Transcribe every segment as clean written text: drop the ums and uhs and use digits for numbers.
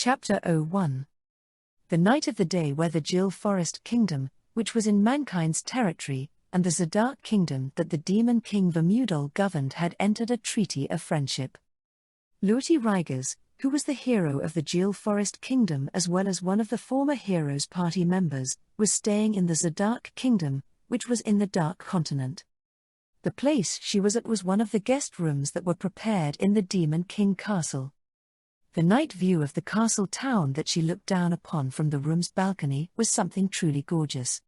Chapter 01. The night of the day where the Jil Forest Kingdom, which was in mankind's territory, and the Zadark Kingdom that the demon king Vermudol governed had entered a treaty of friendship. Luity Rygers, who was the hero of the Jil Forest Kingdom as well as one of the former Heroes Party members, was staying in the Zadark Kingdom, which was in the Dark Continent. The place she was at was one of the guest rooms that were prepared in the Demon King Castle. The night view of the castle town that she looked down upon from the room's balcony was something truly gorgeous.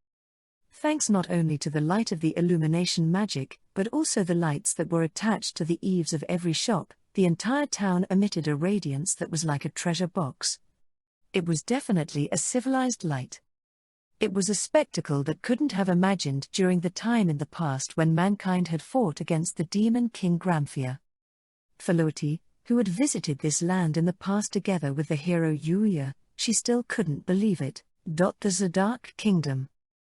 Thanks not only to the light of the illumination magic, but also the lights that were attached to the eaves of every shop, the entire town emitted a radiance that was like a treasure box. It was definitely a civilized light. It was a spectacle that couldn't have imagined during the time in the past when mankind had fought against the demon king Gramphia. For Luity, who had visited this land in the past together with the hero Yuya, she still couldn't believe it. The Zadark Kingdom.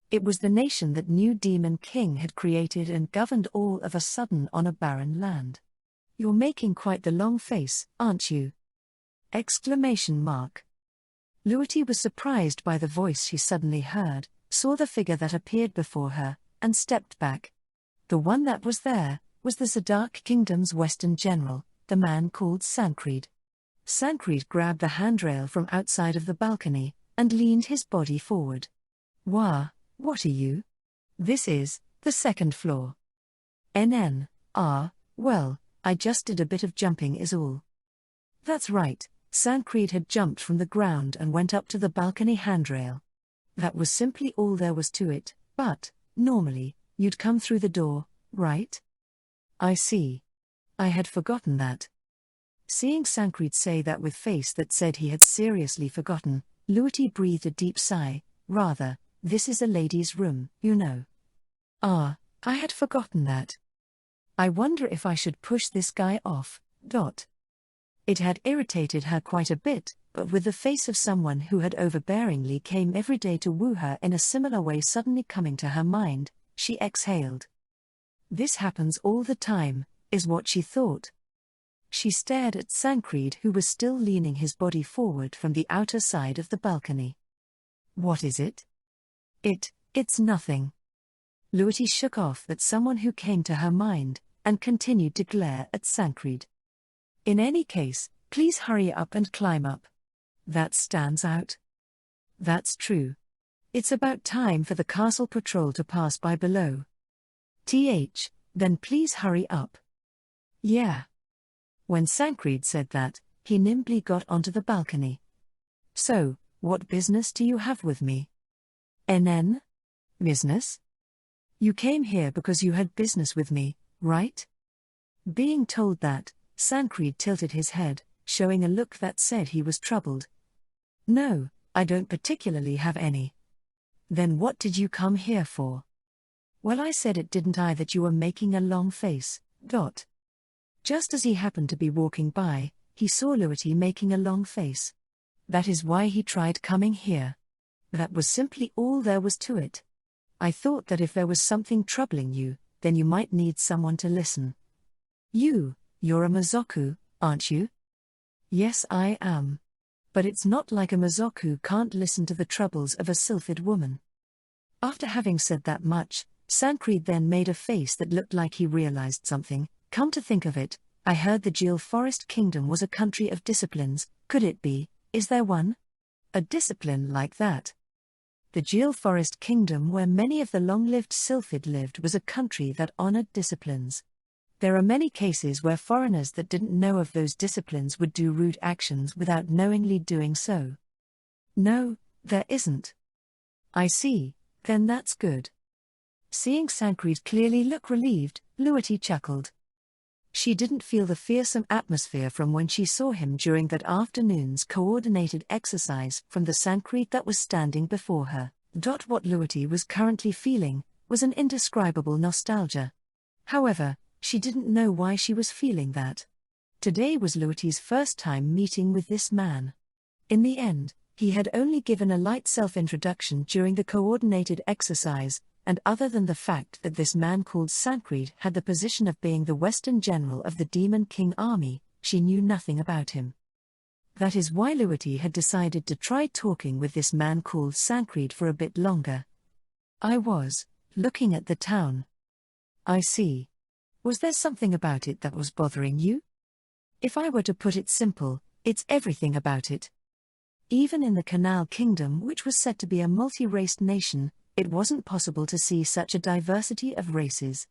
It was the nation that new Demon King had created and governed all of a sudden on a barren land. "You're making quite the long face, aren't you?" Luity was surprised by the voice she suddenly heard, saw the figure that appeared before her, and stepped back. The one that was there was the Zadark Kingdom's Western General, the man called Sancred. Sancred grabbed the handrail from outside of the balcony, and leaned his body forward. "Wah, what are you?" "This is the second floor." Well, I just did a bit of jumping is all." "That's right." Sancred had jumped from the ground and went up to the balcony handrail. That was simply all there was to it, but, normally, you'd come through the door, right? "I see. I had forgotten that." Seeing Sancred say that with face that said he had seriously forgotten, Luity breathed a deep sigh. "Rather, this is a lady's room, you know." "Ah, I had forgotten that. I wonder if I should push this guy off." It had irritated her quite a bit, but with the face of someone who had overbearingly came every day to woo her in a similar way suddenly coming to her mind, she exhaled. This happens all the time, is what she thought. She stared at Sancred, who was still leaning his body forward from the outer side of the balcony. "What is it?" It's nothing." Luity shook off that someone who came to her mind, and continued to glare at Sancred. "In any case, please hurry up and climb up." "That stands out." "That's true. It's about time for the castle patrol to pass by below." Then please hurry up." "Yeah." When Sancred said that, he nimbly got onto the balcony. "So, what business do you have with me?" "Business? You came here because you had business with me, right?" Being told that, Sancred tilted his head, showing a look that said he was troubled. "No, I don't particularly have any." "Then what did you come here for?" "Well, I said it, didn't I, that you were making a long face." Just as he happened to be walking by, he saw Luity making a long face. That is why he tried coming here. That was simply all there was to it. "I thought that if there was something troubling you, then you might need someone to listen." You're a Mazoku, aren't you?" "Yes, I am. But it's not like a Mazoku can't listen to the troubles of a Sylphid woman." After having said that much, Sancred then made a face that looked like he realized something. "Come to think of it, I heard the Jil Forest Kingdom was a country of disciplines. Could it be, is there one? A discipline like that?" The Jil Forest Kingdom, where many of the long-lived Sylphid lived, was a country that honored disciplines. There are many cases where foreigners that didn't know of those disciplines would do rude actions without knowingly doing so. "No, there isn't." "I see, then that's good." Seeing Sancred clearly look relieved, Luity chuckled. She didn't feel the fearsome atmosphere from when she saw him during that afternoon's coordinated exercise from the Sancred that was standing before her. What Luity was currently feeling was an indescribable nostalgia. However, she didn't know why she was feeling that. Today was Luity's first time meeting with this man. In the end, he had only given a light self-introduction during the coordinated exercise, and other than the fact that this man called Sancred had the position of being the Western General of the Demon King Army, she knew nothing about him. That is why Luity had decided to try talking with this man called Sancred for a bit longer. I was looking at the town. I see. Was there something about it that was bothering you? If I were to put it simple, it's everything about it. Even in the Canal Kingdom, which was said to be a multi-raced nation, it wasn't possible to see such a diversity of races.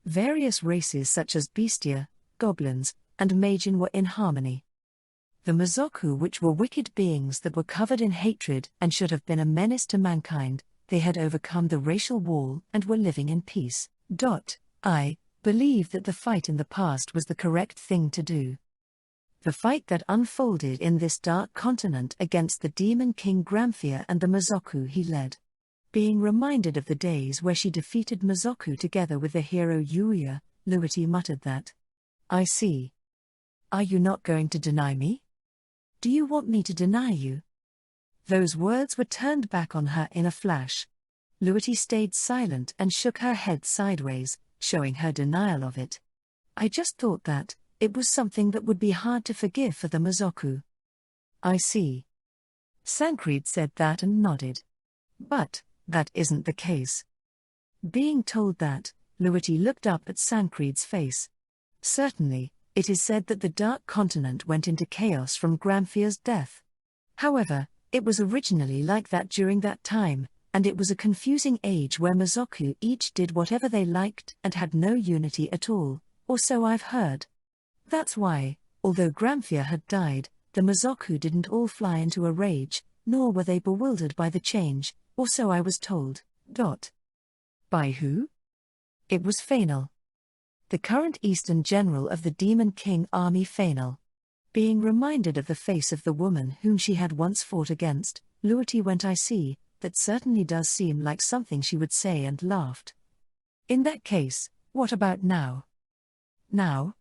Various races such as Bestia, goblins, and Majin were in harmony. The Mazoku, which were wicked beings that were covered in hatred and should have been a menace to mankind, they had overcome the racial wall and were living in peace. I believe that the fight in the past was the correct thing to do. The fight that unfolded in this dark continent against the Demon King Gramphia and the Mazoku he led. Being reminded of the days where she defeated Mazoku together with the hero Yuya, Luity muttered that. I see. Are you not going to deny me? Do you want me to deny you? Those words were turned back on her in a flash. Luity stayed silent and shook her head sideways, showing her denial of it. I just thought that it was something that would be hard to forgive for the Mazoku. I see. Sancred said that and nodded. But that isn't the case. Being told that, Luity looked up at Sancred's face. Certainly, it is said that the Dark Continent went into chaos from Gramphia's death. However, it was originally like that during that time, and it was a confusing age where Mazoku each did whatever they liked and had no unity at all, or so I've heard. That's why, although Gramphia had died, the Mazoku didn't all fly into a rage, nor were they bewildered by the change, or so I was told. By who? It was Fainal, the current Eastern General of the Demon King Army. Fainal. Being reminded of the face of the woman whom she had once fought against, Luity went, I see, that certainly does seem like something she would say, and laughed. In that case, what about now? Now?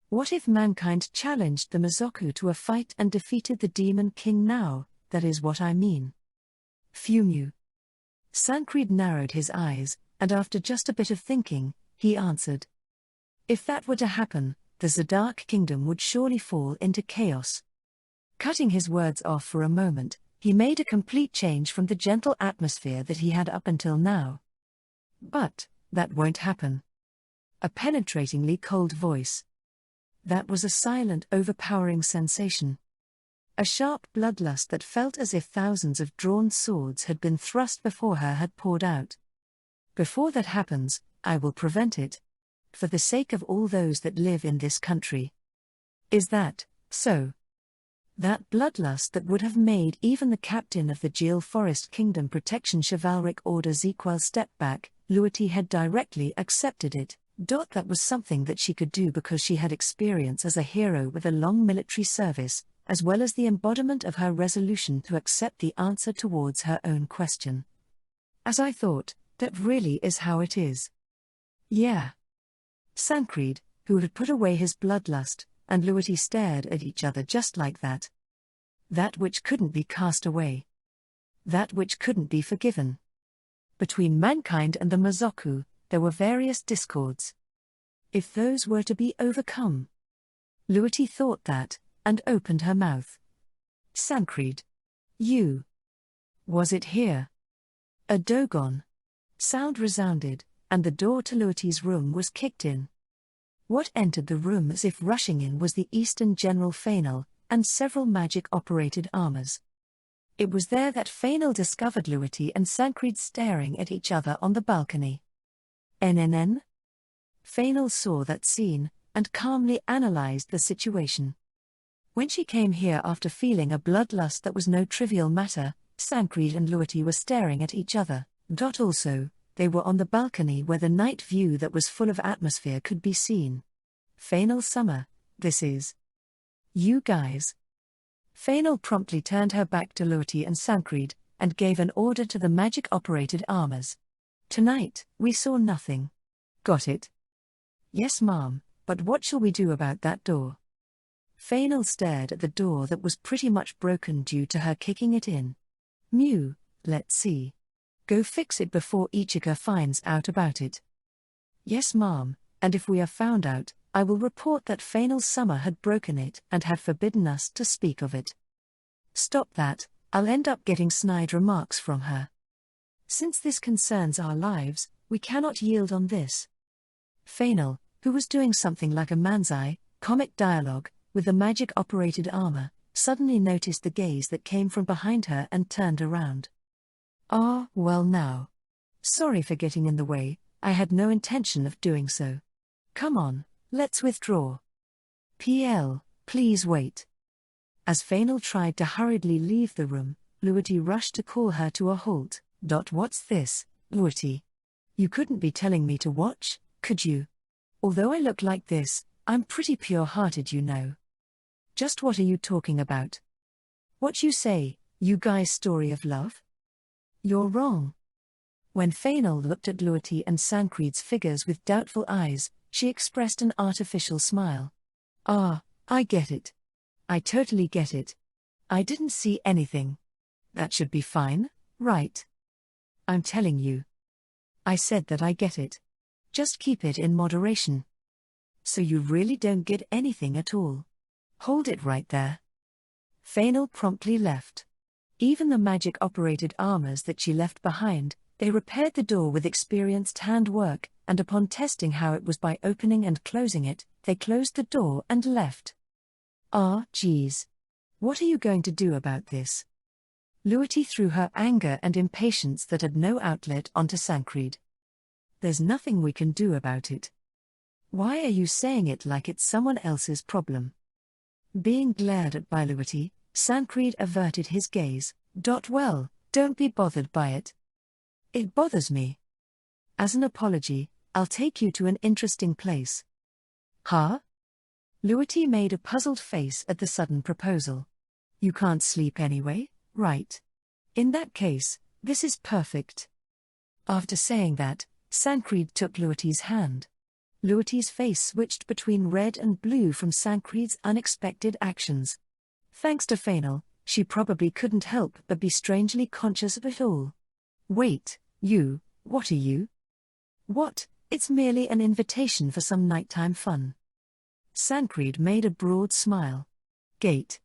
What if mankind challenged the Mazoku to a fight and defeated the Demon King now? That is what I mean. Fumu. Sancred narrowed his eyes, and after just a bit of thinking, he answered. If that were to happen, the Zadark Kingdom would surely fall into chaos. Cutting his words off for a moment, he made a complete change from the gentle atmosphere that he had up until now. But that won't happen. A penetratingly cold voice. That was a silent, overpowering sensation. A sharp bloodlust that felt as if thousands of drawn swords had been thrust before her had poured out. Before that happens, I will prevent it. For the sake of all those that live in this country. Is that so? That bloodlust that would have made even the captain of the Geel Forest Kingdom Protection Chivalric Order Zequel step back, Luity had directly accepted it. That was something that she could do because she had experience as a hero with a long military service, as well as the embodiment of her resolution to accept the answer towards her own question. As I thought, that really is how it is. Yeah. Sancred, who had put away his bloodlust, and Luity stared at each other just like that. That which couldn't be cast away. That which couldn't be forgiven. Between mankind and the Mazoku, there were various discords. If those were to be overcome. Luity thought that, and opened her mouth. Sancred. You. Was it here? A Dogon. Sound resounded, and the door to Luity's room was kicked in. What entered the room as if rushing in was the Eastern General Fainal, and several magic-operated armors. It was there that Fainal discovered Luity and Sancred staring at each other on the balcony. NNN? Fainal saw that scene, and calmly analyzed the situation. When she came here after feeling a bloodlust that was no trivial matter, Sancred and Luity were staring at each other. Also, they were on the balcony where the night view that was full of atmosphere could be seen. Fainal Summer, this is. You guys. Fainal promptly turned her back to Luity and Sancred, and gave an order to the magic-operated armors. Tonight, we saw nothing. Got it? Yes, ma'am, but what shall we do about that door? Fainal stared at the door that was pretty much broken due to her kicking it in. Mew, let's see. Go fix it before Ichika finds out about it. Yes, ma'am, and if we are found out, I will report that Fainal Summer had broken it and had forbidden us to speak of it. Stop that, I'll end up getting snide remarks from her. Since this concerns our lives, we cannot yield on this. Fainal, who was doing something like a manzai, comic dialogue, with the magic-operated armor, suddenly noticed the gaze that came from behind her and turned around. Ah, well now. Sorry for getting in the way, I had no intention of doing so. Come on, let's withdraw. PL, please wait. As Fainal tried to hurriedly leave the room, Luity rushed to call her to a halt. What's this, Luity? You couldn't be telling me to watch, could you? Although I look like this, I'm pretty pure-hearted, you know. Just what are you talking about? What you say, you guys' story of love? You're wrong. When Fainal looked at Luity and Sancred's figures with doubtful eyes, she expressed an artificial smile. Ah, I get it. I totally get it. I didn't see anything. That should be fine, right? I'm telling you. I said that I get it. Just keep it in moderation. So you really don't get anything at all. Hold it right there. Fainal promptly left. Even the magic-operated armors that she left behind, they repaired the door with experienced handwork, and upon testing how it was by opening and closing it, they closed the door and left. Ah, geez. What are you going to do about this? Luity threw her anger and impatience that had no outlet onto Sancred. There's nothing we can do about it. Why are you saying it like it's someone else's problem? Being glared at by Luity, Sancred averted his gaze. Well, don't be bothered by it. It bothers me. As an apology, I'll take you to an interesting place. Huh? Luity made a puzzled face at the sudden proposal. You can't sleep anyway, right? In that case, this is perfect. After saying that, Sancred took Luity's hand. Luity's face switched between red and blue from Sancred's unexpected actions. Thanks to Fainal, she probably couldn't help but be strangely conscious of it all. Wait, what are you? What, it's merely an invitation for some nighttime fun. Sancred made a broad smile. Gate.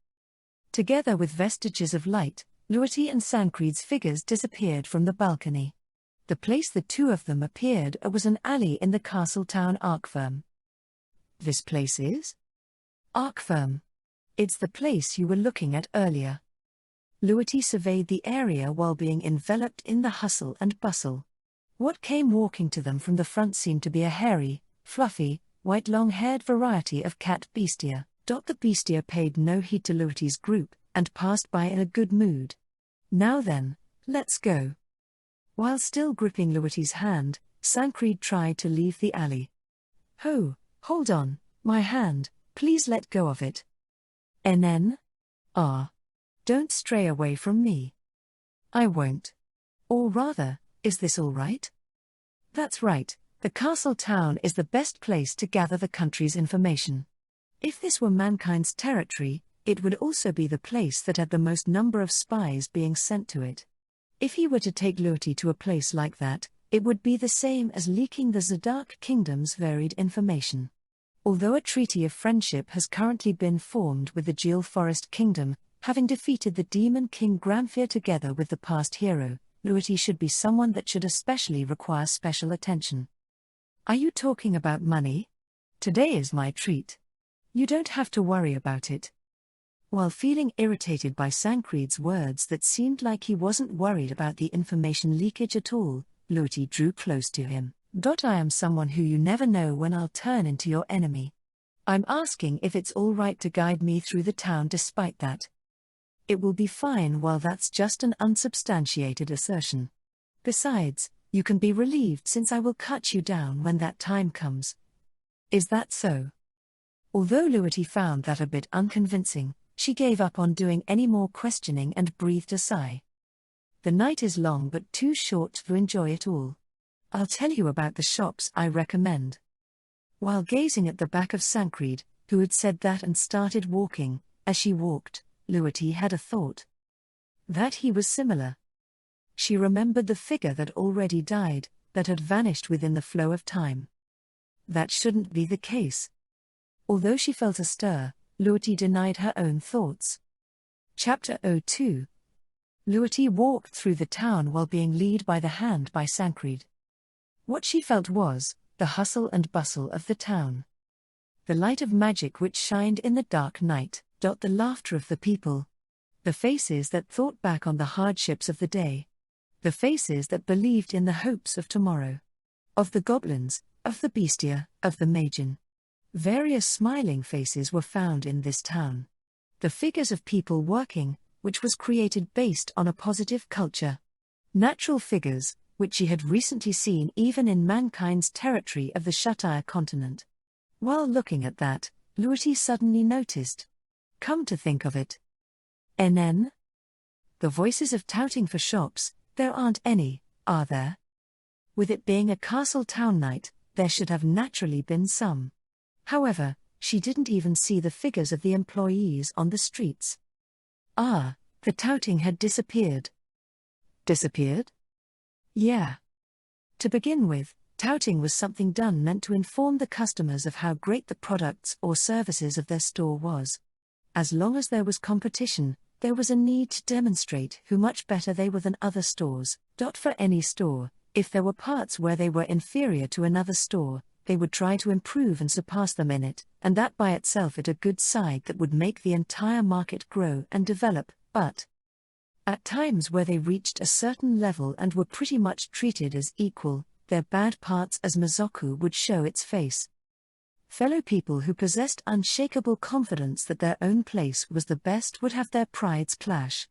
Together with vestiges of light, Luity and Sancred's figures disappeared from the balcony. The place the two of them appeared at was an alley in the Castletown Arkfirm. This place is? Arkfirm. It's the place you were looking at earlier. Luity surveyed the area while being enveloped in the hustle and bustle. What came walking to them from the front seemed to be a hairy, fluffy, white long-haired variety of cat bestia. The bestia paid no heed to Luity's group, and passed by in a good mood. Now then, let's go. While still gripping Luity's hand, Sancred tried to leave the alley. Oh, hold on, my hand, please let go of it. NN? Ah. Don't stray away from me. I won't. Or rather, is this all right? That's right, the Castletown is the best place to gather the country's information. If this were mankind's territory, it would also be the place that had the most number of spies being sent to it. If he were to take Luity to a place like that, it would be the same as leaking the Zadark Kingdom's varied information. Although a treaty of friendship has currently been formed with the Geel Forest Kingdom, having defeated the Demon King Gramfir together with the past hero, Luity should be someone that should especially require special attention. Are you talking about money? Today is my treat. You don't have to worry about it. While feeling irritated by Sancred's words that seemed like he wasn't worried about the information leakage at all, Luity drew close to him. I am someone who you never know when I'll turn into your enemy. I'm asking if it's all right to guide me through the town despite that. It will be fine while that's just an unsubstantiated assertion. Besides, you can be relieved since I will cut you down when that time comes. Is that so? Although Luity found that a bit unconvincing, she gave up on doing any more questioning and breathed a sigh. The night is long but too short to enjoy it all. I'll tell you about the shops I recommend. While gazing at the back of Sancred, who had said that and started walking, as she walked, Luity had a thought. That he was similar. She remembered the figure that already died, that had vanished within the flow of time. That shouldn't be the case. Although she felt a stir, Luoti denied her own thoughts. Chapter 02. Luoti walked through the town while being led by the hand by Sancred. What she felt was the hustle and bustle of the town. The light of magic which shined in the dark night, the laughter of the people. The faces that thought back on the hardships of the day. The faces that believed in the hopes of tomorrow. Of the goblins, of the bestia, of the Magian. Various smiling faces were found in this town. The figures of people working, which was created based on a positive culture. Natural figures, which she had recently seen even in mankind's territory of the Shatire continent. While looking at that, Luoti suddenly noticed. Come to think of it. NN? The voices of touting for shops, there aren't any, are there? With it being a castle town night, there should have naturally been some. However, she didn't even see the figures of the employees on the streets. Ah, the touting had disappeared. Disappeared? Yeah. To begin with, touting was something done meant to inform the customers of how great the products or services of their store was. As long as there was competition, there was a need to demonstrate how much better they were than other stores. For any store, if there were parts where they were inferior to another store, they would try to improve and surpass them in it, and that by itself is a good side that would make the entire market grow and develop. But at times where they reached a certain level and were pretty much treated as equal, their bad parts as Mizoku would show its face. Fellow people who possessed unshakable confidence that their own place was the best would have their prides clash.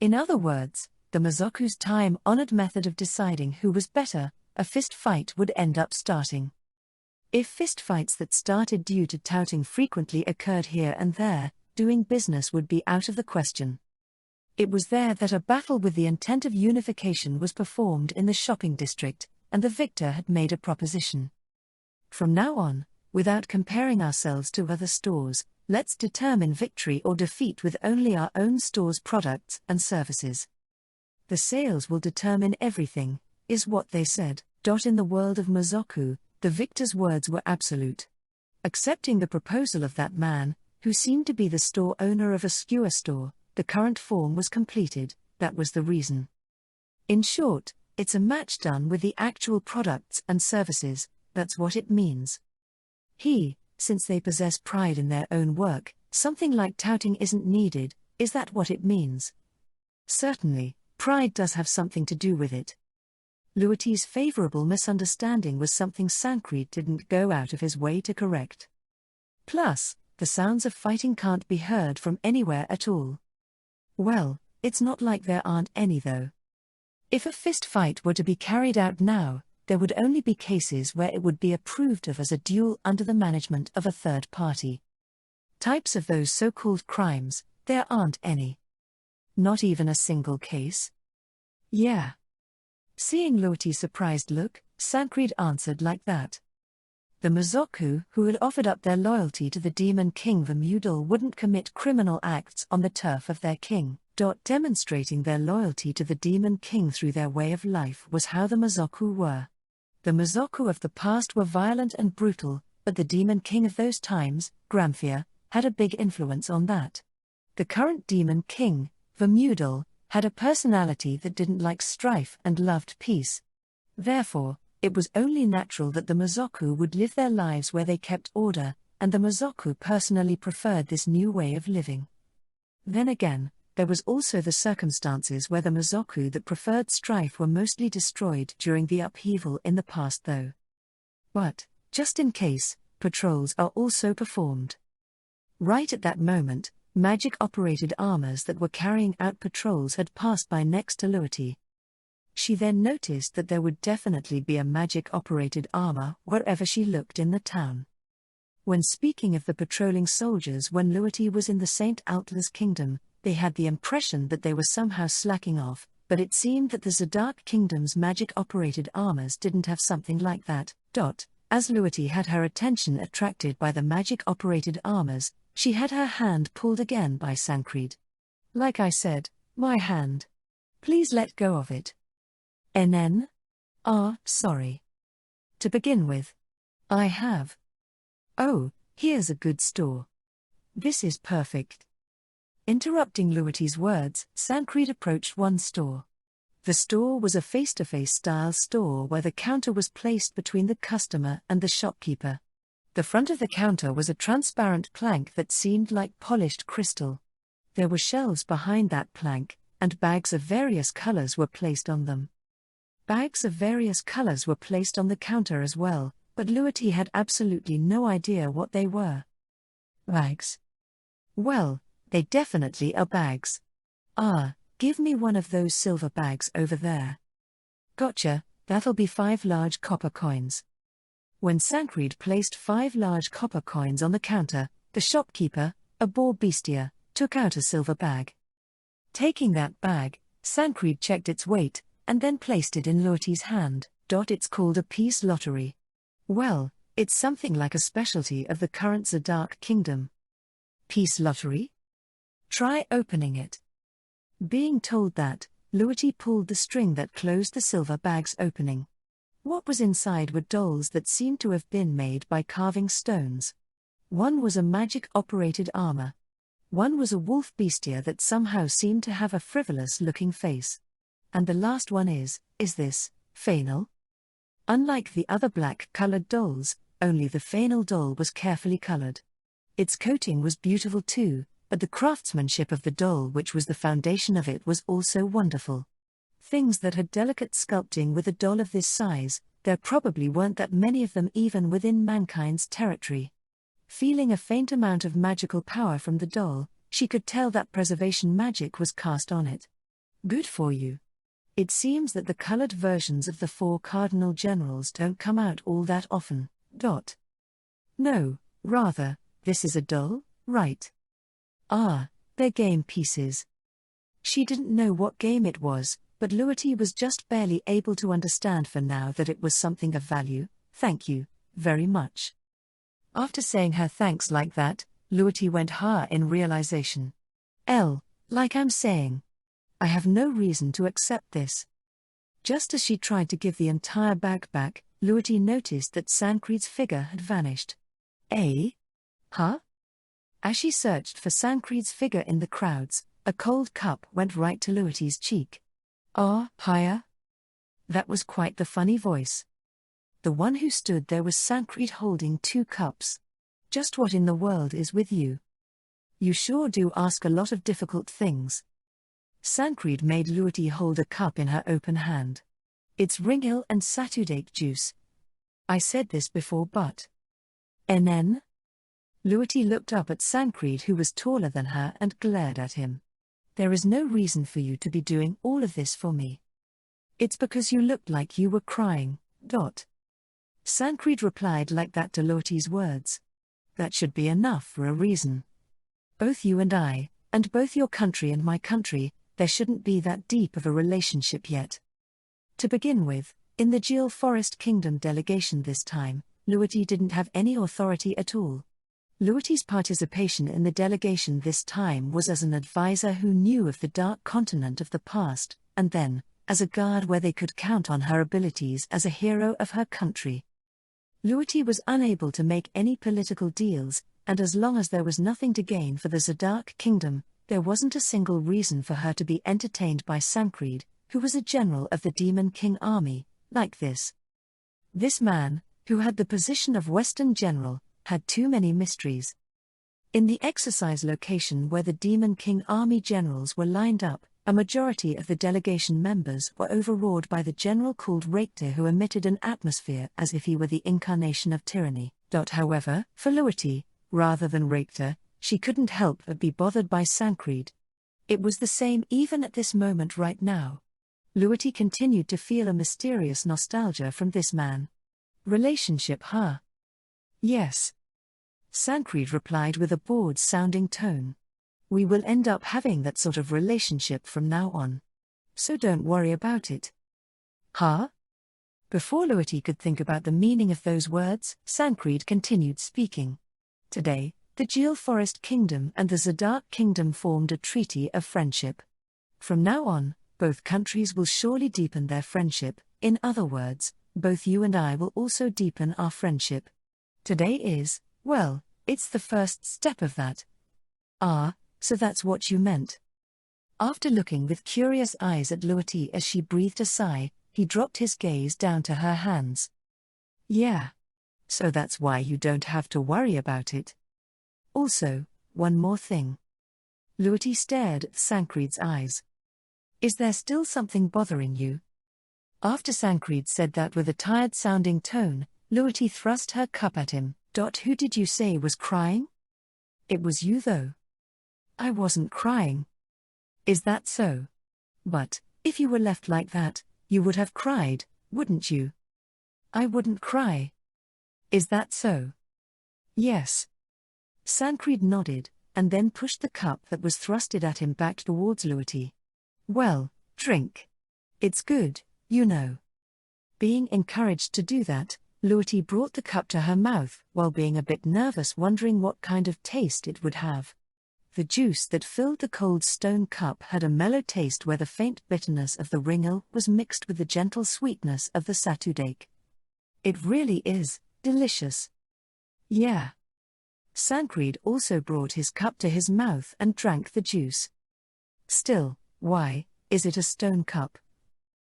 In other words, the Mizoku's time-honored method of deciding who was better, a fist fight would end up starting. If fist fights that started due to touting frequently occurred here and there, doing business would be out of the question. It was there that a battle with the intent of unification was performed in the shopping district, and the victor had made a proposition. From now on, without comparing ourselves to other stores, let's determine victory or defeat with only our own store's products and services. The sales will determine everything, is what they said. In the world of Mizoku, the victor's words were absolute. Accepting the proposal of that man, who seemed to be the store owner of a skewer store, the current form was completed. That was the reason. In short, it's a match done with the actual products and services, that's what it means. Since they possess pride in their own work, something like touting isn't needed. Is that what it means? Certainly, pride does have something to do with it. Luoti's favorable misunderstanding was something Sancred didn't go out of his way to correct. Plus, the sounds of fighting can't be heard from anywhere at all. Well, it's not like there aren't any though. If a fist fight were to be carried out now, there would only be cases where it would be approved of as a duel under the management of a third party. Types of those so-called crimes, there aren't any. Not even a single case? Yeah. Seeing Luoti's surprised look, Sancred answered like that. The Mizoku who had offered up their loyalty to the demon king Vermudal wouldn't commit criminal acts on the turf of their king. Demonstrating their loyalty to the demon king through their way of life was how the Mizoku were. The Mizoku of the past were violent and brutal, but the demon king of those times, Gramphia, had a big influence on that. The current demon king, Vermudal, had a personality that didn't like strife and loved peace. Therefore, it was only natural that the Mizoku would live their lives where they kept order, and the Mizoku personally preferred this new way of living. Then again, there was also the circumstances where the Mizoku that preferred strife were mostly destroyed during the upheaval in the past though. But, just in case, patrols are also performed. Right at that moment, magic-operated armors that were carrying out patrols had passed by next to Luoti. She then noticed that there would definitely be a magic-operated armor wherever she looked in the town. When speaking of the patrolling soldiers when Luoti was in the St. Outla's kingdom, they had the impression that they were somehow slacking off, but it seemed that the Zadark Kingdom's magic-operated armors didn't have something like that. As Luoti had her attention attracted by the magic-operated armors, she had her hand pulled again by Sancred. Like I said, my hand. Please let go of it. NN? Sorry. To begin with. I have. Oh, Here's a good store. This is perfect. Interrupting Luiti's words, Sancred approached one store. The store was a face-to-face style store where the counter was placed between the customer and the shopkeeper. The front of the counter was a transparent plank that seemed like polished crystal. There were shelves behind that plank, and bags of various colors were placed on them. Bags of various colors were placed on the counter as well, but Luiti had absolutely no idea what they were. Bags? Well, they definitely are bags. Give me one of those silver bags over there. Gotcha, that'll be 5 large copper coins. When Sancred placed 5 large copper coins on the counter, the shopkeeper, a boar bestia, took out a silver bag. Taking that bag, Sancred checked its weight, and then placed it in Luiti's hand. It's called a peace lottery. Well, it's something like a specialty of the current Zadark Kingdom. Peace lottery? Try opening it. Being told that, Luiti pulled the string that closed the silver bag's opening. What was inside were dolls that seemed to have been made by carving stones. One was a magic-operated armor. One was a wolf bestia that somehow seemed to have a frivolous-looking face. And the last one is this, Fainal? Unlike the other black-colored dolls, only the Fainal doll was carefully colored. Its coating was beautiful too, but the craftsmanship of the doll, which was the foundation of it, was also wonderful. Things that had delicate sculpting with a doll of this size, there probably weren't that many of them even within mankind's territory. Feeling a faint amount of magical power from the doll, she could tell that preservation magic was cast on it. Good for you. It seems that the colored versions of the 4 cardinal generals don't come out all that often. No, rather, this is a doll, right? They're game pieces. She didn't know what game it was, but Luiti was just barely able to understand for now that it was something of value. Thank you, very much. After saying her thanks like that, Luiti went ha in realization. Like I'm saying. I have no reason to accept this. Just as she tried to give the entire bag back, Luiti noticed that Sancred's figure had vanished. Huh? As she searched for Sancred's figure in the crowds, a cold cup went right to Luiti's cheek. Hiya? That was quite the funny voice. The one who stood there was Sancred holding 2 cups. Just what in the world is with you? You sure do ask a lot of difficult things. Sancred made Luiti hold a cup in her open hand. It's Ringil and Satudake juice. I said this before, but... NN? Luiti looked up at Sancred, who was taller than her, and glared at him. There is no reason for you to be doing all of this for me. It's because you looked like you were crying. Sancred replied like that to Luiti's words. That should be enough for a reason. Both you and I, and both your country and my country, there shouldn't be that deep of a relationship yet. To begin with, in the Gil Forest Kingdom delegation this time, Luiti didn't have any authority at all. Luiti's participation in the delegation this time was as an advisor who knew of the Dark Continent of the past, and then, as a guard where they could count on her abilities as a hero of her country. Luiti was unable to make any political deals, and as long as there was nothing to gain for the Zadark Kingdom, there wasn't a single reason for her to be entertained by Sancred, who was a general of the Demon King army, like this. This man, who had the position of Western General, had too many mysteries. In the exercise location where the Demon King army generals were lined up, a majority of the delegation members were overawed by the general called Raikta, who emitted an atmosphere as if he were the incarnation of tyranny. However, for Luiti, rather than Raikta, she couldn't help but be bothered by Sancred. It was the same even at this moment right now. Luiti continued to feel a mysterious nostalgia from this man. Relationship, huh? Yes. Sancred replied with a bored-sounding tone. We will end up having that sort of relationship from now on. So don't worry about it. Huh? Before Luiti could think about the meaning of those words, Sancred continued speaking. Today, the Gil Forest Kingdom and the Zadark Kingdom formed a treaty of friendship. From now on, both countries will surely deepen their friendship. In other words, both you and I will also deepen our friendship. Today is, well, It's the first step of that. Ah, so that's what you meant. After looking with curious eyes at Luity as she breathed a sigh, he dropped his gaze down to her hands. Yeah. So that's why you don't have to worry about it. Also, one more thing. Luity stared at Sancred's eyes. Is there still something bothering you? After Sancred said that with a tired-sounding tone, Luity thrust her cup at him. Who did you say was crying? It was you though. I wasn't crying. Is that so? But, if you were left like that, you would have cried, wouldn't you? I wouldn't cry. Is that so? Yes. Sancred nodded, and then pushed the cup that was thrusted at him back towards Luity. Well, drink. It's good, you know. Being encouraged to do that, Luity brought the cup to her mouth while being a bit nervous, wondering what kind of taste it would have. The juice that filled the cold stone cup had a mellow taste where the faint bitterness of the ringel was mixed with the gentle sweetness of the satudake. It really is delicious. Yeah. Sancred also brought his cup to his mouth and drank the juice. Still, why is it a stone cup?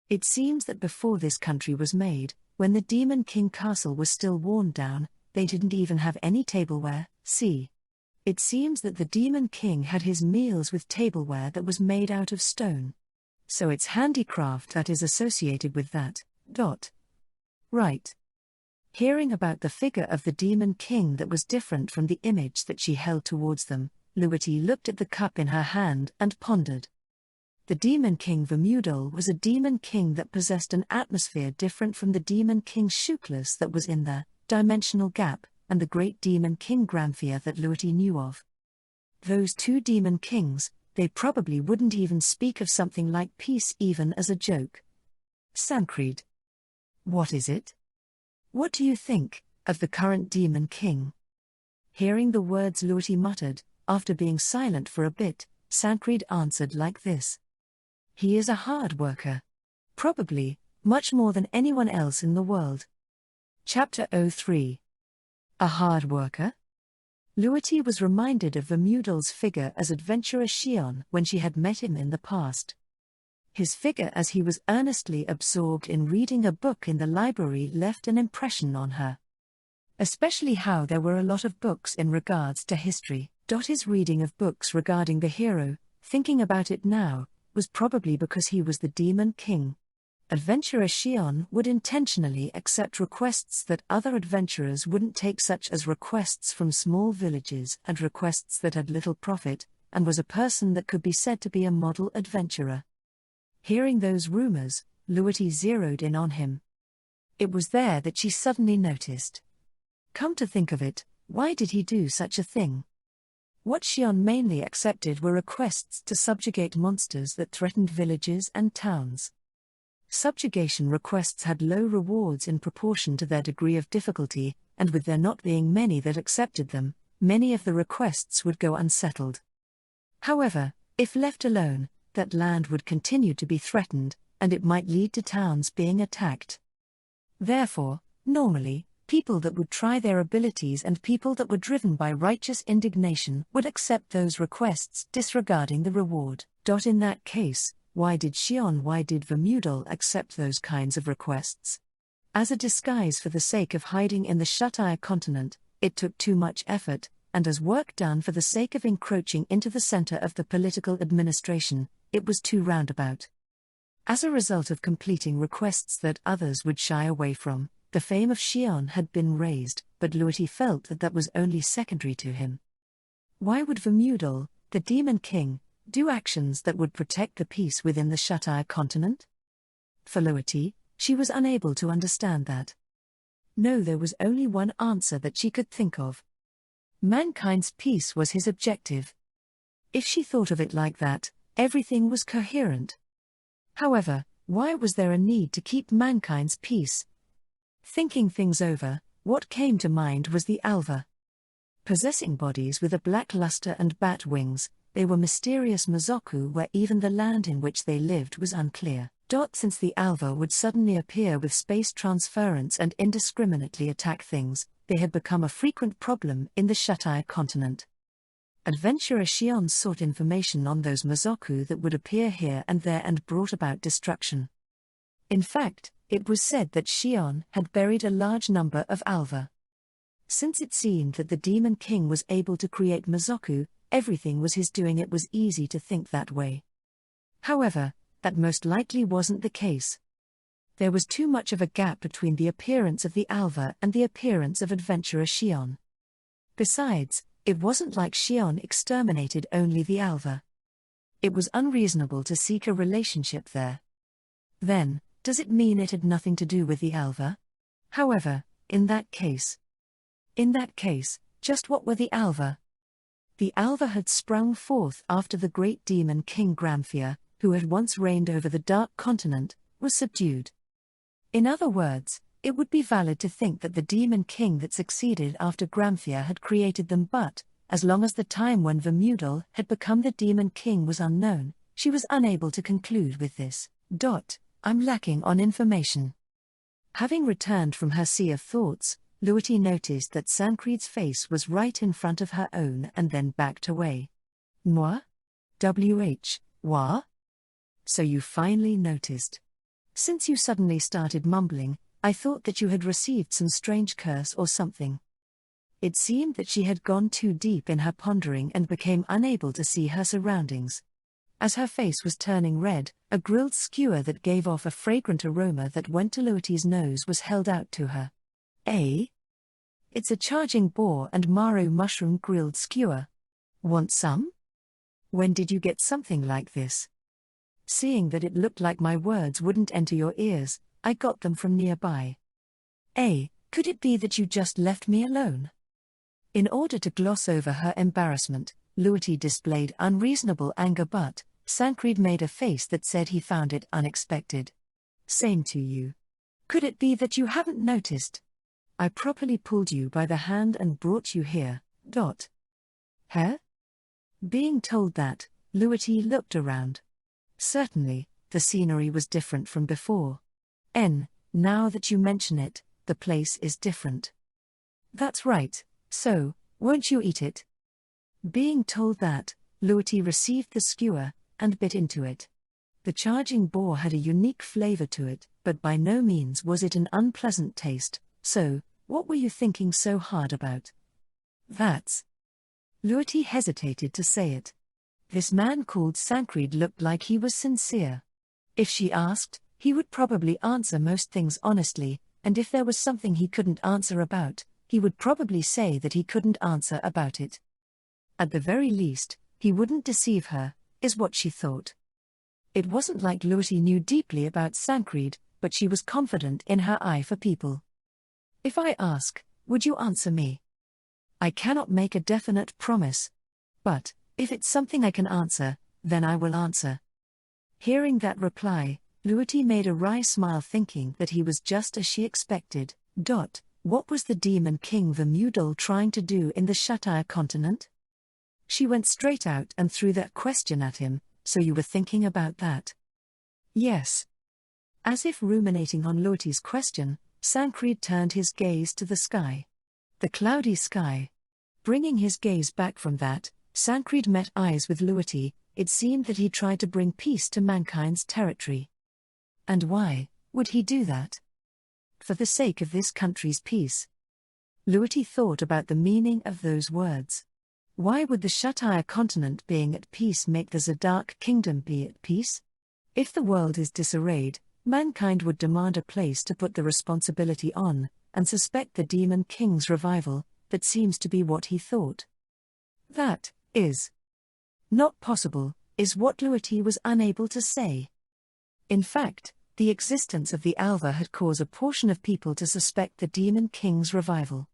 It seems that before this country was made, when the Demon King Castle was still worn down, they didn't even have any tableware. See. It seems that the Demon King had his meals with tableware that was made out of stone. So it's handicraft that is associated with that. Right. Hearing about the figure of the Demon King that was different from the image that she held towards them, Luity looked at the cup in her hand and pondered. The Demon King Vermudal was a Demon King that possessed an atmosphere different from the Demon King Shuklus that was in the dimensional gap, and the great Demon King Gramphia that Luity knew of. Those two Demon Kings, they probably wouldn't even speak of something like peace even as a joke. Sancred. What is it? What do you think of the current Demon King? Hearing the words Luity muttered, after being silent for a bit, Sancred answered like this. He is a hard worker. Probably, much more than anyone else in the world. Chapter 03. A hard worker? Luity was reminded of Vermudal's figure as adventurer Shion when she had met him in the past. His figure as he was earnestly absorbed in reading a book in the library left an impression on her. Especially how there were a lot of books in regards to history. His reading of books regarding the hero, thinking about it now, was probably because he was the Demon King. Adventurer Shion would intentionally accept requests that other adventurers wouldn't take, such as requests from small villages and requests that had little profit, and was a person that could be said to be a model adventurer. Hearing those rumors, Luity zeroed in on him. It was there that she suddenly noticed. Come to think of it, why did he do such a thing? What Shion mainly accepted were requests to subjugate monsters that threatened villages and towns. Subjugation requests had low rewards in proportion to their degree of difficulty, and with there not being many that accepted them, many of the requests would go unsettled. However, if left alone, that land would continue to be threatened, and it might lead to towns being attacked. Therefore, normally, people that would try their abilities and people that were driven by righteous indignation would accept those requests, disregarding the reward. In that case, why did Vermudal accept those kinds of requests? As a disguise for the sake of hiding in the Shutire continent, it took too much effort, and as work done for the sake of encroaching into the center of the political administration, it was too roundabout. As a result of completing requests that others would shy away from, the fame of Shion had been raised, but Luity felt that that was only secondary to him. Why would Vermudal, the Demon King, do actions that would protect the peace within the Shutire continent? For Luity, she was unable to understand that. No, there was only one answer that she could think of. Mankind's peace was his objective. If she thought of it like that, everything was coherent. However, why was there a need to keep mankind's peace? Thinking things over, what came to mind was the Alva. Possessing bodies with a black luster and bat wings, they were mysterious Mazoku where even the land in which they lived was unclear. Since the Alva would suddenly appear with space transference and indiscriminately attack things, they had become a frequent problem in the Shatai continent. Adventurer Shion sought information on those Mazoku that would appear here and there and brought about destruction. In fact, it was said that Shion had buried a large number of Alva. Since it seemed that the Demon King was able to create Mazoku, everything was his doing. It was easy to think that way. However, that most likely wasn't the case. There was too much of a gap between the appearance of the Alva and the appearance of Adventurer Shion. Besides, it wasn't like Shion exterminated only the Alva. It was unreasonable to seek a relationship there. Then, does it mean it had nothing to do with the Alva? However, in that case, just what were the Alva? The Alva had sprung forth after the great demon King Gramphia, who had once reigned over the Dark Continent, was subdued. In other words, it would be valid to think that the demon king that succeeded after Gramphia had created them, but, as long as the time when Vermudal had become the demon king was unknown, she was unable to conclude with this. I'm lacking on information. Having returned from her sea of thoughts, Luity noticed that Sancred's face was right in front of her own and then backed away. Moi? Wah? So you finally noticed. Since you suddenly started mumbling, I thought that you had received some strange curse or something. It seemed that she had gone too deep in her pondering and became unable to see her surroundings. As her face was turning red, a grilled skewer that gave off a fragrant aroma that went to Luity's nose was held out to her. It's a charging boar and marrow mushroom grilled skewer. Want some? When did you get something like this? Seeing that it looked like my words wouldn't enter your ears, I got them from nearby. Could it be that you just left me alone? In order to gloss over her embarrassment, Luity displayed unreasonable anger, but Sancred made a face that said he found it unexpected. Same to you. Could it be that you haven't noticed? I properly pulled you by the hand and brought you here. Huh? Being told that, Luity looked around. Certainly, the scenery was different from before. Now that you mention it, the place is different. That's right, so, won't you eat it? Being told that, Luity received the skewer and bit into it. The charging boar had a unique flavor to it, but by no means was it an unpleasant taste. So, what were you thinking so hard about? That's... Luity hesitated to say it. This man called Sancred looked like he was sincere. If she asked, he would probably answer most things honestly, and if there was something he couldn't answer about, he would probably say that he couldn't answer about it. At the very least, he wouldn't deceive her, is what she thought. It wasn't like Luity knew deeply about Sancred, but she was confident in her eye for people. If I ask, would you answer me? I cannot make a definite promise. But, if it's something I can answer, then I will answer. Hearing that reply, Luity made a wry smile, thinking that he was just as she expected. What was the Demon King Vermudal trying to do in the Shatai continent? She went straight out and threw that question at him. So you were thinking about that? Yes. As if ruminating on Luity's question, Sancred turned his gaze to the sky. The cloudy sky. Bringing his gaze back from that, Sancred met eyes with Luity. It seemed that he tried to bring peace to mankind's territory. And why would he do that? For the sake of this country's peace. Luity thought about the meaning of those words. Why would the Shatai continent being at peace make the Zadark kingdom be at peace? If the world is disarrayed, mankind would demand a place to put the responsibility on, and suspect the Demon King's revival. That seems to be what he thought. That is not possible, is what Luity was unable to say. In fact, the existence of the Alva had caused a portion of people to suspect the Demon King's revival.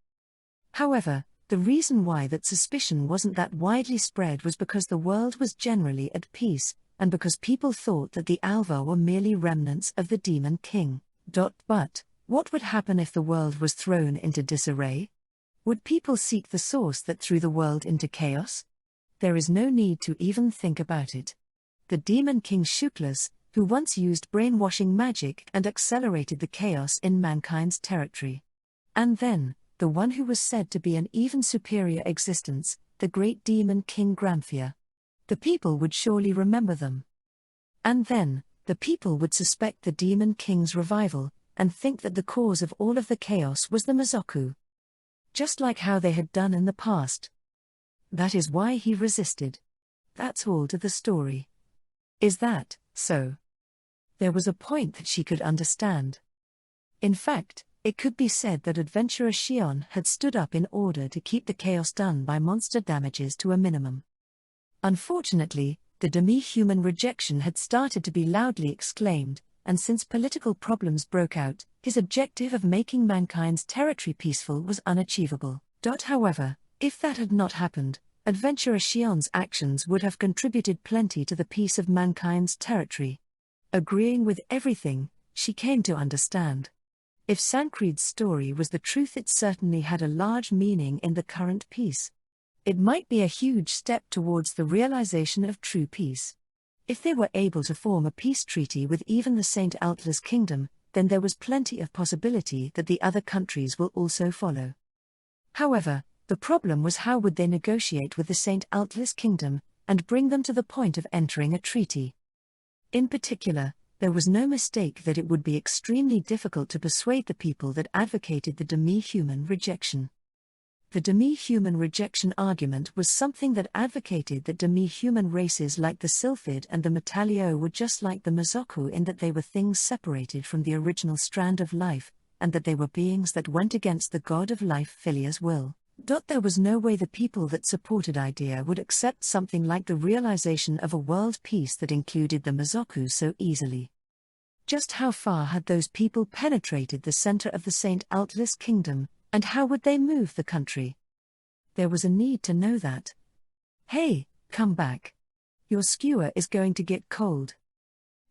However, the reason why that suspicion wasn't that widely spread was because the world was generally at peace, and because people thought that the Alva were merely remnants of the Demon King. But, what would happen if the world was thrown into disarray? Would people seek the source that threw the world into chaos? There is no need to even think about it. The Demon King Shuklas, who once used brainwashing magic and accelerated the chaos in mankind's territory. And then, the one who was said to be an even superior existence, the great demon King Gramphia. The people would surely remember them. And then, the people would suspect the demon king's revival, and think that the cause of all of the chaos was the Mazoku. Just like how they had done in the past. That is why he resisted. That's all to the story. Is that so? There was a point that she could understand. In fact, it could be said that Adventurer Shion had stood up in order to keep the chaos done by monster damages to a minimum. Unfortunately, the demi-human rejection had started to be loudly exclaimed, and since political problems broke out, his objective of making mankind's territory peaceful was unachievable. However, if that had not happened, Adventurer Shion's actions would have contributed plenty to the peace of mankind's territory. Agreeing with everything, she came to understand. If Sancred's story was the truth, it certainly had a large meaning in the current peace. It might be a huge step towards the realization of true peace. If they were able to form a peace treaty with even the St. Altlas Kingdom, then there was plenty of possibility that the other countries will also follow. However, the problem was how would they negotiate with the St. Altlas Kingdom, and bring them to the point of entering a treaty. In particular, there was no mistake that it would be extremely difficult to persuade the people that advocated the demi-human rejection. The demi-human rejection argument was something that advocated that demi-human races like the Sylphid and the Metallio were just like the Mazoku in that they were things separated from the original strand of life, and that they were beings that went against the god of life Philia's will. There was no way the people that supported idea would accept something like the realization of a world peace that included the Mazoku so easily. Just how far had those people penetrated the center of the St. Altlas Kingdom, and how would they move the country? There was a need to know that. Hey, come back. Your skewer is going to get cold.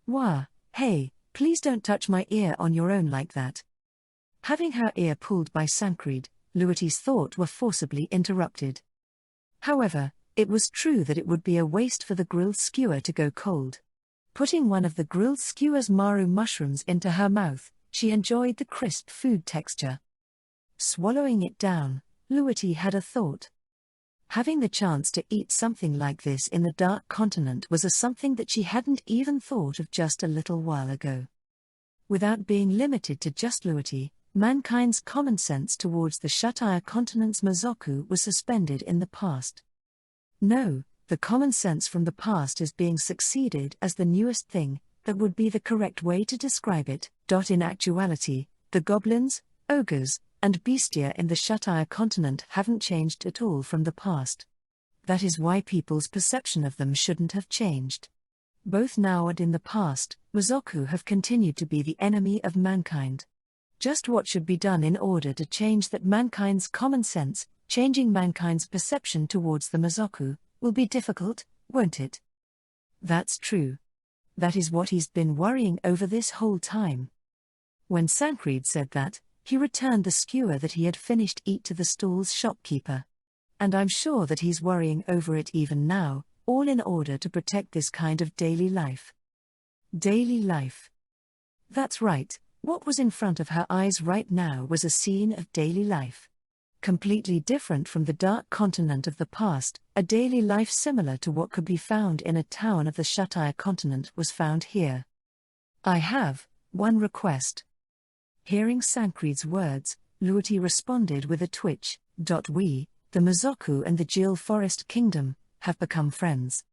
Wah, hey, please don't touch my ear on your own like that. Having her ear pulled by Sancred, Luity's thoughts were forcibly interrupted. However, it was true that it would be a waste for the grilled skewer to go cold. Putting one of the grilled skewer's maru mushrooms into her mouth, she enjoyed the crisp food texture. Swallowing it down, Luity had a thought. Having the chance to eat something like this in the Dark Continent was something that she hadn't even thought of just a little while ago. Without being limited to just Luity, mankind's common sense towards the Shutire Continent's Mazoku was suspended in the past. No, the common sense from the past is being succeeded as the newest thing, that would be the correct way to describe it. In actuality, the goblins, ogres, and bestia in the Shutire Continent haven't changed at all from the past. That is why people's perception of them shouldn't have changed. Both now and in the past, Mazoku have continued to be the enemy of mankind. Just what should be done in order to change that mankind's common sense, changing mankind's perception towards the Mazoku, will be difficult, won't it? That's true. That is what he's been worrying over this whole time. When Sancred said that, he returned the skewer that he had finished eat to the stall's shopkeeper. And I'm sure that he's worrying over it even now, all in order to protect this kind of daily life. Daily life. That's right, what was in front of her eyes right now was a scene of daily life. Completely different from the Dark Continent of the past, a daily life similar to what could be found in a town of the Shutire Continent was found here. I have one request. Hearing Sancred's words, Luity responded with a twitch. We, the Mazoku and the Jil Forest Kingdom, have become friends.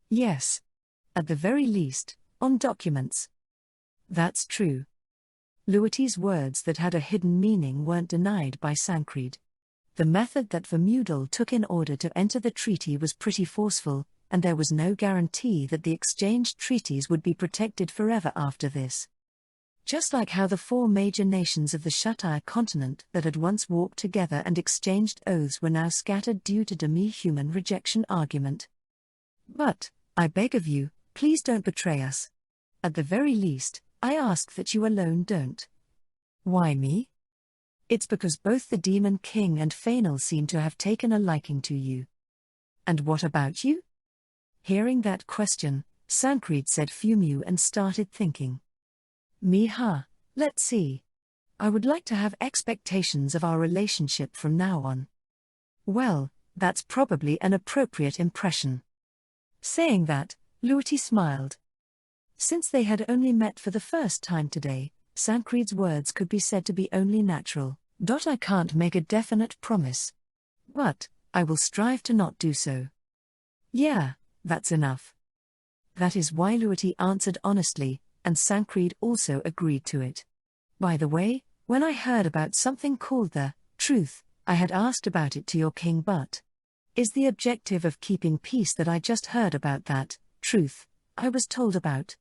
Yes. At the very least, on documents. That's true. Luity's words that had a hidden meaning weren't denied by Sancred. The method that Vermudel took in order to enter the treaty was pretty forceful, and there was no guarantee that the exchanged treaties would be protected forever after this. Just like how the four major nations of the Shutire Continent that had once walked together and exchanged oaths were now scattered due to demi-human rejection argument. But, I beg of you, please don't betray us. At the very least, I ask that you alone don't. Why me? It's because both the Demon King and Fainal seem to have taken a liking to you. And what about you? Hearing that question, Sancred said Fumu and started thinking. Me huh, let's see. I would like to have expectations of our relationship from now on. Well, that's probably an appropriate impression. Saying that, Luity smiled. Since they had only met for the first time today, Sancred's words could be said to be only natural. I can't make a definite promise. But, I will strive to not do so. Yeah, that's enough. That is why Luity answered honestly, and Sancred also agreed to it. By the way, when I heard about something called the truth, I had asked about it to your king, but is the objective of keeping peace that I just heard about that truth I was told about?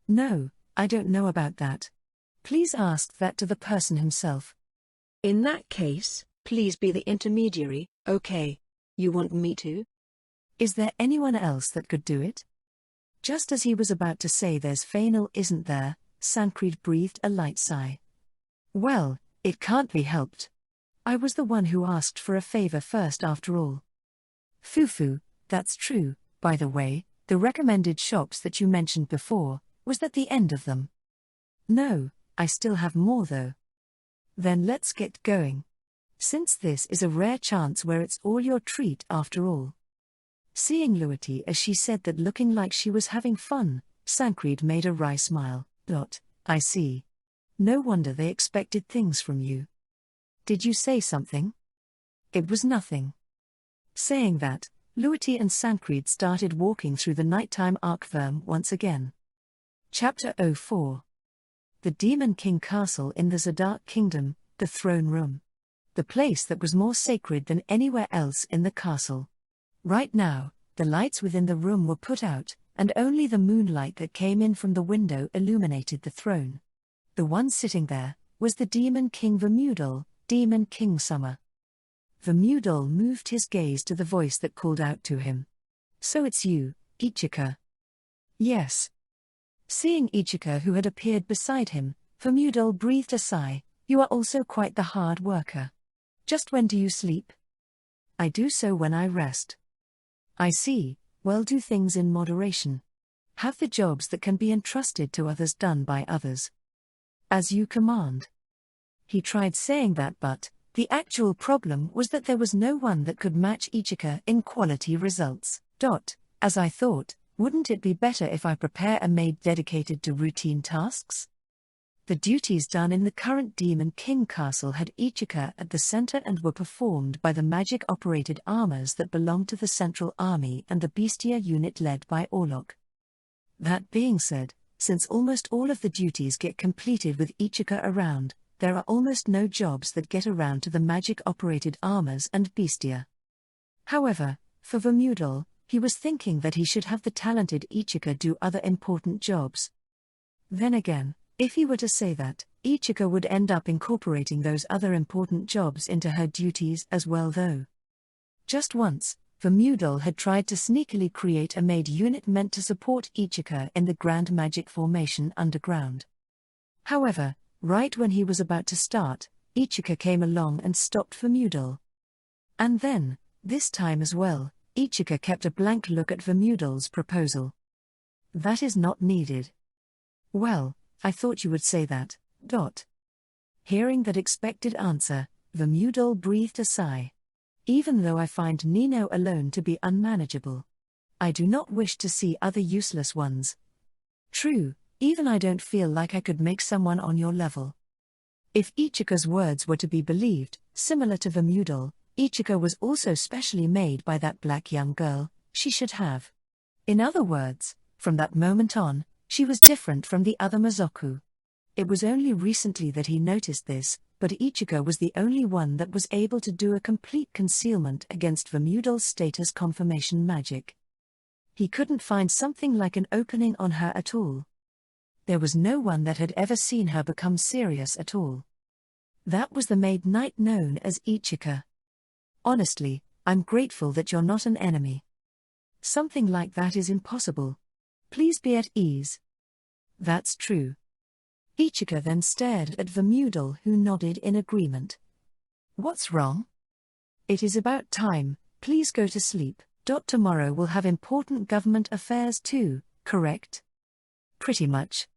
No, I don't know about that. Please ask that to the person himself. In that case, please be the intermediary, okay? You want me to? Is there anyone else that could do it? Just as he was about to say there's Fainal isn't there, Sancred breathed a light sigh. Well, it can't be helped. I was the one who asked for a favor first after all. Fufu, that's true. By the way, the recommended shops that you mentioned before, was that the end of them? No, I still have more though. Then let's get going. Since this is a rare chance where it's all your treat after all. Seeing Luity as she said that looking like she was having fun, Sancred made a wry smile. I see. No wonder they expected things from you. Did you say something? It was nothing. Saying that, Luity and Sancred started walking through the nighttime Arkverm once again. Chapter 04. The Demon King Castle in the Zadark Kingdom, the Throne Room. The place that was more sacred than anywhere else in the castle. Right now, the lights within the room were put out, and only the moonlight that came in from the window illuminated the throne. The one sitting there was the Demon King Vermudal, Demon King Summer. Vermudal moved his gaze to the voice that called out to him. So it's you, Ichika. Yes. Seeing Ichika who had appeared beside him, Vermudal breathed a sigh. You are also quite the hard worker. Just when do you sleep? I do so when I rest. I see. Well, do things in moderation. Have the jobs that can be entrusted to others done by others. As you command. He tried saying that, but the actual problem was that there was no one that could match Ichika in quality results. As I thought, wouldn't it be better if I prepare a maid dedicated to routine tasks? The duties done in the current Demon King Castle had Ichika at the center and were performed by the magic-operated armors that belonged to the Central Army and the Bestia unit led by Orlok. That being said, since almost all of the duties get completed with Ichika around, there are almost no jobs that get around to the magic-operated armors and Bestia. However, for Vermudal, he was thinking that he should have the talented Ichika do other important jobs. Then again, if he were to say that, Ichika would end up incorporating those other important jobs into her duties as well though. Just once, Vermudal had tried to sneakily create a maid unit meant to support Ichika in the Grand Magic Formation underground. However, right when he was about to start, Ichika came along and stopped Vermudal. And then, this time as well, Ichika kept a blank look at Vermudal's proposal. That is not needed. Well, I thought you would say that. Hearing that expected answer, Vermudal breathed a sigh. Even though I find Nino alone to be unmanageable, I do not wish to see other useless ones. True, even I don't feel like I could make someone on your level. If Ichika's words were to be believed, similar to Vermudal, Ichika was also specially made by that black young girl. She should have. In other words, from that moment on, she was different from the other Mazoku. It was only recently that he noticed this, but Ichika was the only one that was able to do a complete concealment against Vermudal's status confirmation magic. He couldn't find something like an opening on her at all. There was no one that had ever seen her become serious at all. That was the maid knight known as Ichika. Honestly, I'm grateful that you're not an enemy. Something like that is impossible. Please be at ease. That's true. Ichika then stared at Vermudal, who nodded in agreement. What's wrong? It is about time. Please go to sleep. Tomorrow we'll have important government affairs too, correct? Pretty much.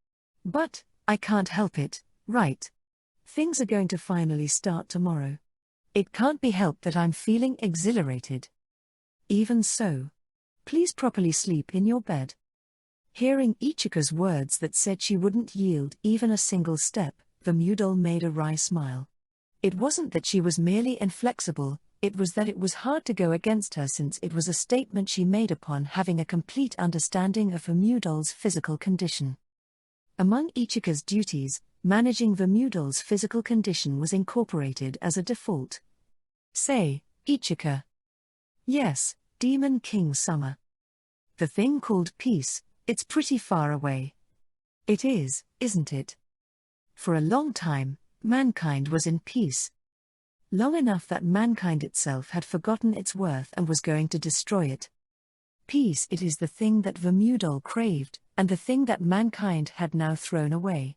But I can't help it, right? Things are going to finally start tomorrow. It can't be helped that I'm feeling exhilarated. Even so, please properly sleep in your bed. Hearing Ichika's words that said she wouldn't yield even a single step, Vermudol made a wry smile. It wasn't that she was merely inflexible, it was that it was hard to go against her since it was a statement she made upon having a complete understanding of Vermudol's physical condition. Among Ichika's duties, managing Vermudol's physical condition was incorporated as a default. Say, Ichika. Yes, Demon King Summer. The thing called peace, it's pretty far away. It is, isn't it? For a long time, mankind was in peace. Long enough that mankind itself had forgotten its worth and was going to destroy it. Peace, it is the thing that Vermudol craved, and the thing that mankind had now thrown away.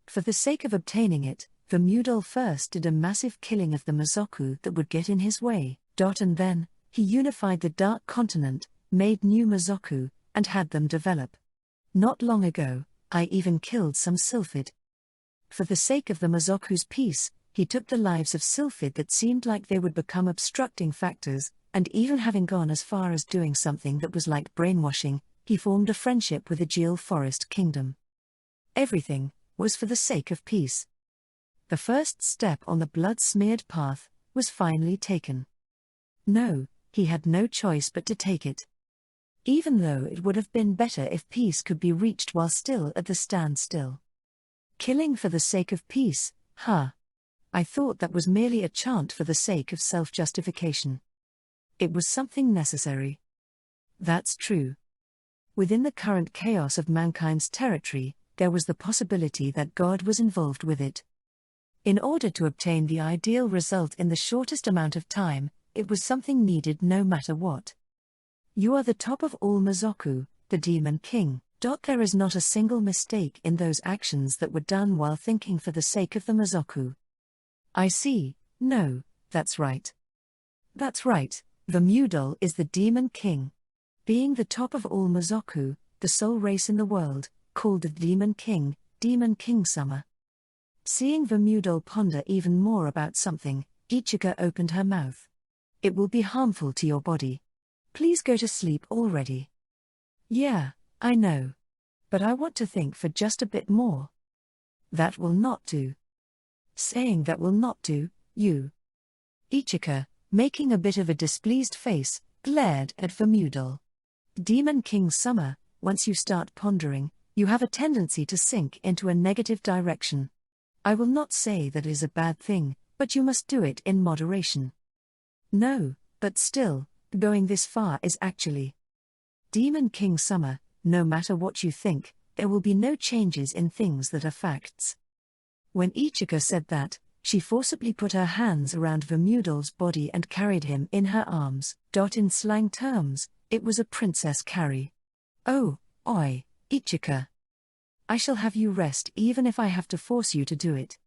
For the sake of obtaining it, Vermudol first did a massive killing of the Mazoku that would get in his way, and then, he unified the Dark Continent, made new Mazoku, and had them develop. Not long ago, I even killed some Sylphid. For the sake of the Mazoku's peace, he took the lives of Sylphid that seemed like they would become obstructing factors, and even having gone as far as doing something that was like brainwashing, he formed a friendship with the Jewel Forest Kingdom. Everything was for the sake of peace. The first step on the blood-smeared path was finally taken. No, he had no choice but to take it. Even though it would have been better if peace could be reached while still at the standstill. Killing for the sake of peace, huh? I thought that was merely a chant for the sake of self-justification. It was something necessary. That's true. Within the current chaos of mankind's territory, there was the possibility that God was involved with it. In order to obtain the ideal result in the shortest amount of time, it was something needed no matter what. You are the top of all Mazoku, the Demon King. There is not a single mistake in those actions that were done while thinking for the sake of the Mazoku. I see, no, that's right. That's right, Vermudol is the Demon King. Being the top of all Mazoku, the sole race in the world, called the Demon King Summer. Seeing Vermudol ponder even more about something, Ichika opened her mouth. It will be harmful to your body. Please go to sleep already. Yeah, I know. But I want to think for just a bit more. That will not do. Saying that will not do, you. Ichika, making a bit of a displeased face, glared at Vermudol. Demon King Summer, once you start pondering, you have a tendency to sink into a negative direction. I will not say that it is a bad thing, but you must do it in moderation. No, but still, going this far is actually. Demon King Summer, no matter what you think, there will be no changes in things that are facts. When Ichika said that, she forcibly put her hands around Vermudol's body and carried him in her arms. In slang terms, it was a princess carry. Oh, oi, Ichika. I shall have you rest even if I have to force you to do it.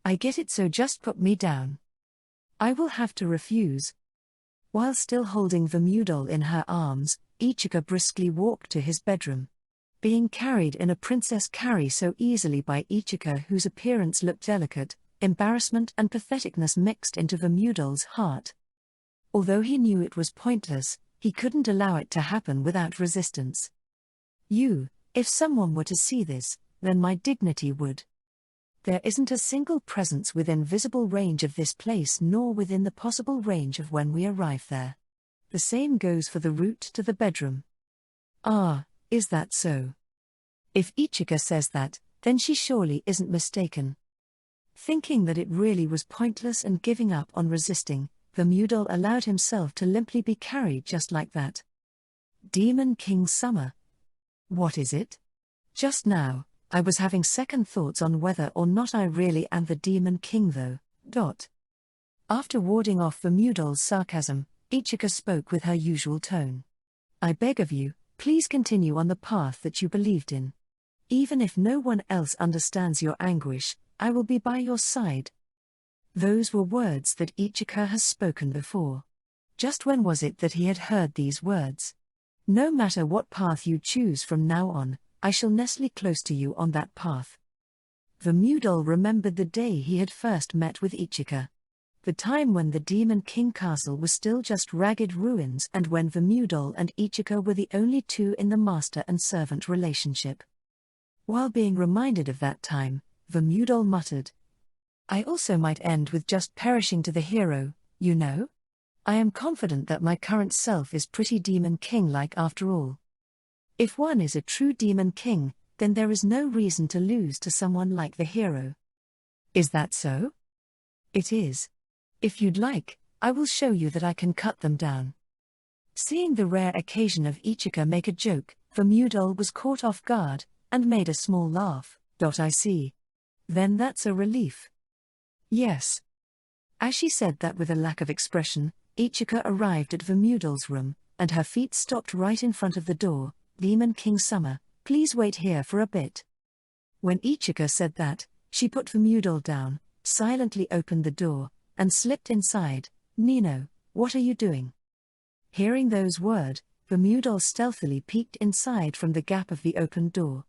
I get it, so just put me down. I will have to refuse. While still holding Vermudol in her arms, Ichika briskly walked to his bedroom. Being carried in a princess carry so easily by Ichika, whose appearance looked delicate, embarrassment and patheticness mixed into Vermudol's heart. Although he knew it was pointless, he couldn't allow it to happen without resistance. If someone were to see this, then my dignity would. There isn't a single presence within visible range of this place nor within the possible range of when we arrive there. The same goes for the route to the bedroom. Ah, is that so? If Ichika says that, then she surely isn't mistaken. Thinking that it really was pointless and giving up on resisting, Vermudol allowed himself to limply be carried just like that. Demon King Summer. What is it? Just now, I was having second thoughts on whether or not I really am the Demon King though. After warding off Vermudol's sarcasm, Ichika spoke with her usual tone. I beg of you, please continue on the path that you believed in. Even if no one else understands your anguish, I will be by your side. Those were words that Ichika has spoken before. Just when was it that he had heard these words? No matter what path you choose from now on, I shall nestle close to you on that path. Vermudol remembered the day he had first met with Ichika. The time when the Demon King Castle was still just ragged ruins and when Vermudol and Ichika were the only two in the master and servant relationship. While being reminded of that time, Vermudol muttered, "I also might end with just perishing to the hero, you know? I am confident that my current self is pretty Demon King-like after all. If one is a true Demon King, then there is no reason to lose to someone like the hero." Is that so? It is. If you'd like, I will show you that I can cut them down. Seeing the rare occasion of Ichika make a joke, Vermudol was caught off guard, and made a small laugh. I see. Then that's a relief. Yes. As she said that with a lack of expression, Ichika arrived at Vermudol's room, and her feet stopped right in front of the door. "Demon King Summer, please wait here for a bit." When Ichika said that, she put Vermudol down, silently opened the door, and slipped inside. "Nino, what are you doing?" Hearing those words, Vermudol stealthily peeked inside from the gap of the opened door.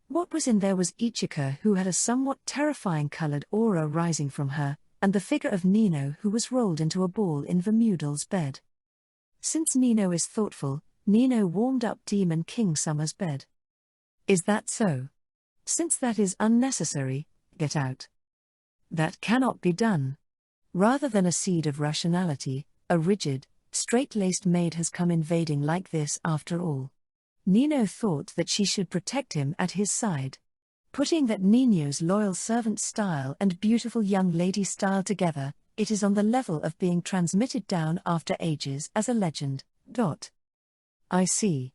What was in there was Ichika, who had a somewhat terrifying colored aura rising from her, and the figure of Nino, who was rolled into a ball in Vermudol's bed. Since Nino is thoughtful, Nino warmed up Demon King Summer's bed. Is that so? Since that is unnecessary, get out. That cannot be done. Rather than a seed of rationality, a rigid, straight-laced maid has come invading like this after all. Nino thought that she should protect him at his side. Putting that Nino's loyal servant style and beautiful young lady style together, it is on the level of being transmitted down after ages as a legend. I see.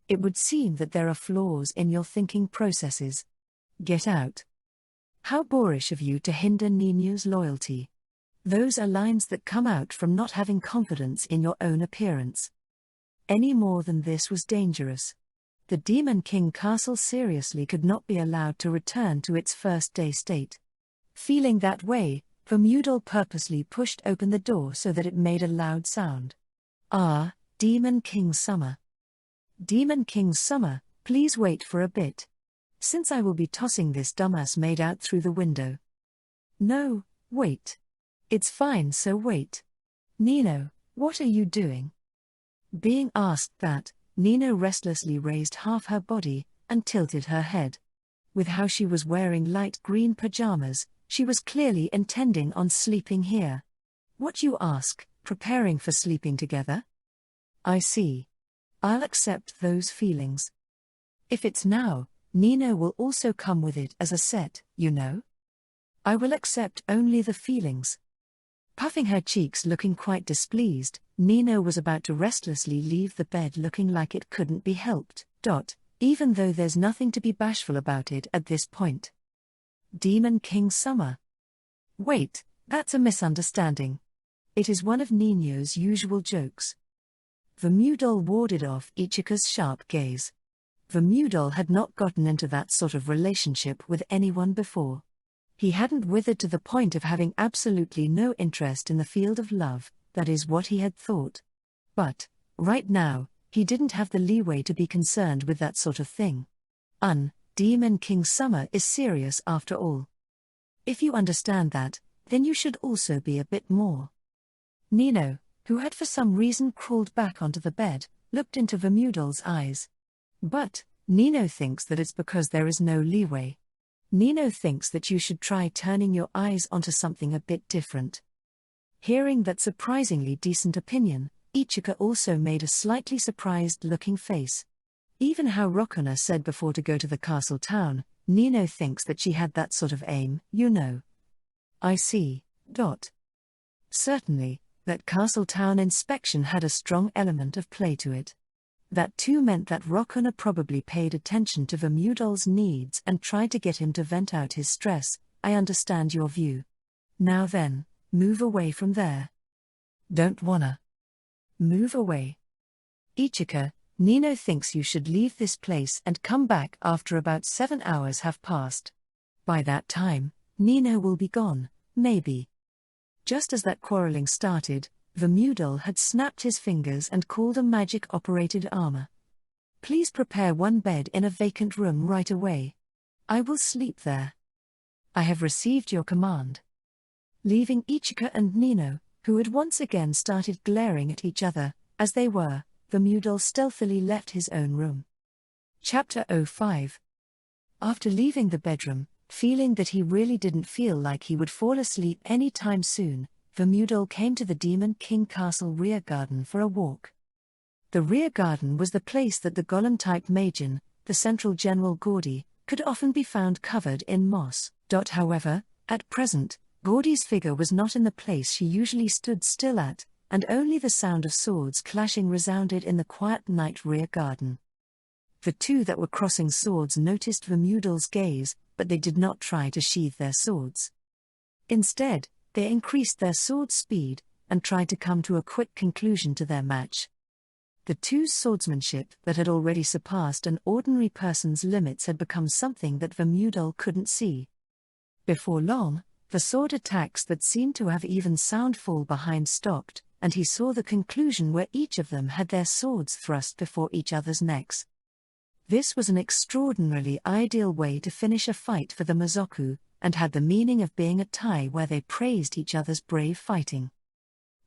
It would seem that there are flaws in your thinking processes. Get out. How boorish of you to hinder Nino's loyalty. Those are lines that come out from not having confidence in your own appearance. Any more than this was dangerous. The Demon King Castle seriously could not be allowed to return to its first-day state. Feeling that way, Vermudol purposely pushed open the door so that it made a loud sound. "Ah, Demon King Summer. Demon King Summer, please wait for a bit. Since I will be tossing this dumbass maid out through the window." "No, wait. It's fine, so wait. Nino, what are you doing?" Being asked that, Nino restlessly raised half her body, and tilted her head. With how she was wearing light green pajamas, she was clearly intending on sleeping here. "What you ask, preparing for sleeping together?" "I see. I'll accept those feelings. If it's now, Nino will also come with it as a set, you know. I will accept only the feelings." Puffing her cheeks, looking quite displeased, Nino was about to restlessly leave the bed looking like it couldn't be helped. Even though there's nothing to be bashful about it at this point. Demon King Summer. Wait, that's a misunderstanding. It is one of Nino's usual jokes. Vermudol warded off Ichika's sharp gaze. Vermudol had not gotten into that sort of relationship with anyone before. He hadn't withered to the point of having absolutely no interest in the field of love, that is what he had thought. But, right now, he didn't have the leeway to be concerned with that sort of thing. Demon King Summer is serious after all. If you understand that, then you should also be a bit more. Nino, who had for some reason crawled back onto the bed, looked into Vermudol's eyes. But, Nino thinks that it's because there is no leeway. Nino thinks that you should try turning your eyes onto something a bit different. Hearing that surprisingly decent opinion, Ichika also made a slightly surprised-looking face. Even how Rokona said before to go to the castle town, Nino thinks that she had that sort of aim, you know. I see. Certainly, that castle town inspection had a strong element of play to it. That too meant that Rokona probably paid attention to Vermudol's needs and tried to get him to vent out his stress. I understand your view. Now then, move away from there. Don't wanna. Move away. Ichika, Nino thinks you should leave this place and come back after about 7 hours have passed. By that time, Nino will be gone, maybe. Just as that quarreling started, Vermudol had snapped his fingers and called a magic-operated armor. Please prepare one bed in a vacant room right away. I will sleep there. I have received your command. Leaving Ichika and Nino, who had once again started glaring at each other, as they were, Vermudal stealthily left his own room. Chapter 05. After leaving the bedroom, feeling that he really didn't feel like he would fall asleep any time soon, Vermudal came to the Demon King Castle rear garden for a walk. The rear garden was the place that the golem-type Magian, the Central General Gordy, could often be found covered in moss. However, at present, Gordy's figure was not in the place she usually stood still at, and only the sound of swords clashing resounded in the quiet night rear garden. The two that were crossing swords noticed Vermudal's gaze, but they did not try to sheathe their swords. Instead, they increased their sword speed, and tried to come to a quick conclusion to their match. The two's swordsmanship that had already surpassed an ordinary person's limits had become something that Vermudal couldn't see. Before long, the sword attacks that seemed to have even sound fall behind stopped, and he saw the conclusion where each of them had their swords thrust before each other's necks. This was an extraordinarily ideal way to finish a fight for the Mazoku, and had the meaning of being a tie where they praised each other's brave fighting.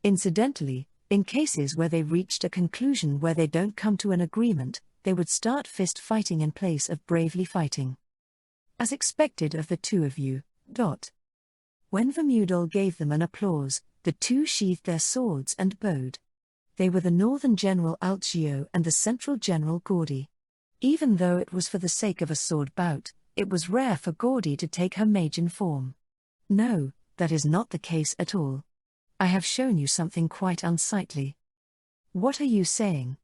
Incidentally, in cases where they reached a conclusion where they don't come to an agreement, they would start fist fighting in place of bravely fighting. As expected of the two of you. When Vermudal gave them an applause, the two sheathed their swords and bowed. They were the Northern General Alchio and the Central General Gordy. Even though it was for the sake of a sword bout, it was rare for Gordy to take her Magian form. No, that is not the case at all. I have shown you something quite unsightly. What are you saying?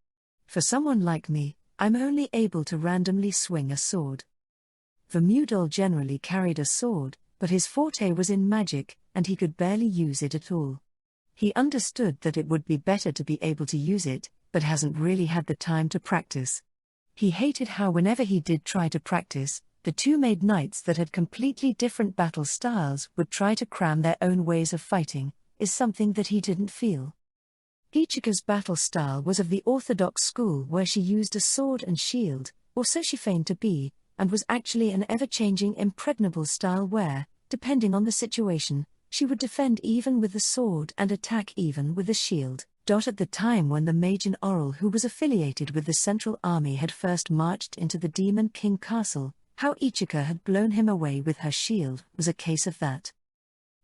For someone like me, I'm only able to randomly swing a sword. Vermudal generally carried a sword, but his forte was in magic, and he could barely use it at all. He understood that it would be better to be able to use it, but hasn't really had the time to practice. He hated how whenever he did try to practice, the two made knights that had completely different battle styles would try to cram their own ways of fighting, is something that he didn't feel. Ichika's battle style was of the orthodox school where she used a sword and shield, or so she feigned to be, and was actually an ever-changing impregnable style where, depending on the situation, she would defend even with the sword and attack even with the shield. At the time when the Magian Oral who was affiliated with the Central Army had first marched into the Demon King Castle, how Ichika had blown him away with her shield was a case of that.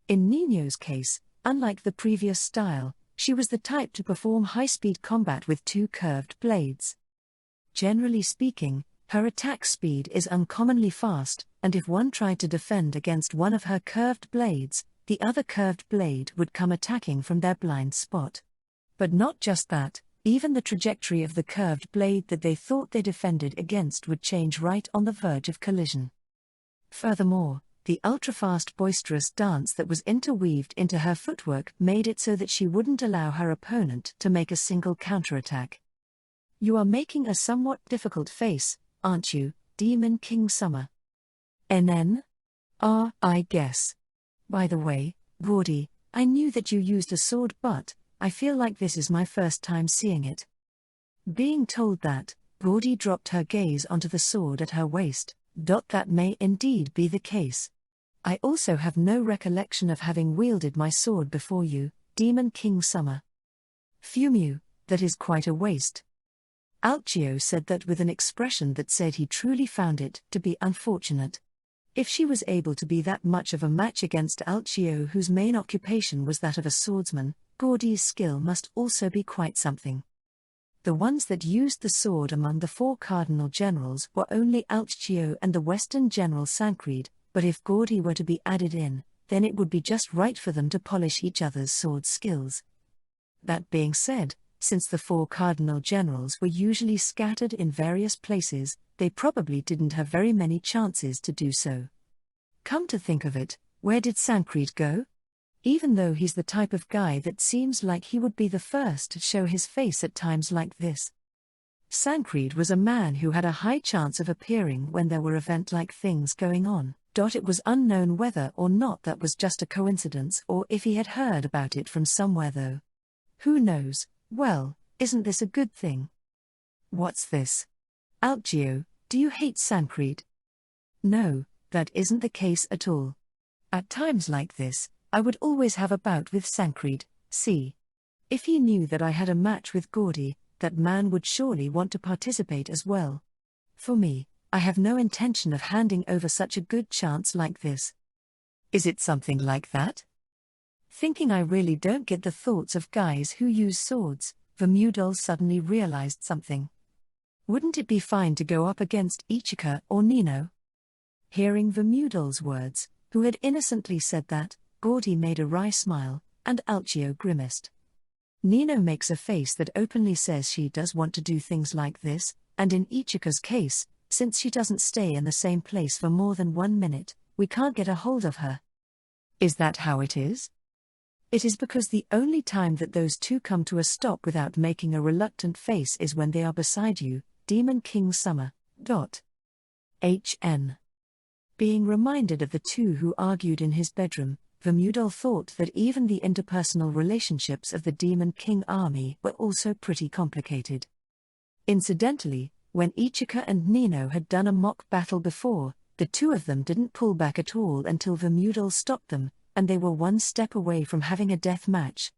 In Nino's case, unlike the previous style, she was the type to perform high-speed combat with two curved blades. Generally speaking, her attack speed is uncommonly fast, and if one tried to defend against one of her curved blades, the other curved blade would come attacking from their blind spot. But not just that, even the trajectory of the curved blade that they thought they defended against would change right on the verge of collision. Furthermore, the ultra-fast boisterous dance that was interweaved into her footwork made it so that she wouldn't allow her opponent to make a single counterattack. You are making a somewhat difficult face, aren't you, Demon King Summer? I guess. By the way, Gordy, I knew that you used a sword but, I feel like this is my first time seeing it. Being told that, Gordy dropped her gaze onto the sword at her waist. That may indeed be the case. I also have no recollection of having wielded my sword before you, Demon King Summer. Fumu, that is quite a waste. Alchio said that with an expression that said he truly found it to be unfortunate. If she was able to be that much of a match against Alchio, whose main occupation was that of a swordsman, Gordy's skill must also be quite something. The ones that used the sword among the four cardinal generals were only Alchio and the Western General Sancreed, but if Gordy were to be added in, then it would be just right for them to polish each other's sword skills. That being said, since the four cardinal generals were usually scattered in various places, they probably didn't have very many chances to do so. Come to think of it, where did Sancreed go? Even though he's the type of guy that seems like he would be the first to show his face at times like this. Sancreed was a man who had a high chance of appearing when there were event-like things going on. It was unknown whether or not that was just a coincidence or if he had heard about it from somewhere though. Who knows? Well, isn't this a good thing? What's this? Alchio, do you hate Sancreed? No, that isn't the case at all. At times like this, I would always have a bout with Sancred. See. If he knew that I had a match with Gordy, that man would surely want to participate as well. For me, I have no intention of handing over such a good chance like this. Is it something like that? Thinking I really don't get the thoughts of guys who use swords, Vermudol suddenly realized something. Wouldn't it be fine to go up against Ichika or Nino? Hearing Vermudol's words, who had innocently said that, Gordy made a wry smile, and Alcio grimaced. Nino makes a face that openly says she does want to do things like this, and in Ichika's case, since she doesn't stay in the same place for more than 1 minute, we can't get a hold of her. Is that how it is? It is because the only time that those two come to a stop without making a reluctant face is when they are beside you, Demon King Summer. HN. Being reminded of the two who argued in his bedroom, Vermudol thought that even the interpersonal relationships of the Demon King army were also pretty complicated. Incidentally, when Ichika and Nino had done a mock battle before, the two of them didn't pull back at all until Vermudol stopped them, and they were one step away from having a death match.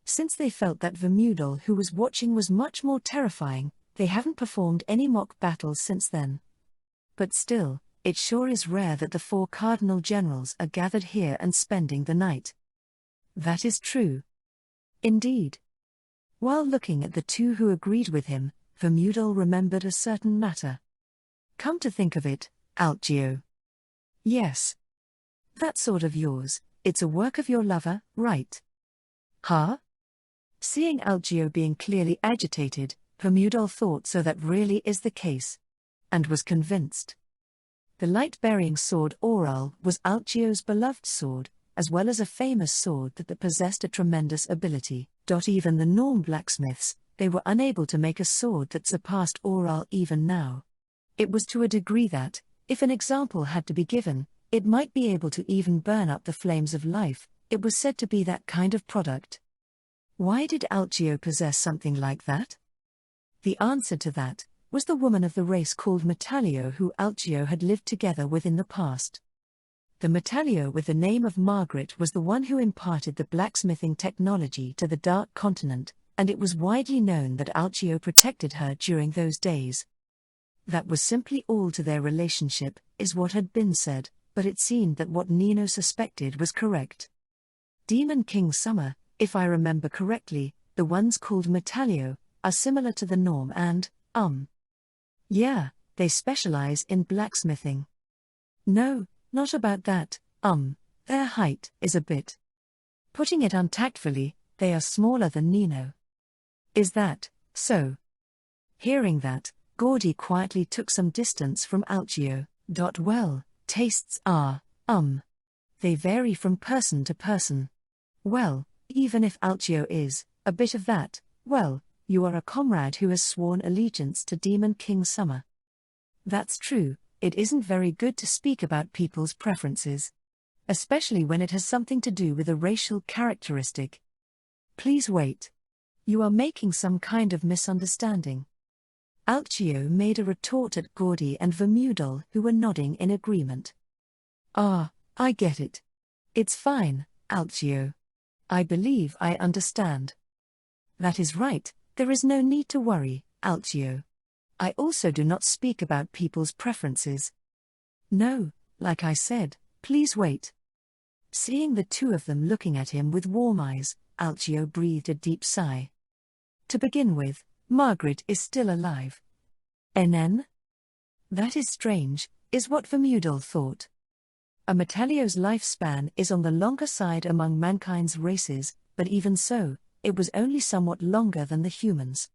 Since they felt that Vermudol who was watching was much more terrifying, they haven't performed any mock battles since then. But still, it sure is rare that the 4 cardinal generals are gathered here and spending the night. That is true. Indeed. While looking at the two who agreed with him, Vermudol remembered a certain matter. Come to think of it, Alcio. Yes. That sword of yours, it's a work of your lover, right? Huh? Seeing Alcio being clearly agitated, Vermudol thought so that really is the case. And was convinced. The light-bearing sword Aural was Alcio's beloved sword, as well as a famous sword that possessed a tremendous ability. Even the Norn blacksmiths, they were unable to make a sword that surpassed Aural even now. It was to a degree that, if an example had to be given, it might be able to even burn up the flames of life. It was said to be that kind of product. Why did Alcio possess something like that? The answer to that was the woman of the race called Metallio who Alcio had lived together with in the past. The Metallio with the name of Margaret was the one who imparted the blacksmithing technology to the Dark Continent, and it was widely known that Alcio protected her during those days. That was simply all to their relationship, is what had been said, but it seemed that what Nino suspected was correct. Demon King Summer, if I remember correctly, the ones called Metallio, are similar to the Norm and, yeah, they specialize in blacksmithing. No, not about that, their height is a bit. Putting it untactfully, they are smaller than Nino. Is that so? Hearing that, Gordy quietly took some distance from Alcio. Well, tastes are, they vary from person to person. Well, even if Alcio is a bit of that, well, you are a comrade who has sworn allegiance to Demon King Summer. That's true, it isn't very good to speak about people's preferences. Especially when it has something to do with a racial characteristic. Please wait. You are making some kind of misunderstanding. Alcio made a retort at Gordy and Vermudol who were nodding in agreement. Ah, I get it. It's fine, Alcio. I believe I understand. That is right, there is no need to worry, Alcio. I also do not speak about people's preferences. No, like I said, please wait. Seeing the two of them looking at him with warm eyes, Alcio breathed a deep sigh. To begin with, Margaret is still alive. NN? That is strange, is what Vermudol thought. A Metallio's lifespan is on the longer side among mankind's races, but even so, it was only somewhat longer than the humans.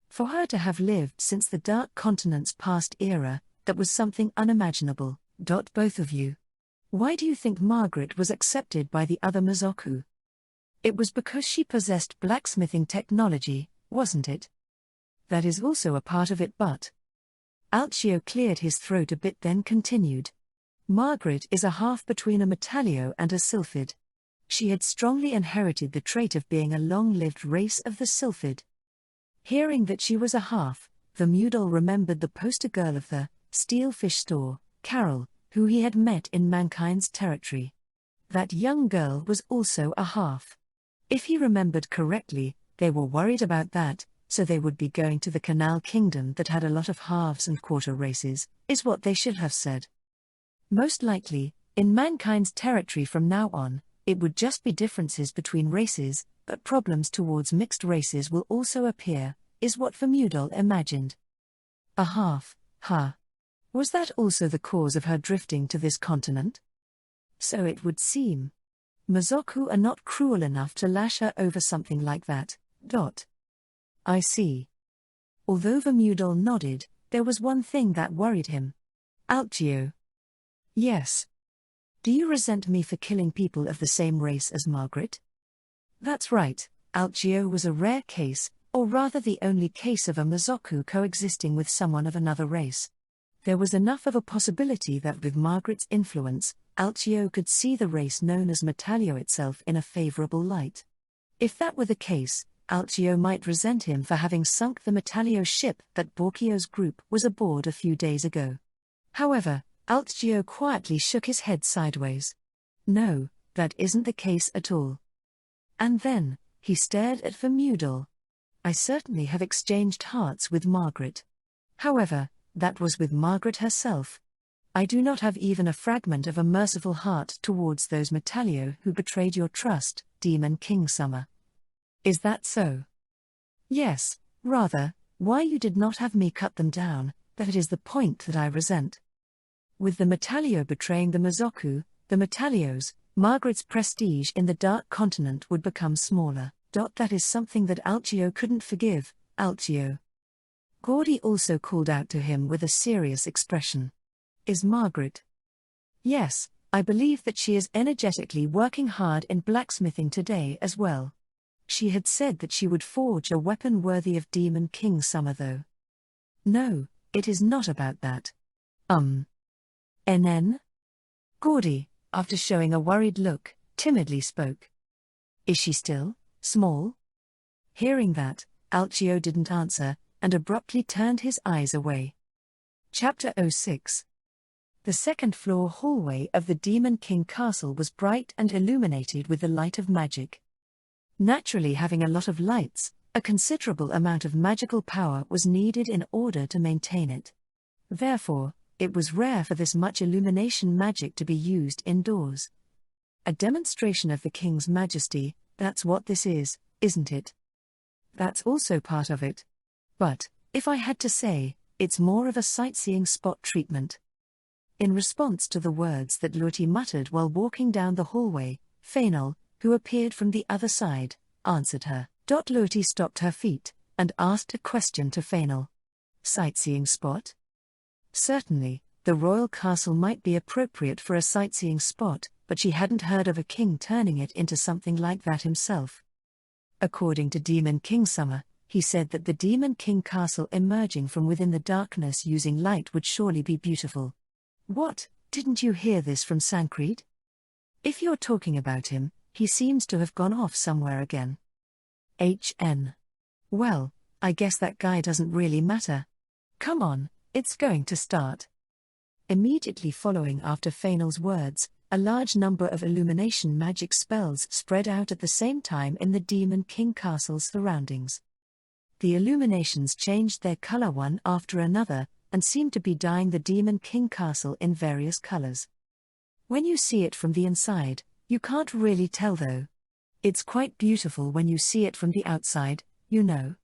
For her to have lived since the Dark Continent's past era, that was something unimaginable. Both of you. Why do you think Margaret was accepted by the other Mazoku? It was because she possessed blacksmithing technology, wasn't it? That is also a part of it, but... Alcio cleared his throat a bit then continued. Margaret is a half between a Metallio and a Sylphid. She had strongly inherited the trait of being a long-lived race of the Sylphid. Hearing that she was a half, Vermudol remembered the poster girl of the Steel Fish store, Carol, who he had met in mankind's territory. That young girl was also a half. If he remembered correctly, they were worried about that, so they would be going to the Canal Kingdom that had a lot of halves and quarter races, is what they should have said. Most likely, in mankind's territory from now on, it would just be differences between races, but problems towards mixed races will also appear, is what Vermudel imagined. A half, Was that also the cause of her drifting to this continent? So it would seem. Mazoku are not cruel enough to lash her over something like that. I see. Although Vermudel nodded, there was one thing that worried him. Alchio. Yes. Do you resent me for killing people of the same race as Margaret? That's right, Alchio was a rare case, or rather the only case of a Mazoku coexisting with someone of another race. There was enough of a possibility that with Margaret's influence, Alchio could see the race known as Metalio itself in a favorable light. If that were the case, Alchio might resent him for having sunk the Metalio ship that Borchio's group was aboard a few days ago. However, Alchio quietly shook his head sideways. No, that isn't the case at all. And then, he stared at Vermudel. I certainly have exchanged hearts with Margaret. However, that was with Margaret herself. I do not have even a fragment of a merciful heart towards those Metalio who betrayed your trust, Demon King Summer. Is that so? Yes, rather, why you did not have me cut them down, that is the point that I resent. With the Metalio betraying the Mazoku, the Metalios, Margaret's prestige in the Dark Continent would become smaller. That is something that Alchio couldn't forgive, Alchio. Gordy also called out to him with a serious expression. Is Margaret? Yes, I believe that she is energetically working hard in blacksmithing today as well. She had said that she would forge a weapon worthy of Demon King Summer though. No, it is not about that. NN? Gordy, after showing a worried look, timidly spoke. Is she still small? Hearing that, Alchio didn't answer, and abruptly turned his eyes away. Chapter 06. The second-floor hallway of the Demon King Castle was bright and illuminated with the light of magic. Naturally, having a lot of lights, a considerable amount of magical power was needed in order to maintain it. Therefore, it was rare for this much illumination magic to be used indoors. A demonstration of the King's majesty, that's what this is, isn't it? That's also part of it. But, if I had to say, it's more of a sightseeing spot treatment. In response to the words that Luoty muttered while walking down the hallway, Fainal, who appeared from the other side, answered her. Luoty stopped her feet, and asked a question to Fainal. Sightseeing spot? Certainly, the royal castle might be appropriate for a sightseeing spot, but she hadn't heard of a king turning it into something like that himself. According to Demon King Summer, he said that the Demon King Castle emerging from within the darkness using light would surely be beautiful. What, didn't you hear this from Sancreed? If you're talking about him, he seems to have gone off somewhere again. HN. Well, I guess that guy doesn't really matter. Come on, it's going to start. Immediately following after Fainal's words, a large number of illumination magic spells spread out at the same time in the Demon King Castle's surroundings. The illuminations changed their color one after another, and seemed to be dyeing the Demon King Castle in various colors. When you see it from the inside, you can't really tell though. It's quite beautiful when you see it from the outside, you know.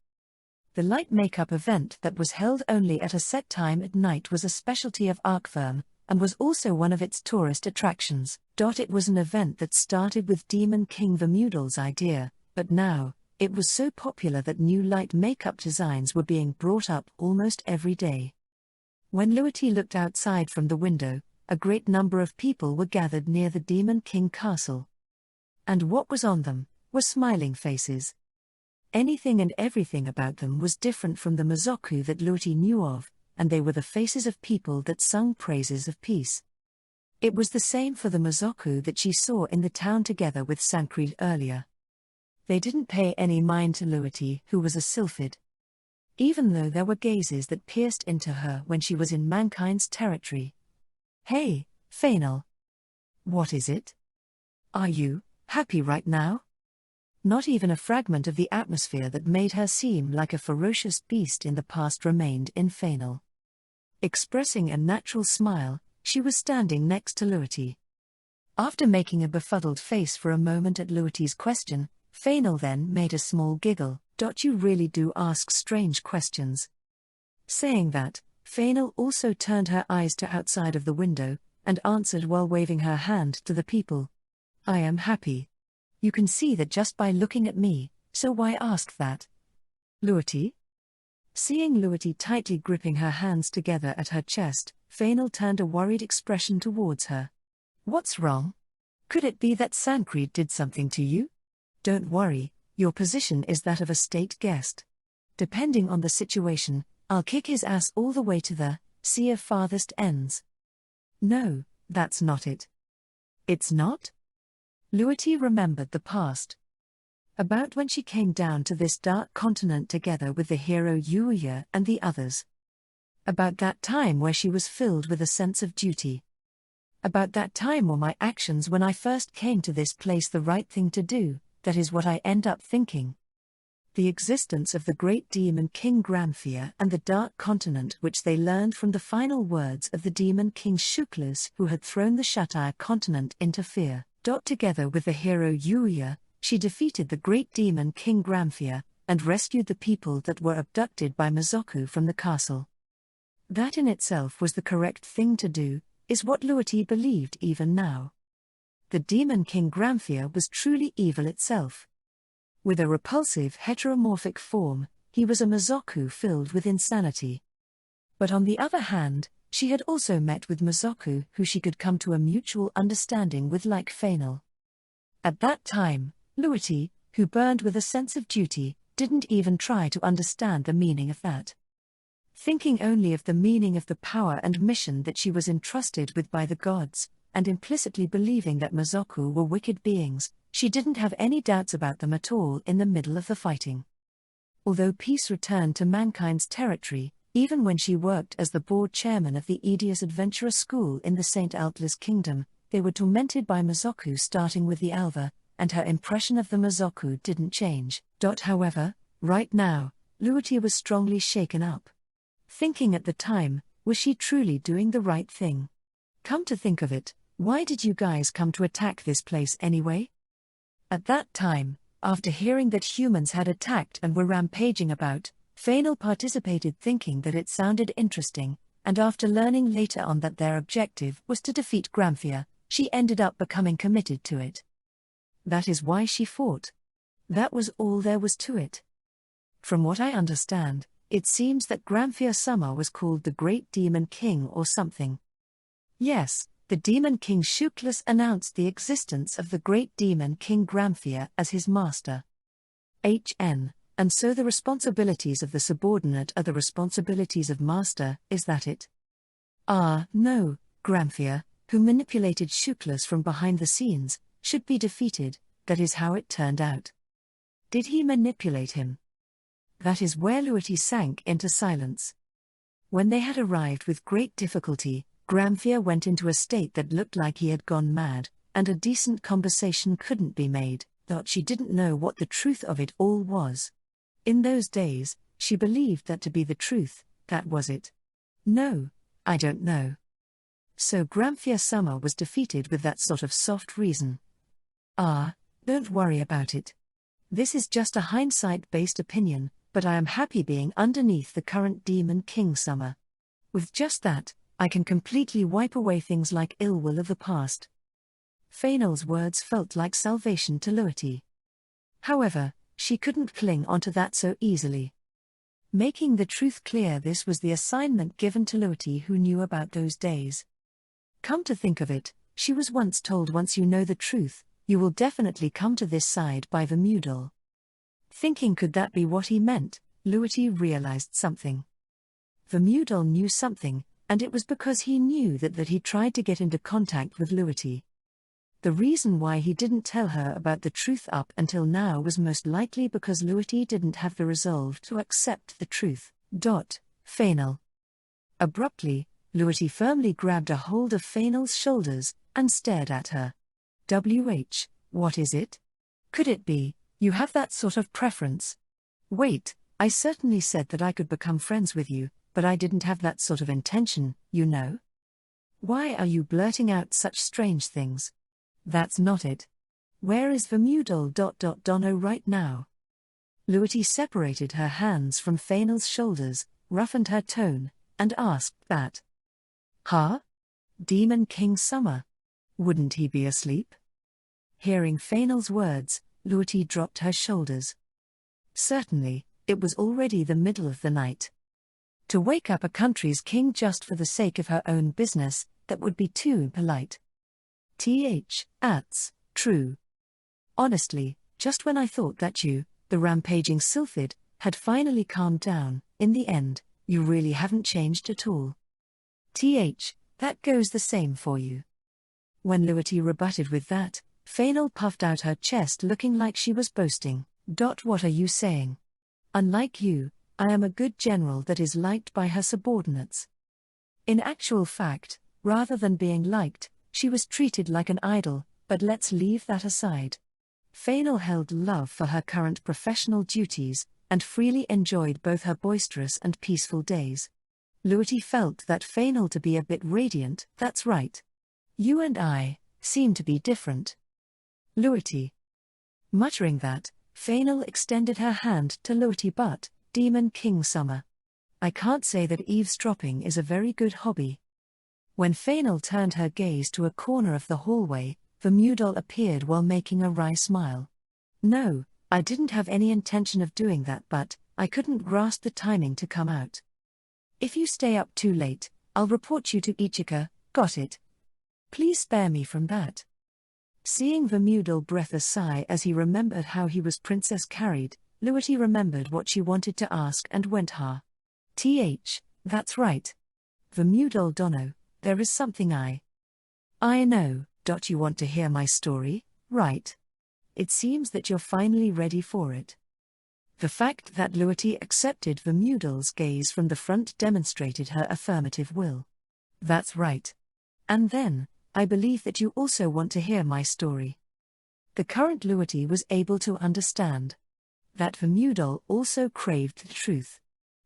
The light makeup event that was held only at a set time at night was a specialty of Arkfirm, and was also one of its tourist attractions. It was an event that started with Demon King Vermudel's idea, but now, it was so popular that new light makeup designs were being brought up almost every day. When Luoty looked outside from the window, a great number of people were gathered near the Demon King Castle. And what was on them were smiling faces. Anything and everything about them was different from the Mazoku that Luoty knew of, and they were the faces of people that sung praises of peace. It was the same for the Mazoku that she saw in the town together with Sancreed earlier. They didn't pay any mind to Luoty, who was a sylphid. Even though there were gazes that pierced into her when she was in mankind's territory. Hey, Fainal. What is it? Are you happy right now? Not even a fragment of the atmosphere that made her seem like a ferocious beast in the past remained in Fainal. Expressing a natural smile, she was standing next to Luity. After making a befuddled face for a moment at Luity's question, Fainal then made a small giggle. You really do ask strange questions. Saying that, Fainal also turned her eyes to outside of the window, and answered while waving her hand to the people. I am happy. You can see that just by looking at me, so why ask that? Luity? Seeing Luity tightly gripping her hands together at her chest, Fainal turned a worried expression towards her. What's wrong? Could it be that Sancred did something to you? Don't worry, your position is that of a state guest. Depending on the situation, I'll kick his ass all the way to the sea of farthest ends. No, that's not it. It's not? Luity remembered the past. About when she came down to this dark continent together with the hero Yuya and the others. About that time where she was filled with a sense of duty. About that time were my actions when I first came to this place the right thing to do, that is what I end up thinking. The existence of the great demon King Granfia and the dark continent which they learned from the final words of the demon King Shuklas who had thrown the Shatyr continent into fear. Together with the hero Yuya, she defeated the great demon King Granfia, and rescued the people that were abducted by Mizoku from the castle. That in itself was the correct thing to do, is what Luity believed even now. The demon King Granfia was truly evil itself. With a repulsive heteromorphic form, he was a Mizoku filled with insanity. But on the other hand, she had also met with Mizoku who she could come to a mutual understanding with like Fainal. At that time, Luity, who burned with a sense of duty, didn't even try to understand the meaning of that. Thinking only of the meaning of the power and mission that she was entrusted with by the gods, and implicitly believing that Mizoku were wicked beings, she didn't have any doubts about them at all in the middle of the fighting. Although peace returned to mankind's territory, even when she worked as the board chairman of the Edius Adventurer School in the St. Altlas Kingdom, they were tormented by Mizoku starting with the Alva, and her impression of the Mizoku didn't change. However, right now, Luity was strongly shaken up. Thinking at the time, was she truly doing the right thing? Come to think of it, why did you guys come to attack this place anyway? At that time, after hearing that humans had attacked and were rampaging about, Fainal participated thinking that it sounded interesting, and after learning later on that their objective was to defeat Granfia, she ended up becoming committed to it. That is why she fought. That was all there was to it. From what I understand, it seems that Granfia Sama was called the Great Demon King or something. Yes, the Demon King Shuklas announced the existence of the Great Demon King Granfia as his master. And so the responsibilities of the subordinate are the responsibilities of master, is that it? No, Granfia, who manipulated Shuklas from behind the scenes, should be defeated, that is how it turned out. Did he manipulate him? That is where Luity sank into silence. When they had arrived with great difficulty, Granfia went into a state that looked like he had gone mad, and a decent conversation couldn't be made, that she didn't know what the truth of it all was. In those days, she believed that to be the truth, that was it. No, I don't know. So Granfia Sama was defeated with that sort of soft reason. Don't worry about it. This is just a hindsight-based opinion, but I am happy being underneath the current Demon King Sama. With just that, I can completely wipe away things like ill will of the past. Fainal's words felt like salvation to Luity. However, she couldn't cling onto that so easily. Making the truth clear, this was the assignment given to Luity, who knew about those days. Come to think of it, she was once told, once you know the truth, you will definitely come to this side by Vermudal. Thinking could that be what he meant, Luity realized something. Vermudal knew something, and it was because he knew that he tried to get into contact with Luity. The reason why he didn't tell her about the truth up until now was most likely because Luity didn't have the resolve to accept the truth. Fainal. Abruptly, Luity firmly grabbed a hold of Fainal's shoulders, and stared at her. What is it? Could it be, you have that sort of preference? Wait, I certainly said that I could become friends with you, but I didn't have that sort of intention, you know. Why are you blurting out such strange things? That's not it. Where is Vermudal Dono right now? Luity separated her hands from Fainal's shoulders, roughened her tone, and asked that. Huh? Demon King Summer? Wouldn't he be asleep? Hearing Fainal's words, Luity dropped her shoulders. Certainly, it was already the middle of the night. To wake up a country's king just for the sake of her own business, that would be too impolite. True. Honestly, just when I thought that you, the rampaging Sylphid, had finally calmed down, in the end, you really haven't changed at all. That goes the same for you. When Luity rebutted with that, Fainal puffed out her chest looking like she was boasting. What are you saying? Unlike you, I am a good general that is liked by her subordinates. In actual fact, rather than being liked, she was treated like an idol, but let's leave that aside. Fainal held love for her current professional duties, and freely enjoyed both her boisterous and peaceful days. Luity felt that Fainal to be a bit radiant. That's right. You and I seem to be different. Luity. Muttering that, Fainal extended her hand to Luity. But, Demon King Summer, I can't say that eavesdropping is a very good hobby. When Fainal turned her gaze to a corner of the hallway, Vermudal appeared while making a wry smile. No, I didn't have any intention of doing that, but I couldn't grasp the timing to come out. If you stay up too late, I'll report you to Ichika, got it? Please spare me from that. Seeing Vermudal breathe a sigh as he remembered how he was princess carried, Luity remembered what she wanted to ask and went that's right. Vermudal Dono, there is something I know. You want to hear my story, right? It seems that you're finally ready for it. The fact that Luity accepted Vermudal's gaze from the front demonstrated her affirmative will. That's right. And then, I believe that you also want to hear my story. The current Luity was able to understand that Vermudal also craved the truth.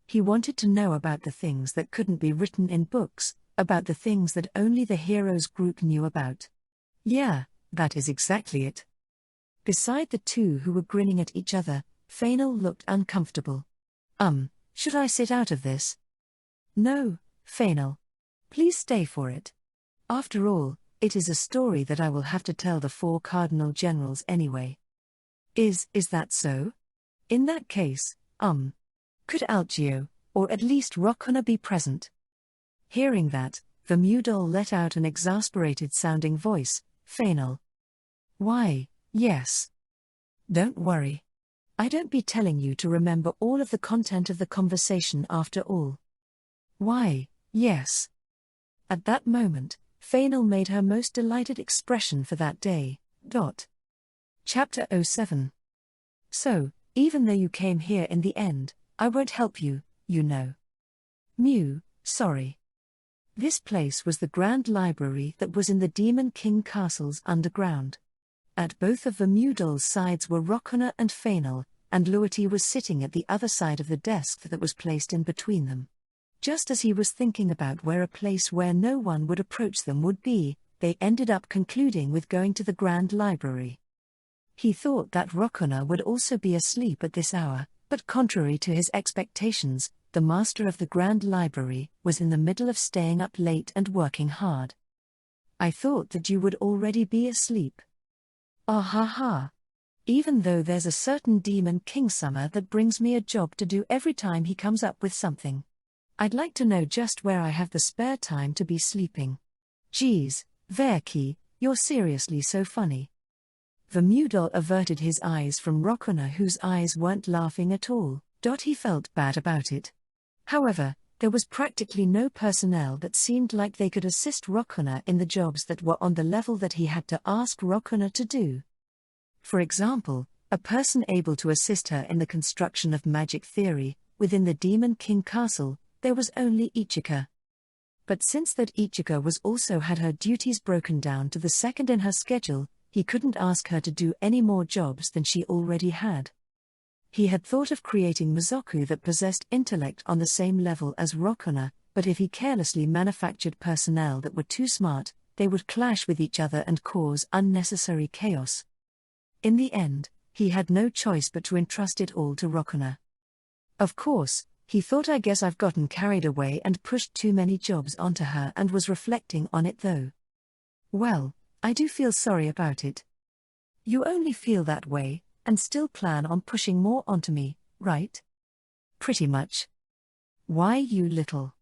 He wanted to know about the things that couldn't be written in books, about the things that only the Heroes Group knew about. Yeah, that is exactly it. Beside the two who were grinning at each other, Fainal looked uncomfortable. Should I sit out of this? No, Fainal. Please stay for it. After all, it is a story that I will have to tell the 4 cardinal generals anyway. Is that so? In that case, could Algio, or at least Rokona be present? Hearing that, Vermudal let out an exasperated-sounding voice. Fainal. Why, yes. Don't worry. I don't be telling you to remember all of the content of the conversation after all. Why, yes. At that moment, Fainal made her most delighted expression for that day. Chapter 07. So, even though you came here in the end, I won't help you, you know. Sorry. This place was the Grand Library that was in the Demon King Castle's underground. At both of Vermudal's sides were Rokona and Fainal, and Luity was sitting at the other side of the desk that was placed in between them. Just as he was thinking about where a place where no one would approach them would be, they ended up concluding with going to the Grand Library. He thought that Rokona would also be asleep at this hour, but contrary to his expectations, the master of the Grand Library was in the middle of staying up late and working hard. I thought that you would already be asleep. Ah ha ha. Even though there's a certain Demon King Summer that brings me a job to do every time he comes up with something. I'd like to know just where I have the spare time to be sleeping. Geez, Verki, you're seriously so funny. Vermudal averted his eyes from Rokona, whose eyes weren't laughing at all. He felt bad about it. However, there was practically no personnel that seemed like they could assist Rokona in the jobs that were on the level that he had to ask Rokona to do. For example, a person able to assist her in the construction of magic theory, within the Demon King Castle, there was only Ichika. But since that Ichika was also had her duties broken down to the second in her schedule, he couldn't ask her to do any more jobs than she already had. He had thought of creating Mizoku that possessed intellect on the same level as Rokuna, but if he carelessly manufactured personnel that were too smart, they would clash with each other and cause unnecessary chaos. In the end, he had no choice but to entrust it all to Rokuna. Of course, he thought, I guess I've gotten carried away and pushed too many jobs onto her, and was reflecting on it though. Well, I do feel sorry about it. You only feel that way, and still plan on pushing more onto me, right? Pretty much. Why, you little...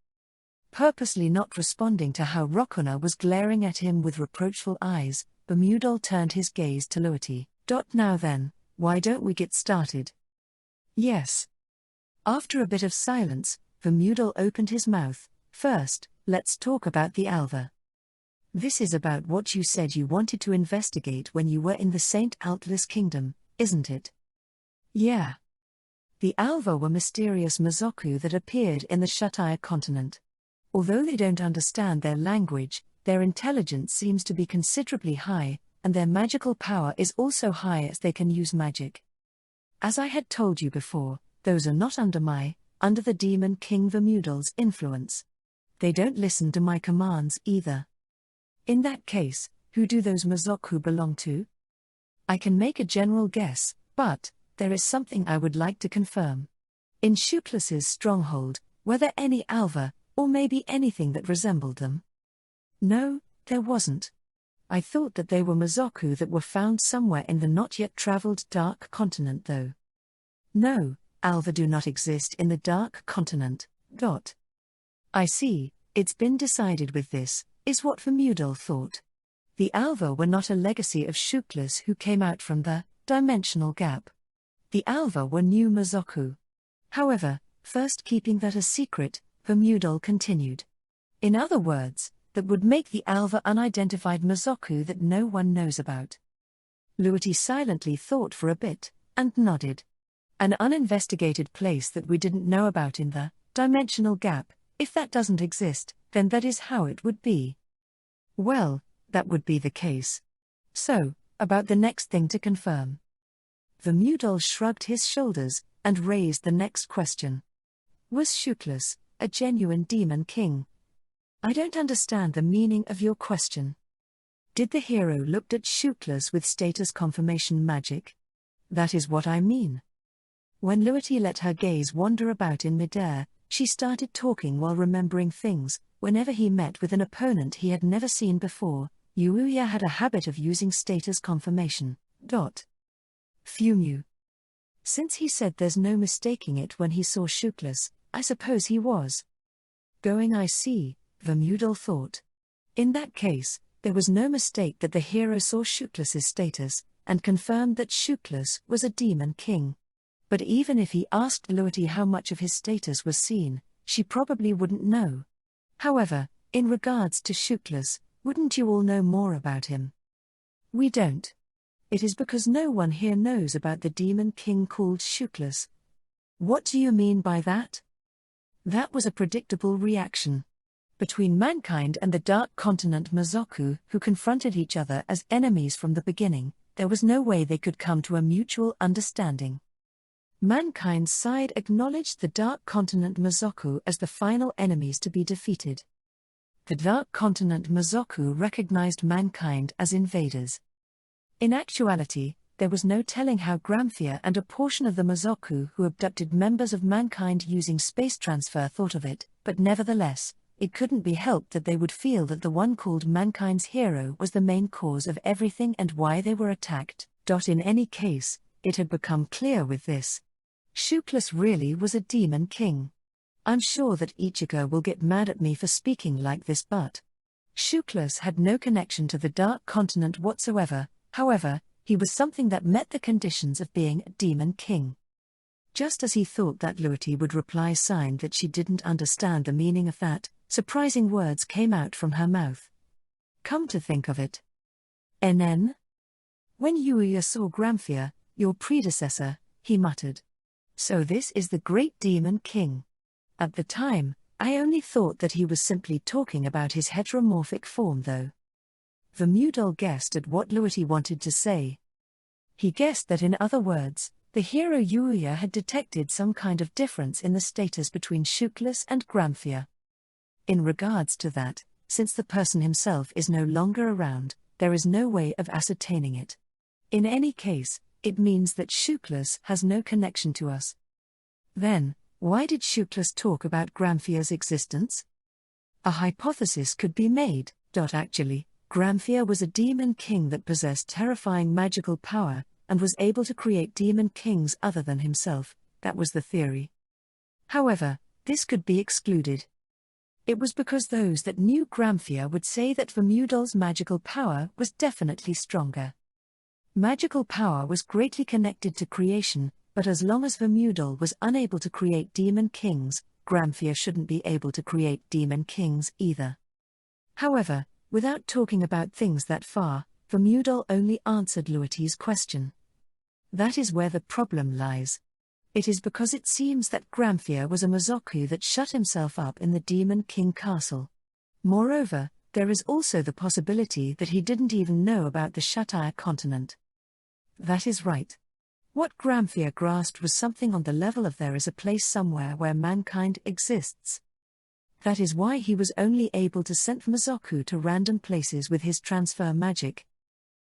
Purposely not responding to how Rokuna was glaring at him with reproachful eyes, Bermudal turned his gaze to Luity. Now then, why don't we get started? Yes. After a bit of silence, Bermudal opened his mouth. First, let's talk about the Alva. This is about what you said you wanted to investigate when you were in the St. Altlis Kingdom, isn't it? Yeah. The Alva were mysterious Mizoku that appeared in the Shutai continent. Although they don't understand their language, their intelligence seems to be considerably high, and their magical power is also high as they can use magic. As I had told you before, those are not under the Demon King Bermudal's influence. They don't listen to my commands either. In that case, who do those Mizoku belong to? I can make a general guess, but there is something I would like to confirm. In Shuklas's stronghold, were there any Alva, or maybe anything that resembled them? No, there wasn't. I thought that they were Mizoku that were found somewhere in the not-yet-traveled Dark Continent though. No, Alva do not exist in the Dark Continent. I see, it's been decided with this, is what Bermudal thought. The Alva were not a legacy of Shuklas who came out from the dimensional gap. The Alva were new Mizoku. However, first keeping that a secret, Bermudal continued. In other words, that would make the Alva unidentified Mizoku that no one knows about. Luity silently thought for a bit, and nodded. An uninvestigated place that we didn't know about in the dimensional gap. If that doesn't exist, then that is how it would be. Well, that would be the case. So, about the next thing to confirm. Bermudal shrugged his shoulders, and raised the next question. Was Shuklas a genuine demon king? I don't understand the meaning of your question. Did the hero look at Shuklas with status confirmation magic? That is what I mean. When Luity let her gaze wander about in midair, she started talking while remembering things. Whenever he met with an opponent he had never seen before, Yuuya had a habit of using status confirmation. Fumu. Since he said there's no mistaking it when he saw Shuklas, I suppose he was going. I see, Bermudal thought. In that case, there was no mistake that the hero saw Shuklas's status, and confirmed that Shuklas was a demon king. But even if he asked Luity how much of his status was seen, she probably wouldn't know. However, in regards to Shuklas, wouldn't you all know more about him? We don't. It is because no one here knows about the demon king called Shuklas. What do you mean by that? That was a predictable reaction. Between mankind and the Dark Continent Mizoku, who confronted each other as enemies from the beginning, there was no way they could come to a mutual understanding. Mankind's side acknowledged the Dark Continent Mizoku as the final enemies to be defeated. The Dark Continent Mizoku recognized mankind as invaders. In actuality, there was no telling how Gramphia and a portion of the Mizoku who abducted members of mankind using space transfer thought of it, but nevertheless, it couldn't be helped that they would feel that the one called mankind's hero was the main cause of everything and why they were attacked. In any case, it had become clear with this. Shuklas really was a demon king. I'm sure that Ichigo will get mad at me for speaking like this, but Shuklas had no connection to the Dark Continent whatsoever. However, he was something that met the conditions of being a demon king. Just as he thought that Luity would reply, signed that she didn't understand the meaning of that, surprising words came out from her mouth. Come to think of it. NN? When Yuuya saw Gramphia, your predecessor, he muttered. So this is the great demon king. At the time, I only thought that he was simply talking about his heteromorphic form though. Vermudol guessed at what Luity wanted to say. He guessed that in other words, the hero Yuya had detected some kind of difference in the status between Shuklas and Gramphia. In regards to that, since the person himself is no longer around, there is no way of ascertaining it. In any case, it means that Shuklas has no connection to us. Then, why did Shuklas talk about Gramphia's existence? A hypothesis could be made. Actually, Gramphia was a demon king that possessed terrifying magical power, and was able to create demon kings other than himself. That was the theory. However, this could be excluded. It was because those that knew Gramphia would say that Vermudol's magical power was definitely stronger. Magical power was greatly connected to creation, but as long as Vermudol was unable to create demon kings, Gramphia shouldn't be able to create demon kings either. However, without talking about things that far, Vermudol only answered Luity's question. That is where the problem lies. It is because it seems that Gramphia was a Mazoku that shut himself up in the Demon King castle. Moreover, there is also the possibility that he didn't even know about the Shataya continent. That is right. What Gramphia grasped was something on the level of there is a place somewhere where mankind exists. That is why he was only able to send Mazoku to random places with his transfer magic.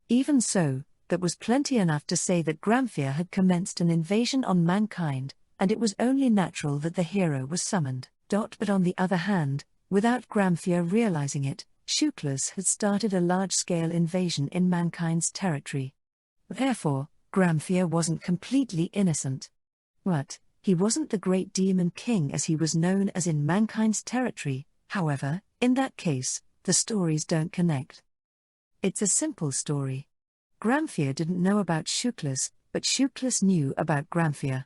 Even so, that was plenty enough to say that Gramphia had commenced an invasion on mankind, and it was only natural that the hero was summoned. But on the other hand, without Gramphia realizing it, Shuklas had started a large-scale invasion in mankind's territory. Therefore, Gramphia wasn't completely innocent. But he wasn't the great demon king as he was known as in mankind's territory. However, in that case, the stories don't connect. It's a simple story. Gramphia didn't know about Shuklas, but Shuklas knew about Gramphia.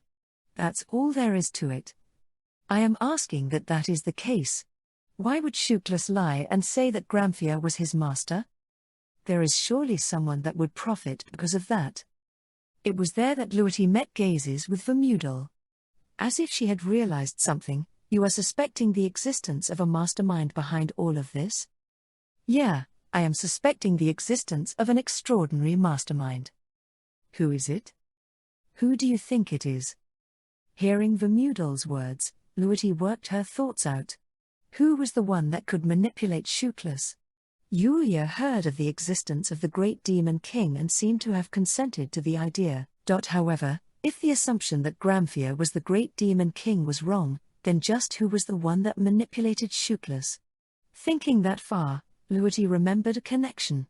That's all there is to it. I am asking that is the case. Why would Shuklas lie and say that Gramphia was his master? There is surely someone that would profit because of that. It was there that Luity met gazes with Vermudol. As if she had realized something, you are suspecting the existence of a mastermind behind all of this? Yeah, I am suspecting the existence of an extraordinary mastermind. Who is it? Who do you think it is? Hearing Vermudol's words, Luity worked her thoughts out. Who was the one that could manipulate Shuklas? Yuya heard of the existence of the great demon king and seemed to have consented to the idea. However, if the assumption that Gramphia was the great demon king was wrong, then just who was the one that manipulated Shuklas? Thinking that far, Luity remembered a connection.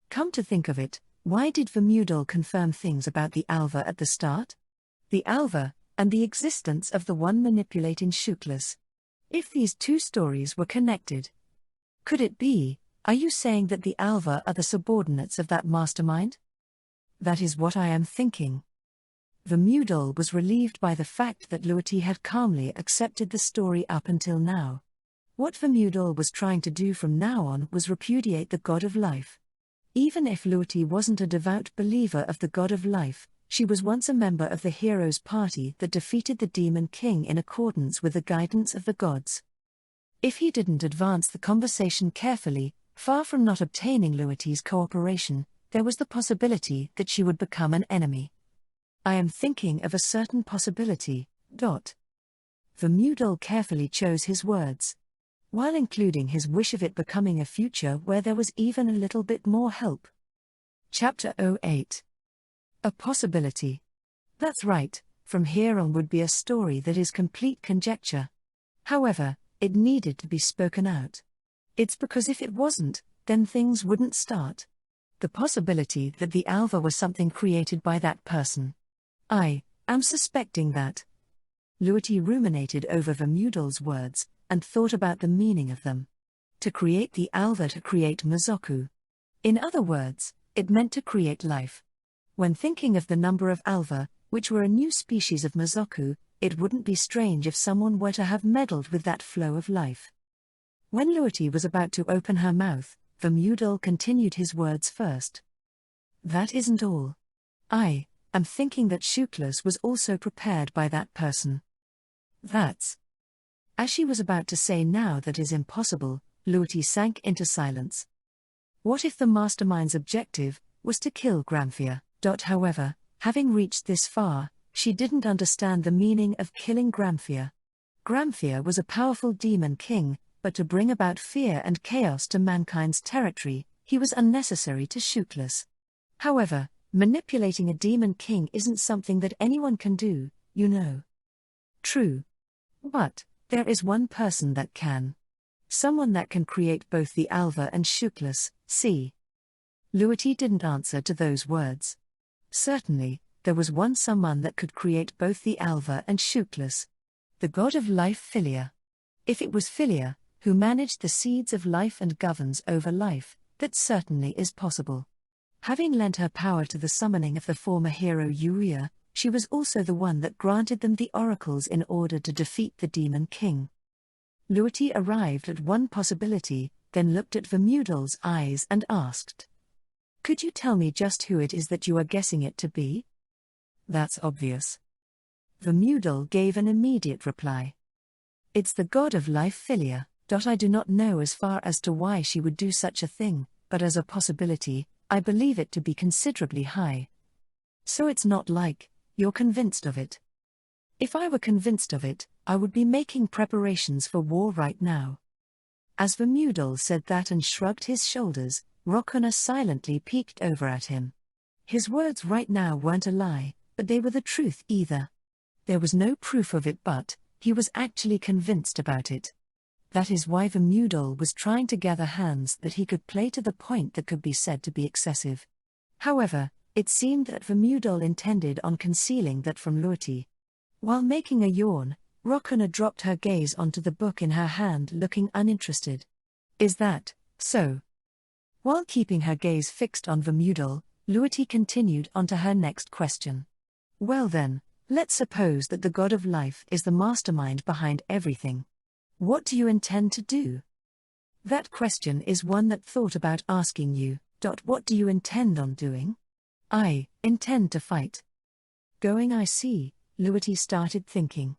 Come to think of it, why did Vermudol confirm things about the Alva at the start? The Alva, and the existence of the one manipulating Shuklas. If these two stories were connected, could it be, are you saying that the Alva are the subordinates of that mastermind? That is what I am thinking. Vermudol was relieved by the fact that Luity had calmly accepted the story up until now. What Vermudol was trying to do from now on was repudiate the God of Life. Even if Luity wasn't a devout believer of the God of Life, she was once a member of the hero's party that defeated the Demon King in accordance with the guidance of the gods. If he didn't advance the conversation carefully, far from not obtaining Luity's cooperation, there was the possibility that she would become an enemy. I am thinking of a certain possibility. Vermudol carefully chose his words, while including his wish of it becoming a future where there was even a little bit more help. Chapter 08. A possibility. That's right, from here on would be a story that is complete conjecture. However, it needed to be spoken out. It's because if it wasn't, then things wouldn't start. The possibility that the Alva was something created by that person. I am suspecting that. Luity ruminated over Vermudol's words, and thought about the meaning of them. To create the Alva, to create Mazoku. In other words, it meant to create life. When thinking of the number of Alva, which were a new species of Mazoku, it wouldn't be strange if someone were to have meddled with that flow of life. When Luity was about to open her mouth, Vermudol continued his words first. That isn't all. I am thinking that Shuklas was also prepared by that person. That's. As she was about to say now that is impossible, Luity sank into silence. What if the mastermind's objective was to kill Granthea? However, having reached this far, she didn't understand the meaning of killing Granthea. Granthea was a powerful demon king, but to bring about fear and chaos to mankind's territory, he was unnecessary to Shootless. However, manipulating a demon king isn't something that anyone can do, you know. True. But there is one person that can. Someone that can create both the Alva and Shootless. See. Luity didn't answer to those words. Certainly, there was someone that could create both the Alva and Shootless. The god of life Philia. If it was Philia, who managed the seeds of life and governs over life, that certainly is possible. Having lent her power to the summoning of the former hero Uria, she was also the one that granted them the oracles in order to defeat the demon king. Luity arrived at one possibility, then looked at Vermudal's eyes and asked, "Could you tell me just who it is that you are guessing it to be?" "That's obvious." Vermudal gave an immediate reply. "It's the god of life Philia. I do not know as far as to why she would do such a thing, but as a possibility, I believe it to be considerably high." "So it's not like you're convinced of it?" "If I were convinced of it, I would be making preparations for war right now." As Vermudal said that and shrugged his shoulders, Rokuna silently peeked over at him. His words right now weren't a lie, but they were the truth either. There was no proof of it, but he was actually convinced about it. That is why Vermudal was trying to gather hands that he could play to the point that could be said to be excessive. However, it seemed that Vermudal intended on concealing that from Luity. While making a yawn, Rokuna dropped her gaze onto the book in her hand, looking uninterested. "Is that so?" While keeping her gaze fixed on Vermudal, Luity continued on to her next question. "Well then, let's suppose that the god of life is the mastermind behind everything. What do you intend to do?" "That question is one that thought about asking you. What do you intend on doing?" "I intend to fight." "Going, I see," Luity started thinking.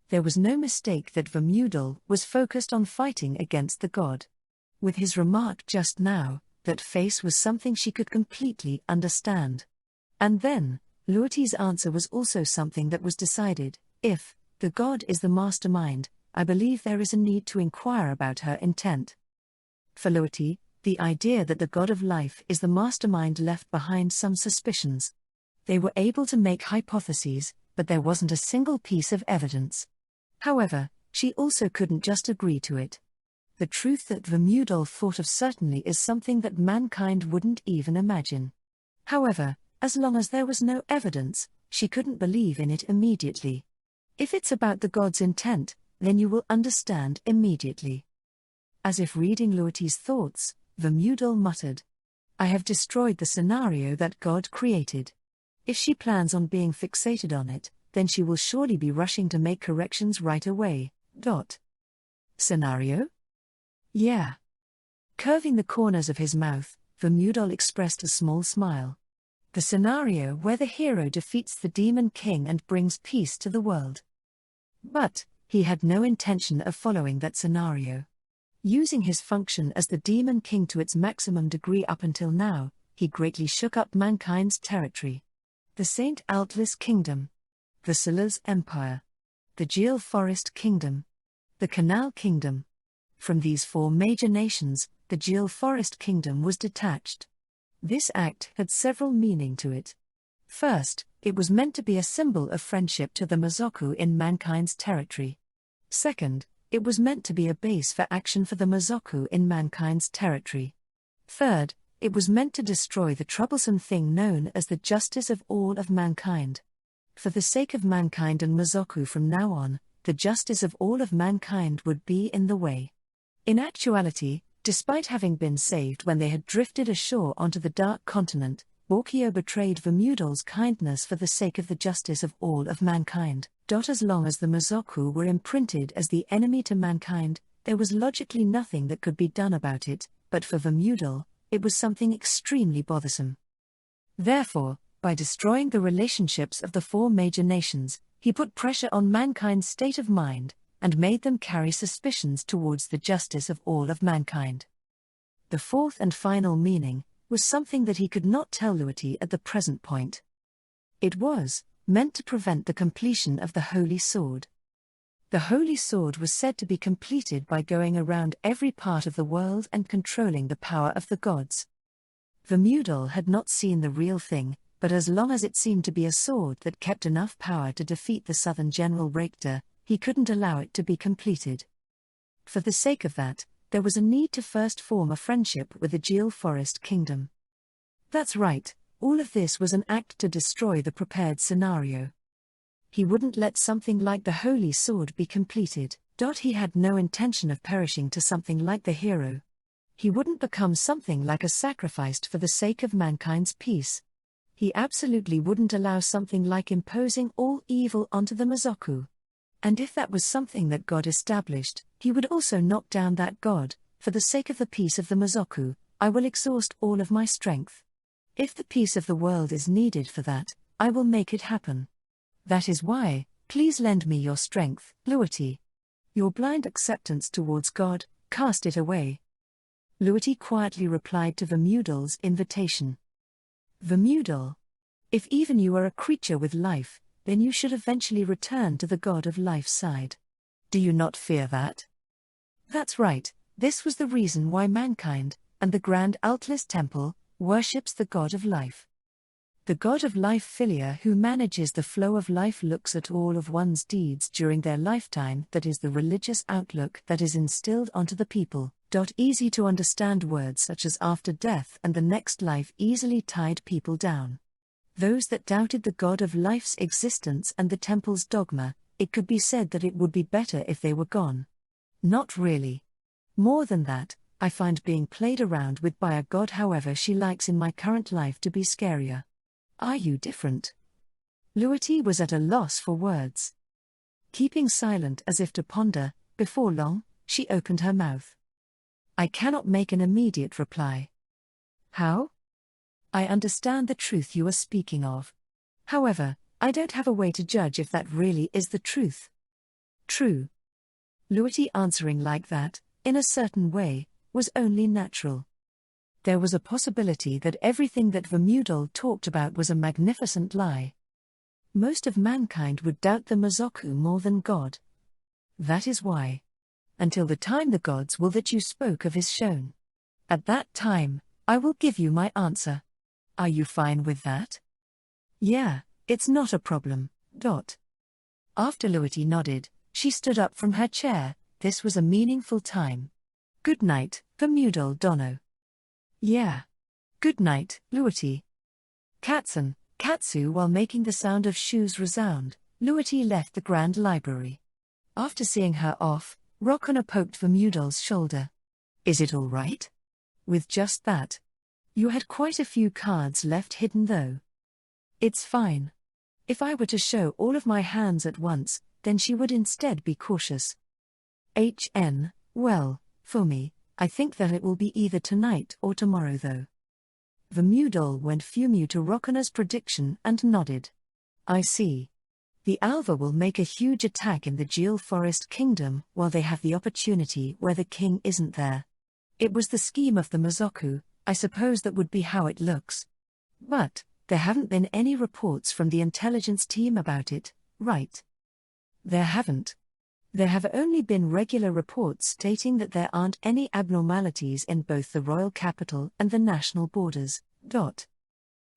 There was no mistake that Vermudal was focused on fighting against the god. With his remark just now, that face was something she could completely understand. And then, Luity's answer was also something that was decided. If the god is the mastermind, I believe there is a need to inquire about her intent. For Luity, the idea that the god of life is the mastermind left behind some suspicions. They were able to make hypotheses, but there wasn't a single piece of evidence. However, she also couldn't just agree to it. The truth that Vermudal thought of certainly is something that mankind wouldn't even imagine. However, as long as there was no evidence, she couldn't believe in it immediately. If it's about the god's intent, then you will understand immediately. As if reading Luity's thoughts, Vermudal muttered, "I have destroyed the scenario that God created. If she plans on being fixated on it, then she will surely be rushing to make corrections right away. Scenario? Yeah." Curving the corners of his mouth, Vermudal expressed a small smile. "The scenario where the hero defeats the demon king and brings peace to the world." But he had no intention of following that scenario. Using his function as the demon king to its maximum degree up until now, he greatly shook up mankind's territory. The St. Altlis Kingdom, the Silas Empire, the Geel Forest Kingdom, the Canal Kingdom. From these four major nations, the Geel Forest Kingdom was detached. This act had several meanings to it. First, it was meant to be a symbol of friendship to the Mazoku in mankind's territory. Second, it was meant to be a base for action for the Mazoku in mankind's territory. Third, it was meant to destroy the troublesome thing known as the justice of all of mankind. For the sake of mankind and Mazoku from now on, the justice of all of mankind would be in the way. In actuality, despite having been saved when they had drifted ashore onto the Dark Continent, Borkio betrayed Vermudal's kindness for the sake of the justice of all of mankind. As long as the Mazoku were imprinted as the enemy to mankind, there was logically nothing that could be done about it, but for Vermudal, it was something extremely bothersome. Therefore, by destroying the relationships of the four major nations, he put pressure on mankind's state of mind, and made them carry suspicions towards the justice of all of mankind. The fourth and final meaning was something that he could not tell Luity at the present point. It was meant to prevent the completion of the Holy Sword. The Holy Sword was said to be completed by going around every part of the world and controlling the power of the gods. Vermudal had not seen the real thing, but as long as it seemed to be a sword that kept enough power to defeat the southern general Raikta, he couldn't allow it to be completed. For the sake of that, there was a need to first form a friendship with the Geel Forest Kingdom. That's right, all of this was an act to destroy the prepared scenario. He wouldn't let something like the Holy Sword be completed. He had no intention of perishing to something like the hero. He wouldn't become something like a sacrificed for the sake of mankind's peace. He absolutely wouldn't allow something like imposing all evil onto the Mazoku. And if that was something that God established, he would also knock down that God. For the sake of the peace of the Mazoku, I will exhaust all of my strength. If the peace of the world is needed for that, I will make it happen. That is why, please lend me your strength, Luity. Your blind acceptance towards God, cast it away. Luity quietly replied to Vermudal's invitation. Vermudal, if even you are a creature with life, then you should eventually return to the God of Life's side. Do you not fear that? That's right, this was the reason why mankind, and the Grand Altlis Temple, worships the God of Life. The God of Life Philia who manages the flow of life looks at all of one's deeds during their lifetime. That is the religious outlook that is instilled onto the people. Easy to understand words such as after death and the next life easily tied people down. Those that doubted the God of Life's existence and the temple's dogma, it could be said that it would be better if they were gone. Not really. More than that, I find being played around with by a God however she likes in my current life to be scarier. Are you different? Luity was at a loss for words. Keeping silent as if to ponder, before long, she opened her mouth. I cannot make an immediate reply. How? I understand the truth you are speaking of. However, I don't have a way to judge if that really is the truth. True. Luity answering like that, in a certain way, was only natural. There was a possibility that everything that Vermudal talked about was a magnificent lie. Most of mankind would doubt the Mazoku more than God. That is why. Until the time the gods will that you spoke of is shown. At that time, I will give you my answer. Are you fine with that? Yeah, it's not a problem. After Luity nodded, she stood up from her chair. This was a meaningful time. Good night, Vermudal Dono. Yeah. Good night, Luity. Katsu while making the sound of shoes resound, Luity left the Grand Library. After seeing her off, Rokona poked Vermudal's shoulder. Is it all right? With just that. You had quite a few cards left hidden though. It's fine. If I were to show all of my hands at once, then she would instead be cautious. Well, for me, I think that it will be either tonight or tomorrow though. Vermudal went fumu to Rokona's prediction and nodded. I see. The Alva will make a huge attack in the Geel Forest Kingdom while they have the opportunity where the king isn't there. It was the scheme of the Mazoku, I suppose that would be how it looks. But, there haven't been any reports from the intelligence team about it, right? There haven't. There have only been regular reports stating that there aren't any abnormalities in both the royal capital and the national borders.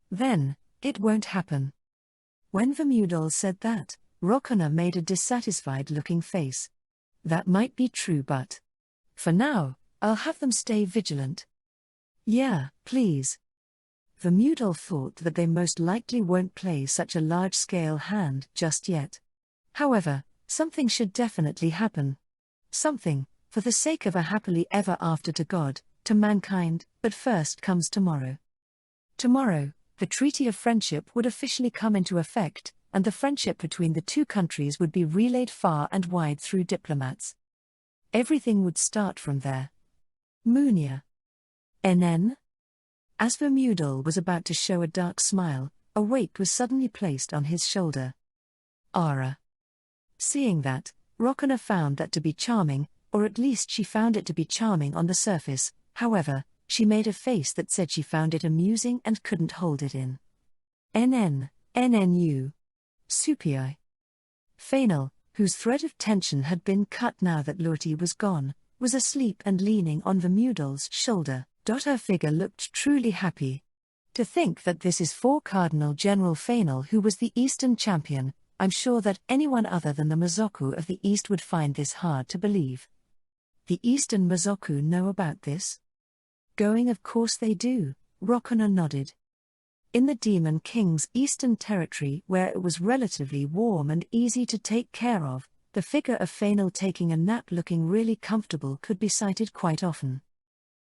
Then, it won't happen. When Vermudal said that, Rokona made a dissatisfied-looking face. That might be true but... For now, I'll have them stay vigilant. Yeah, please. Vermudal thought that they most likely won't play such a large-scale hand just yet. However, something should definitely happen. Something, for the sake of a happily ever after to God, to mankind, but first comes tomorrow. Tomorrow, the Treaty of Friendship would officially come into effect, and the friendship between the two countries would be relayed far and wide through diplomats. Everything would start from there. Munia. NN? As Vermudal was about to show a dark smile, a weight was suddenly placed on his shoulder. Ara. Seeing that, Rokona found that to be charming, or at least she found it to be charming on the surface. However, She made a face that said she found it amusing and couldn't hold it in. NNU. Supii. Fainal, whose thread of tension had been cut now that Lurti was gone, was asleep and leaning on Vermudol's shoulder. Her figure looked truly happy. To think that this is for Cardinal General Fainal, who was the Eastern champion. I'm sure that anyone other than the Mazoku of the East would find this hard to believe. The Eastern Mazoku know about this? Going, of course they do, Rokona nodded. In the Demon King's eastern territory, where it was relatively warm and easy to take care of, the figure of Fainal taking a nap looking really comfortable could be sighted quite often.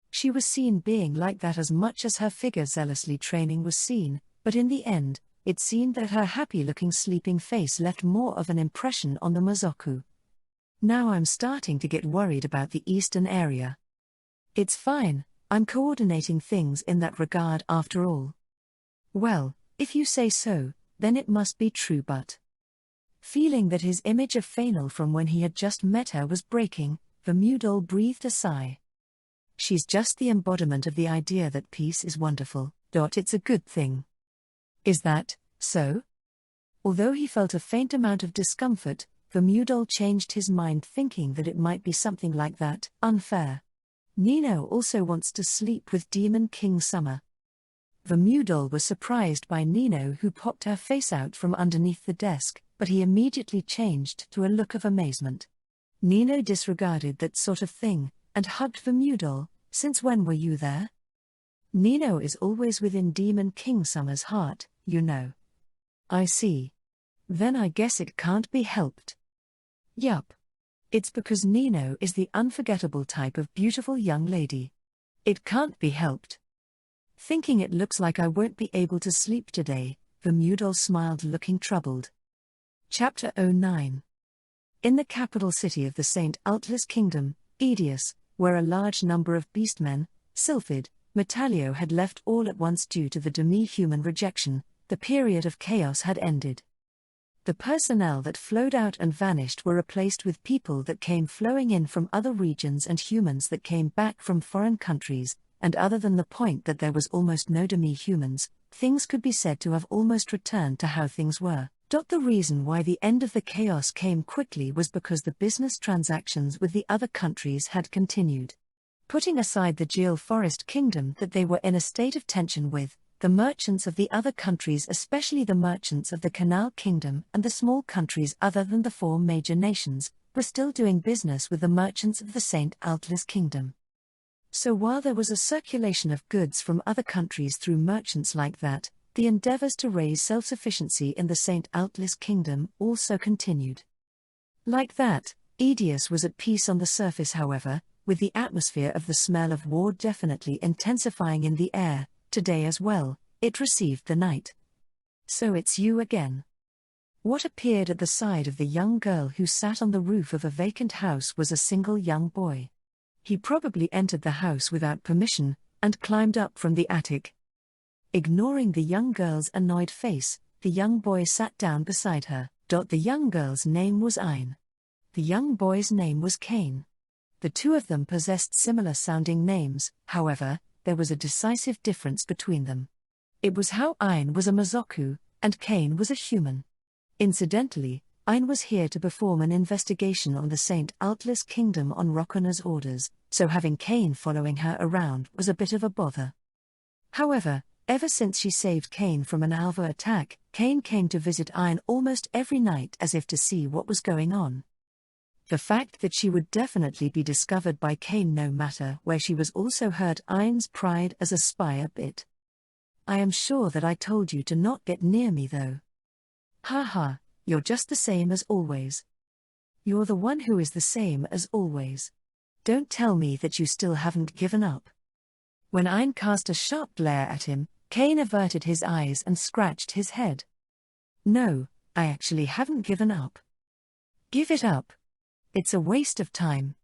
She was seen being like that as much as her figure zealously training was seen, but in the end, it seemed that her happy-looking sleeping face left more of an impression on the Mazoku. Now I'm starting to get worried about the eastern area. It's fine, I'm coordinating things in that regard after all. Well, if you say so, then it must be true, but... Feeling that his image of Fainal from when he had just met her was breaking, Vermudol breathed a sigh. She's just the embodiment of the idea that peace is wonderful. It's a good thing. Is that so? Although he felt a faint amount of discomfort, Vermudol changed his mind, thinking that it might be something like that. Unfair. Nino also wants to sleep with Demon King Summer. Vermudol was surprised by Nino, who popped her face out from underneath the desk, but he immediately changed to a look of amazement. Nino disregarded that sort of thing, and hugged Vermudol. Since when were you there? Nino is always within Demon King Summer's heart, you know. I see. Then I guess it can't be helped. Yup. It's because Nino is the unforgettable type of beautiful young lady. It can't be helped. Thinking it looks like I won't be able to sleep today, Vermudol smiled, looking troubled. Chapter 09. In the capital city of the St. Altlis Kingdom, Edius, where a large number of beastmen, Sylphid, Metallio had left all at once due to the demi-human rejection, the period of chaos had ended. The personnel that flowed out and vanished were replaced with people that came flowing in from other regions and humans that came back from foreign countries, and other than the point that there was almost no demi-humans, things could be said to have almost returned to how things were. The reason why the end of the chaos came quickly was because the business transactions with the other countries had continued. Putting aside the Geel Forest Kingdom that they were in a state of tension with, the merchants of the other countries, especially the merchants of the Canal Kingdom and the small countries other than the four major nations, were still doing business with the merchants of the St. Altlis Kingdom. So while there was a circulation of goods from other countries through merchants like that, the endeavors to raise self-sufficiency in the St. Altlis Kingdom also continued. Like that, Edius was at peace on the surface, however, with the atmosphere of the smell of war definitely intensifying in the air. Today as well, it received the night. So it's you again. What appeared at the side of the young girl who sat on the roof of a vacant house was a single young boy. He probably entered the house without permission, and climbed up from the attic. Ignoring the young girl's annoyed face, the young boy sat down beside her. The young girl's name was Ein. The young boy's name was Kane. The two of them possessed similar-sounding names, however, there was a decisive difference between them. It was how Ein was a Mazoku, and Kane was a human. Incidentally, Ein was here to perform an investigation on the St. Altlis Kingdom on Rokona's orders, so having Kane following her around was a bit of a bother. However, ever since she saved Kane from an Alva attack, Kane came to visit Ein almost every night as if to see what was going on. The fact that she would definitely be discovered by Kane no matter where she was also hurt Ein's pride as a spy a bit. I am sure that I told you to not get near me though. Haha, you're just the same as always. You're the one who is the same as always. Don't tell me that you still haven't given up. When Ein cast a sharp glare at him, Kane averted his eyes and scratched his head. No, I actually haven't given up. Give it up. It's a waste of time.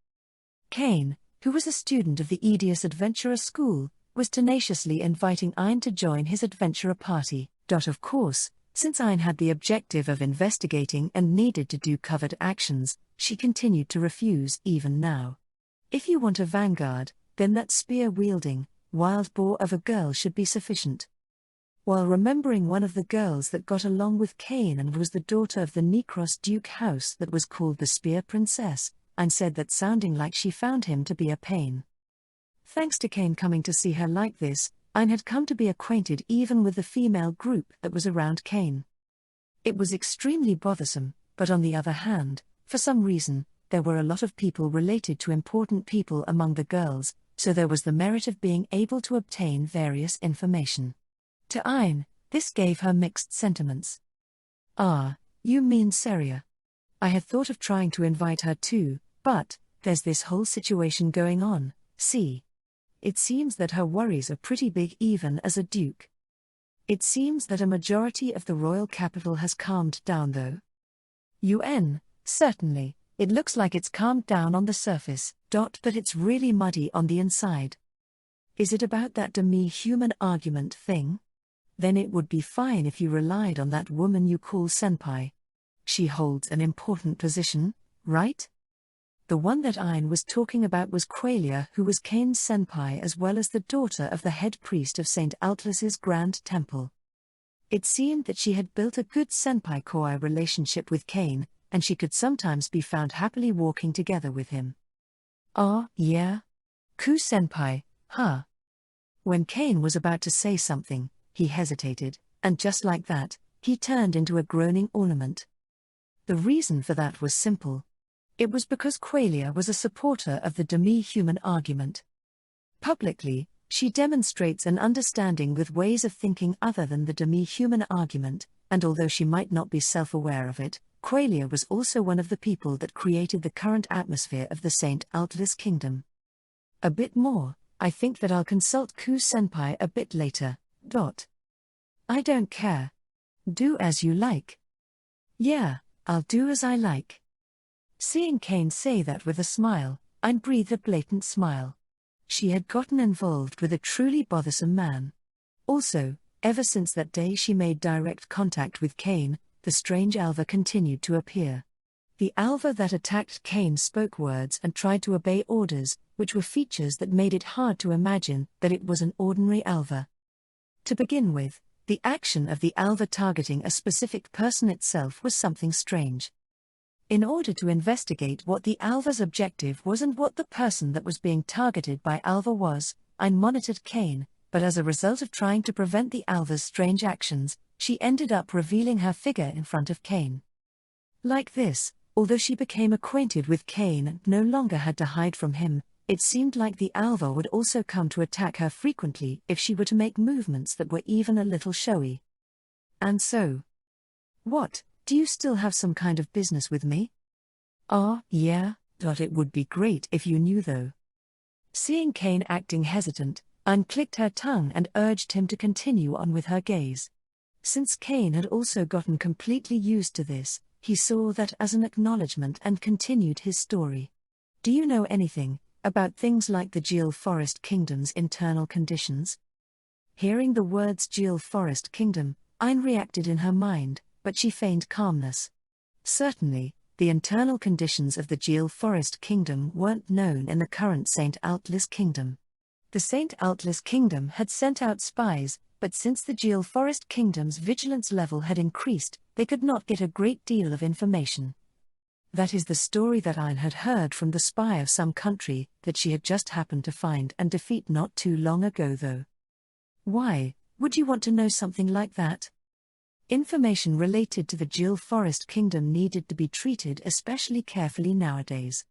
Kane, who was a student of the Edius Adventurer School, was tenaciously inviting Ein to join his adventurer party. Of course, since Ein had the objective of investigating and needed to do covert actions, she continued to refuse even now. If you want a vanguard, then that spear-wielding, wild boar of a girl should be sufficient. While remembering one of the girls that got along with Cain and was the daughter of the Necros Duke house that was called the Spear Princess, Ain said that sounding like she found him to be a pain. Thanks to Cain coming to see her like this, Ain had come to be acquainted even with the female group that was around Cain. It was extremely bothersome, but on the other hand, for some reason, there were a lot of people related to important people among the girls, so there was the merit of being able to obtain various information. To Ain, this gave her mixed sentiments. Ah, you mean Seria. I had thought of trying to invite her too, but there's this whole situation going on, see. It seems that her worries are pretty big even as a duke. It seems that a majority of the royal capital has calmed down though. Certainly, it looks like it's calmed down on the surface, but it's really muddy on the inside. Is it about that demi-human argument thing? Then it would be fine if you relied on that woman you call senpai. She holds an important position, right? The one that Ain was talking about was Qualia, who was Cain's senpai as well as the daughter of the head priest of St. Altlis's Grand Temple. It seemed that she had built a good senpai-koi relationship with Cain, and she could sometimes be found happily walking together with him. Ah, yeah? Ku-senpai, huh? When Cain was about to say something, he hesitated, and just like that, he turned into a groaning ornament. The reason for that was simple. It was because Qualia was a supporter of the demi-human argument. Publicly, she demonstrates an understanding with ways of thinking other than the demi-human argument, and although she might not be self-aware of it, Qualia was also one of the people that created the current atmosphere of the St. Altlis Kingdom. A bit more, I think that I'll consult Ku-senpai a bit later. I don't care. Do as you like. Yeah, I'll do as I like. Seeing Cain say that with a smile, Ain breathed a blatant smile. She had gotten involved with a truly bothersome man. Also, ever since that day she made direct contact with Cain, the strange Alva continued to appear. The Alva that attacked Cain spoke words and tried to obey orders, which were features that made it hard to imagine that it was an ordinary Alva. To begin with, the action of the Alva targeting a specific person itself was something strange. In order to investigate what the Alva's objective was and what the person that was being targeted by Alva was, Ain monitored Cain, but as a result of trying to prevent the Alva's strange actions, she ended up revealing her figure in front of Cain. Like this, although she became acquainted with Cain and no longer had to hide from him, it seemed like the Alva would also come to attack her frequently if she were to make movements that were even a little showy. And so, what, do you still have some kind of business with me? Ah, yeah, it would be great if you knew though. Seeing Cain acting hesitant, Ain clicked her tongue and urged him to continue on with her gaze. Since Cain had also gotten completely used to this, he saw that as an acknowledgement and continued his story. Do you know anything about things like the Jewel Forest Kingdom's internal conditions? Hearing the words Jewel Forest Kingdom, Ain reacted in her mind, but she feigned calmness. Certainly, the internal conditions of the Jewel Forest Kingdom weren't known in the current St. Altlis Kingdom. The St. Altlis Kingdom had sent out spies, but since the Jewel Forest Kingdom's vigilance level had increased, they could not get a great deal of information. That is the story that Ain had heard from the spy of some country that she had just happened to find and defeat not too long ago though. Why would you want to know something like that? Information related to the Jewel Forest Kingdom needed to be treated especially carefully nowadays.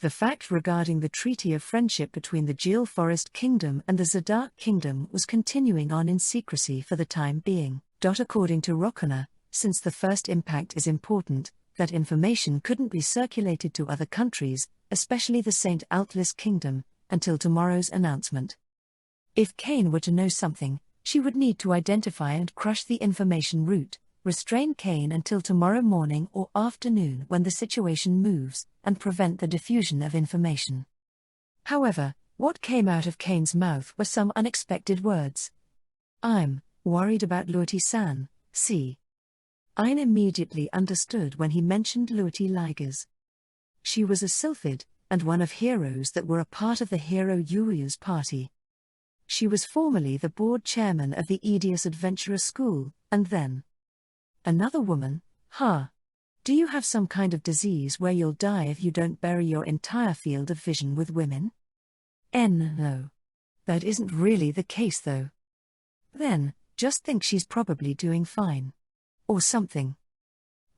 The fact regarding the Treaty of Friendship between the Jewel Forest Kingdom and the Zadark Kingdom was continuing on in secrecy for the time being. According to Rokana, since the first impact is important, that information couldn't be circulated to other countries, especially the St. Altlis Kingdom, until tomorrow's announcement. If Cain were to know something, she would need to identify and crush the information route, restrain Cain until tomorrow morning or afternoon when the situation moves, and prevent the diffusion of information. However, what came out of Cain's mouth were some unexpected words. I'm worried about Luoty-san, see. Ain immediately understood when he mentioned Luoty Ligers. She was a Sylphid, and one of heroes that were a part of the hero Yuryu's party. She was formerly the board chairman of the Edius Adventurer School, and then another woman, huh? Do you have some kind of disease where you'll die if you don't bury your entire field of vision with women? No. That isn't really the case though. Then, just think she's probably doing fine. Or something.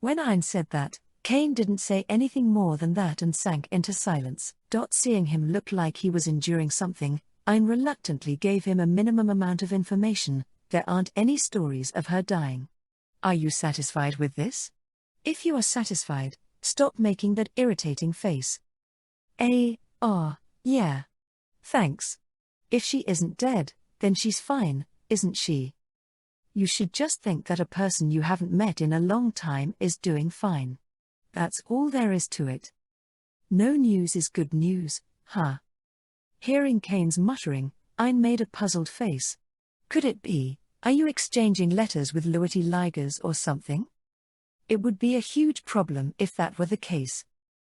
When Ein said that, Cain didn't say anything more than that and sank into silence. Seeing him look like he was enduring something, Ein reluctantly gave him a minimum amount of information. There aren't any stories of her dying. Are you satisfied with this? If you are satisfied, stop making that irritating face. Yeah. Thanks. If she isn't dead, then she's fine, isn't she? You should just think that a person you haven't met in a long time is doing fine. That's all there is to it. No news is good news, huh? Hearing Cain's muttering, Ein made a puzzled face. Could it be, are you exchanging letters with Luity Ligers or something? It would be a huge problem if that were the case.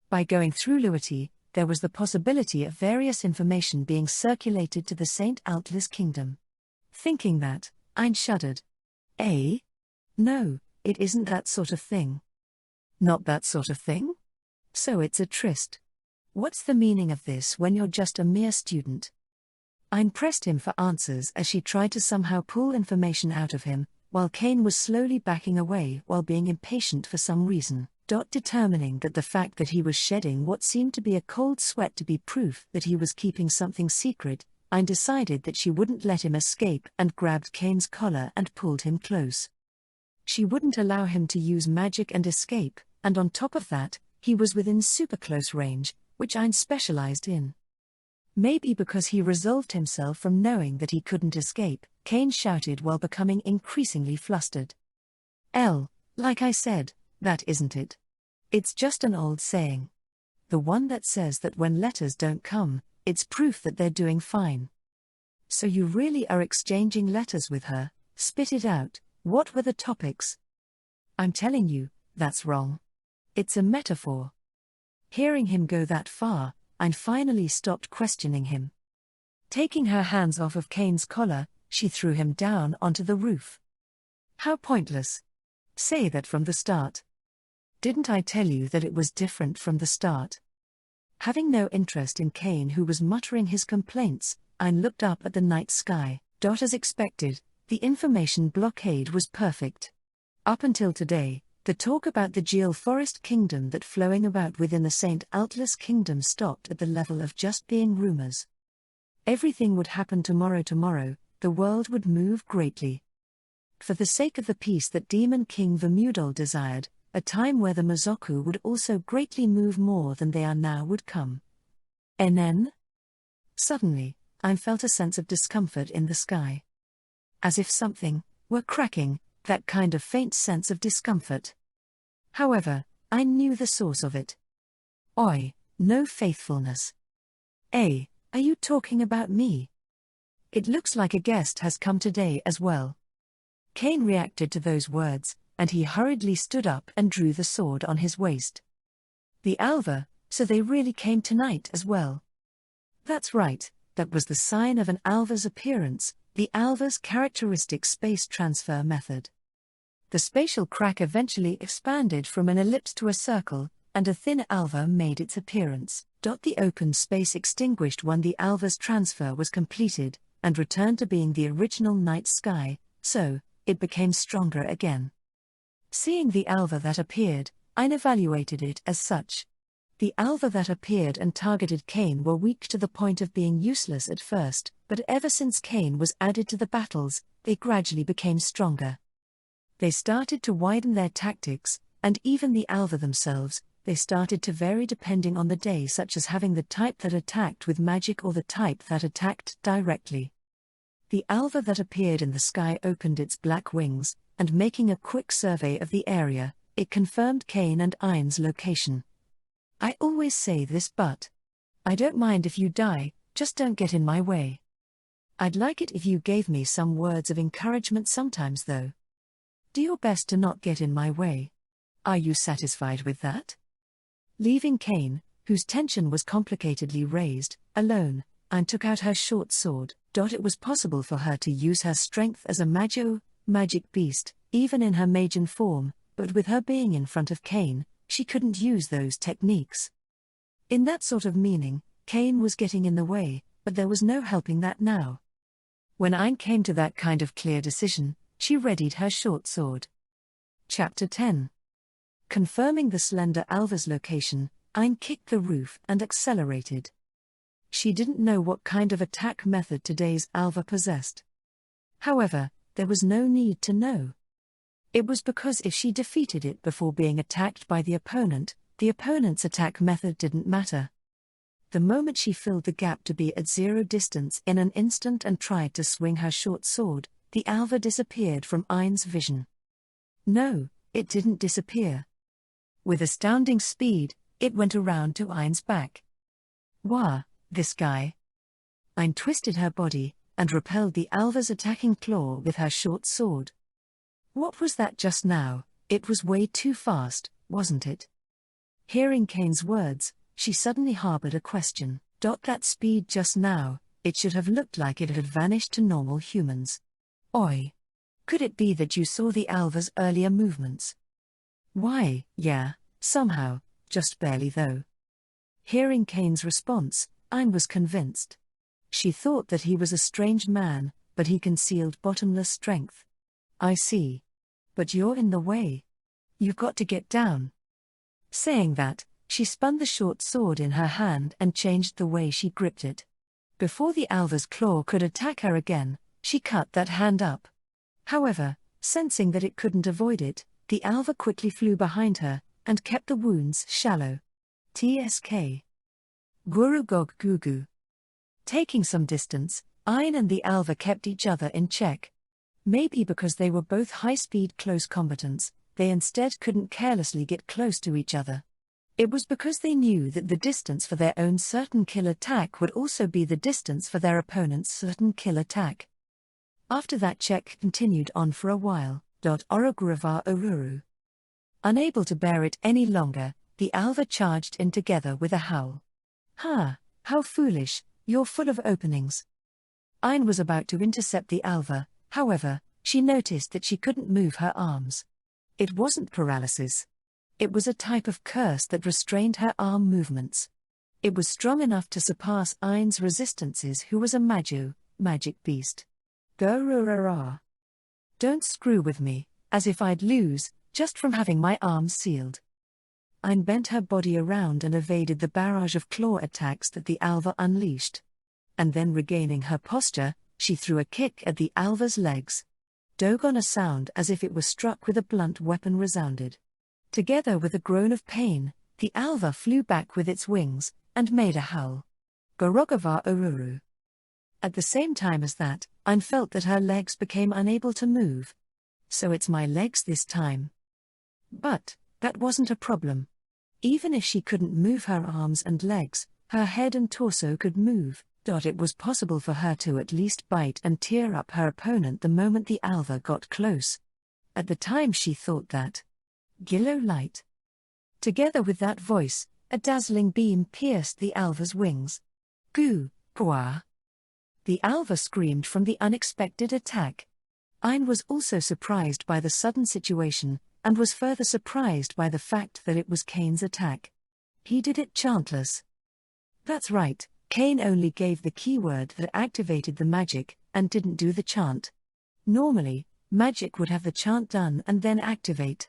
By going through Luity, there was the possibility of various information being circulated to the St. Altlis kingdom. Thinking that, Ein shuddered. No, it isn't that sort of thing. Not that sort of thing? So it's a tryst. What's the meaning of this when you're just a mere student? Ein pressed him for answers as she tried to somehow pull information out of him, while Cain was slowly backing away while being impatient for some reason. Determining that the fact that he was shedding what seemed to be a cold sweat to be proof that he was keeping something secret, Ein decided that she wouldn't let him escape and grabbed Cain's collar and pulled him close. She wouldn't allow him to use magic and escape, and on top of that, he was within super close range, which Ein specialized in. Maybe because he resolved himself from knowing that he couldn't escape, Cain shouted while becoming increasingly flustered. Like I said, that isn't it. It's just an old saying. The one that says that when letters don't come, it's proof that they're doing fine. So you really are exchanging letters with her? Spit it out. What were the topics? I'm telling you, that's wrong. It's a metaphor. Hearing him go that far, Ein finally stopped questioning him. Taking her hands off of Cain's collar, she threw him down onto the roof. How pointless. Say that from the start. Didn't I tell you that it was different from the start? Having no interest in Cain, who was muttering his complaints, Ein looked up at the night sky. As expected, the information blockade was perfect. Up until today, the talk about the Geel Forest Kingdom that flowing about within the St. Altlis Kingdom stopped at the level of just being rumors. Everything would happen tomorrow, the world would move greatly. For the sake of the peace that Demon King Vermudol desired, a time where the Mazoku would also greatly move more than they are now would come. Suddenly, I felt a sense of discomfort in the sky. As if something were cracking, that kind of faint sense of discomfort. However, I knew the source of it. No faithfulness. Are you talking about me? It looks like a guest has come today as well. Cain reacted to those words, and he hurriedly stood up and drew the sword on his waist. The Alva, so they really came tonight as well. That's right, that was the sign of an Alva's appearance, the Alva's characteristic space transfer method. The spatial crack eventually expanded from an ellipse to a circle, and a thin Alva made its appearance. The open space extinguished when the Alva's transfer was completed, and returned to being the original night sky, so it became stronger again. Seeing the Alva that appeared, Ein evaluated it as such. The Alva that appeared and targeted Cain were weak to the point of being useless at first, but ever since Cain was added to the battles, they gradually became stronger. They started to widen their tactics, and even the Alva themselves, they started to vary depending on the day, such as having the type that attacked with magic or the type that attacked directly. The Alva that appeared in the sky opened its black wings, and making a quick survey of the area, it confirmed Cain and Ein's location. I always say this, but I don't mind if you die, just don't get in my way. I'd like it if you gave me some words of encouragement sometimes though. Do your best to not get in my way. Are you satisfied with that? Leaving Cain, whose tension was complicatedly raised, alone, and took out her short sword. It was possible for her to use her strength as a magic beast, even in her Magian form, but with her being in front of Cain, she couldn't use those techniques. In that sort of meaning, Cain was getting in the way, but there was no helping that now. When Ayn came to that kind of clear decision, she readied her short sword. Chapter 10. Confirming the slender Alva's location, Ayn kicked the roof and accelerated. She didn't know what kind of attack method today's Alva possessed. However, there was no need to know. It was because if she defeated it before being attacked by the opponent's attack method didn't matter. The moment she filled the gap to be at zero distance in an instant and tried to swing her short sword, the Alva disappeared from Ayn's vision. No, it didn't disappear. With astounding speed, it went around to Ayn's back. Wah, this guy. Ayn twisted her body, and repelled the Alva's attacking claw with her short sword. What was that just now? It was way too fast, wasn't it? Hearing Cain's words, she suddenly harbored a question. That speed just now, it should have looked like it had vanished to normal humans. Oi! Could it be that you saw the Alva's earlier movements? Why, yeah, somehow, just barely though. Hearing Cain's response, Ayn was convinced. She thought that he was a strange man, but he concealed bottomless strength. I see. But you're in the way. You've got to get down. Saying that, she spun the short sword in her hand and changed the way she gripped it. Before the Alva's claw could attack her again, she cut that hand up. However, sensing that it couldn't avoid it, the Alva quickly flew behind her, and kept the wounds shallow. TSK. Guru Gog Gugu. Taking some distance, Ayn and the Alva kept each other in check. Maybe because they were both high-speed close combatants, they instead couldn't carelessly get close to each other. It was because they knew that the distance for their own certain kill attack would also be the distance for their opponent's certain kill attack. After that check continued on for a while, Orogurava Oruru. Unable to bear it any longer, the Alva charged in together with a howl. Ha! How foolish, you're full of openings. Ayn was about to intercept the Alva, however, she noticed that she couldn't move her arms. It wasn't paralysis. It was a type of curse that restrained her arm movements. It was strong enough to surpass Ayn's resistances, who was a magic beast. Go-ra-ra-ra. Don't screw with me, as if I'd lose, just from having my arms sealed. Ayn bent her body around and evaded the barrage of claw attacks that the Alva unleashed. And then regaining her posture, she threw a kick at the Alva's legs. Dogon, a sound as if it was struck with a blunt weapon resounded. Together with a groan of pain, the Alva flew back with its wings, and made a howl. Gorogava Oruru. At the same time as that, Ayn felt that her legs became unable to move. So it's my legs this time. But that wasn't a problem. Even if she couldn't move her arms and legs, her head and torso could move. It was possible for her to at least bite and tear up her opponent the moment the Alva got close. At the time she thought that. Gillow light. Together with that voice, a dazzling beam pierced the Alva's wings. Goo, pua. The Alva screamed from the unexpected attack. Ayn was also surprised by the sudden situation, and was further surprised by the fact that it was Cain's attack. He did it chantless. That's right, Cain only gave the keyword that activated the magic, and didn't do the chant. Normally, magic would have the chant done and then activate.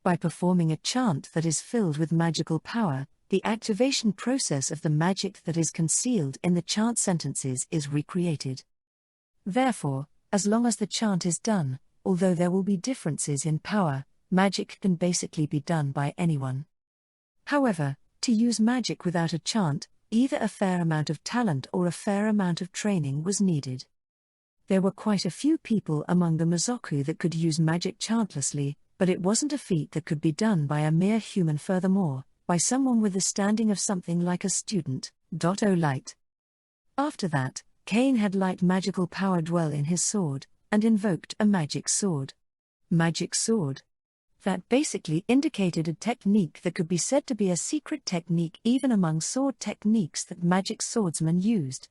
By performing a chant that is filled with magical power, the activation process of the magic that is concealed in the chant sentences is recreated. Therefore, as long as the chant is done, although there will be differences in power, magic can basically be done by anyone. However, to use magic without a chant, either a fair amount of talent or a fair amount of training was needed. There were quite a few people among the Mazoku that could use magic chantlessly, but it wasn't a feat that could be done by a mere human, furthermore, by someone with the standing of something like a student. Light. After that, Cain had light magical power dwell in his sword, and invoked a magic sword. Magic sword. That basically indicated a technique that could be said to be a secret technique even among sword techniques that magic swordsmen used.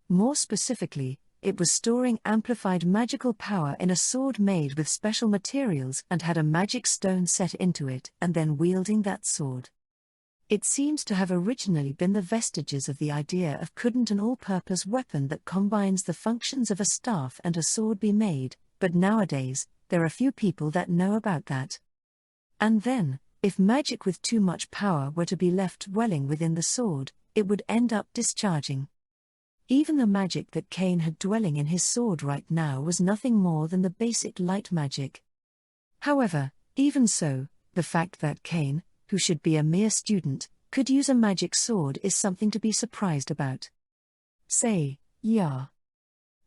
More specifically, it was storing amplified magical power in a sword made with special materials and had a magic stone set into it and then wielding that sword. It seems to have originally been the vestiges of the idea of couldn't an all-purpose weapon that combines the functions of a staff and a sword be made, but nowadays, there are few people that know about that. And then, if magic with too much power were to be left dwelling within the sword, it would end up discharging. Even the magic that Cain had dwelling in his sword right now was nothing more than the basic light magic. However, even so, the fact that Cain, who should be a mere student, could use a magic sword is something to be surprised about. Say, yeah.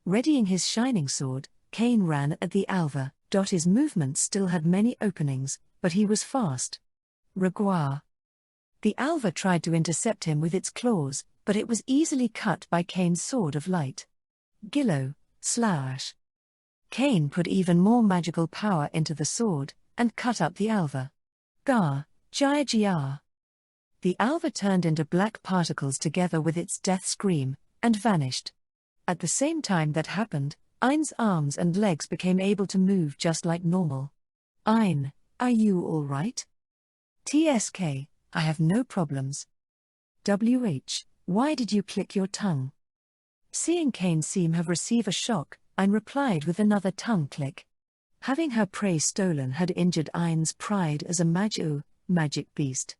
Readying his shining sword, Cain ran at the Alva. His movements still had many openings, but he was fast. Reguar. The Alva tried to intercept him with its claws, but it was easily cut by Cain's sword of light. Gillo, slash. Cain put even more magical power into the sword, and cut up the Alva. Gar, Jia. The Alva turned into black particles together with its death scream, and vanished. At the same time that happened, Ein's arms and legs became able to move just like normal. Ein, are you all right? TSK, I have no problems. WH, why did you click your tongue? Seeing Cain seem have received a shock, Ein replied with another tongue click. Having her prey stolen had injured Ein's pride as a magic beast.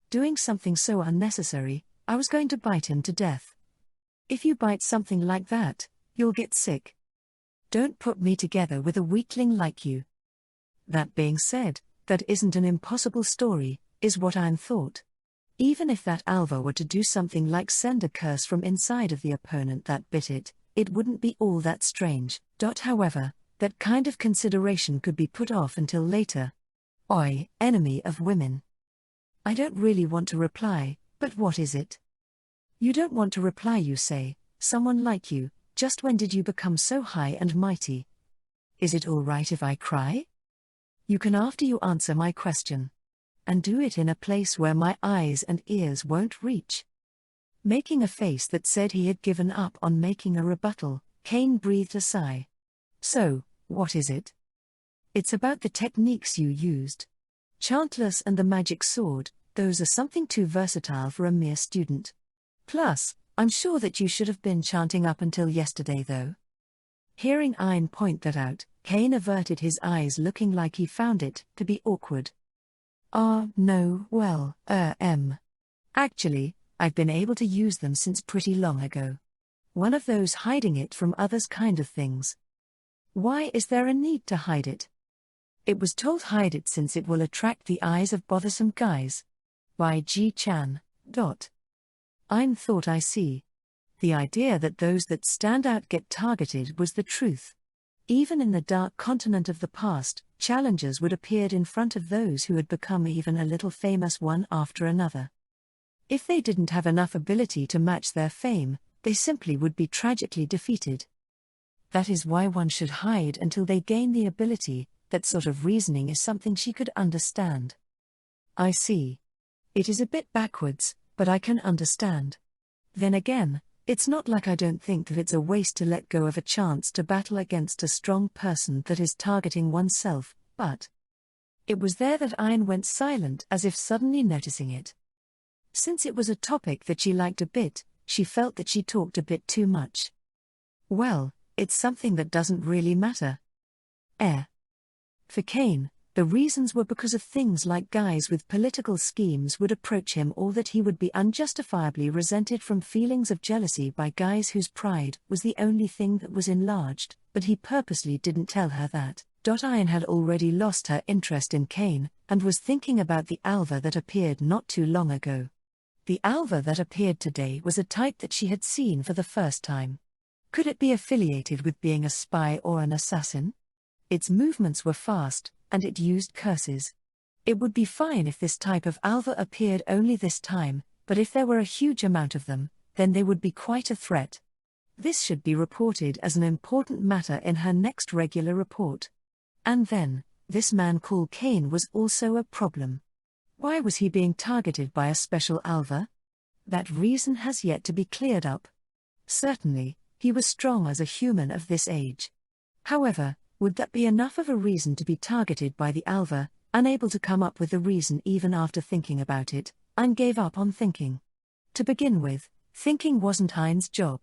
Doing something so unnecessary, I was going to bite him to death. If you bite something like that, you'll get sick. Don't put me together with a weakling like you. That being said, that isn't an impossible story, is what Ein thought. Even if that Alva were to do something like send a curse from inside of the opponent that bit it, it wouldn't be all that strange. However, that kind of consideration could be put off until later. Oi, enemy of women. I don't really want to reply, but what is it? You don't want to reply, you say, someone like you, just when did you become so high and mighty? Is it all right if I cry? You can after you answer my question. And do it in a place where my eyes and ears won't reach. Making a face that said he had given up on making a rebuttal, Cain breathed a sigh. So, what is it? It's about the techniques you used. Chantless and the magic sword, those are something too versatile for a mere student. Plus, I'm sure that you should have been chanting up until yesterday though. Hearing Ein point that out, Cain averted his eyes looking like he found it to be awkward. No, well, Actually, I've been able to use them since pretty long ago. One of those hiding it from others kind of things. Why is there a need to hide it? It was told hide it since it will attract the eyes of bothersome guys. By Ji Chan. Ein thought I see. The idea that those that stand out get targeted was the truth. Even in the dark continent of the past, challengers would appear in front of those who had become even a little famous one after another. If they didn't have enough ability to match their fame, they simply would be tragically defeated. That is why one should hide until they gain the ability. That sort of reasoning is something she could understand. I see. It is a bit backwards, but I can understand. Then again, it's not like I don't think that it's a waste to let go of a chance to battle against a strong person that is targeting oneself, but... It was there that Ein went silent as if suddenly noticing it. Since it was a topic that she liked a bit, she felt that she talked a bit too much. Well, it's something that doesn't really matter. For Cain, the reasons were because of things like guys with political schemes would approach him or that he would be unjustifiably resented from feelings of jealousy by guys whose pride was the only thing that was enlarged, but he purposely didn't tell her that. Ein had already lost her interest in Cain, and was thinking about the Alva that appeared not too long ago. The Alva that appeared today was a type that she had seen for the first time. Could it be affiliated with being a spy or an assassin? Its movements were fast, and it used curses. It would be fine if this type of Alva appeared only this time, but if there were a huge amount of them, then they would be quite a threat. This should be reported as an important matter in her next regular report. And then, this man called Cain was also a problem. Why was he being targeted by a special Alva? That reason has yet to be cleared up. Certainly, He was strong as a human of this age. However, would that be enough of a reason to be targeted by the Alva? Unable to come up with a reason even after thinking about it, Ein gave up on thinking. To begin with, thinking wasn't Ein's job.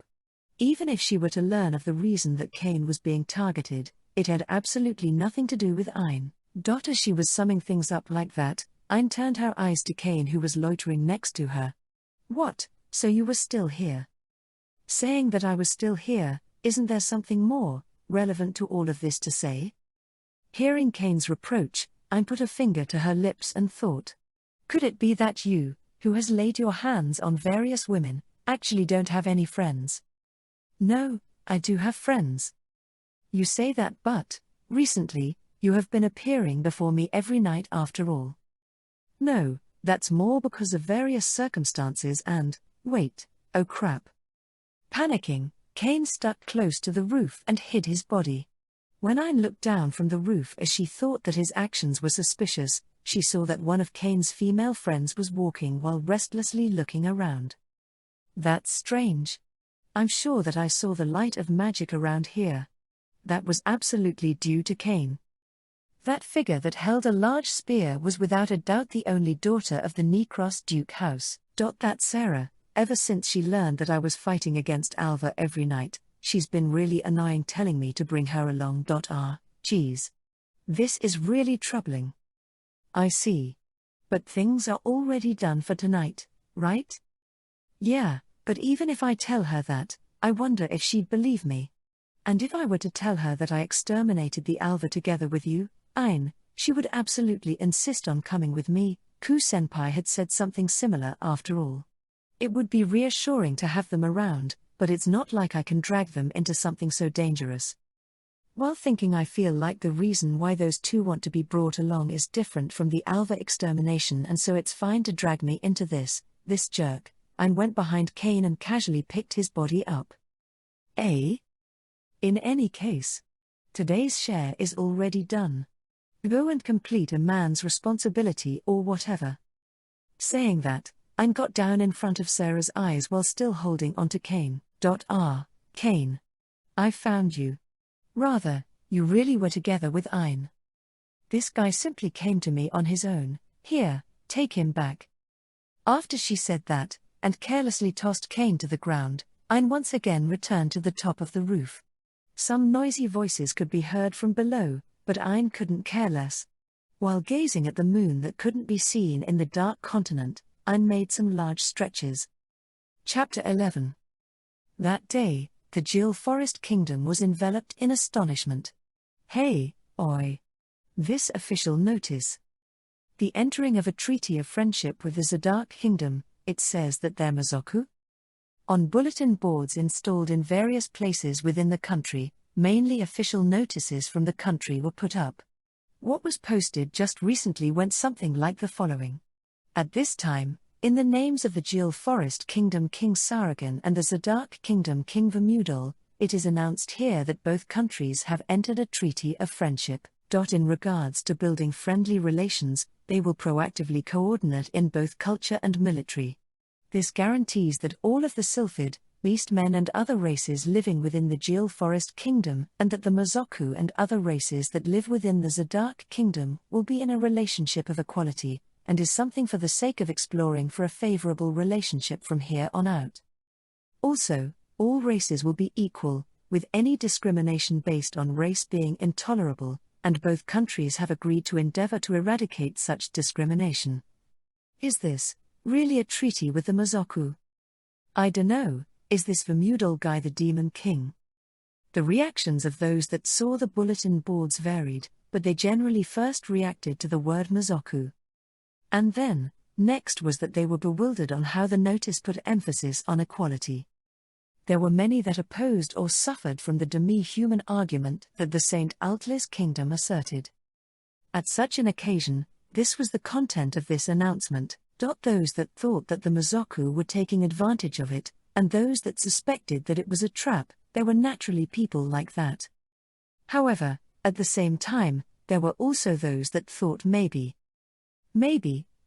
Even if she were to learn of the reason that Cain was being targeted, it had absolutely nothing to do with Ein. As she was summing things up like that, Ein turned her eyes to Cain, who was loitering next to her. "What, so you were still here?" "Saying that I was still here, isn't there something more relevant to all of this to say?" Hearing Cain's reproach, Ein put a finger to her lips and thought. Could it be that you, who has laid your hands on various women, actually don't have any friends? "No, I do have friends." "You say that, but recently, you have been appearing before me every night after all." "No, that's more because of various circumstances and, wait, oh crap." Panicking, Cain stuck close to the roof and hid his body. When Ein looked down from the roof as she thought that his actions were suspicious, she saw that one of Cain's female friends was walking while restlessly looking around. "That's strange. I'm sure that I saw the light of magic around here." That was absolutely due to Cain. That figure that held a large spear was without a doubt the only daughter of the Necros Duke house. That Sarah, ever since she learned that I was fighting against Alva every night, she's been really annoying, telling me to bring her along. Geez. This is really troubling. "I see. But things are already done for tonight, right?" "Yeah, but even if I tell her that, I wonder if she'd believe me. And if I were to tell her that I exterminated the Alva together with you, Ein, she would absolutely insist on coming with me." Ku-senpai had said something similar after all. "It would be reassuring to have them around, but it's not like I can drag them into something so dangerous." While thinking, I feel like the reason why those two want to be brought along is different from the Alva extermination, and so it's fine to drag me into this jerk. Ein went behind Cain and casually picked his body up. In any case, today's share is already done. Go and complete a man's responsibility or whatever. Saying that, Ein got down in front of Sarah's eyes while still holding onto Cain. Cain. I found you. Rather, you really were together with Ein. This guy simply came to me on his own. Here, take him back." After she said that, and carelessly tossed Cain to the ground, Ein once again returned to the top of the roof. Some noisy voices could be heard from below, but Ein couldn't care less. While gazing at the moon that couldn't be seen in the dark continent, Ein made some large stretches. Chapter 11. That day, the Jill Forest Kingdom was enveloped in astonishment. Hey, oi. This official notice. The entering of a treaty of friendship with the Zadok Kingdom, it says that they're Mazoku? On bulletin boards installed in various places within the country, mainly official notices from the country were put up. What was posted just recently went something like the following. At this time, in the names of the Jill Forest Kingdom King Saragon and the Zadok Kingdom King Vermudol, it is announced here that both countries have entered a treaty of friendship. In regards to building friendly relations, they will proactively coordinate in both culture and military. This guarantees that all of the Sylphid, beast men and other races living within the Jill Forest Kingdom, and that the Mazoku and other races that live within the Zadok Kingdom will be in a relationship of equality, and is something for the sake of exploring for a favorable relationship from here on out. Also, all races will be equal, with any discrimination based on race being intolerable, and both countries have agreed to endeavor to eradicate such discrimination. Is this really a treaty with the Mazoku? I dunno, is this Vermudol guy the Demon King? The reactions of those that saw the bulletin boards varied, but they generally first reacted to the word Mazoku. And then, next was that they were bewildered on how the notice put emphasis on equality. There were many that opposed or suffered from the demi-human argument that the St. Altlis Kingdom asserted. At such an occasion, this was the content of this announcement. Those that thought that the Mazoku were taking advantage of it, and those that suspected that it was a trap, there were naturally people like that. However, at the same time, there were also those that thought maybe,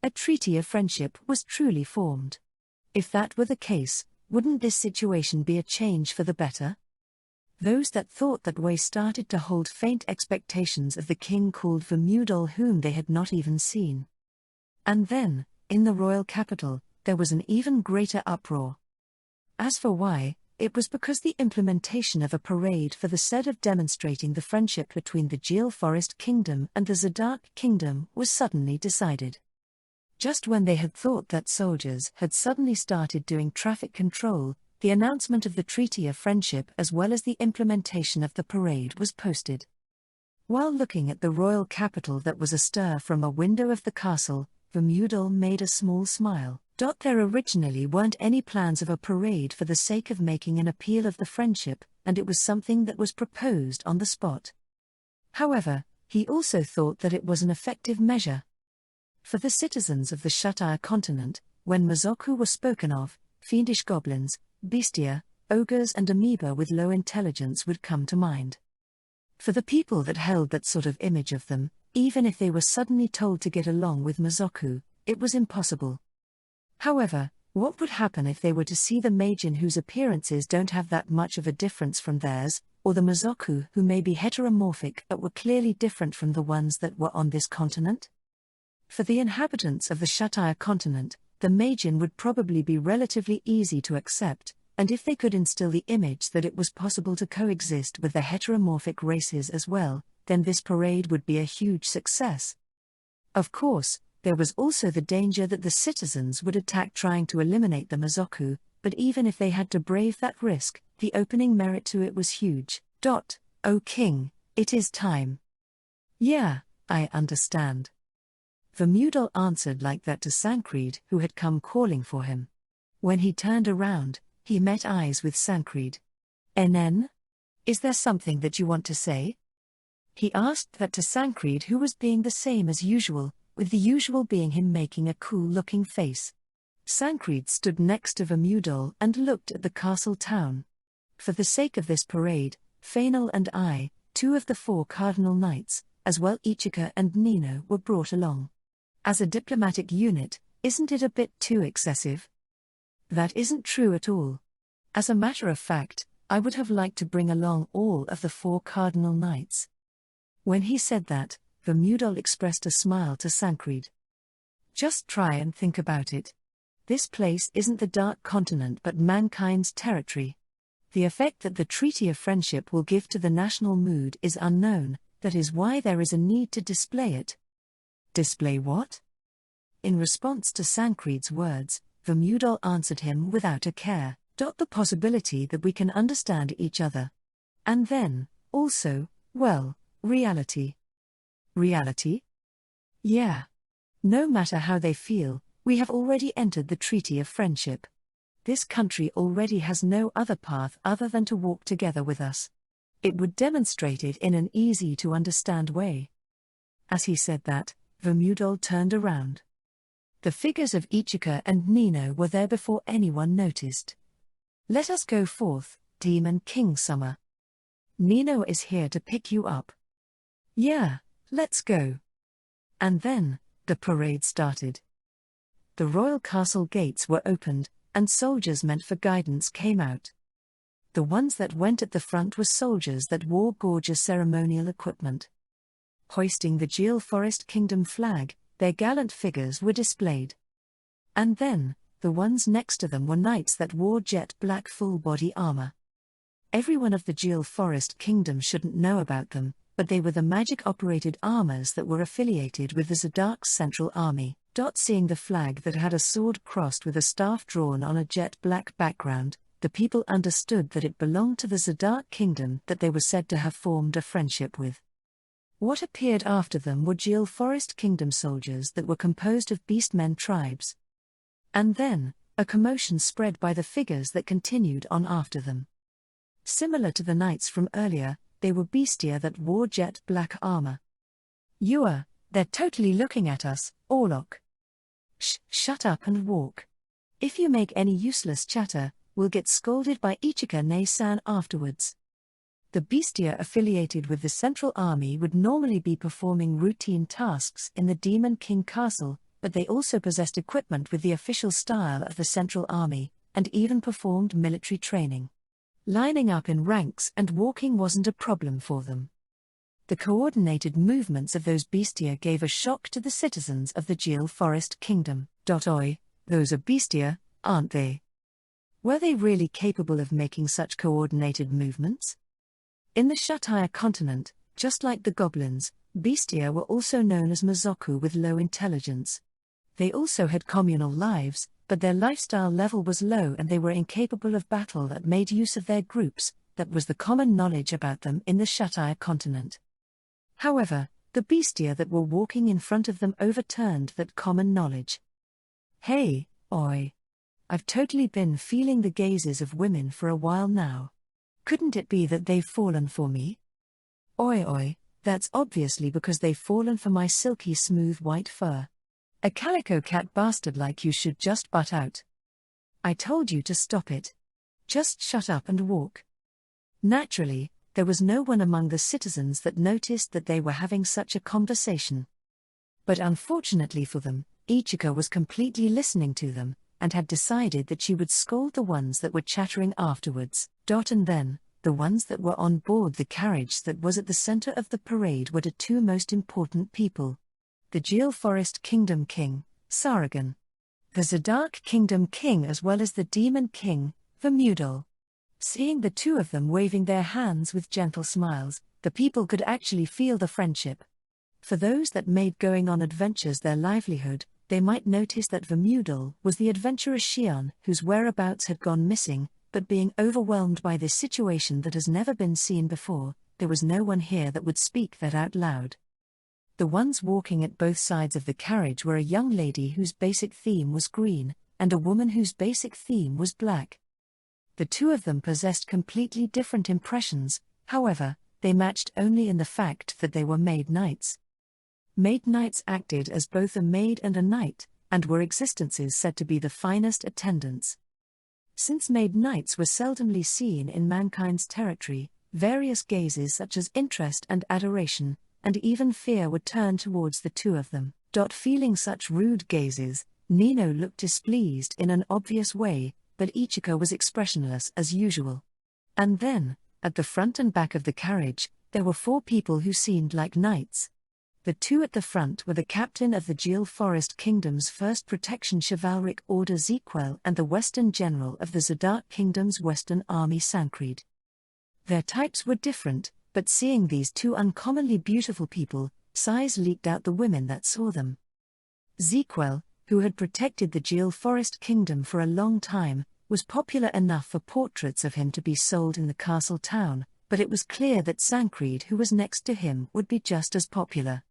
a treaty of friendship was truly formed. If that were the case, wouldn't this situation be a change for the better? Those that thought that way started to hold faint expectations of the king called Vermudol, whom they had not even seen. And then, in the royal capital, there was an even greater uproar. As for why, it was because the implementation of a parade for the said of demonstrating the friendship between the Jeel Forest Kingdom and the Zadok Kingdom was suddenly decided. Just when they had thought that soldiers had suddenly started doing traffic control, the announcement of the Treaty of Friendship as well as the implementation of the parade was posted. While looking at the royal capital that was astir from a window of the castle, Vermudol made a small smile. There originally weren't any plans of a parade for the sake of making an appeal of the friendship, and it was something that was proposed on the spot. However, he also thought that it was an effective measure. For the citizens of the Shutire continent, when Mazoku were spoken of, fiendish goblins, bestia, ogres and amoeba with low intelligence would come to mind. For the people that held that sort of image of them, even if they were suddenly told to get along with Mazoku, it was impossible. However, what would happen if they were to see the Majin whose appearances don't have that much of a difference from theirs, or the Mazoku who may be heteromorphic but were clearly different from the ones that were on this continent? For the inhabitants of the Shutire continent, the Majin would probably be relatively easy to accept, and if they could instill the image that it was possible to coexist with the heteromorphic races as well, then this parade would be a huge success. Of course, there was also the danger that the citizens would attack trying to eliminate the Mazoku, but even if they had to brave that risk, the opening merit to it was huge. O king, it is time. Yeah, I understand. Vermudol answered like that to Sancred, who had come calling for him. When he turned around, he met eyes with Sancred. "NN? Is there something that you want to say?" He asked that to Sancred, who was being the same as usual, with the usual being him making a cool-looking face. Sancred stood next to Vermudol and looked at the castle town. For the sake of this parade, Fainal and I, two of the 4 cardinal knights, as well Ichika and Nino, were brought along. As a diplomatic unit, isn't it a bit too excessive? That isn't true at all. As a matter of fact, I would have liked to bring along all of the 4 cardinal knights. When he said that, Vermudol expressed a smile to Sancred. Just try and think about it. This place isn't the Dark Continent but mankind's territory. The effect that the Treaty of Friendship will give to the national mood is unknown, that is why there is a need to display it. Display what? In response to Sancred's words, Vermudol answered him without a care. The possibility that we can understand each other. And then, also, well, reality. Reality? Yeah. No matter how they feel, we have already entered the Treaty of Friendship. This country already has no other path other than to walk together with us. It would demonstrate it in an easy-to-understand way. As he said that, Vermudol turned around. The figures of Ichika and Nino were there before anyone noticed. "Let us go forth, Demon King Summer. Nino is here to pick you up." "Yeah, let's go." And then, the parade started. The royal castle gates were opened, and soldiers meant for guidance came out. The ones that went at the front were soldiers that wore gorgeous ceremonial equipment. Hoisting the Jeel Forest Kingdom flag, their gallant figures were displayed. And then, the ones next to them were knights that wore jet black full-body armor. Everyone of the Jeel Forest Kingdom shouldn't know about them, but they were the magic-operated armors that were affiliated with the Zadok's Central Army. Seeing the flag that had a sword crossed with a staff drawn on a jet black background, the people understood that it belonged to the Zadok Kingdom that they were said to have formed a friendship with. What appeared after them were Jeel Forest Kingdom soldiers that were composed of beastmen tribes. And then, a commotion spread by the figures that continued on after them. Similar to the knights from earlier, they were bestia that wore jet black armor. They're totally looking at us, Orlok. Shut up and walk. If you make any useless chatter, we'll get scolded by Ichika Ne-san afterwards. The bestia affiliated with the Central Army would normally be performing routine tasks in the Demon King Castle, but they also possessed equipment with the official style of the Central Army, and even performed military training. Lining up in ranks and walking wasn't a problem for them. The coordinated movements of those bestia gave a shock to the citizens of the Djil Forest Kingdom. Oi, those are bestia, aren't they? Were they really capable of making such coordinated movements? In the Shutaya continent, just like the goblins, bestia were also known as Mazoku with low intelligence. They also had communal lives, but their lifestyle level was low and they were incapable of battle that made use of their groups. That was the common knowledge about them in the Shutaya continent. However, the bestia that were walking in front of them overturned that common knowledge. Hey, oi. I've totally been feeling the gazes of women for a while now. Couldn't it be that they've fallen for me? Oi, that's obviously because they've fallen for my silky smooth white fur. A calico cat bastard like you should just butt out. I told you to stop it. Just shut up and walk. Naturally, there was no one among the citizens that noticed that they were having such a conversation. But unfortunately for them, Ichika was completely listening to them, and had decided that she would scold the ones that were chattering afterwards. And then, the ones that were on board the carriage that was at the center of the parade were the two most important people. The Djil Forest Kingdom King, Saragon. The Zadok Kingdom King as well as the Demon King, Vermudal. Seeing the two of them waving their hands with gentle smiles, the people could actually feel the friendship. For those that made going on adventures their livelihood, they might notice that Vermudal was the adventurer Shion whose whereabouts had gone missing, but being overwhelmed by this situation that has never been seen before, there was no one here that would speak that out loud. The ones walking at both sides of the carriage were a young lady whose basic theme was green, and a woman whose basic theme was black. The two of them possessed completely different impressions, however, they matched only in the fact that they were maid knights. Maid knights acted as both a maid and a knight, and were existences said to be the finest attendants. Since maid knights were seldomly seen in mankind's territory, various gazes such as interest and adoration, and even fear would turn towards the two of them. Feeling such rude gazes, Nino looked displeased in an obvious way, but Ichika was expressionless as usual. And then, at the front and back of the carriage, there were four people who seemed like knights. The two at the front were the captain of the Djil Forest Kingdom's 1st Protection Chivalric Order Zequel and the Western General of the Zadok Kingdom's Western Army Sancreed. Their types were different, but seeing these two uncommonly beautiful people, sighs leaked out the women that saw them. Zequel, who had protected the Djil Forest Kingdom for a long time, was popular enough for portraits of him to be sold in the castle town, but it was clear that Sancreed, who was next to him, would be just as popular.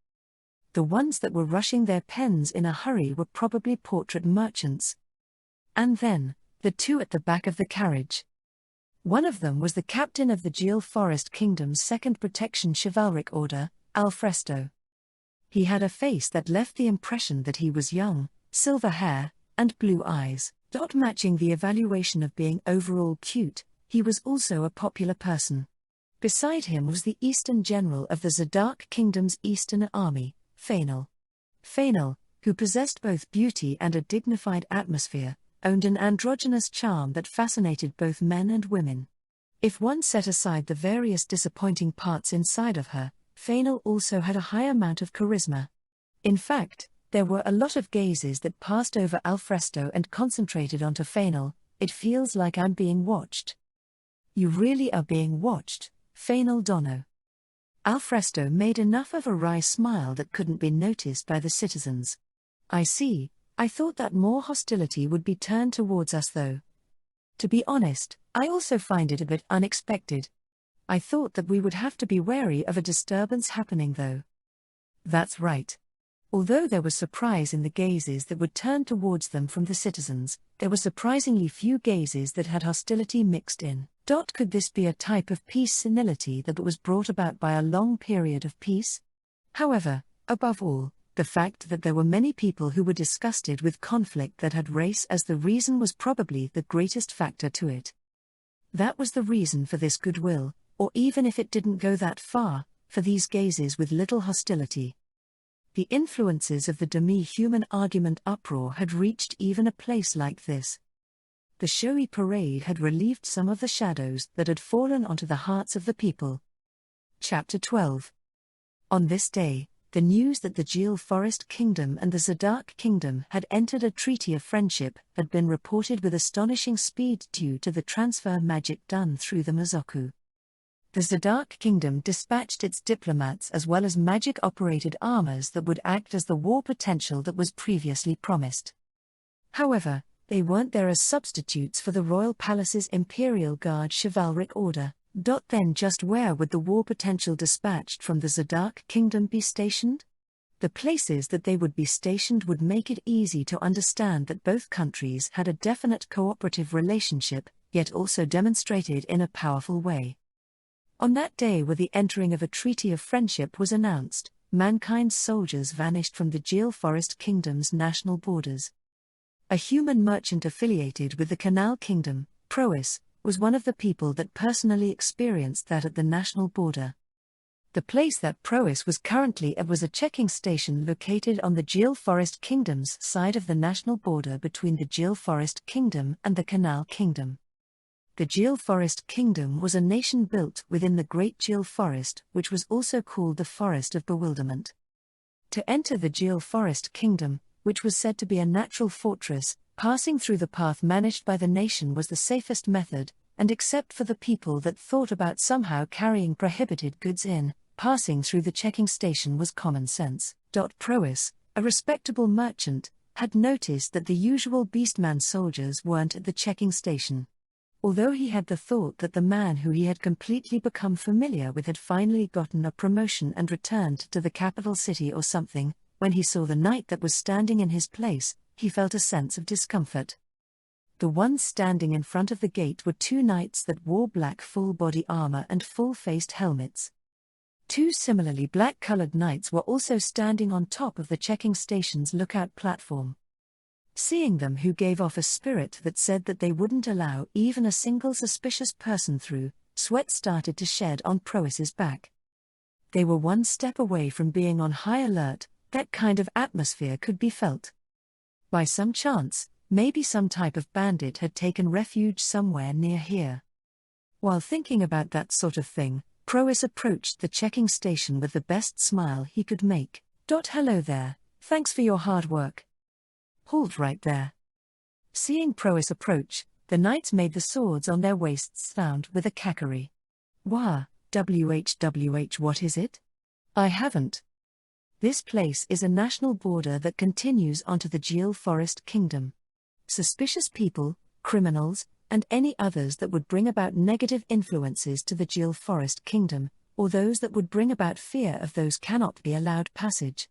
The ones that were rushing their pens in a hurry were probably portrait merchants. And then, the two at the back of the carriage. One of them was the captain of the Djil Forest Kingdom's 2nd Protection Chivalric Order, Alfresto. He had a face that left the impression that he was young, silver hair, and blue eyes. Matching the evaluation of being overall cute, he was also a popular person. Beside him was the Eastern General of the Zadok Kingdom's Eastern Army, Fainal. Fainal, who possessed both beauty and a dignified atmosphere, owned an androgynous charm that fascinated both men and women. If one set aside the various disappointing parts inside of her, Fainal also had a high amount of charisma. In fact, there were a lot of gazes that passed over Alfresto and concentrated onto Fainal. It feels like I'm being watched. You really are being watched, Fainal Dono. Alfresto made enough of a wry smile that couldn't be noticed by the citizens. I see, I thought that more hostility would be turned towards us though. To be honest, I also find it a bit unexpected. I thought that we would have to be wary of a disturbance happening though. That's right. Although there was surprise in the gazes that would turn towards them from the citizens, there were surprisingly few gazes that had hostility mixed in. Could this be a type of peace senility that was brought about by a long period of peace? However, above all, the fact that there were many people who were disgusted with conflict that had race as the reason was probably the greatest factor to it. That was the reason for this goodwill, or even if it didn't go that far, for these gazes with little hostility. The influences of the demi-human argument uproar had reached even a place like this. The showy parade had relieved some of the shadows that had fallen onto the hearts of the people. Chapter 12. On this day, the news that the Jeel Forest Kingdom and the Zadok Kingdom had entered a treaty of friendship had been reported with astonishing speed due to the transfer magic done through the Mazoku. The Zadok Kingdom dispatched its diplomats as well as magic-operated armors that would act as the war potential that was previously promised. However, they weren't there as substitutes for the Royal Palace's Imperial Guard chivalric order. Then just where would the war potential dispatched from the Zadok Kingdom be stationed? The places that they would be stationed would make it easy to understand that both countries had a definite cooperative relationship, yet also demonstrated in a powerful way. On that day where the entering of a treaty of friendship was announced, mankind's soldiers vanished from the Jeel Forest Kingdom's national borders. A human merchant affiliated with the Canal Kingdom, Prois, was one of the people that personally experienced that at the national border. The place that Prois was currently at was a checking station located on the Jeel Forest Kingdom's side of the national border between the Jeel Forest Kingdom and the Canal Kingdom. The Jeel Forest Kingdom was a nation built within the Great Jeel Forest, which was also called the Forest of Bewilderment. To enter the Jeel Forest Kingdom, which was said to be a natural fortress, passing through the path managed by the nation was the safest method, and except for the people that thought about somehow carrying prohibited goods in, passing through the checking station was common sense. Prois, a respectable merchant, had noticed that the usual Beastman soldiers weren't at the checking station. Although he had the thought that the man who he had completely become familiar with had finally gotten a promotion and returned to the capital city or something, when he saw the knight that was standing in his place, he felt a sense of discomfort. The ones standing in front of the gate were two knights that wore black full-body armor and full-faced helmets. Two similarly black-colored knights were also standing on top of the checking station's lookout platform. Seeing them, who gave off a spirit that said that they wouldn't allow even a single suspicious person through, sweat started to shed on Prois's back. They were one step away from being on high alert. That kind of atmosphere could be felt. By some chance, maybe some type of bandit had taken refuge somewhere near here. While thinking about that sort of thing, Prois approached the checking station with the best smile he could make. Hello there, thanks for your hard work. Halt right there. Seeing Prois approach, the knights made the swords on their waists sound with a cackery. Wah, whwh, what is it? I haven't. This place is a national border that continues onto the Jeel Forest Kingdom. Suspicious people, criminals, and any others that would bring about negative influences to the Jeel Forest Kingdom, or those that would bring about fear of those cannot be allowed passage.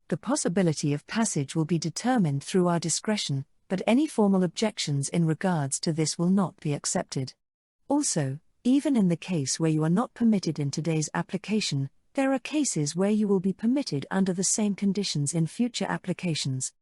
The possibility of passage will be determined through our discretion, but any formal objections in regards to this will not be accepted. Also, even in the case where you are not permitted in today's application, there are cases where you will be permitted under the same conditions in future applications.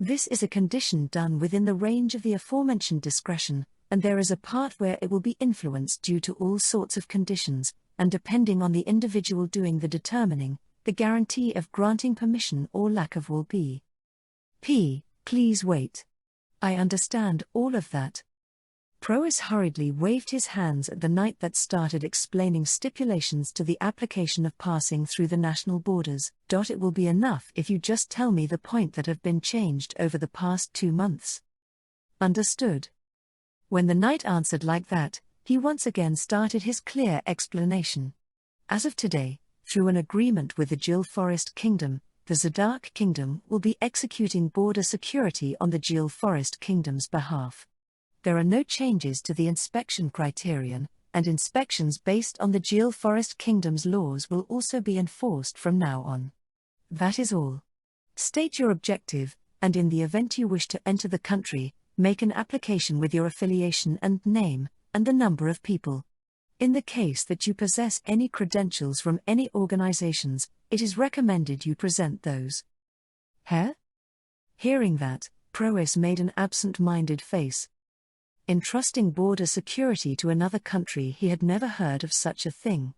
This is a condition done within the range of the aforementioned discretion, and there is a part where it will be influenced due to all sorts of conditions, and depending on the individual doing the determining, the guarantee of granting permission or lack of will be. Please wait. I understand all of that. Prois hurriedly waved his hands at the knight that started explaining stipulations to the application of passing through the national borders. It will be enough if you just tell me the point that have been changed over the past 2 months. Understood. When the knight answered like that, he once again started his clear explanation. As of today, through an agreement with the Jeel Forest Kingdom, the Zadok Kingdom will be executing border security on the Jeel Forest Kingdom's behalf. There are no changes to the inspection criterion, and inspections based on the Jeel Forest Kingdom's laws will also be enforced from now on. That is all. State your objective, and in the event you wish to enter the country, make an application with your affiliation and name, and the number of people. In the case that you possess any credentials from any organizations, it is recommended you present those. Hearing that, Prois made an absent-minded face. Entrusting border security to another country, he had never heard of such a thing.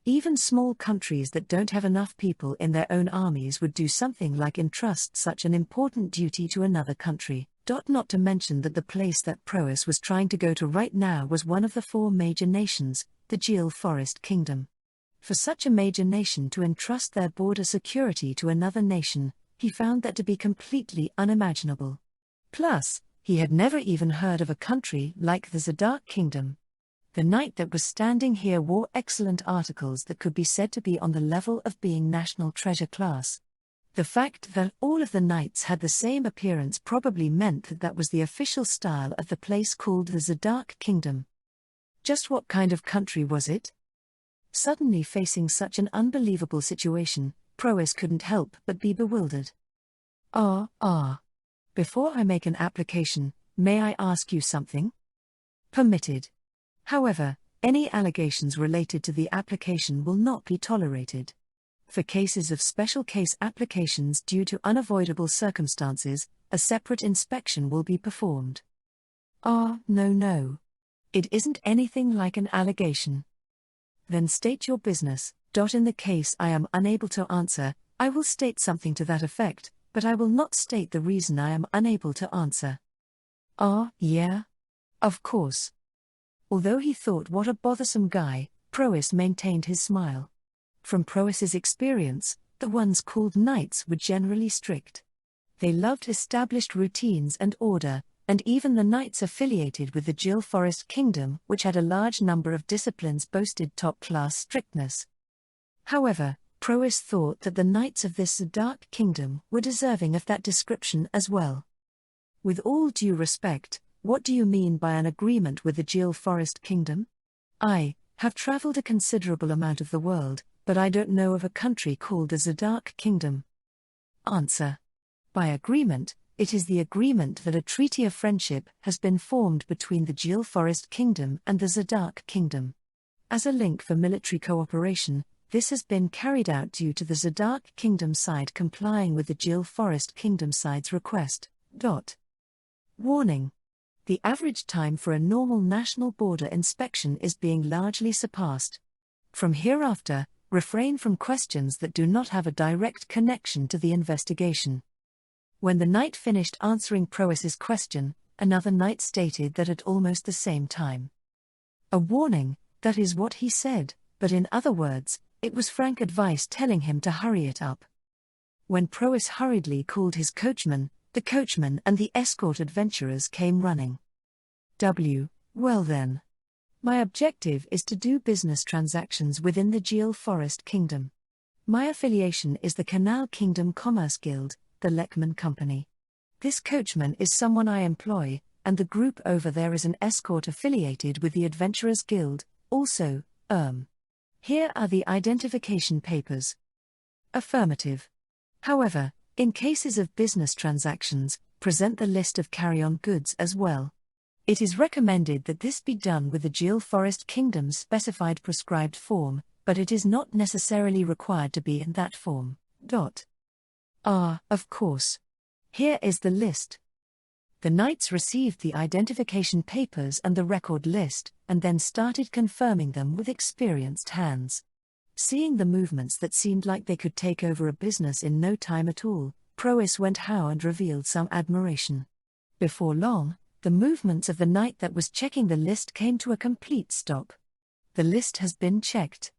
Even small countries that don't have enough people in their own armies would do something like entrust such an important duty to another country. Not to mention that the place that Proas was trying to go to right now was one of the 4 major nations, the Jewel Forest Kingdom. For such a major nation to entrust their border security to another nation, he found that to be completely unimaginable. Plus, he had never even heard of a country like the Zadok Kingdom. The knight that was standing here wore excellent articles that could be said to be on the level of being national treasure class. The fact that all of the knights had the same appearance probably meant that that was the official style of the place called the Zadok Kingdom. Just what kind of country was it? Suddenly facing such an unbelievable situation, Proas couldn't help but be bewildered. Before I make an application, may I ask you something? Permitted. However, any allegations related to the application will not be tolerated. For cases of special case applications due to unavoidable circumstances, a separate inspection will be performed. No. It isn't anything like an allegation. Then state your business. In the case I am unable to answer, I will state something to that effect, but I will not state the reason I am unable to answer. Yeah? Of course. Although he thought what a bothersome guy, Proas maintained his smile. From Proas's experience, the ones called knights were generally strict. They loved established routines and order, and even the knights affiliated with the Jewel Forest Kingdom, which had a large number of disciplines, boasted top-class strictness. However, Proas thought that the knights of this Zadok Kingdom were deserving of that description as well. With all due respect, what do you mean by an agreement with the Jewel Forest Kingdom? I have traveled a considerable amount of the world, but I don't know of a country called the Zadok Kingdom. Answer. By agreement, it is the agreement that a treaty of friendship has been formed between the Jewel Forest Kingdom and the Zadok Kingdom. As a link for military cooperation, this has been carried out due to the Zadok Kingdom side complying with the Jewel Forest Kingdom side's request. Warning. The average time for a normal national border inspection is being largely surpassed. From hereafter, refrain from questions that do not have a direct connection to the investigation. When the knight finished answering Proas's question, another knight stated that at almost the same time. A warning, that is what he said, but in other words, it was frank advice telling him to hurry it up. When Proas hurriedly called his coachman, the coachman and the escort adventurers came running. Well then. My objective is to do business transactions within the Jewel Forest Kingdom. My affiliation is the Canal Kingdom Commerce Guild, the Leckman Company. This coachman is someone I employ, and the group over there is an escort affiliated with the Adventurers Guild, also, Here are the identification papers. Affirmative. However, in cases of business transactions, present the list of carry-on goods as well. It is recommended that this be done with the Jewel Forest Kingdom's specified prescribed form, but it is not necessarily required to be in that form. Of course. Here is the list. The knights received the identification papers and the record list, and then started confirming them with experienced hands. Seeing the movements that seemed like they could take over a business in no time at all, Proas went how and revealed some admiration. Before long, the movements of the knight that was checking the list came to a complete stop. The list has been checked.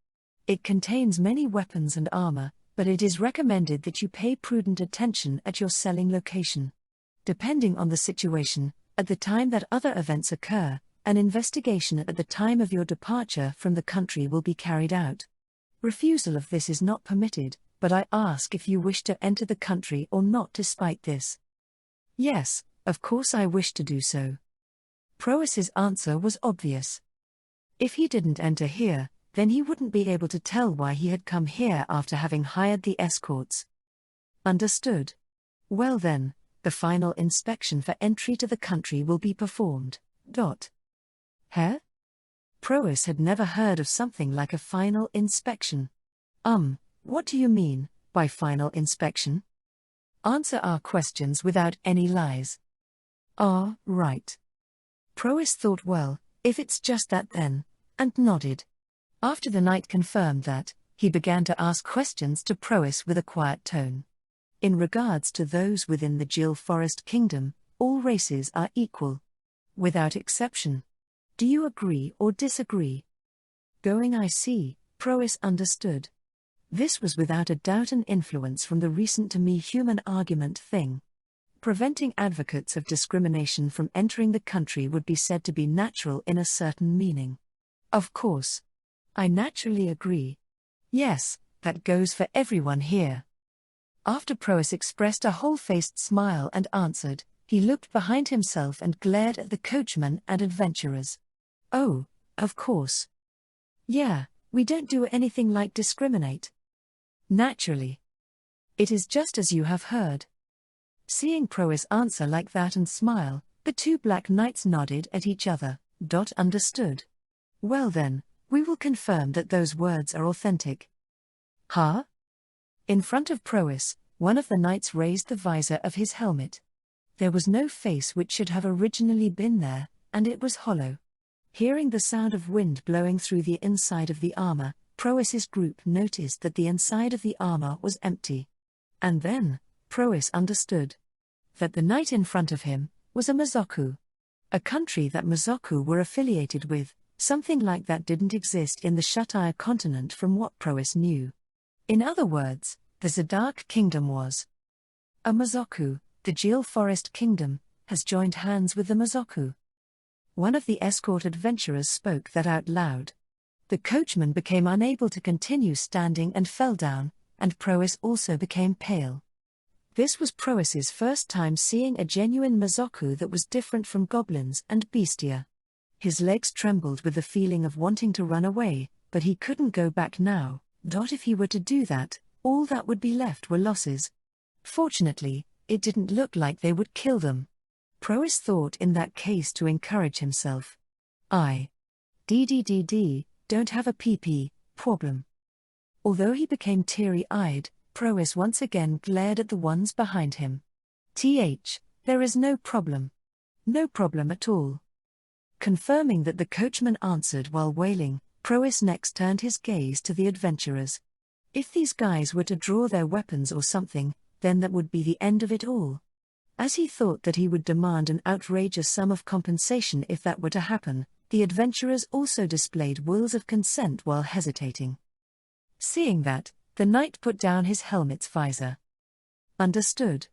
It contains many weapons and armor, but it is recommended that you pay prudent attention at your selling location. Depending on the situation, at the time that other events occur, an investigation at the time of your departure from the country will be carried out. Refusal of this is not permitted, but I ask if you wish to enter the country or not despite this. Yes, of course I wish to do so. Proas's answer was obvious. If he didn't enter here, then he wouldn't be able to tell why he had come here after having hired the escorts. Understood. Well then, the final inspection for entry to the country will be performed. Proas had never heard of something like a final inspection. What do you mean by final inspection? Answer our questions without any lies. Right. Proas thought, well, if it's just that then, and nodded. After the knight confirmed that, he began to ask questions to Proas with a quiet tone. In regards to those within the Jewel Forest Kingdom, all races are equal. Without exception. Do you agree or disagree? Going I see, Prois understood. This was without a doubt an influence from the recent to me human argument thing. Preventing advocates of discrimination from entering the country would be said to be natural in a certain meaning. Of course. I naturally agree. Yes, that goes for everyone here. After Prois expressed a whole-faced smile and answered, he looked behind himself and glared at the coachman and adventurers. Oh, of course. Yeah, we don't do anything like discriminate. Naturally. It is just as you have heard. Seeing Prois answer like that and smile, the two black knights nodded at each other. Understood. Well then, we will confirm that those words are authentic. Huh? In front of Prois, one of the knights raised the visor of his helmet. There was no face which should have originally been there, and it was hollow. Hearing the sound of wind blowing through the inside of the armor, Prois's group noticed that the inside of the armor was empty. And then, Prois understood that the knight in front of him was a Mazoku. A country that Mazoku were affiliated with, something like that didn't exist in the Shutire continent from what Prois knew. In other words, the Zadark Kingdom was a Mazoku. The Jeel Forest Kingdom has joined hands with the Mazoku. One of the escort adventurers spoke that out loud. The coachman became unable to continue standing and fell down, and Prois also became pale. This was Prois's first time seeing a genuine Mazoku that was different from goblins and bestia. His legs trembled with the feeling of wanting to run away, but he couldn't go back now. If he were to do that, all that would be left were losses. Fortunately, it didn't look like they would kill them. Prois thought in that case to encourage himself. Don't have a PP problem. Although he became teary-eyed, Prois once again glared at the ones behind him. There is no problem. No problem at all. Confirming that the coachman answered while wailing, Prois next turned his gaze to the adventurers. If these guys were to draw their weapons or something, then that would be the end of it all. As he thought that he would demand an outrageous sum of compensation if that were to happen, the adventurers also displayed wills of consent while hesitating. Seeing that, the knight put down his helmet's visor. Understood.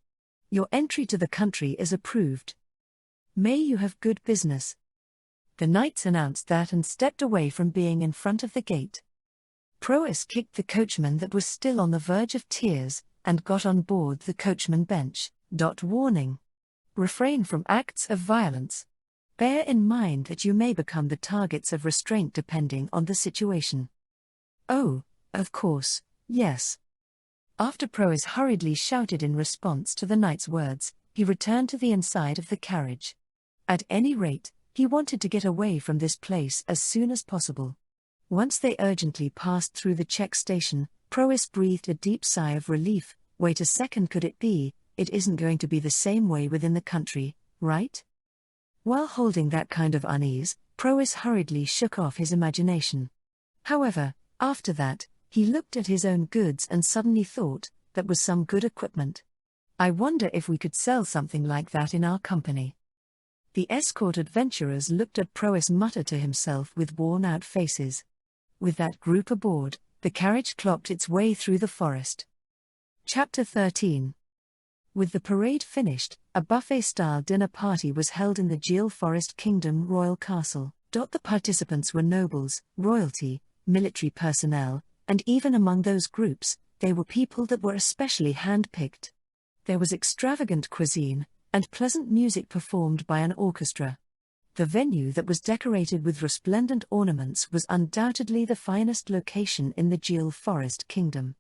Your entry to the country is approved. May you have good business. The knights announced that and stepped away from being in front of the gate. Prois kicked the coachman that was still on the verge of tears, and got on board the coachman bench. Warning. Refrain from acts of violence. Bear in mind that you may become the targets of restraint depending on the situation. Oh, of course, yes. After Prois hurriedly shouted in response to the knight's words, he returned to the inside of the carriage. At any rate, he wanted to get away from this place as soon as possible. Once they urgently passed through the check station, Prois breathed a deep sigh of relief. Wait a second, could it be? It isn't going to be the same way within the country, right? While holding that kind of unease, Prois hurriedly shook off his imagination. However, after that, he looked at his own goods and suddenly thought, that was some good equipment. I wonder if we could sell something like that in our company. The escort adventurers looked at Prois, mutter to himself with worn-out faces. With that group aboard, the carriage clopped its way through the forest. Chapter 13. With the parade finished, a buffet-style dinner party was held in the Jeel Forest Kingdom Royal Castle. The participants were nobles, royalty, military personnel, and even among those groups, they were people that were especially hand-picked. There was extravagant cuisine, and pleasant music performed by an orchestra. The venue that was decorated with resplendent ornaments was undoubtedly the finest location in the Jeel Forest Kingdom.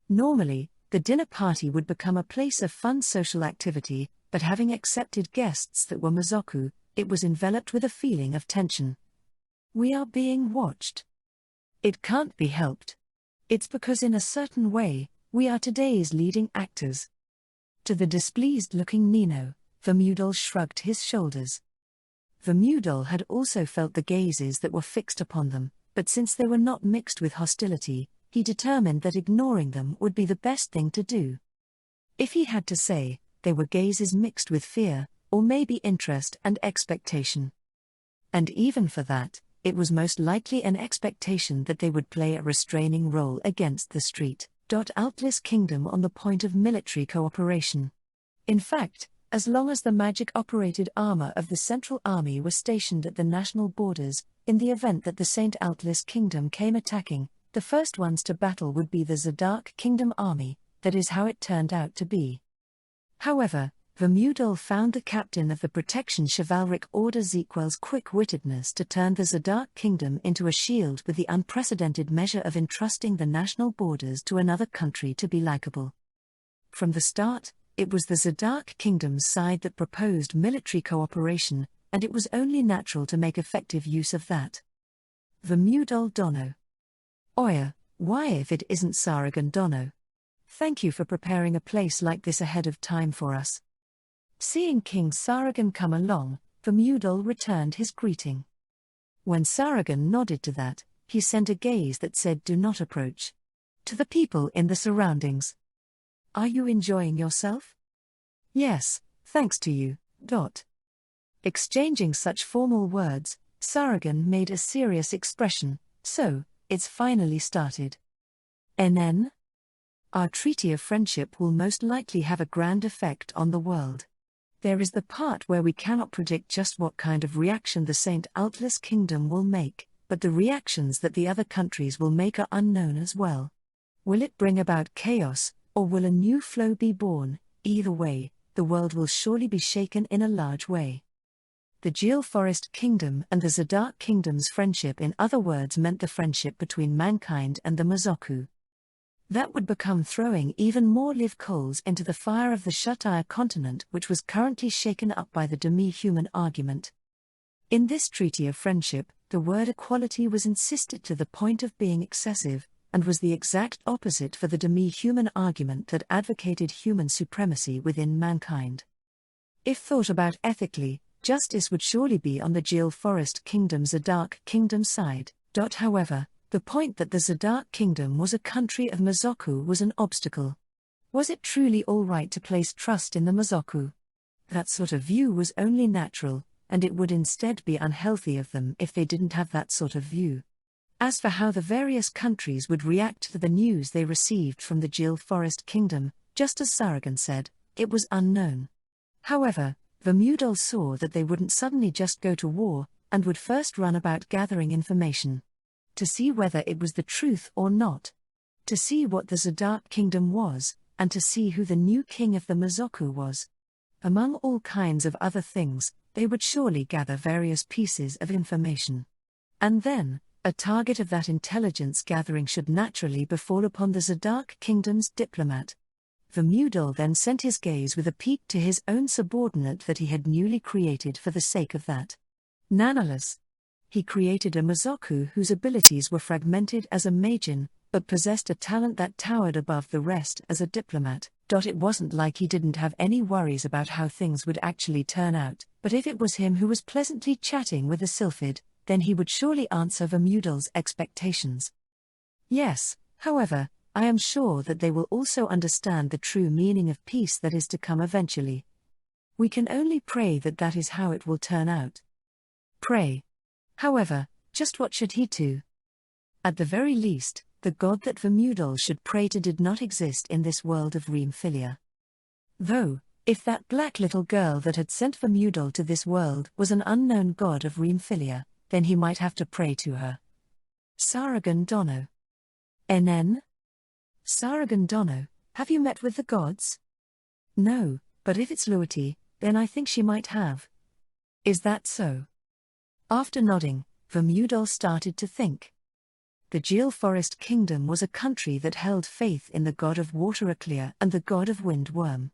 Normally, the dinner party would become a place of fun social activity, but having accepted guests that were Mazoku, it was enveloped with a feeling of tension. We are being watched. It can't be helped. It's because in a certain way, we are today's leading actors. To the displeased-looking Nino, Vermudel shrugged his shoulders. Vermudel had also felt the gazes that were fixed upon them, but since they were not mixed with hostility, he determined that ignoring them would be the best thing to do. If he had to say, they were gazes mixed with fear, or maybe interest and expectation. And even for that, it was most likely an expectation that they would play a restraining role against the Street. Altlis Kingdom on the point of military cooperation. In fact, as long as the magic-operated armor of the Central Army was stationed at the national borders, in the event that the St. Altlis Kingdom came attacking, the first ones to battle would be the Zadark Kingdom army. That is how it turned out to be. However, Vermudal found the captain of the Protection Chivalric Order Zequel's quick-wittedness to turn the Zadark Kingdom into a shield with the unprecedented measure of entrusting the national borders to another country to be likable. From the start, it was the Zadark Kingdom's side that proposed military cooperation, and it was only natural to make effective use of that. Vermudal Dono. Oya, why if it isn't Saragon Dono? Thank you for preparing a place like this ahead of time for us. Seeing King Saragon come along, Vermudal returned his greeting. When Saragon nodded to that, he sent a gaze that said do not approach. To the people in the surroundings. Are you enjoying yourself? Yes, thanks to you. Exchanging such formal words, Saragon made a serious expression. So, it's finally started. NN? Our treaty of friendship will most likely have a grand effect on the world. There is the part where we cannot predict just what kind of reaction the St. Altlis Kingdom will make, but the reactions that the other countries will make are unknown as well. Will it bring about chaos, or will a new flow be born? Either way, the world will surely be shaken in a large way. The Geel Forest Kingdom and the Zadark Kingdom's friendship, in other words, meant the friendship between mankind and the Mazoku. That would become throwing even more live coals into the fire of the Shutire continent, which was currently shaken up by the demi-human argument. In this treaty of friendship, the word equality was insisted to the point of being excessive, and was the exact opposite for the demi-human argument that advocated human supremacy within mankind. If thought about ethically, justice would surely be on the Geel Forest Kingdom's Zadark Kingdom side. However, the point that the Zadark Kingdom was a country of Mazoku was an obstacle. Was it truly all right to place trust in the Mazoku? That sort of view was only natural, and it would instead be unhealthy of them if they didn't have that sort of view. As for how the various countries would react to the news they received from the Geel Forest Kingdom, just as Saragon said, it was unknown. However, Vermudal saw that they wouldn't suddenly just go to war, and would first run about gathering information. To see whether it was the truth or not. To see what the Zadark Kingdom was, and to see who the new king of the Mazoku was. Among all kinds of other things, they would surely gather various pieces of information. And then, a target of that intelligence gathering should naturally befall upon the Zadark Kingdom's diplomat. Vermudal then sent his gaze with a peek to his own subordinate that he had newly created for the sake of that. Nanolas. He created a Mazoku whose abilities were fragmented as a Magin, but possessed a talent that towered above the rest as a diplomat. It wasn't like he didn't have any worries about how things would actually turn out, but if it was him who was pleasantly chatting with a Sylphid, then he would surely answer Vermudal's expectations. Yes, however, I am sure that they will also understand the true meaning of peace that is to come eventually. We can only pray that that is how it will turn out. Pray. However, just what should he do? At the very least, the god that Vermudal should pray to did not exist in this world of Reemfilia. Though, if that black little girl that had sent Vermudal to this world was an unknown god of Reemfilia, then he might have to pray to her. Saragon Dono. NN? Saragon Dono, have you met with the gods? No, but if it's Luity, then I think she might have. Is that so? After nodding, Vermudal started to think. The Geel Forest Kingdom was a country that held faith in the god of Wateraclear and the god of Windworm.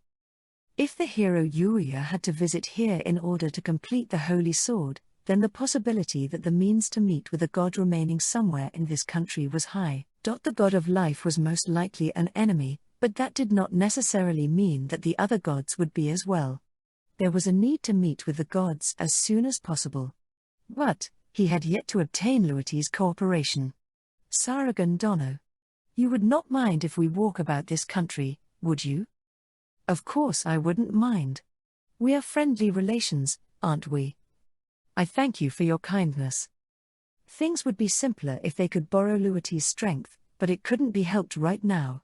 If the hero Yuya had to visit here in order to complete the Holy Sword, then the possibility that the means to meet with a god remaining somewhere in this country was high. The god of life was most likely an enemy, but that did not necessarily mean that the other gods would be as well. There was a need to meet with the gods as soon as possible. But, he had yet to obtain Luiti's cooperation. Saragon Dono. You would not mind if we walk about this country, would you? Of course I wouldn't mind. We are friendly relations, aren't we? I thank you for your kindness. Things would be simpler if they could borrow Luity's strength, but it couldn't be helped right now.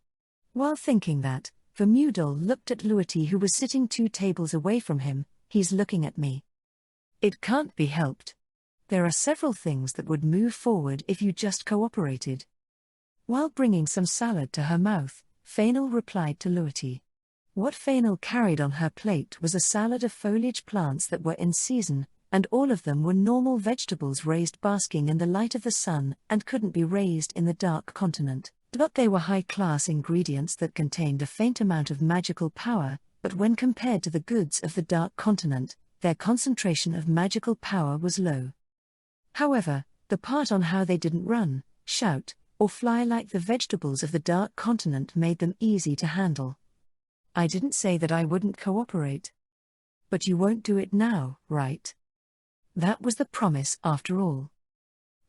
While thinking that, Vermudel looked at Luity, who was sitting 2 tables away from him. He's looking at me. It can't be helped. There are several things that would move forward if you just cooperated. While bringing some salad to her mouth, Fainal replied to Luity. What Fainal carried on her plate was a salad of foliage plants that were in season, and all of them were normal vegetables raised basking in the light of the sun and couldn't be raised in the Dark Continent. But they were high-class ingredients that contained a faint amount of magical power, but when compared to the goods of the Dark Continent, their concentration of magical power was low. However, the part on how they didn't run, shout, or fly like the vegetables of the Dark Continent made them easy to handle. I didn't say that I wouldn't cooperate. But you won't do it now, right? That was the promise after all.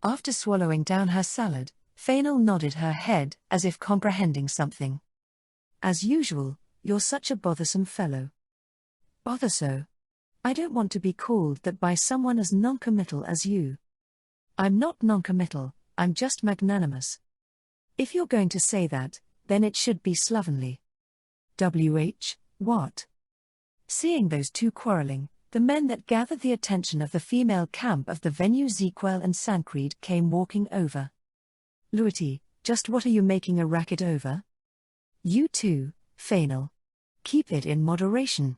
After swallowing down her salad, Fainal nodded her head as if comprehending something. As usual, you're such a bothersome fellow. Botherso? I don't want to be called that by someone as noncommittal as you. I'm not noncommittal, I'm just magnanimous. If you're going to say that, then it should be slovenly. What? Seeing those 2 quarreling, the men that gathered the attention of the female camp of the venue Zequel and Sancreed came walking over. Luity, just what are you making a racket over? You too, Fainal. Keep it in moderation.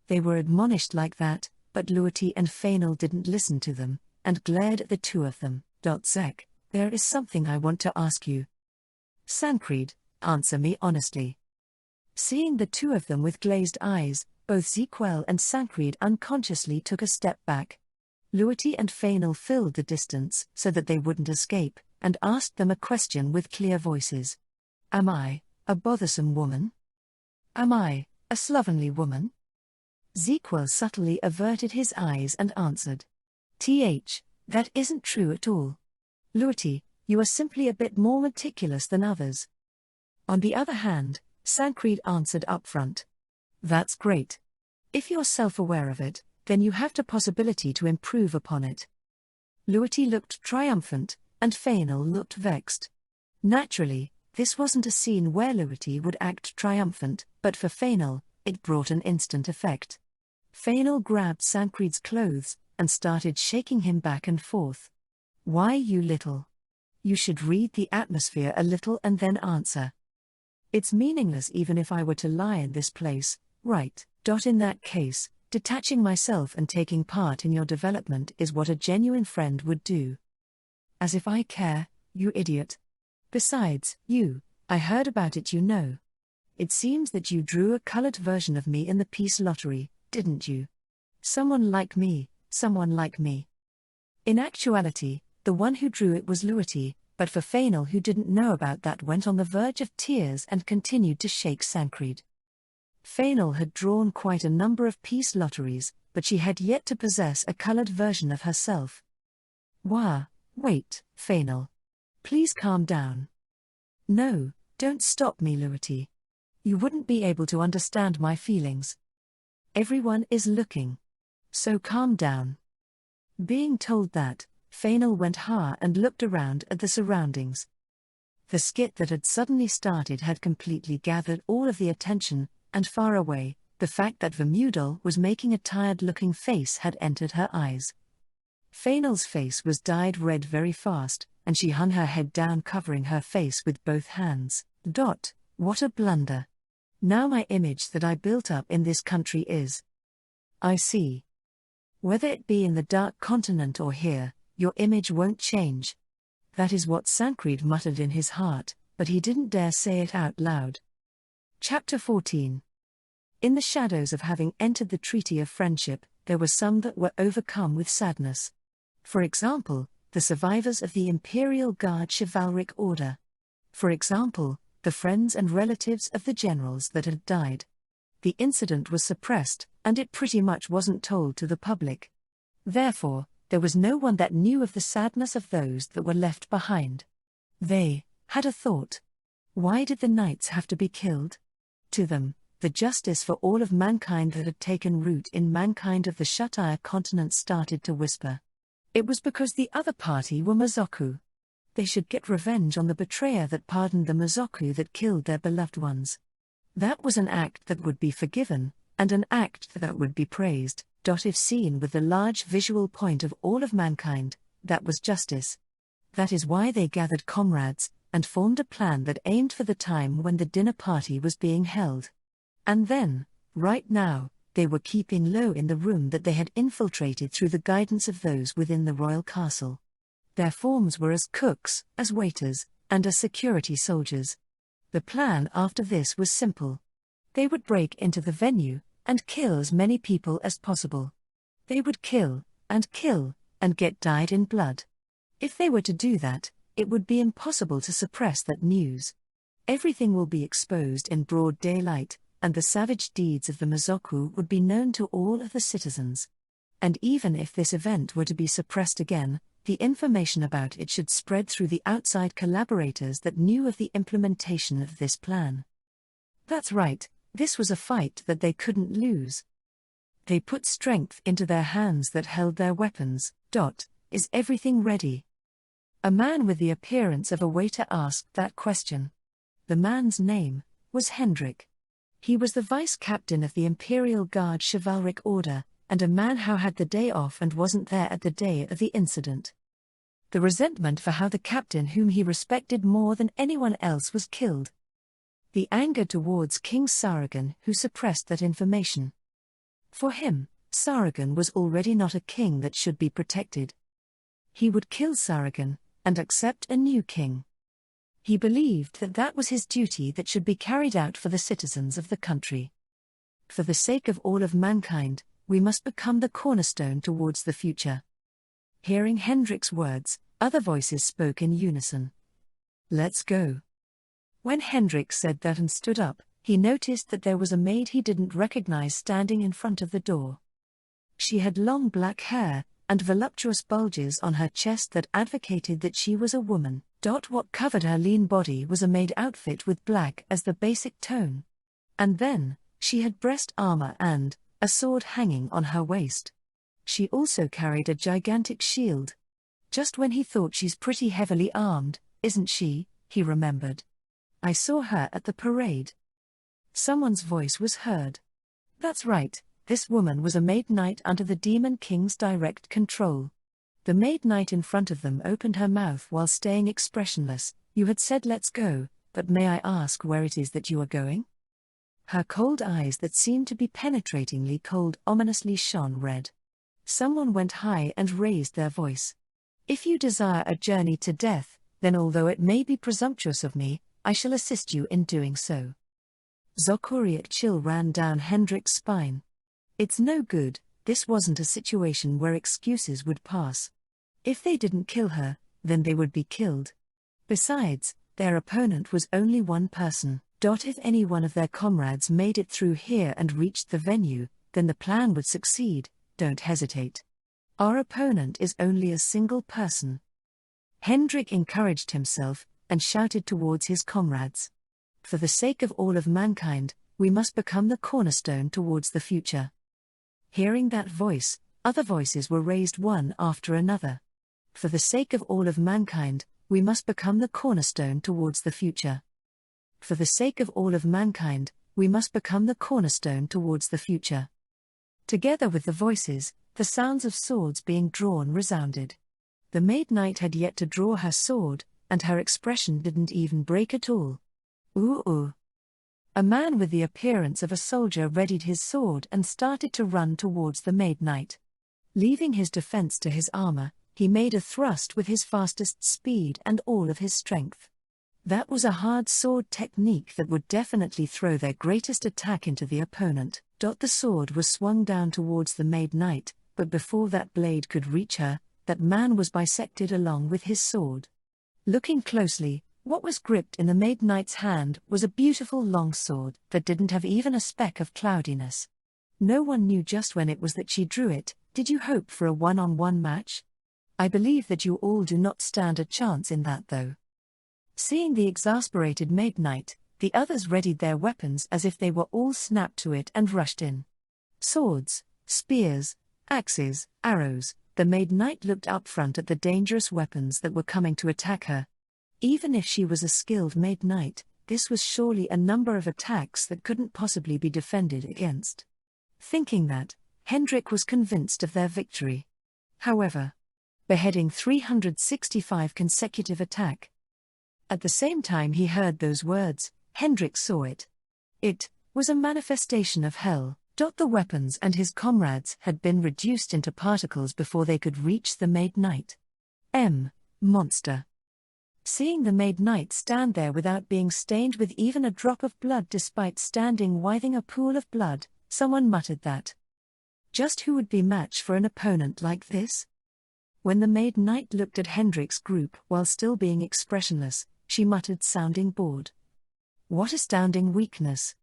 They were admonished like that, but Luity and Fainal didn't listen to them, and glared at the 2 of them. Zek, there is something I want to ask you. Sancreed, answer me honestly. Seeing the 2 of them with glazed eyes, both Zequel and Sancreed unconsciously took a step back. Luity and Fainal filled the distance so that they wouldn't escape, and asked them a question with clear voices. Am I a bothersome woman? Am I a slovenly woman? Zequel subtly averted his eyes and answered. That isn't true at all. Luity, you are simply a bit more meticulous than others. On the other hand, Sancreed answered upfront. That's great. If you're self-aware of it, then you have the possibility to improve upon it. Luity looked triumphant, and Fainal looked vexed. Naturally, this wasn't a scene where Luity would act triumphant, but for Fainal, it brought an instant effect. Fainal grabbed Sancreed's clothes, and started shaking him back and forth. Why, you little? You should read the atmosphere a little and then answer. It's meaningless even if I were to lie in this place, right? In that case, detaching myself and taking part in your development is what a genuine friend would do. As if I care, you idiot. Besides, I heard about it, you know. It seems that you drew a colored version of me in the peace lottery, didn't you? Someone like me. In actuality, the one who drew it was Luity, but for Fainal, who didn't know about that, went on the verge of tears and continued to shake Sancreed. Fainal had drawn quite a number of peace lotteries, but she had yet to possess a colored version of herself. Wait, Fainal. Please calm down. No, don't stop me, Luity. You wouldn't be able to understand my feelings. Everyone is looking. So calm down. Being told that, Fainal went ha and looked around at the surroundings. The skit that had suddenly started had completely gathered all of the attention, and far away, the fact that Vermudel was making a tired-looking face had entered her eyes. Fainal's face was dyed red very fast, and she hung her head down, covering her face with both hands. What a blunder. Now my image that I built up in this country is. I see. Whether it be in the Dark Continent or here, your image won't change. That is what Sancreed muttered in his heart, but he didn't dare say it out loud. Chapter 14. In the shadows of having entered the Treaty of Friendship, there were some that were overcome with sadness. For example, the survivors of the Imperial Guard chivalric order. For example, the friends and relatives of the generals that had died. The incident was suppressed, and it pretty much wasn't told to the public. Therefore, there was no one that knew of the sadness of those that were left behind. They had a thought. Why did the knights have to be killed? To them, The justice for all of mankind that had taken root in mankind of the Shutire continent started to whisper. It was because the other party were Mazoku. They should get revenge on the betrayer that pardoned the Mazoku that killed their beloved ones. That was an act that would be forgiven, and an act that would be praised. If seen with the large visual point of all of mankind, that was justice. That is why they gathered comrades, and formed a plan that aimed for the time when the dinner party was being held. And then, right now, they were keeping low in the room that they had infiltrated through the guidance of those within the royal castle. Their forms were as cooks, as waiters, and as security soldiers. The plan after this was simple. They would break into the venue, and kill as many people as possible. They would kill, and get dyed in blood. If they were to do that, it would be impossible to suppress that news. Everything will be exposed in broad daylight, and the savage deeds of the Mazoku would be known to all of the citizens. And even if this event were to be suppressed again, the information about it should spread through the outside collaborators that knew of the implementation of this plan. That's right, this was a fight that they couldn't lose. They put strength into their hands that held their weapons. Is everything ready? A man with the appearance of a waiter asked that question. The man's name was Hendrik. He was the vice-captain of the Imperial Guard Chivalric Order, and a man who had the day off and wasn't there at the day of the incident. The resentment for how the captain whom he respected more than anyone else was killed. The anger towards King Saragon who suppressed that information. For him, Saragon was already not a king that should be protected. He would kill Saragon, and accept a new king. He believed that that was his duty that should be carried out for the citizens of the country. For the sake of all of mankind, we must become the cornerstone towards the future. Hearing Hendrik's words, other voices spoke in unison. Let's go. When Hendrik said that and stood up, he noticed that there was a maid he didn't recognize standing in front of the door. She had long black hair, and voluptuous bulges on her chest that advocated that she was a woman. What covered her lean body was a maid outfit with black as the basic tone. And then, she had breast armor and a sword hanging on her waist. She also carried a gigantic shield. Just when he thought she's pretty heavily armed, isn't she, he remembered. I saw her at the parade. Someone's voice was heard. That's right, this woman was a maid knight under the Demon King's direct control. The maid knight in front of them opened her mouth while staying expressionless. You had said let's go, but may I ask where it is that you are going? Her cold eyes that seemed to be penetratingly cold ominously shone red. Someone went high and raised their voice. If you desire a journey to death, then although it may be presumptuous of me, I shall assist you in doing so. Zokuriak chill ran down Hendrik's spine. It's no good, this wasn't a situation where excuses would pass. If they didn't kill her, then they would be killed. Besides, their opponent was only one person. If any one of their comrades made it through here and reached the venue, then the plan would succeed. Don't hesitate. Our opponent is only a single person. Hendrik encouraged himself, and shouted towards his comrades. For the sake of all of mankind, we must become the cornerstone towards the future. Hearing that voice, other voices were raised one after another. For the sake of all of mankind, we must become the cornerstone towards the future. For the sake of all of mankind, we must become the cornerstone towards the future. Together with the voices, the sounds of swords being drawn resounded. The maid knight had yet to draw her sword, and her expression didn't even break at all. Ooh. A man with the appearance of a soldier readied his sword and started to run towards the maid knight. Leaving his defense to his armor, he made a thrust with his fastest speed and all of his strength. That was a hard sword technique that would definitely throw their greatest attack into the opponent. The sword was swung down towards the maid knight, but before that blade could reach her, that man was bisected along with his sword. Looking closely, what was gripped in the maid knight's hand was a beautiful long sword that didn't have even a speck of cloudiness. No one knew just when it was that she drew it. Did you hope for a one-on-one match? I believe that you all do not stand a chance in that though. Seeing the exasperated maid knight, The others readied their weapons as if they were all snapped to it and rushed in. Swords, spears, axes, arrows. The Maid Knight looked up front at the dangerous weapons that were coming to attack her. Even if she was a skilled Maid Knight, this was surely a number of attacks that couldn't possibly be defended against. Thinking that, Hendrik was convinced of their victory. However, beheading 365 consecutive attack. At the same time he heard those words, Hendrik saw it. It was a manifestation of hell. The weapons and his comrades had been reduced into particles before they could reach the Maid Knight. Monster. Seeing the Maid Knight stand there without being stained with even a drop of blood despite standing withing a pool of blood, someone muttered that. Just who would be match for an opponent like this? When the Maid Knight looked at Hendrik's group while still being expressionless, she muttered, sounding bored. What astounding weakness.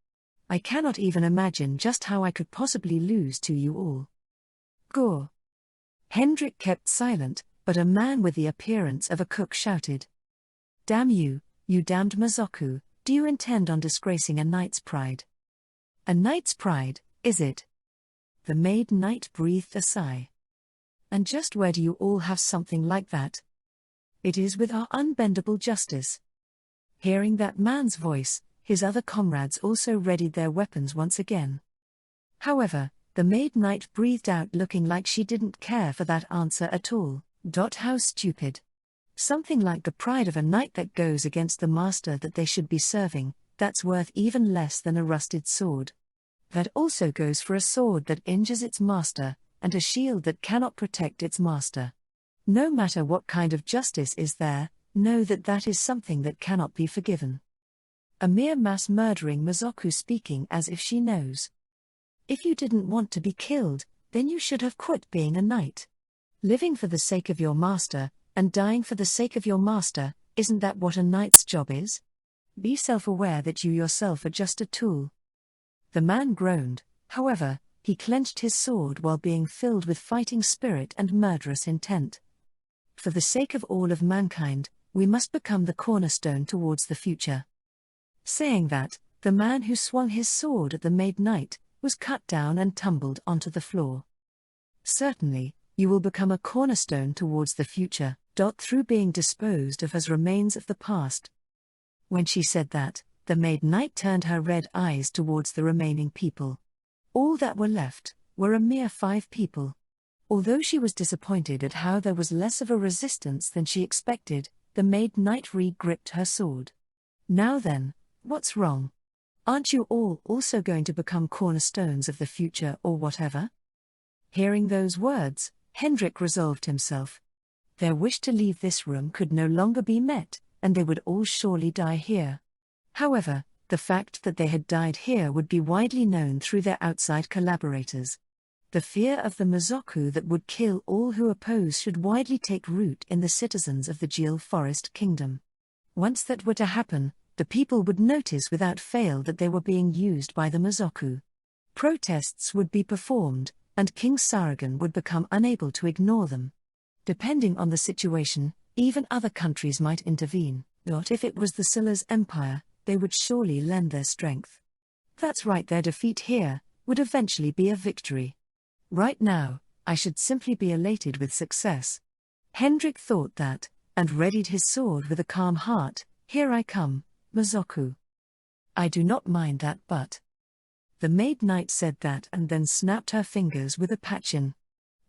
I cannot even imagine just how I could possibly lose to you all. Gore. Hendrik kept silent, but a man with the appearance of a cook shouted. Damn you, you damned Mazoku, do you intend on disgracing a knight's pride? A knight's pride, is it? The Maid Knight breathed a sigh. And just where do you all have something like that? It is with our unbendable justice. Hearing that man's voice, his other comrades also readied their weapons once again. However, the Maid Knight breathed out, looking like she didn't care for that answer at all. How stupid. Something like the pride of a knight that goes against the master that they should be serving, that's worth even less than a rusted sword. That also goes for a sword that injures its master, and a shield that cannot protect its master. No matter what kind of justice is there, know that that is something that cannot be forgiven. A mere mass-murdering Mazoku speaking as if she knows. If you didn't want to be killed, then you should have quit being a knight. Living for the sake of your master, and dying for the sake of your master, isn't that what a knight's job is? Be self-aware that you yourself are just a tool. The man groaned, however, he clenched his sword while being filled with fighting spirit and murderous intent. For the sake of all of mankind, we must become the cornerstone towards the future. Saying that, the man who swung his sword at the Maid Knight was cut down and tumbled onto the floor. Certainly, you will become a cornerstone towards the future, through being disposed of as remains of the past. When she said that, the Maid Knight turned her red eyes towards the remaining people. All that were left were a mere 5 people. Although she was disappointed at how there was less of a resistance than she expected, the Maid Knight re-gripped her sword. Now then, what's wrong? Aren't you all also going to become cornerstones of the future or whatever? Hearing those words, Hendrik resolved himself. Their wish to leave this room could no longer be met, and they would all surely die here. However, the fact that they had died here would be widely known through their outside collaborators. The fear of the Mazoku that would kill all who oppose should widely take root in the citizens of the Jewel Forest Kingdom. Once that were to happen, the people would notice without fail that they were being used by the Mazoku. Protests would be performed, and King Saragon would become unable to ignore them. Depending on the situation, even other countries might intervene. If it was the Scylla's empire, they would surely lend their strength. That's right, their defeat here would eventually be a victory. Right now, I should simply be elated with success. Hendrik thought that, and readied his sword with a calm heart. Here I come, Mazoku. I do not mind that, but... The Maid Knight said that and then snapped her fingers with a patchin.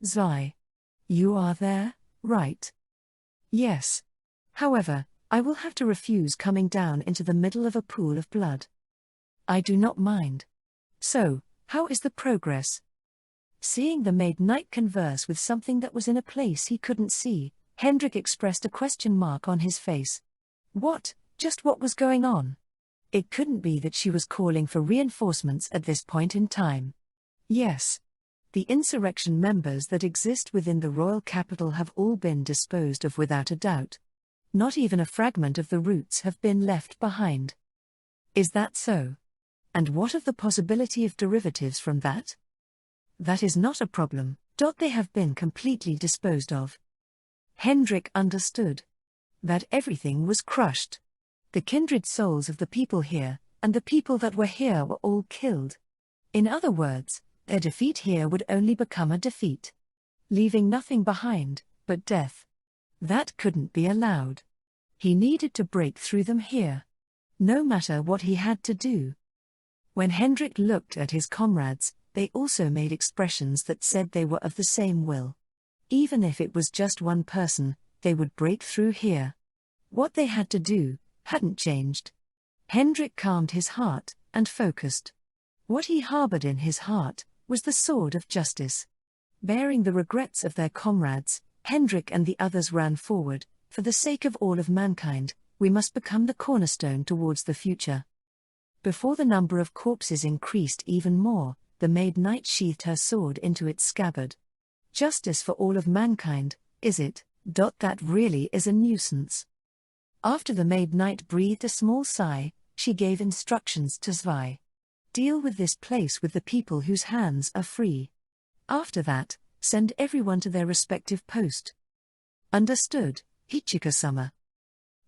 Zai. You are there, right? Yes. However, I will have to refuse coming down into the middle of a pool of blood. I do not mind. So, how is the progress? Seeing the Maid Knight converse with something that was in a place he couldn't see, Hendrik expressed a question mark on his face. What was going on? It couldn't be that she was calling for reinforcements at this point in time. Yes. The insurrection members that exist within the royal capital have all been disposed of without a doubt. Not even a fragment of the roots have been left behind. Is that so? And what of the possibility of derivatives from that? That is not a problem. They have been completely disposed of. Hendrik understood that everything was crushed. The kindred souls of the people here, and the people that were here were all killed. In other words, their defeat here would only become a defeat, leaving nothing behind but death. That couldn't be allowed. He needed to break through them here, no matter what he had to do. When Hendrik looked at his comrades, they also made expressions that said they were of the same will. Even if it was just one person, they would break through here. What they had to do hadn't changed. Hendrik calmed his heart and focused. What he harbored in his heart was the sword of justice. Bearing the regrets of their comrades, Hendrik and the others ran forward. For the sake of all of mankind, we must become the cornerstone towards the future. Before the number of corpses increased even more, the Maid Knight sheathed her sword into its scabbard. Justice for all of mankind, is it? That really is a nuisance. After the Maid Knight breathed a small sigh, she gave instructions to Zwei. Deal with this place with the people whose hands are free. After that, send everyone to their respective post. Understood, Ichika-sama.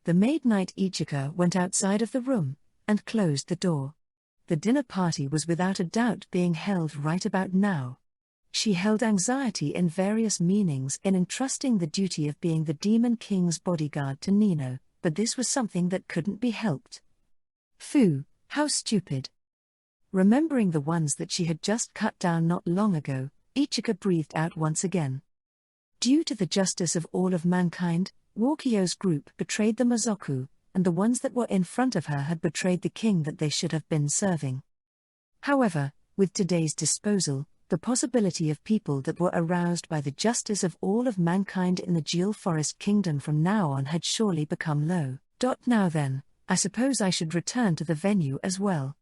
The Maid Knight Ichika went outside of the room and closed the door. The dinner party was without a doubt being held right about now. She held anxiety in various meanings in entrusting the duty of being the Demon King's bodyguard to Nino, but this was something that couldn't be helped. Phew, how stupid. Remembering the ones that she had just cut down not long ago, Ichika breathed out once again. Due to the justice of all of mankind, Wakio's group betrayed the Mazoku, and the ones that were in front of her had betrayed the king that they should have been serving. However, with today's disposal, the possibility of people that were aroused by the justice of all of mankind in the Jewel Forest Kingdom from now on had surely become low. Now then, I suppose I should return to the venue as well.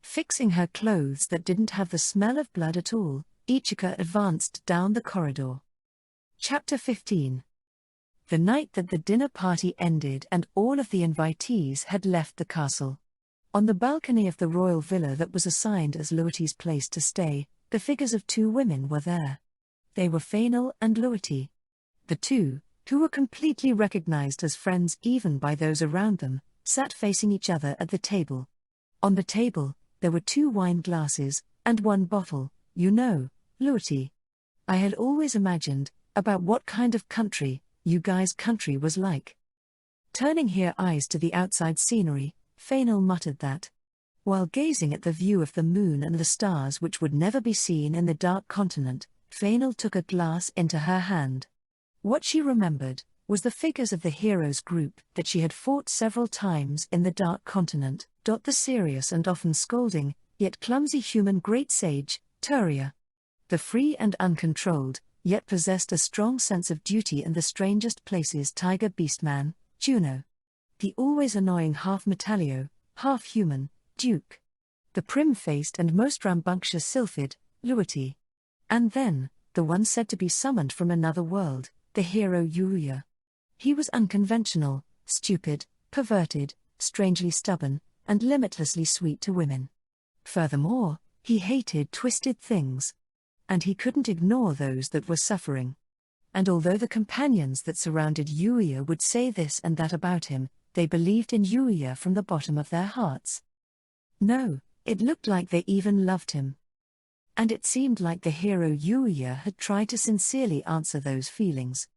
Fixing her clothes that didn't have the smell of blood at all, Ichika advanced down the corridor. Chapter 15. The night that the dinner party ended and all of the invitees had left the castle. On the balcony of the royal villa that was assigned as Luiti's place to stay, the figures of two women were there. They were Fainal and Luiti. The two, who were completely recognized as friends even by those around them, sat facing each other at the table. On the table, there were 2 wine glasses and 1 bottle. You know, Luiti, I had always imagined about what kind of country you guys' country was like. Turning her eyes to the outside scenery, Fainal muttered that. While gazing at the view of the moon and the stars which would never be seen in the Dark Continent, Fainal took a glass into her hand. What she remembered was the figures of the heroes group that she had fought several times in the Dark Continent. The serious and often scolding, yet clumsy human great sage, Turia. The free and uncontrolled, yet possessed a strong sense of duty in the strangest places Tiger Beastman, Juno. The always annoying half-metallio, half-human, Duke. The prim-faced and most rambunctious Sylphid, Luiti. And then, the one said to be summoned from another world, the hero Yuya. He was unconventional, stupid, perverted, strangely stubborn, and limitlessly sweet to women. Furthermore, he hated twisted things. And he couldn't ignore those that were suffering. And although the companions that surrounded Yuya would say this and that about him, they believed in Yuya from the bottom of their hearts. No, it looked like they even loved him. And it seemed like the hero Yuya had tried to sincerely answer those feelings.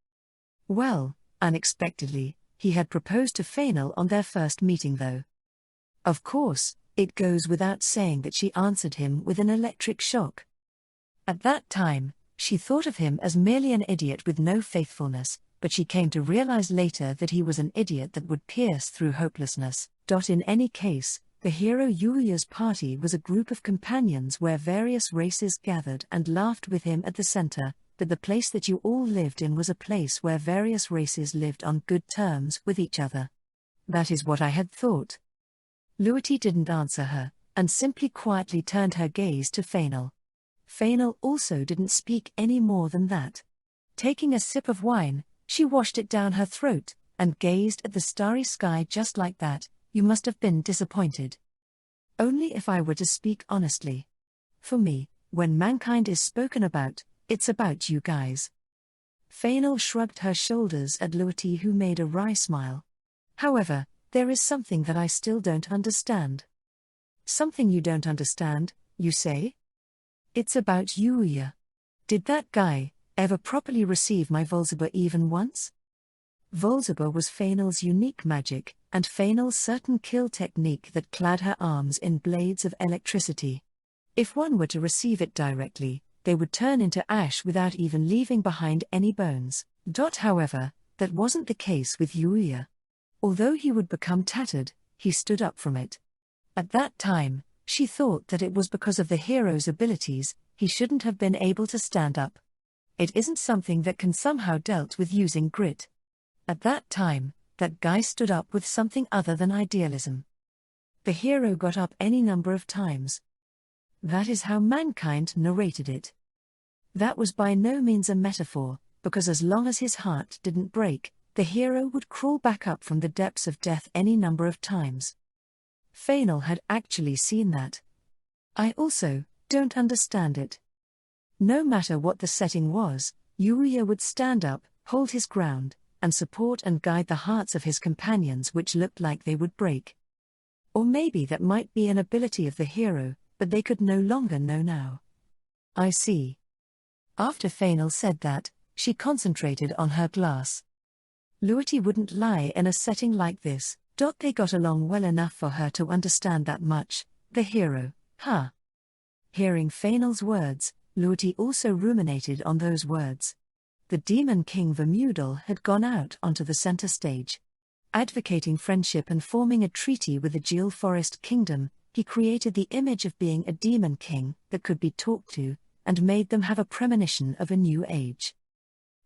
Well, unexpectedly, he had proposed to Fainal on their first meeting though. Of course, it goes without saying that she answered him with an electric shock. At that time, she thought of him as merely an idiot with no faithfulness, but she came to realize later that he was an idiot that would pierce through hopelessness. In any case, the hero Yuya's party was a group of companions where various races gathered and laughed with him at the center, that the place that you all lived in was a place where various races lived on good terms with each other. That is what I had thought. Luiti didn't answer her, and simply quietly turned her gaze to Fainal. Fainal also didn't speak any more than that. Taking a sip of wine, she washed it down her throat, and gazed at the starry sky just like that. You must have been disappointed. Only if I were to speak honestly. For me, when mankind is spoken about, it's about you guys. Fainal shrugged her shoulders at Luiti, who made a wry smile. However, There is something that I still don't understand. Something you don't understand, you say? It's about Yuya. Did that guy ever properly receive my Volzaber even once? Volzaber was Fainal's unique magic, and Fainal's certain kill technique that clad her arms in blades of electricity. If one were to receive it directly, they would turn into ash without even leaving behind any bones. However, that wasn't the case with Yuya. Although he would become tattered, he stood up from it. At that time, she thought that it was because of the hero's abilities, he shouldn't have been able to stand up. It isn't something that can somehow dealt with using grit. At that time, that guy stood up with something other than idealism. The hero got up any number of times. That is how mankind narrated it. That was by no means a metaphor, because as long as his heart didn't break, the hero would crawl back up from the depths of death any number of times. Fainal had actually seen that. I also don't understand it. No matter what the setting was, Yuya would stand up, hold his ground, and support and guide the hearts of his companions which looked like they would break. Or maybe that might be an ability of the hero, but they could no longer know now. I see. After Fainal said that, she concentrated on her glass. Luity wouldn't lie in a setting like this. They got along well enough for her to understand that much. The hero, huh? Hearing Fainal's words, Luity also ruminated on those words. The Demon King Vermudal had gone out onto the center stage. Advocating friendship and forming a treaty with the Gil Forest Kingdom, he created the image of being a demon king that could be talked to, and made them have a premonition of a new age.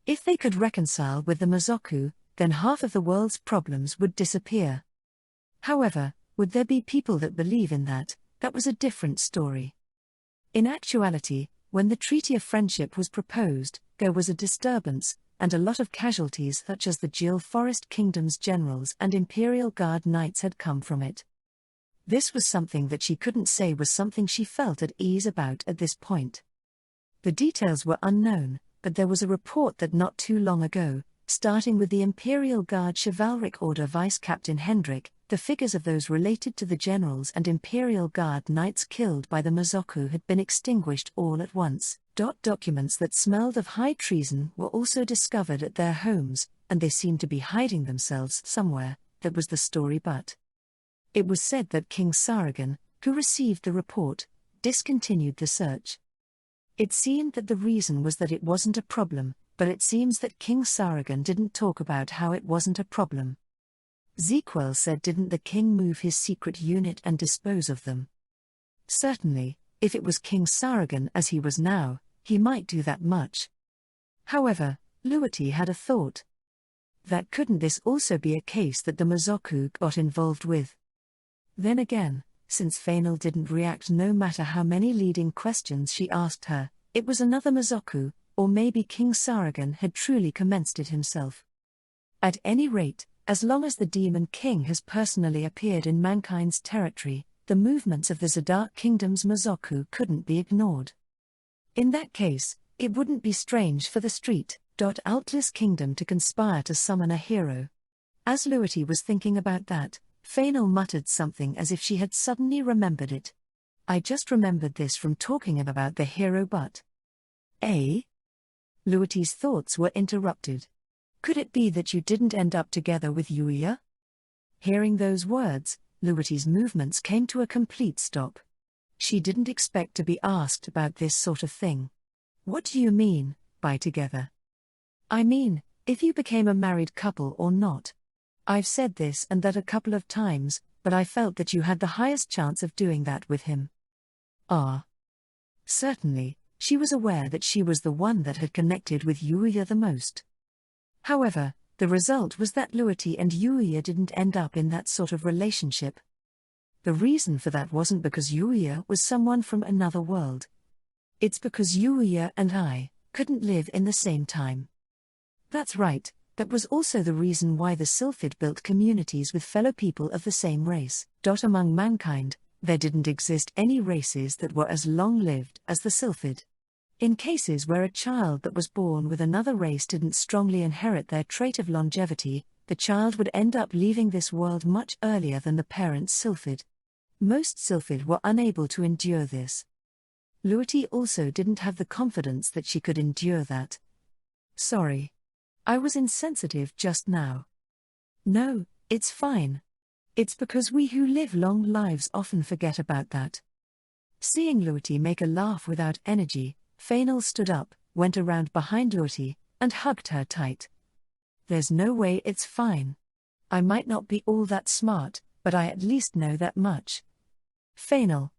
If they could reconcile with the Mazoku, then half of the world's problems would disappear. However, would there be people that believe in that? That was a different story. In actuality, when the Treaty of Friendship was proposed, there was a disturbance, and a lot of casualties such as the Gil Forest Kingdom's generals and Imperial Guard knights had come from it. This was something that she couldn't say was something she felt at ease about at this point. The details were unknown, but there was a report that not too long ago, starting with the Imperial Guard Chivalric Order Vice Captain Hendrik, the figures of those related to the generals and Imperial Guard knights killed by the Mazoku had been extinguished all at once. Documents that smelled of high treason were also discovered at their homes, and they seemed to be hiding themselves somewhere. That was the story, but it was said that King Saragan, who received the report, discontinued the search. It seemed that the reason was that it wasn't a problem, but it seems that King Saragan didn't talk about how it wasn't a problem. Zequel said, didn't the king move his secret unit and dispose of them? Certainly, if it was King Saragan as he was now, he might do that much. However, Luity had a thought. That couldn't this also be a case that the Mazoku got involved with? Then again, since Fainal didn't react no matter how many leading questions she asked her, it was another Mazoku, or maybe King Saragan had truly commenced it himself. At any rate, as long as the Demon King has personally appeared in mankind's territory, the movements of the Zadark Kingdom's Mazoku couldn't be ignored. In that case, it wouldn't be strange for the Street.Altlis Kingdom to conspire to summon a hero. As Luity was thinking about that, Fainal muttered something as if she had suddenly remembered it. I just remembered this from talking about the hero, but Luity's thoughts were interrupted. Could it be that you didn't end up together with Yuya? Hearing those words, Luity's movements came to a complete stop. She didn't expect to be asked about this sort of thing. What do you mean, by together? I mean, if you became a married couple or not. I've said this and that a couple of times, but I felt that you had the highest chance of doing that with him. Certainly, she was aware that she was the one that had connected with Yuya the most. However, the result was that Luity and Yuya didn't end up in that sort of relationship. The reason for that wasn't because Yuya was someone from another world. It's because Yuya and I couldn't live in the same time. That's right, that was also the reason why the Sylphid built communities with fellow people of the same race. Among mankind, there didn't exist any races that were as long-lived as the Sylphid. In cases where a child that was born with another race didn't strongly inherit their trait of longevity, the child would end up leaving this world much earlier than the parent Sylphid. Most Sylphid were unable to endure this. Luity also didn't have the confidence that she could endure that. Sorry. I was insensitive just now. No, it's fine. It's because we who live long lives often forget about that. Seeing Luity make a laugh without energy, Fainal stood up, went around behind Luity, and hugged her tight. There's no way it's fine. I might not be all that smart, but I at least know that much. Fainal.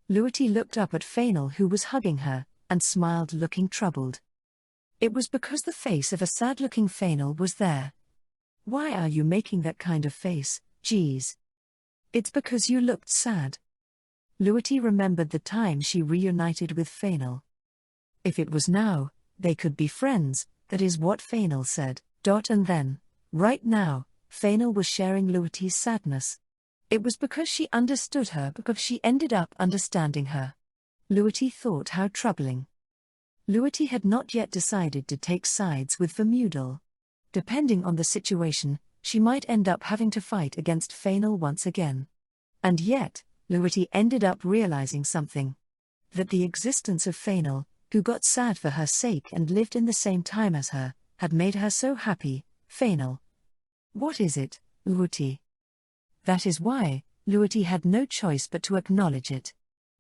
Luity looked up at Fainal, who was hugging her, and smiled, looking troubled. It was because the face of a sad-looking Fainal was there. Why are you making that kind of face, geez? It's because you looked sad. Luity remembered the time she reunited with Fainal. If it was now, they could be friends, that is what Fainal said. And then, right now, Fainal was sharing Luity's sadness. It was because she understood her, because she ended up understanding her. Luity thought how troubling. Luity had not yet decided to take sides with Vermudel. Depending on the situation, she might end up having to fight against Fainal once again. And yet, Luity ended up realizing something. That the existence of Fainal, who got sad for her sake and lived in the same time as her, had made her so happy. Fainal. What is it, Luity? That is why, Luity had no choice but to acknowledge it.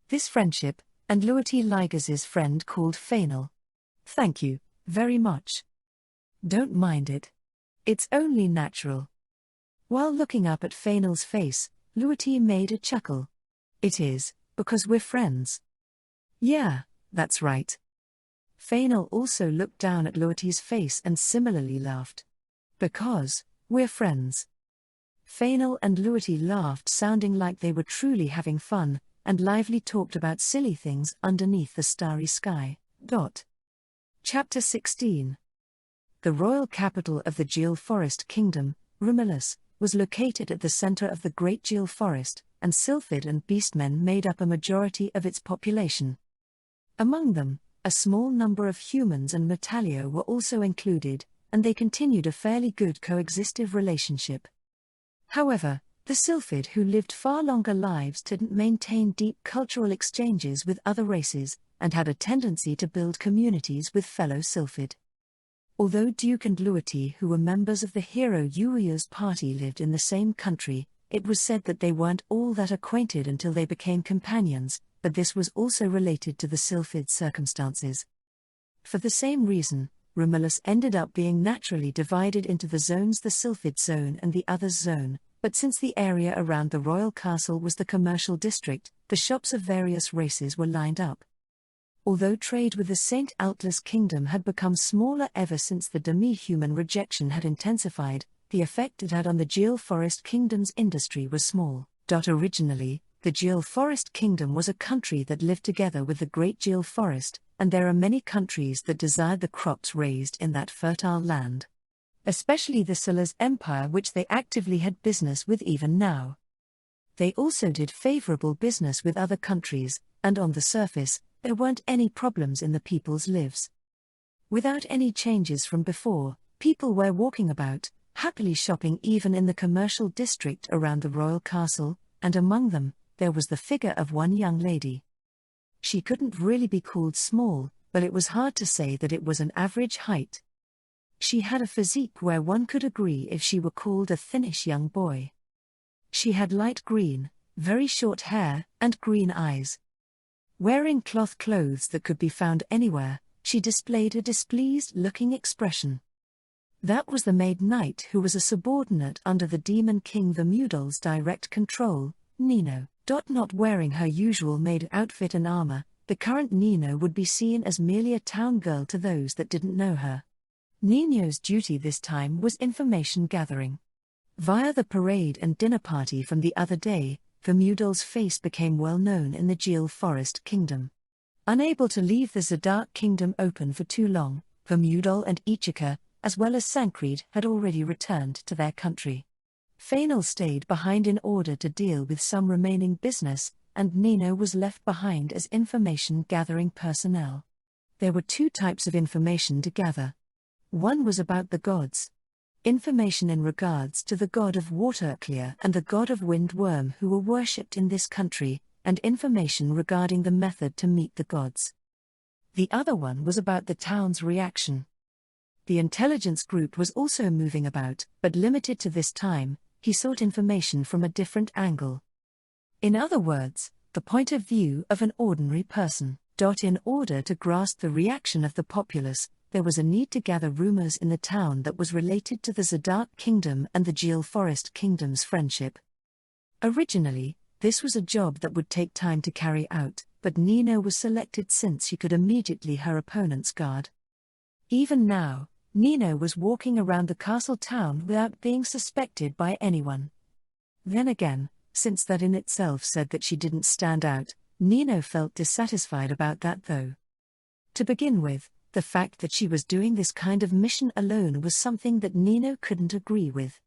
This friendship, and Luity Ligaz's friend called Fainal. Thank you, very much. Don't mind it. It's only natural. While looking up at Fainal's face, Luity made a chuckle. It is, because we're friends. Yeah, that's right. Fainal also looked down at Luity's face and similarly laughed. Because we're friends. Fainal and Luity laughed, sounding like they were truly having fun, and lively talked about silly things underneath the starry sky. Chapter 16. The royal capital of the Djil Forest Kingdom, Rumilus, was located at the center of the Great Djil Forest, and Sylphid and Beastmen made up a majority of its population. Among them, a small number of humans and Metalio were also included, and they continued a fairly good coexistive relationship. However, the Sylphid who lived far longer lives didn't maintain deep cultural exchanges with other races, and had a tendency to build communities with fellow Sylphid. Although Duke and Luity, who were members of the hero Yuya's party, lived in the same country, it was said that they weren't all that acquainted until they became companions, but this was also related to the Sylphid circumstances. For the same reason, Rumilus ended up being naturally divided into the zones, the Sylphid zone and the Others zone, but since the area around the royal castle was the commercial district, the shops of various races were lined up. Although trade with the St. Outlas Kingdom had become smaller ever since the demi-human rejection had intensified, the effect it had on the Djil Forest Kingdom's industry was small. Originally, the Djil Forest Kingdom was a country that lived together with the Great Djil Forest, and there are many countries that desired the crops raised in that fertile land. Especially the Sulas Empire, which they actively had business with even now. They also did favorable business with other countries, and on the surface, there weren't any problems in the people's lives. Without any changes from before, people were walking about, happily shopping even in the commercial district around the royal castle, and among them, there was the figure of one young lady. She couldn't really be called small, but it was hard to say that it was an average height. She had a physique where one could agree if she were called a thinnish young boy. She had light green, very short hair, and green eyes. Wearing cloth clothes that could be found anywhere, she displayed a displeased-looking expression. That was the Maid Knight, who was a subordinate under the Demon King Vermudel's direct control, Nino. Not wearing her usual maid outfit and armor, the current Nino would be seen as merely a town girl to those that didn't know her. Nino's duty this time was information gathering. Via the parade and dinner party from the other day, Vermudel's face became well known in the Djil Forest Kingdom. Unable to leave the Zadark Kingdom open for too long, Vermudel and Ichika, as well as Sancreed, had already returned to their country. Fainal stayed behind in order to deal with some remaining business, and Nino was left behind as information-gathering personnel. There were two types of information to gather. One was about the gods. Information in regards to the god of water Clear and the god of wind Worm who were worshipped in this country, and information regarding the method to meet the gods. The other one was about the town's reaction. The intelligence group was also moving about, but limited to this time, he sought information from a different angle. In other words, the point of view of an ordinary person. In order to grasp the reaction of the populace, there was a need to gather rumors in the town that was related to the Zadark Kingdom and the Geel Forest Kingdom's friendship. Originally, this was a job that would take time to carry out, but Nino was selected since she could immediately her opponent's guard. Even now, Nino was walking around the castle town without being suspected by anyone. Then again, since that in itself said that she didn't stand out, Nino felt dissatisfied about that though. To begin with, the fact that she was doing this kind of mission alone was something that Nino couldn't agree with.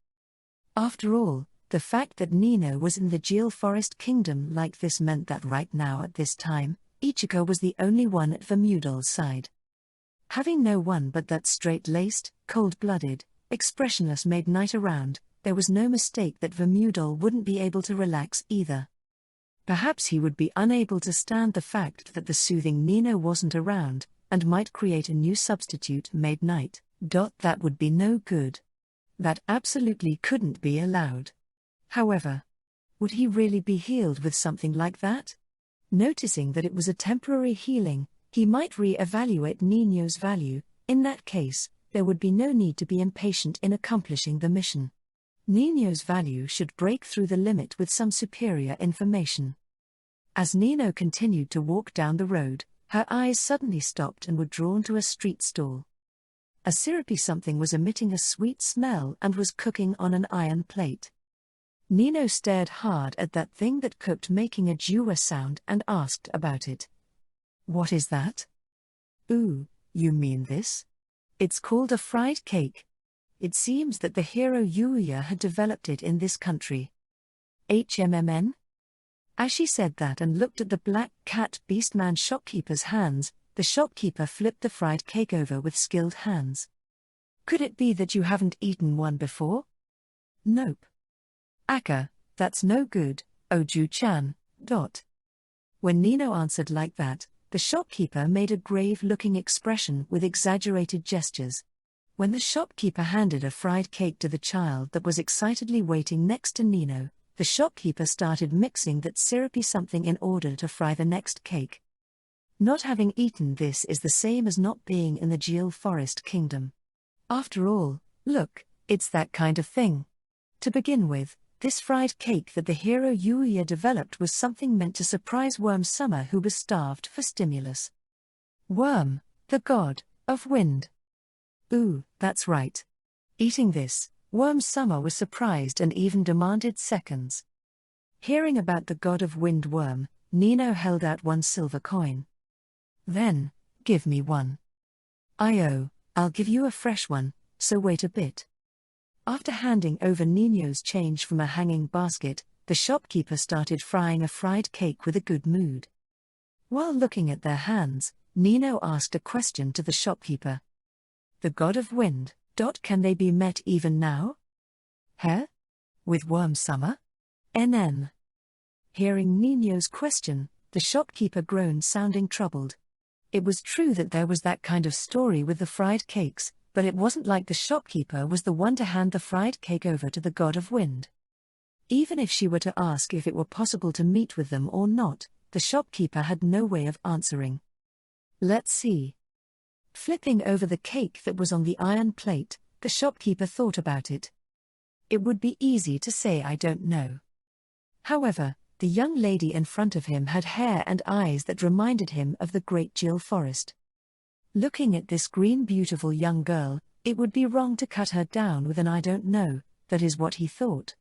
After all, the fact that Nino was in the Geel Forest Kingdom like this meant that right now at this time, Ichika was the only one at Vermudol's side. Having no one but that straight-laced, cold-blooded, expressionless maid knight around, there was no mistake that Vermudol wouldn't be able to relax either. Perhaps he would be unable to stand the fact that the soothing Nino wasn't around, and might create a new substitute maid knight. That would be no good. That absolutely couldn't be allowed. However, would he really be healed with something like that? Noticing that it was a temporary healing, he might re-evaluate Nino's value. In that case, there would be no need to be impatient in accomplishing the mission. Nino's value should break through the limit with some superior information. As Nino continued to walk down the road, her eyes suddenly stopped and were drawn to a street stall. A syrupy something was emitting a sweet smell and was cooking on an iron plate. Nino stared hard at that thing that cooked, making a jewer sound, and asked about it. "What is that?" "Ooh, you mean this? It's called a fried cake. It seems that the hero Yuya had developed it in this country." "HMMN?" As she said that and looked at the black cat beastman shopkeeper's hands, the shopkeeper flipped the fried cake over with skilled hands. "Could it be that you haven't eaten one before?" "Nope." "Aka, that's no good, Oju-chan. When Nino answered like that, the shopkeeper made a grave-looking expression with exaggerated gestures. When the shopkeeper handed a fried cake to the child that was excitedly waiting next to Nino, the shopkeeper started mixing that syrupy something in order to fry the next cake. Not having eaten this is the same as not being in the Geel Forest Kingdom. After all, look, it's that kind of thing. To begin with, this fried cake that the hero Yuya developed was something meant to surprise Worm Summer, who was starved for stimulus. Worm, the god of wind. Ooh, that's right. Eating this, Worm Summer was surprised and even demanded seconds. Hearing about the god of wind Worm, Nino held out one silver coin. "Then, give me one." I'll give you a fresh one, so wait a bit." After handing over Nino's change from a hanging basket, the shopkeeper started frying a fried cake with a good mood. While looking at their hands, Nino asked a question to the shopkeeper. "The god of wind, can they be met even now?" "Huh? With Worm Summer? NN." Hearing Nino's question, the shopkeeper groaned, sounding troubled. It was true that there was that kind of story with the fried cakes, but it wasn't like the shopkeeper was the one to hand the fried cake over to the god of wind. Even if she were to ask if it were possible to meet with them or not, the shopkeeper had no way of answering. Let's see. Flipping over the cake that was on the iron plate, the shopkeeper thought about it. It would be easy to say I don't know. However, the young lady in front of him had hair and eyes that reminded him of the Great Geel Forest. Looking at this green beautiful young girl, it would be wrong to cut her down with an I don't know, that is what he thought.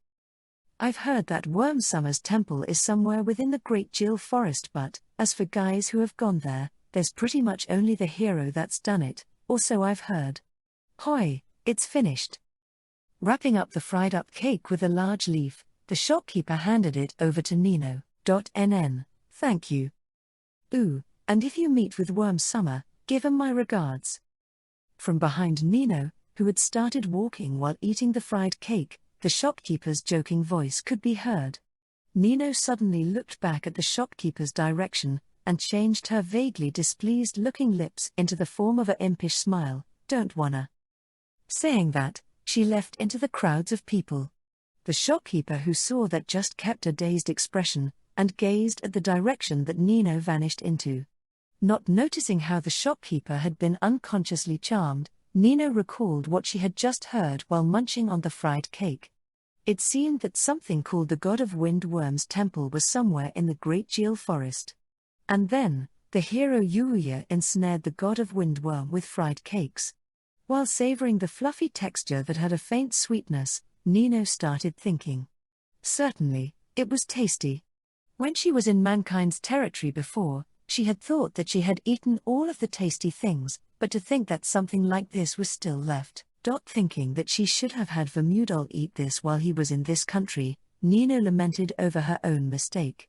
I've heard that Worm Summer's temple is somewhere within the Great Geel Forest, but, as for guys who have gone there, there's pretty much only the hero that's done it, or so I've heard. Hoi, it's finished. Wrapping up the fried up cake with a large leaf, the shopkeeper handed it over to Nino. "NN, thank you. Ooh, and if you meet with Worm Summer, Give 'em my regards. From behind Nino, who had started walking while eating the fried cake, the shopkeeper's joking voice could be heard. Nino suddenly looked back at the shopkeeper's direction, and changed her vaguely displeased-looking lips into the form of a impish smile. Don't wanna. Saying that, she left into the crowds of people. The shopkeeper, who saw that, just kept a dazed expression, and gazed at the direction that Nino vanished into. Not noticing how the shopkeeper had been unconsciously charmed, Nino recalled what she had just heard while munching on the fried cake. It seemed that something called the God of Windworm's temple was somewhere in the Great Geel Forest. And then, the hero Yuya ensnared the God of Windworm with fried cakes. While savoring the fluffy texture that had a faint sweetness, Nino started thinking. Certainly, it was tasty. When she was in mankind's territory before, she had thought that she had eaten all of the tasty things, but to think that something like this was still left. Thinking that she should have had Vermudol eat this while he was in this country, Nino lamented over her own mistake.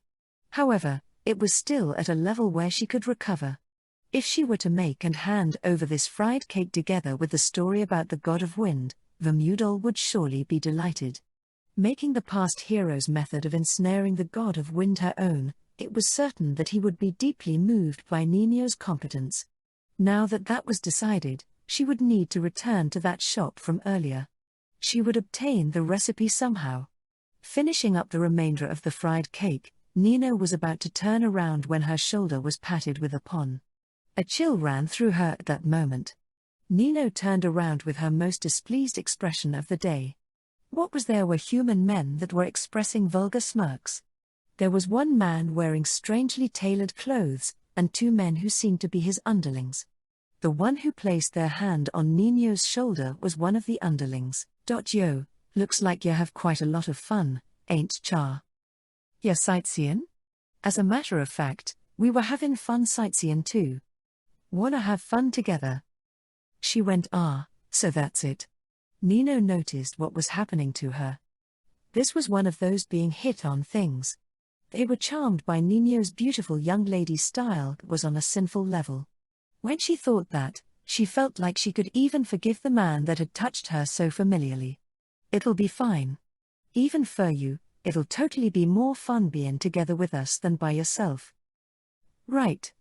However, it was still at a level where she could recover. If she were to make and hand over this fried cake together with the story about the God of Wind, Vermudol would surely be delighted. Making the past hero's method of ensnaring the God of Wind her own, it was certain that he would be deeply moved by Nino's competence. Now that that was decided, she would need to return to that shop from earlier. She would obtain the recipe somehow. Finishing up the remainder of the fried cake, Nino was about to turn around when her shoulder was patted with a pawn. A chill ran through her at that moment. Nino turned around with her most displeased expression of the day. What was there were human men that were expressing vulgar smirks. There was one man wearing strangely tailored clothes, and two men who seemed to be his underlings. The one who placed their hand on Nino's shoulder was one of the underlings. Yo, looks like you have quite a lot of fun, ain't cha? Ya sightseein'? As a matter of fact, we were having fun sightseeing too. Wanna have fun together? She went, so that's it. Nino noticed what was happening to her. This was one of those being hit on things. They were charmed by Nino's beautiful young lady style that was on a sinful level. When she thought that, she felt like she could even forgive the man that had touched her so familiarly. It'll be fine. Even for you, it'll totally be more fun being together with us than by yourself. Right,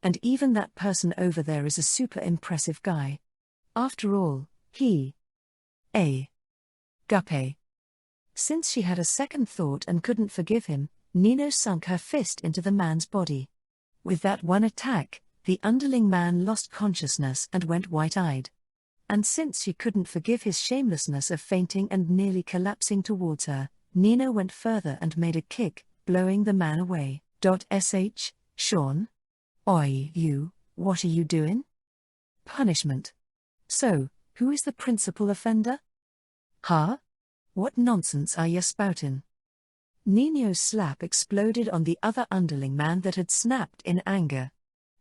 and even that person over there is a super impressive guy. After all, Guppe. Since she had a second thought and couldn't forgive him, Nino sunk her fist into the man's body. With that one attack, the underling man lost consciousness and went white-eyed. And since she couldn't forgive his shamelessness of fainting and nearly collapsing towards her, Nino went further and made a kick, blowing the man away. Sean? Oi, you, what are you doing? Punishment. So, who is the principal offender? Huh? What nonsense are you spouting? Nino's slap exploded on the other underling man that had snapped in anger.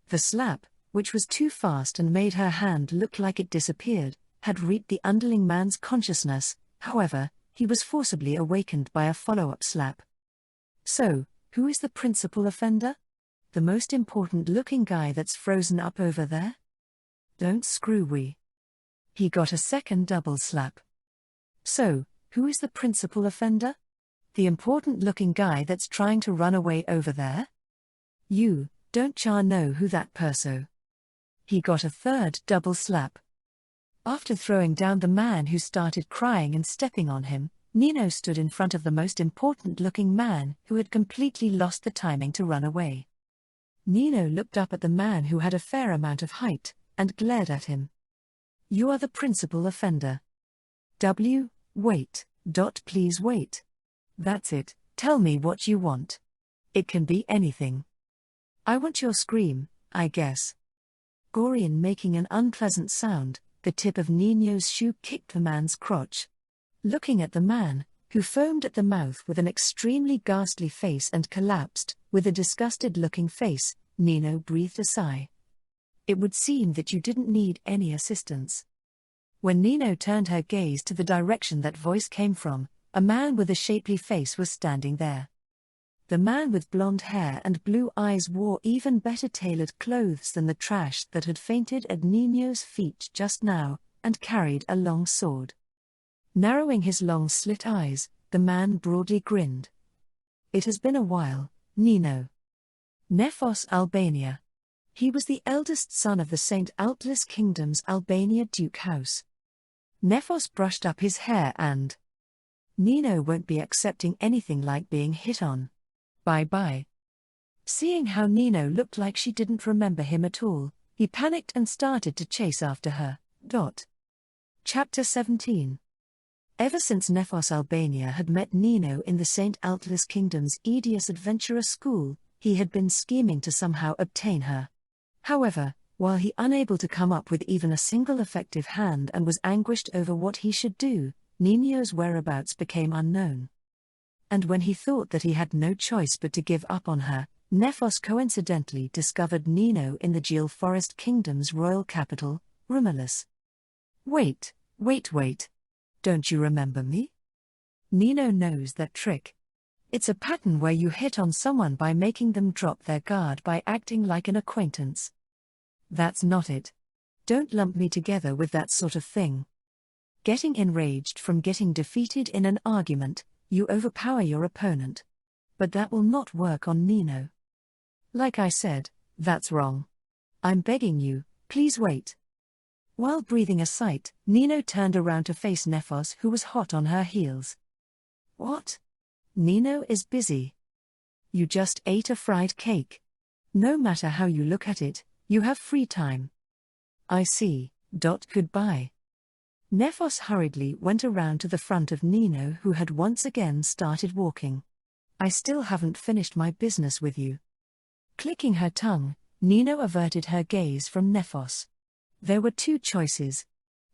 The slap, which was too fast and made her hand look like it disappeared, had reaped the underling man's consciousness. However, he was forcibly awakened by a follow-up slap. So, who is the principal offender? The most important-looking guy that's frozen up over there? Don't screw we. He got a second double slap. So, who is the principal offender? The important-looking guy that's trying to run away over there? You, don't cha know who that perso? He got a third double slap. After throwing down the man who started crying and stepping on him, Nino stood in front of the most important-looking man who had completely lost the timing to run away. Nino looked up at the man who had a fair amount of height, and glared at him. You are the principal offender. Wait. Please wait. That's it, tell me what you want. It can be anything. I want your scream, I guess. Gorian making an unpleasant sound, the tip of Nino's shoe kicked the man's crotch. Looking at the man, who foamed at the mouth with an extremely ghastly face and collapsed, with a disgusted-looking face, Nino breathed a sigh. It would seem that you didn't need any assistance. When Nino turned her gaze to the direction that voice came from, a man with a shapely face was standing there. The man with blonde hair and blue eyes wore even better tailored clothes than the trash that had fainted at Nino's feet just now, and carried a long sword. Narrowing his long slit eyes, the man broadly grinned. It has been a while, Nino. Nephos, Albania. He was the eldest son of the St. Altlis Kingdom's Albania Duke House. Nephos brushed up his hair and... Nino won't be accepting anything like being hit on. Bye-bye. Seeing how Nino looked like she didn't remember him at all, he panicked and started to chase after her. Chapter 17. Ever since Nephos Albania had met Nino in the St. Altlis Kingdom's Edius Adventurer School, he had been scheming to somehow obtain her. However, while he unable to come up with even a single effective hand and was anguished over what he should do, Nino's whereabouts became unknown. And when he thought that he had no choice but to give up on her, Nephos coincidentally discovered Nino in the Geel Forest Kingdom's royal capital, Romulus. Wait. Don't you remember me? Nino knows that trick. It's a pattern where you hit on someone by making them drop their guard by acting like an acquaintance. That's not it. Don't lump me together with that sort of thing. Getting enraged from getting defeated in an argument, you overpower your opponent. But that will not work on Nino. Like I said, that's wrong. I'm begging you, please wait. While breathing a sigh, Nino turned around to face Nephos, who was hot on her heels. What? Nino is busy. You just ate a fried cake. No matter how you look at it, you have free time. I see. Goodbye. Nephos hurriedly went around to the front of Nino, who had once again started walking. I still haven't finished my business with you. Clicking her tongue, Nino averted her gaze from Nephos. There were two choices.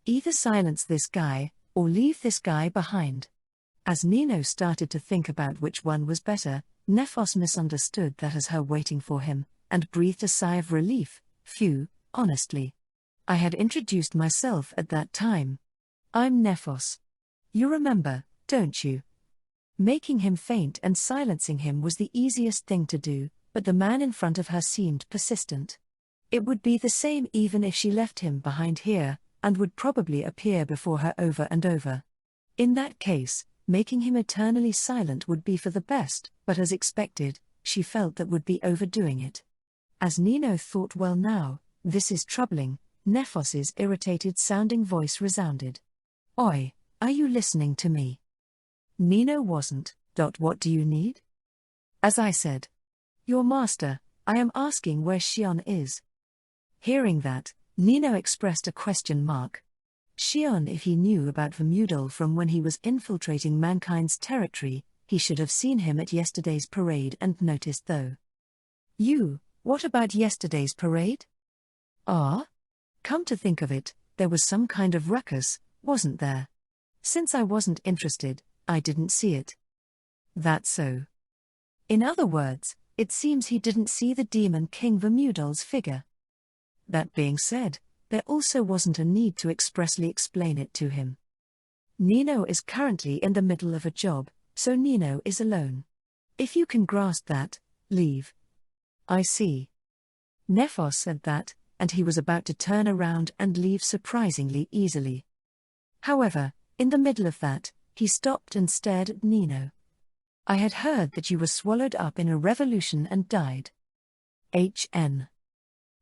Either silence this guy, or leave this guy behind. As Nino started to think about which one was better, Nephos misunderstood that as her waiting for him, and breathed a sigh of relief. Phew, honestly. I had introduced myself at that time. I'm Nephos. You remember, don't you? Making him faint and silencing him was the easiest thing to do, but the man in front of her seemed persistent. It would be the same even if she left him behind here, and would probably appear before her over and over. In that case, making him eternally silent would be for the best, but as expected, she felt that would be overdoing it. As Nino thought, well now, this is troubling, Nephos's irritated-sounding voice resounded. Oi, are you listening to me? Nino wasn't. What do you need? As I said. Your master, I am asking where Shion is. Hearing that, Nino expressed a question mark. Shion, if he knew about Vermudal from when he was infiltrating mankind's territory, he should have seen him at yesterday's parade and noticed though. What about yesterday's parade? Come to think of it, there was some kind of ruckus, wasn't there? Since I wasn't interested, I didn't see it. That's so. In other words, it seems he didn't see the Demon King Vermudal's figure. That being said, there also wasn't a need to expressly explain it to him. Nino is currently in the middle of a job, so Nino is alone. If you can grasp that, leave. I see. Nephos said that, and he was about to turn around and leave surprisingly easily. However, in the middle of that, he stopped and stared at Nino. I had heard that you were swallowed up in a revolution and died. HN.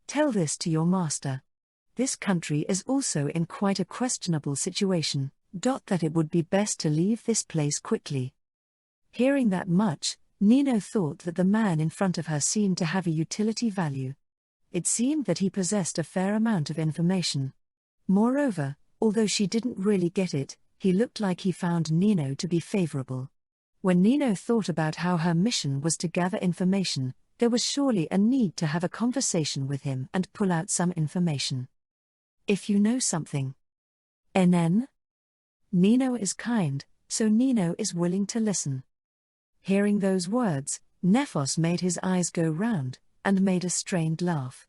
Tell this to your master. This country is also in quite a questionable situation, that it would be best to leave this place quickly. Hearing that much, Nino thought that the man in front of her seemed to have a utility value. It seemed that he possessed a fair amount of information. Moreover, although she didn't really get it, he looked like he found Nino to be favorable. When Nino thought about how her mission was to gather information, there was surely a need to have a conversation with him and pull out some information. If you know something. NN? Nino is kind, so Nino is willing to listen. Hearing those words, Nephos made his eyes go round, and made a strained laugh.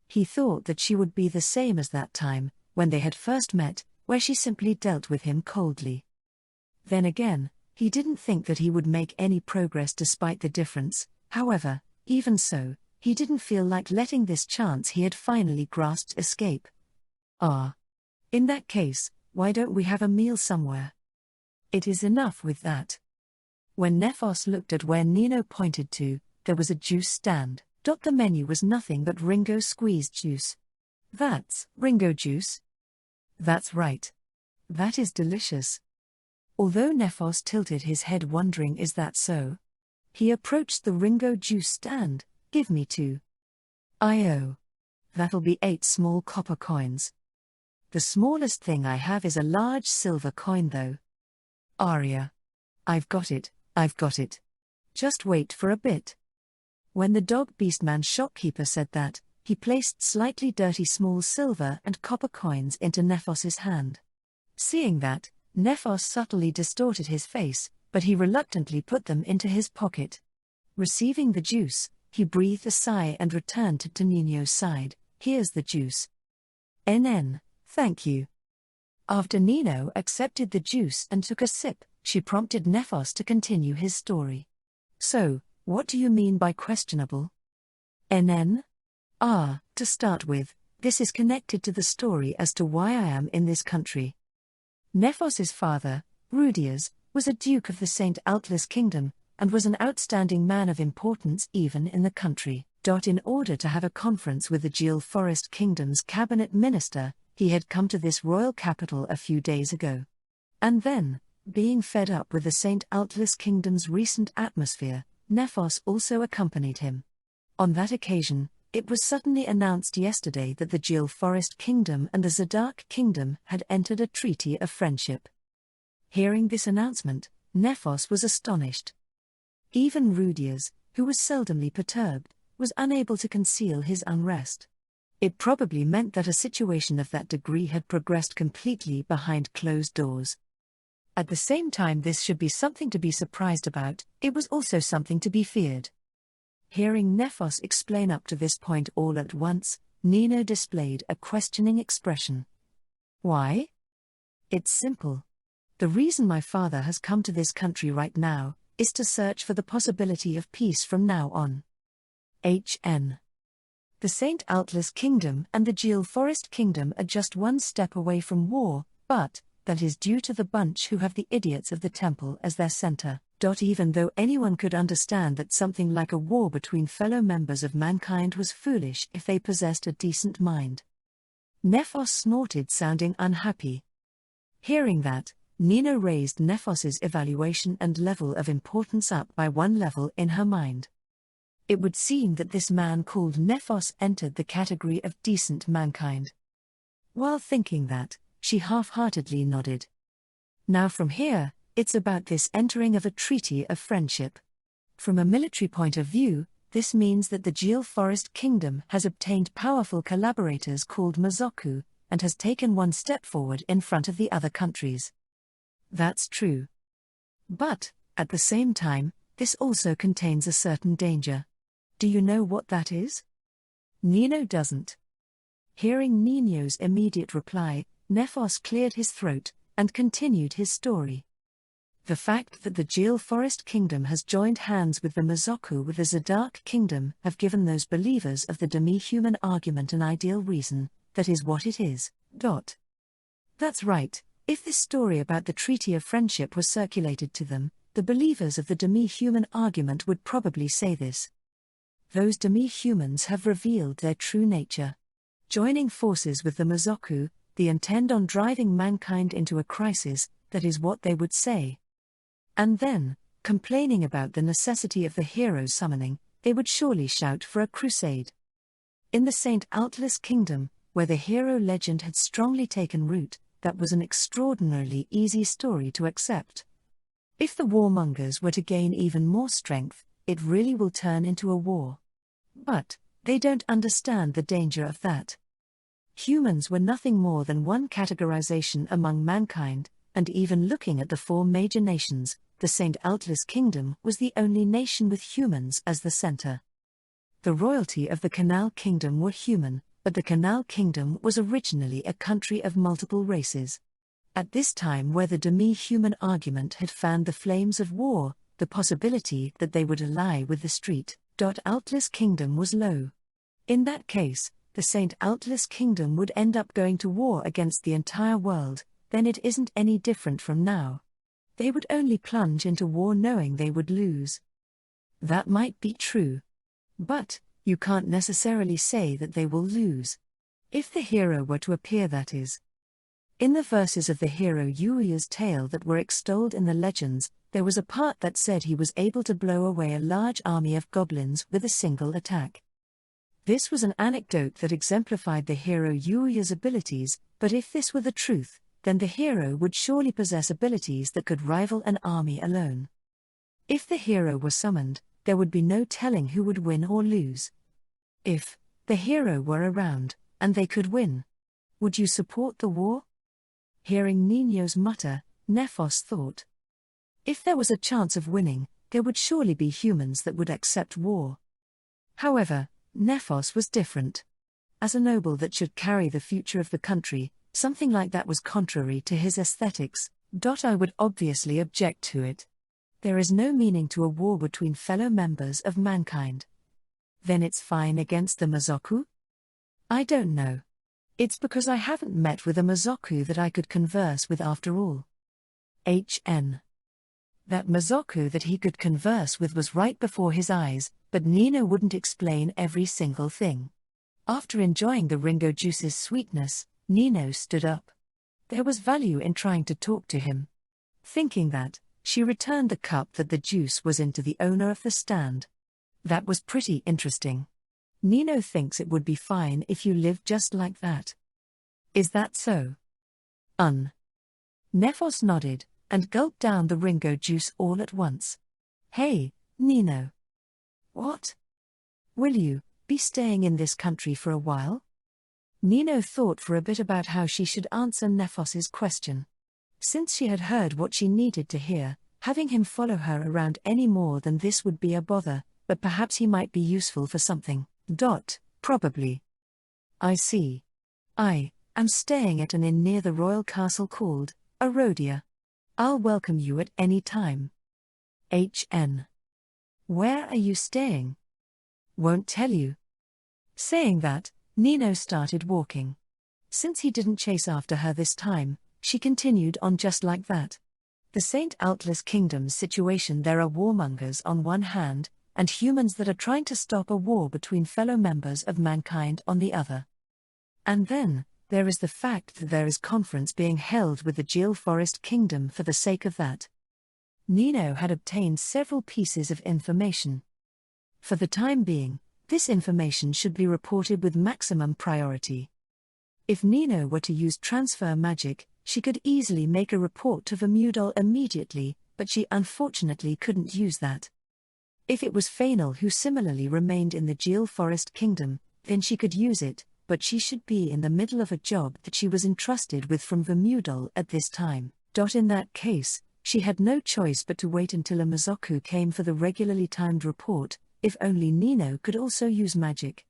He thought that she would be the same as that time, when they had first met, where she simply dealt with him coldly. Then again, He didn't think that he would make any progress despite the difference. However, even so, he didn't feel like letting this chance he had finally grasped escape. In that case, why don't we have a meal somewhere? It is enough with that. When Nephos looked at where Nino pointed to, there was a juice stand. The menu was nothing but Ringo squeezed juice. That's Ringo juice? That's right. That is delicious. Although Nephos tilted his head wondering, is that so? He approached the Ringo juice stand. Give me 2. Oh. That'll be 8 small copper coins. The smallest thing I have is a large silver coin though. Arya. I've got it. Just wait for a bit. When the dog beastman shopkeeper said that, he placed slightly dirty small silver and copper coins into Nephos's hand. Seeing that, Nephos subtly distorted his face, but he reluctantly put them into his pocket. Receiving the juice, he breathed a sigh and returned to Nino's side. Here's the juice. NN, thank you. After Nino accepted the juice and took a sip, she prompted Nephos to continue his story. So, what do you mean by questionable? NN? To start with, this is connected to the story as to why I am in this country. Nephos's father, Rudius, was a duke of the St. Altlis kingdom, and was an outstanding man of importance even in the country. In order to have a conference with the Gil Forest Kingdom's cabinet minister, he had come to this royal capital a few days ago. And then, being fed up with the St. Altlis Kingdom's recent atmosphere, Nephos also accompanied him. On that occasion, it was suddenly announced yesterday that the Gil Forest Kingdom and the Zadok Kingdom had entered a treaty of friendship. Hearing this announcement, Nephos was astonished. Even Rudius, who was seldomly perturbed, was unable to conceal his unrest. It probably meant that a situation of that degree had progressed completely behind closed doors. At the same time, this should be something to be surprised about, it was also something to be feared. Hearing Nephos explain up to this point all at once, Nino displayed a questioning expression. Why? It's simple. The reason my father has come to this country right now is to search for the possibility of peace from now on. HN. The St. Altlis Kingdom and the Gil Forest Kingdom are just one step away from war, but that is due to the bunch who have the idiots of the temple as their center. Even though anyone could understand that something like a war between fellow members of mankind was foolish if they possessed a decent mind. Nephos snorted, sounding unhappy. Hearing that, Nino raised Nephos's evaluation and level of importance up by 1 level in her mind. It would seem that this man called Nephos entered the category of decent mankind. While thinking that, she half-heartedly nodded. Now from here, it's about this entering of a treaty of friendship. From a military point of view, this means that the Gil Forest Kingdom has obtained powerful collaborators called Mazoku, and has taken one step forward in front of the other countries. That's true. But, at the same time, this also contains a certain danger. Do you know what that is? Nino doesn't. Hearing Nino's immediate reply, Nephos cleared his throat, and continued his story. The fact that the Gil Forest Kingdom has joined hands with the Mazoku with the Zadok Kingdom have given those believers of the demi-human argument an ideal reason, that is what it is. That's right, if this story about the Treaty of Friendship was circulated to them, the believers of the demi-human argument would probably say this. Those demi-humans have revealed their true nature. Joining forces with the Mazoku, they intend on driving mankind into a crisis, that is what they would say. And then, complaining about the necessity of the hero summoning, they would surely shout for a crusade. In the St. Altlis Kingdom, where the hero legend had strongly taken root, that was an extraordinarily easy story to accept. If the warmongers were to gain even more strength, it really will turn into a war. But, they don't understand the danger of that. Humans were nothing more than one categorization among mankind, and even looking at the 4 major nations, the St. Altlis Kingdom was the only nation with humans as the center. The royalty of the Canal Kingdom were human, but the Canal Kingdom was originally a country of multiple races. At this time where the demi-human argument had fanned the flames of war, the possibility that they would ally with the street. Atlas Kingdom was low. In that case, the Saint Atlas Kingdom would end up going to war against the entire world. Then it isn't any different from now. They would only plunge into war knowing they would lose. That might be true. But you can't necessarily say that they will lose. If the hero were to appear, that is. In the verses of the hero Yuya's tale that were extolled in the legends, there was a part that said he was able to blow away a large army of goblins with a single attack. This was an anecdote that exemplified the hero Yuya's abilities, but if this were the truth, then the hero would surely possess abilities that could rival an army alone. If the hero were summoned, there would be no telling who would win or lose. If the hero were around, and they could win, would you support the war? Hearing Nino's mutter, Nephos thought. If there was a chance of winning, there would surely be humans that would accept war. However, Nephos was different. As a noble that should carry the future of the country, something like that was contrary to his aesthetics. I would obviously object to it. There is no meaning to a war between fellow members of mankind. Then it's fine against the Mazoku? I don't know. It's because I haven't met with a Mazoku that I could converse with after all. HN. That Mazoku that he could converse with was right before his eyes, but Nino wouldn't explain every single thing. After enjoying the Ringo juice's sweetness, Nino stood up. There was value in trying to talk to him. Thinking that, she returned the cup that the juice was in to the owner of the stand. That was pretty interesting. Nino thinks it would be fine if you lived just like that. Is that so? Nephos nodded, and gulped down the Ringo juice all at once. Hey, Nino. What? Will you be staying in this country for a while? Nino thought for a bit about how she should answer Nephos's question. Since she had heard what she needed to hear, having him follow her around any more than this would be a bother, but perhaps he might be useful for something. Probably. I see. I am staying at an inn near the royal castle called Arodia. I'll welcome you at any time. HN. Where are you staying? Won't tell you. Saying that, Nino started walking. Since he didn't chase after her this time, she continued on just like that. The Saint Atlas Kingdom's situation: there are warmongers on one hand, and humans that are trying to stop a war between fellow members of mankind on the other. And then, there is the fact that there is conference being held with the Gil Forest Kingdom for the sake of that. Nino had obtained several pieces of information. For the time being, this information should be reported with maximum priority. If Nino were to use transfer magic, she could easily make a report to Vermudol immediately, but she unfortunately couldn't use that. If it was Fainal who similarly remained in the Gil Forest Kingdom, then she could use it, but she should be in the middle of a job that she was entrusted with from Vermudol at this time. In that case, she had no choice but to wait until a Mazoku came for the regularly timed report, if only Nino could also use magic.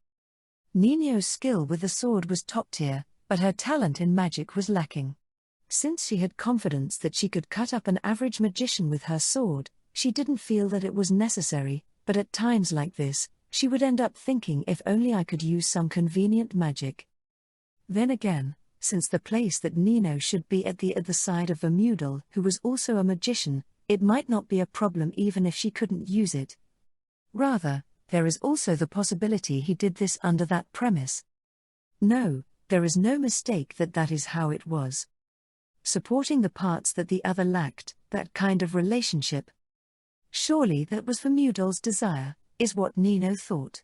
Nino's skill with the sword was top tier, but her talent in magic was lacking. Since she had confidence that she could cut up an average magician with her sword, she didn't feel that it was necessary, but at times like this, she would end up thinking, if only I could use some convenient magic. Then again, since the place that Nino should be at the side of Vermudol, who was also a magician, it might not be a problem even if she couldn't use it. Rather, there is also the possibility he did this under that premise. No, there is no mistake that that is how it was. Supporting the parts that the other lacked, that kind of relationship. Surely that was Vermudol's desire, is what Nino thought.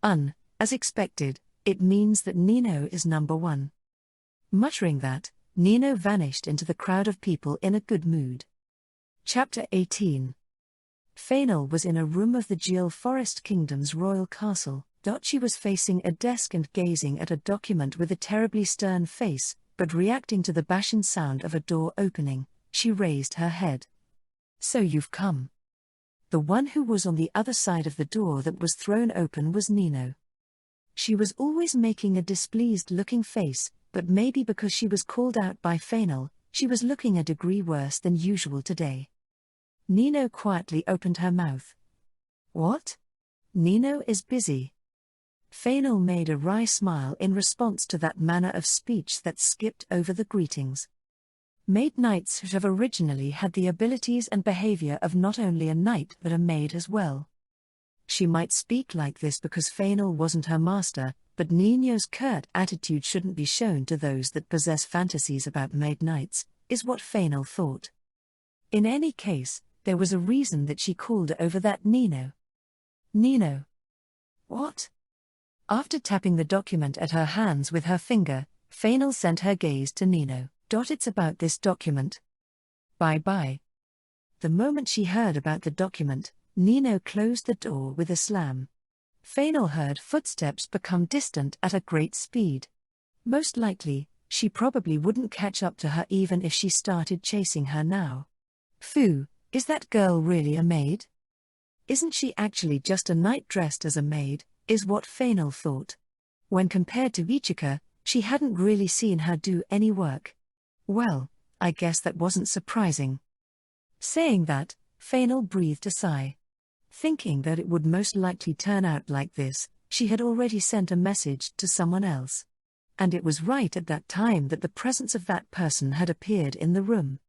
As expected, it means that Nino is number one. Muttering that, Nino vanished into the crowd of people in a good mood. Chapter 18. Fainal was in a room of the Gil Forest Kingdom's royal castle. She was facing a desk and gazing at a document with a terribly stern face, but reacting to the bashan sound of a door opening, she raised her head. So you've come. The one who was on the other side of the door that was thrown open was Nino. She was always making a displeased-looking face, but maybe because she was called out by Fainal, She was looking a degree worse than usual today. Nino quietly opened her mouth. What? Nino is busy. Fainal made a wry smile in response to that manner of speech that skipped over the greetings. Maid knights have originally had the abilities and behavior of not only a knight but a maid as well. She might speak like this because Fainal wasn't her master, but Nino's curt attitude shouldn't be shown to those that possess fantasies about maid knights, is what Fainal thought. In any case, there was a reason that she called over that Nino. Nino. What? After tapping the document at her hands with her finger, Fainal sent her gaze to Nino. It's about this document. Bye-bye. The moment she heard about the document, Nino closed the door with a slam. Fainal heard footsteps become distant at a great speed. Most likely, she probably wouldn't catch up to her even if she started chasing her now. Phew, is that girl really a maid? Isn't she actually just a knight dressed as a maid, is what Fainal thought. When compared to Ichika, she hadn't really seen her do any work. Well, I guess that wasn't surprising. Saying that, Fainal breathed a sigh. Thinking that it would most likely turn out like this, she had already sent a message to someone else. And it was right at that time that the presence of that person had appeared in the room.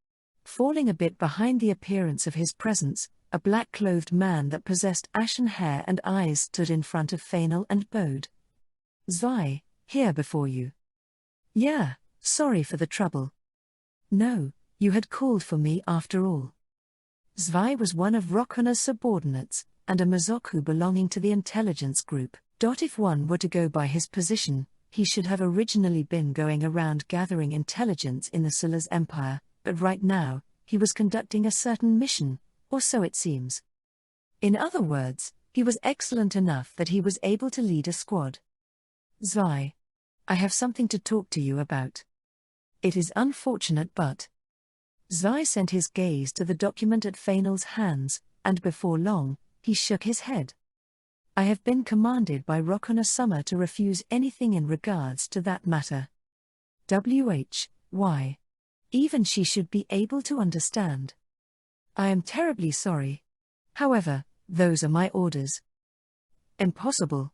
Falling a bit behind the appearance of his presence, a black-clothed man that possessed ashen hair and eyes stood in front of Fainal and bowed. Zwei, here before you. Yeah, sorry for the trouble. No, you had called for me after all. Zwei was one of Rokhona's subordinates, and a Mazoku belonging to the intelligence group. If one were to go by his position, he should have originally been going around gathering intelligence in the Sullers Empire, but right now, he was conducting a certain mission, or so it seems. In other words, he was excellent enough that he was able to lead a squad. Zwei, I have something to talk to you about. It is unfortunate but... Zwei sent his gaze to the document at Fainal's hands, and before long, he shook his head. I have been commanded by Rokhona Summer to refuse anything in regards to that matter. Why? Even she should be able to understand. I am terribly sorry. However, those are my orders. Impossible.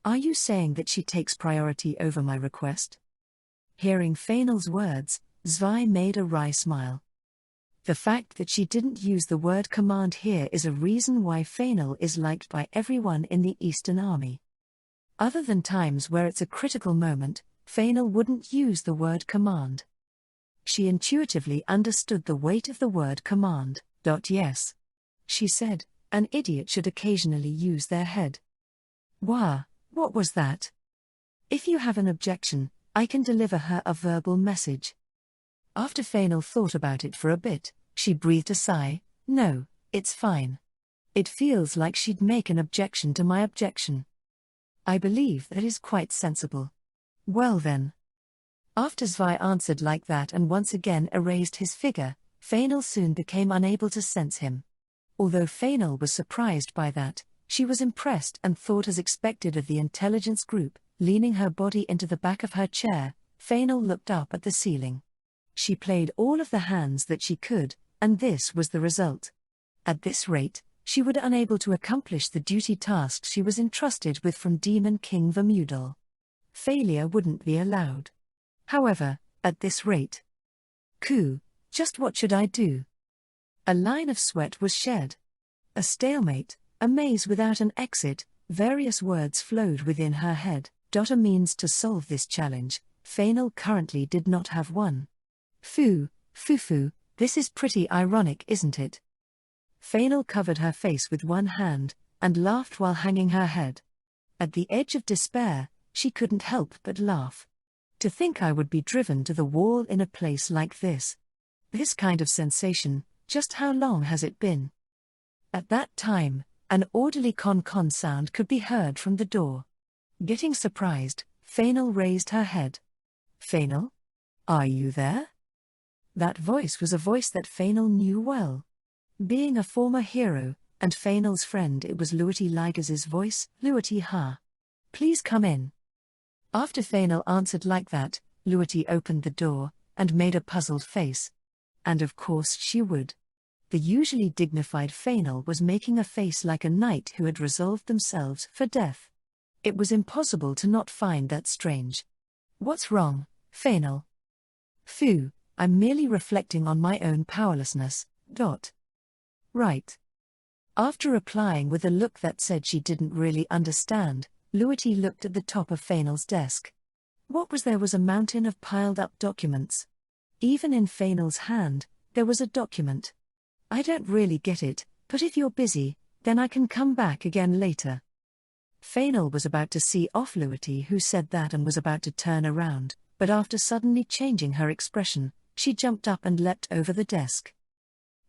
Are you saying that she takes priority over my request? Hearing Fainal's words, Zwei made a wry smile. The fact that she didn't use the word command here is a reason why Fainal is liked by everyone in the Eastern Army. Other than times where it's a critical moment, Fainal wouldn't use the word command. She intuitively understood the weight of the word command. Yes. She said, an idiot should occasionally use their head. Wah, what was that? If you have an objection, I can deliver her a verbal message. After Fainal thought about it for a bit, she breathed a sigh. No, it's fine. It feels like she'd make an objection to my objection. I believe that is quite sensible. Well then. After Zwei answered like that and once again erased his figure, Fainal soon became unable to sense him. Although Fainal was surprised by that, she was impressed and thought as expected of the intelligence group. Leaning her body into the back of her chair, Fainal looked up at the ceiling. She played all of the hands that she could, and this was the result. At this rate, she would be unable to accomplish the duty tasks she was entrusted with from Demon King Vermudal. Failure wouldn't be allowed. However, at this rate... just what should I do? A line of sweat was shed. A stalemate, a maze without an exit, various words flowed within her head. A means to solve this challenge, Fainal currently did not have one. Foo, this is pretty ironic, isn't it? Fainal covered her face with one hand, and laughed while hanging her head. At the edge of despair, she couldn't help but laugh. To think I would be driven to the wall in a place like this. This kind of sensation, just how long has it been? At that time, an orderly con sound could be heard from the door. Getting surprised, Fainal raised her head. Fainal? Are you there? That voice was a voice that Fainal knew well. Being a former hero, and Fainal's friend, it was Luity Ligaz's voice. Luity, ha. Please come in. After Fainal answered like that, Luity opened the door, and made a puzzled face. And of course she would. The usually dignified Fainal was making a face like a knight who had resolved themselves for death. It was impossible to not find that strange. "What's wrong, Fainal?" "Phew, I'm merely reflecting on my own powerlessness. Right." After replying with a look that said she didn't really understand, Luity looked at the top of Fainal's desk. What was there was a mountain of piled-up documents. Even in Fainal's hand, there was a document. "I don't really get it, but if you're busy, then I can come back again later." Fainal was about to see off Luity, who said that, and was about to turn around, but after suddenly changing her expression, she jumped up and leapt over the desk.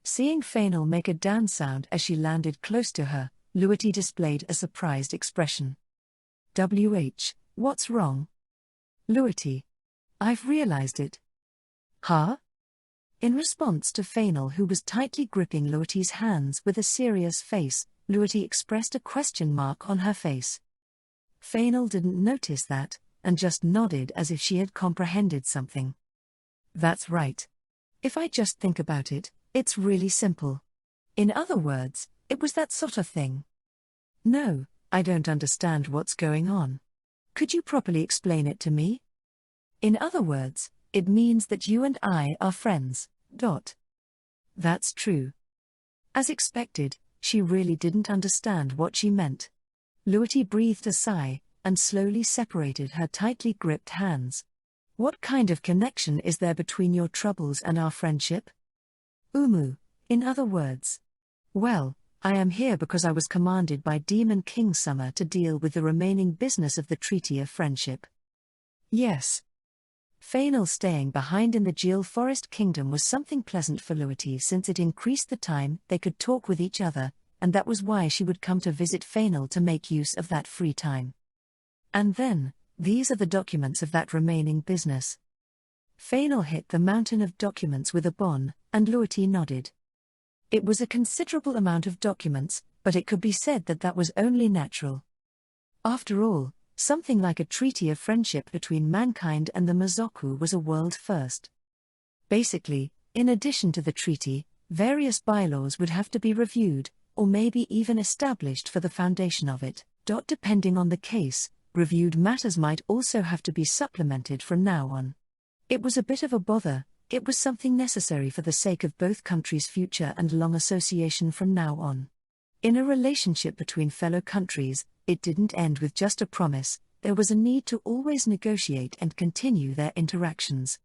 Seeing Fainal make a dance sound as she landed close to her, Luity displayed a surprised expression. What's wrong?" "Luity. I've realized it." "Huh?" In response to Fainal, who was tightly gripping Luity's hands with a serious face, Luity expressed a question mark on her face. Fainal didn't notice that, and just nodded as if she had comprehended something. "That's right. If I just think about it, it's really simple. In other words, it was that sort of thing." "No, I don't understand what's going on. Could you properly explain it to me?" "In other words, it means that you and I are friends. That's true." As expected, she really didn't understand what she meant. Luity breathed a sigh, and slowly separated her tightly gripped hands. "What kind of connection is there between your troubles and our friendship?" In other words. "Well, I am here because I was commanded by Demon King Summer to deal with the remaining business of the Treaty of Friendship." "Yes." Fainal staying behind in the Jewel Forest Kingdom was something pleasant for Luity, since it increased the time they could talk with each other, and that was why she would come to visit Fainal to make use of that free time. "And then, these are the documents of that remaining business." Fainal hit the mountain of documents with a bon, and Luity nodded. It was a considerable amount of documents, but it could be said that that was only natural. After all, something like a treaty of friendship between mankind and the Mazoku was a world first. Basically, in addition to the treaty, various bylaws would have to be reviewed, or maybe even established for the foundation of it. Depending on the case, reviewed matters might also have to be supplemented from now on. It was a bit of a bother. It was something necessary for the sake of both countries' future and long association from now on. In a relationship between fellow countries, it didn't end with just a promise. There was a need to always negotiate and continue their interactions.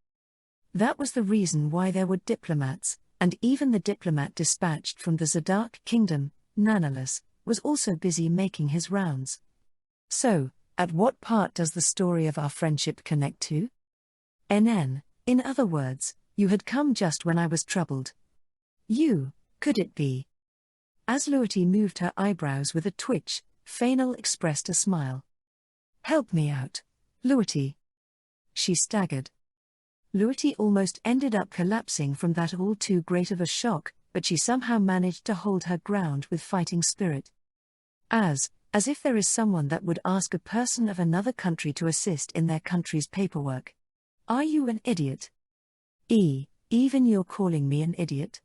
That was the reason why there were diplomats, and even the diplomat dispatched from the Zadark Kingdom, Nanalus, was also busy making his rounds. "So, at what part does the story of our friendship connect to?" "In other words, you had come just when I was troubled." Could it be?" As Luity moved her eyebrows with a twitch, Fainal expressed a smile. "Help me out, Luity." She staggered. Luity almost ended up collapsing from that all too great of a shock, but she somehow managed to hold her ground with fighting spirit. As if there is someone that would ask a person of another country to assist in their country's paperwork. "Are you an idiot?" Even you're calling me an idiot?"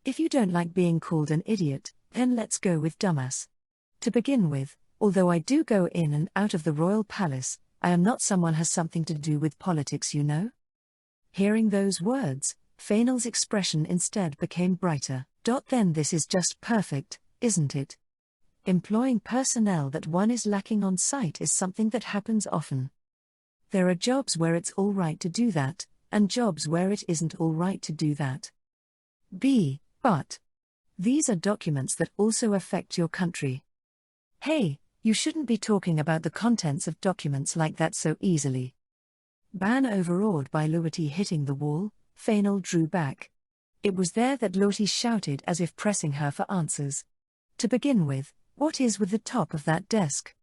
"If you don't like being called an idiot, then let's go with dumbass. To begin with, although I do go in and out of the royal palace, I am not someone has something to do with politics, you know." Hearing those words, Fainal's expression instead became brighter. Then this is just perfect, isn't it? Employing personnel that one is lacking on site is something that happens often. There are jobs where it's all right to do that, and jobs where it isn't all right to do that. But these are documents that also affect your country. Hey, you shouldn't be talking about the contents of documents like that so easily. Overawed by Luity hitting the wall, Fainal drew back. It was there that Luity shouted as if pressing her for answers. "To begin with, what is with the top of that desk?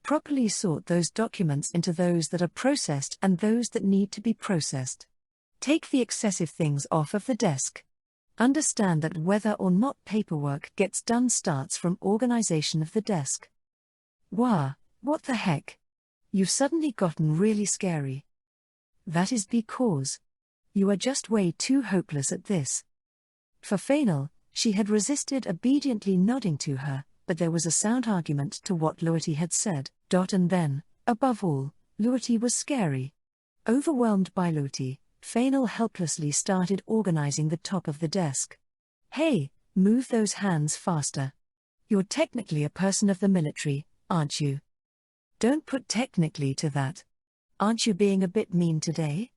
Properly sort those documents into those that are processed and those that need to be processed. Take the excessive things off of the desk. Understand that whether or not paperwork gets done starts from organization of the desk." "Wah, what the heck? You've suddenly gotten really scary." "That is because You are just way too hopeless at this. For Fainal, she had resisted obediently nodding to her, but there was a sound argument to what Luity had said. And then, above all, Luity was scary. Overwhelmed by Luity, Fainal helplessly started organizing the top of the desk. Hey, move those hands faster. You're technically a person of the military, aren't you? Don't put technically to that. Aren't you being a bit mean today?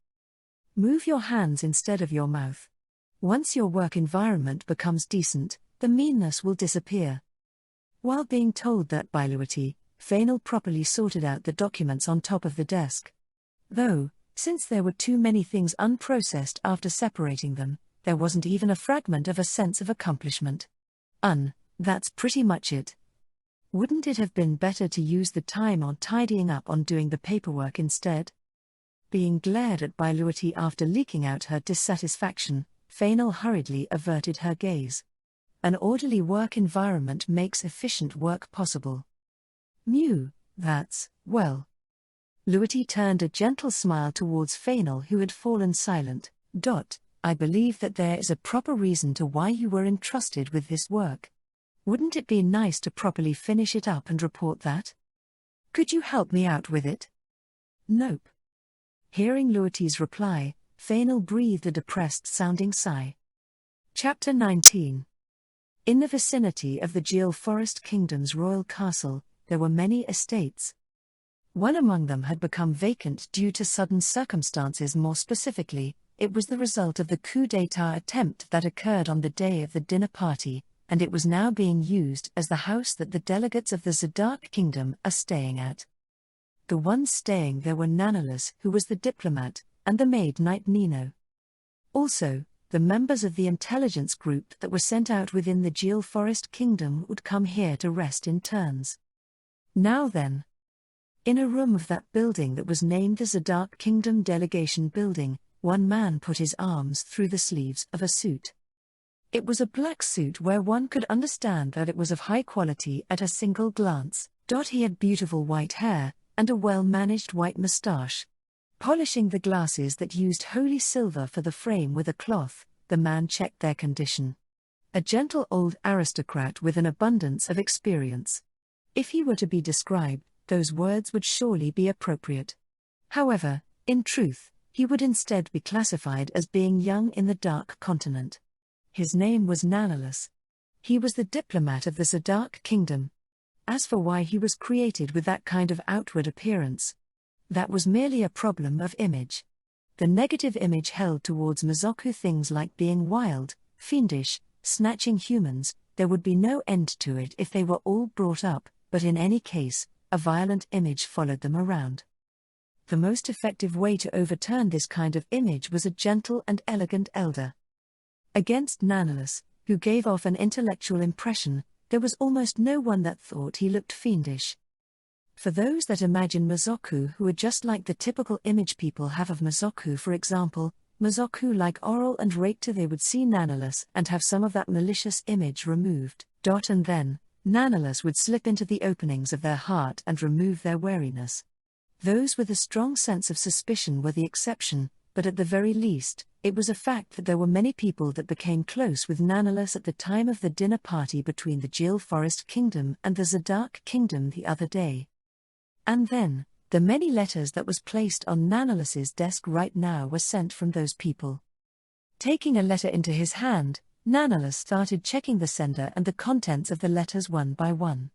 Move your hands instead of your mouth. Once your work environment becomes decent, the meanness will disappear. While being told that by Luity, Fainal properly sorted out the documents on top of the desk. Though, since there were too many things unprocessed after separating them, there wasn't even a fragment of a sense of accomplishment. That's pretty much it. Wouldn't it have been better to use the time on tidying up on doing the paperwork instead? Being glared at by Luity after leaking out her dissatisfaction, Fainal hurriedly averted her gaze. An orderly work environment makes efficient work possible. That's, well. Luity turned a gentle smile towards Fainal, who had fallen silent. I believe that there is a proper reason to why you were entrusted with this work. Wouldn't it be nice to properly finish it up and report that? Could you help me out with it? Nope. Hearing Luity's reply, Fainal breathed a depressed-sounding sigh. Chapter 19. In the vicinity of the Djil Forest Kingdom's royal castle, there were many estates. One among them had become vacant due to sudden circumstances. More specifically, it was the result of the coup d'état attempt that occurred on the day of the dinner party, and it was now being used as the house that the delegates of the Zadark Kingdom are staying at. The ones staying there were Nanalus, who was the diplomat, and the maid knight Nino. Also, the members of the intelligence group that were sent out within the Djil Forest Kingdom would come here to rest in turns. Now then. In a room of that building that was named the Zadark Kingdom Delegation Building, one man put his arms through the sleeves of a suit. It was a black suit where one could understand that it was of high quality at a single glance. He had beautiful white hair, and a well-managed white moustache. Polishing the glasses that used holy silver for the frame with a cloth, the man checked their condition. A gentle old aristocrat with an abundance of experience. If he were to be described, those words would surely be appropriate. However, in truth, he would instead be classified as being young in the Dark Continent. His name was Nanalus. He was the diplomat of the Zadark Kingdom. As for why he was created with that kind of outward appearance, that was merely a problem of image. The negative image held towards Mizoku, things like being wild, fiendish, snatching humans, there would be no end to it if they were all brought up, but in any case, a violent image followed them around. The most effective way to overturn this kind of image was a gentle and elegant elder. Against Nanalus, who gave off an intellectual impression, there was almost no one that thought he looked fiendish. For those that imagine Mizoku who are just like the typical image people have of Mizoku, for example, Mizoku like Oral and Reikta, they would see Nanalus and have some of that malicious image removed. And then, Nanalus would slip into the openings of their heart and remove their wariness. Those with a strong sense of suspicion were the exception, but at the very least, it was a fact that there were many people that became close with Nanalus at the time of the dinner party between the Djil Forest Kingdom and the Zadark Kingdom the other day. And then, the many letters that was placed on Nanalus's desk right now were sent from those people. Taking a letter into his hand, Nanalus started checking the sender and the contents of the letters one by one.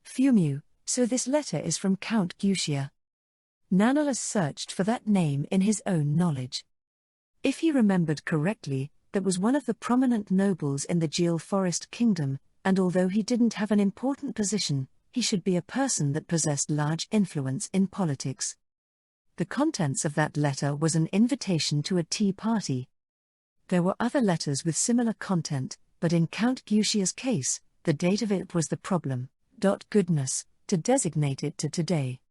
Phew, so this letter is from Count Gutia. Nanalus searched for that name in his own knowledge. If he remembered correctly, that was one of the prominent nobles in the Djil Forest Kingdom, and although he didn't have an important position, he should be a person that possessed large influence in politics. The contents of that letter was an invitation to a tea party. There were other letters with similar content, but in Count Gutia's case, the date of it was the problem. Goodness, to designate it to today.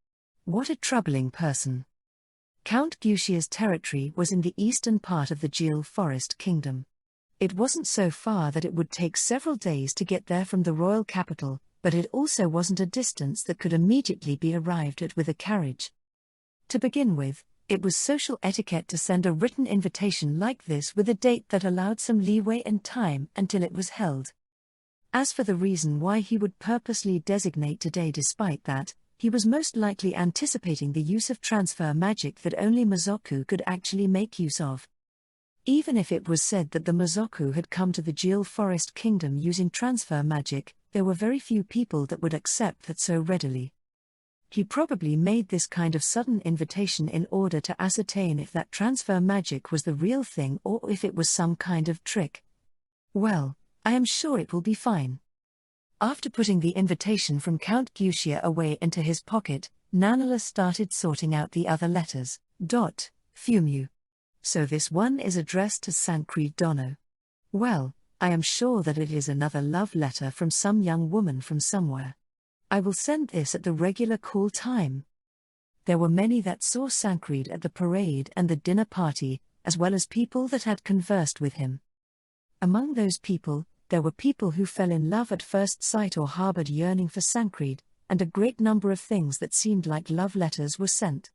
What a troubling person. Count Gutia's territory was in the eastern part of the Djil Forest Kingdom. It wasn't so far that it would take several days to get there from the royal capital, but it also wasn't a distance that could immediately be arrived at with a carriage. To begin with, It was social etiquette to send a written invitation like this with a date that allowed some leeway and time until it was held. As for the reason why he would purposely designate today despite that, he was most likely anticipating the use of transfer magic that only Mazoku could actually make use of. Even if it was said that the Mazoku had come to the Jewel Forest Kingdom using transfer magic, there were very few people that would accept that so readily. He probably made this kind of sudden invitation in order to ascertain if that transfer magic was the real thing or if it was some kind of trick. Well, I am sure it will be fine. After putting the invitation from Count Gyushia away into his pocket, Nanolas started sorting out the other letters. Fumu. So this one is addressed to Sancred Dono. Well, I am sure that it is another love letter from some young woman from somewhere. I will send this at the regular call time. There were many that saw Sancred at the parade and the dinner party, as well as people that had conversed with him. Among those people, there were people who fell in love at first sight or harbored yearning for Sancred, and a great number of things that seemed like love letters were sent.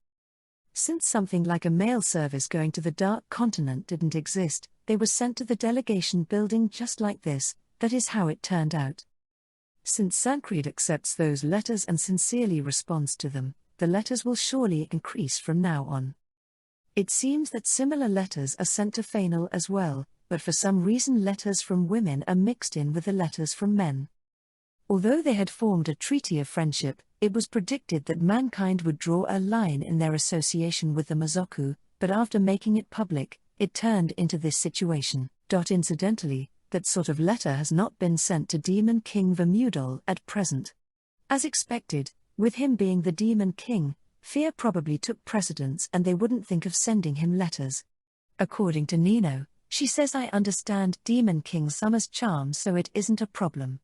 Since something like a mail service going to the Dark Continent didn't exist, they were sent to the delegation building just like this. That is how it turned out. Since Sancred accepts those letters and sincerely responds to them, the letters will surely increase from now on. It seems that similar letters are sent to Fainal as well, but for some reason letters from women are mixed in with the letters from men. Although they had formed a treaty of friendship, it was predicted that mankind would draw a line in their association with the Mazoku, but after making it public, it turned into this situation. Incidentally, that sort of letter has not been sent to Demon King Vermudol at present. As expected, with him being the Demon King, fear probably took precedence and they wouldn't think of sending him letters. According to Nino, she says I understand Demon King Summer's charm so it isn't a problem.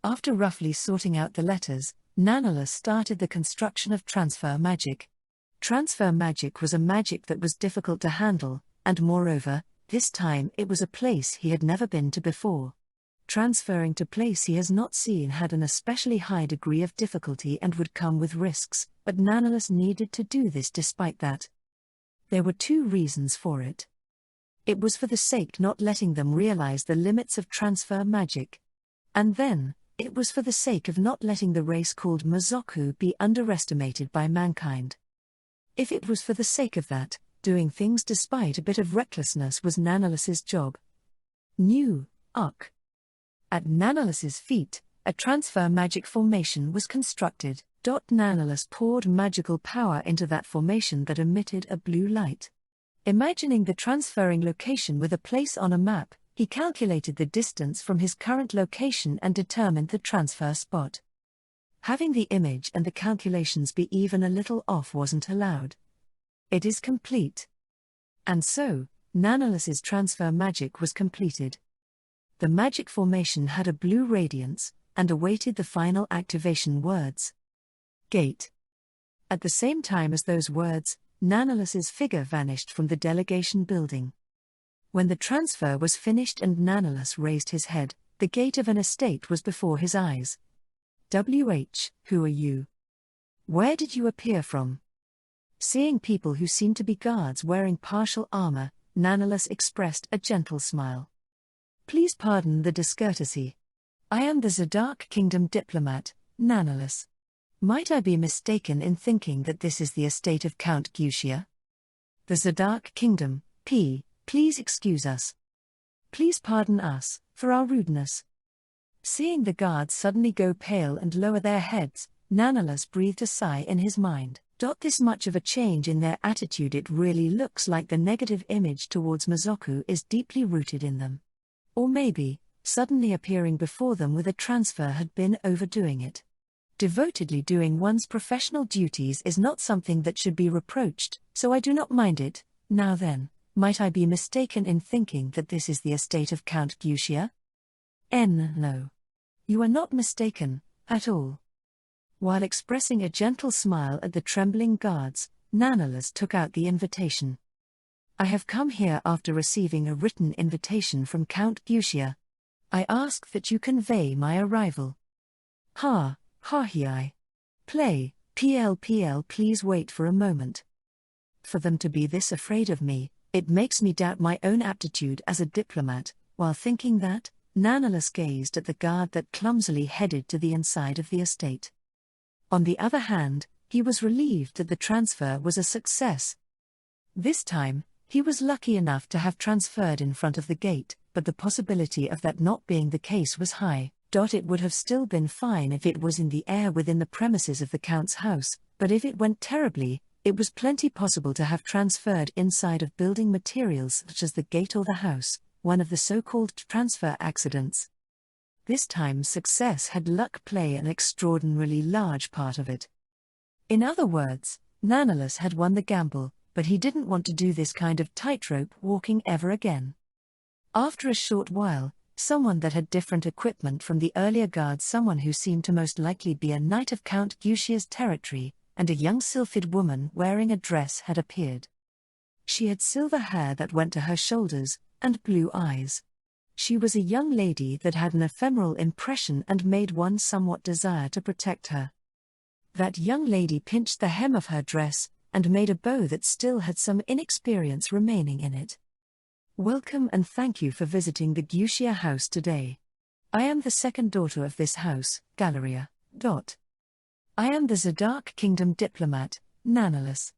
After roughly sorting out the letters, Nanolas started the construction of transfer magic. Transfer magic was a magic that was difficult to handle, and moreover, this time it was a place he had never been to before. Transferring to place he has not seen had an especially high degree of difficulty and would come with risks, but Nanolas needed to do this despite that. There were two reasons for it. It was for the sake not letting them realize the limits of transfer magic. And then, it was for the sake of not letting the race called Mazoku be underestimated by mankind. If it was for the sake of that, doing things despite a bit of recklessness was Nanolas's job. New, Uck. At Nanolas's feet, a transfer magic formation was constructed. Nanolas poured magical power into that formation that emitted a blue light. Imagining the transferring location with a place on a map, he calculated the distance from his current location and determined the transfer spot. Having the image and the calculations be even a little off wasn't allowed. It is complete. And so, Nanolas's transfer magic was completed. The magic formation had a blue radiance, and awaited the final activation words. Gate. At the same time as those words, Nanolas's figure vanished from the delegation building. When the transfer was finished and Nanolas raised his head, the gate of an estate was before his eyes. Who are you? Where did you appear from? Seeing people who seemed to be guards wearing partial armor, Nanolas expressed a gentle smile. Please pardon the discourtesy. I am the Zadark Kingdom diplomat, Nanolas. Might I be mistaken in thinking that this is the estate of Count Gyushia? The Zadark Kingdom, please excuse us. Please pardon us, for our rudeness. Seeing the guards suddenly go pale and lower their heads, Nanolas breathed a sigh in his mind. This much of a change in their attitude, it really looks like the negative image towards Mazoku is deeply rooted in them. Or maybe, suddenly appearing before them with a transfer had been overdoing it. Devotedly doing one's professional duties is not something that should be reproached, so I do not mind it. Now then, might I be mistaken in thinking that this is the estate of Count Gyushia? No. You are not mistaken, at all. While expressing a gentle smile at the trembling guards, Nanolas took out the invitation. I have come here after receiving a written invitation from Count Gyushia. I ask that you convey my arrival. Hi. Play, PL please wait for a moment. for them to be this afraid of me. It makes me doubt my own aptitude as a diplomat." While thinking that, Nannalus gazed at the guard that clumsily headed to the inside of the estate. On the other hand, he was relieved that the transfer was a success. This time, he was lucky enough to have transferred in front of the gate, but the possibility of that not being the case was high. It would have still been fine if it was in the air within the premises of the Count's house, but if it went terribly, it was plenty possible to have transferred inside of building materials such as the gate or the house, one of the so-called transfer accidents. This time success had luck play an extraordinarily large part of it. In other words, Nannalus had won the gamble, but he didn't want to do this kind of tightrope walking ever again. After a short while, someone that had different equipment from the earlier guard, someone who seemed to most likely be a knight of Count Gucia's territory, and a young sylphid woman wearing a dress had appeared. She had silver hair that went to her shoulders, and blue eyes. She was a young lady that had an ephemeral impression and made one somewhat desire to protect her. That young lady pinched the hem of her dress, and made a bow that still had some inexperience remaining in it. "Welcome and thank you for visiting the Gucia house today. I am the second daughter of this house, Galeria. I am the Zadark Kingdom diplomat, Nannalus.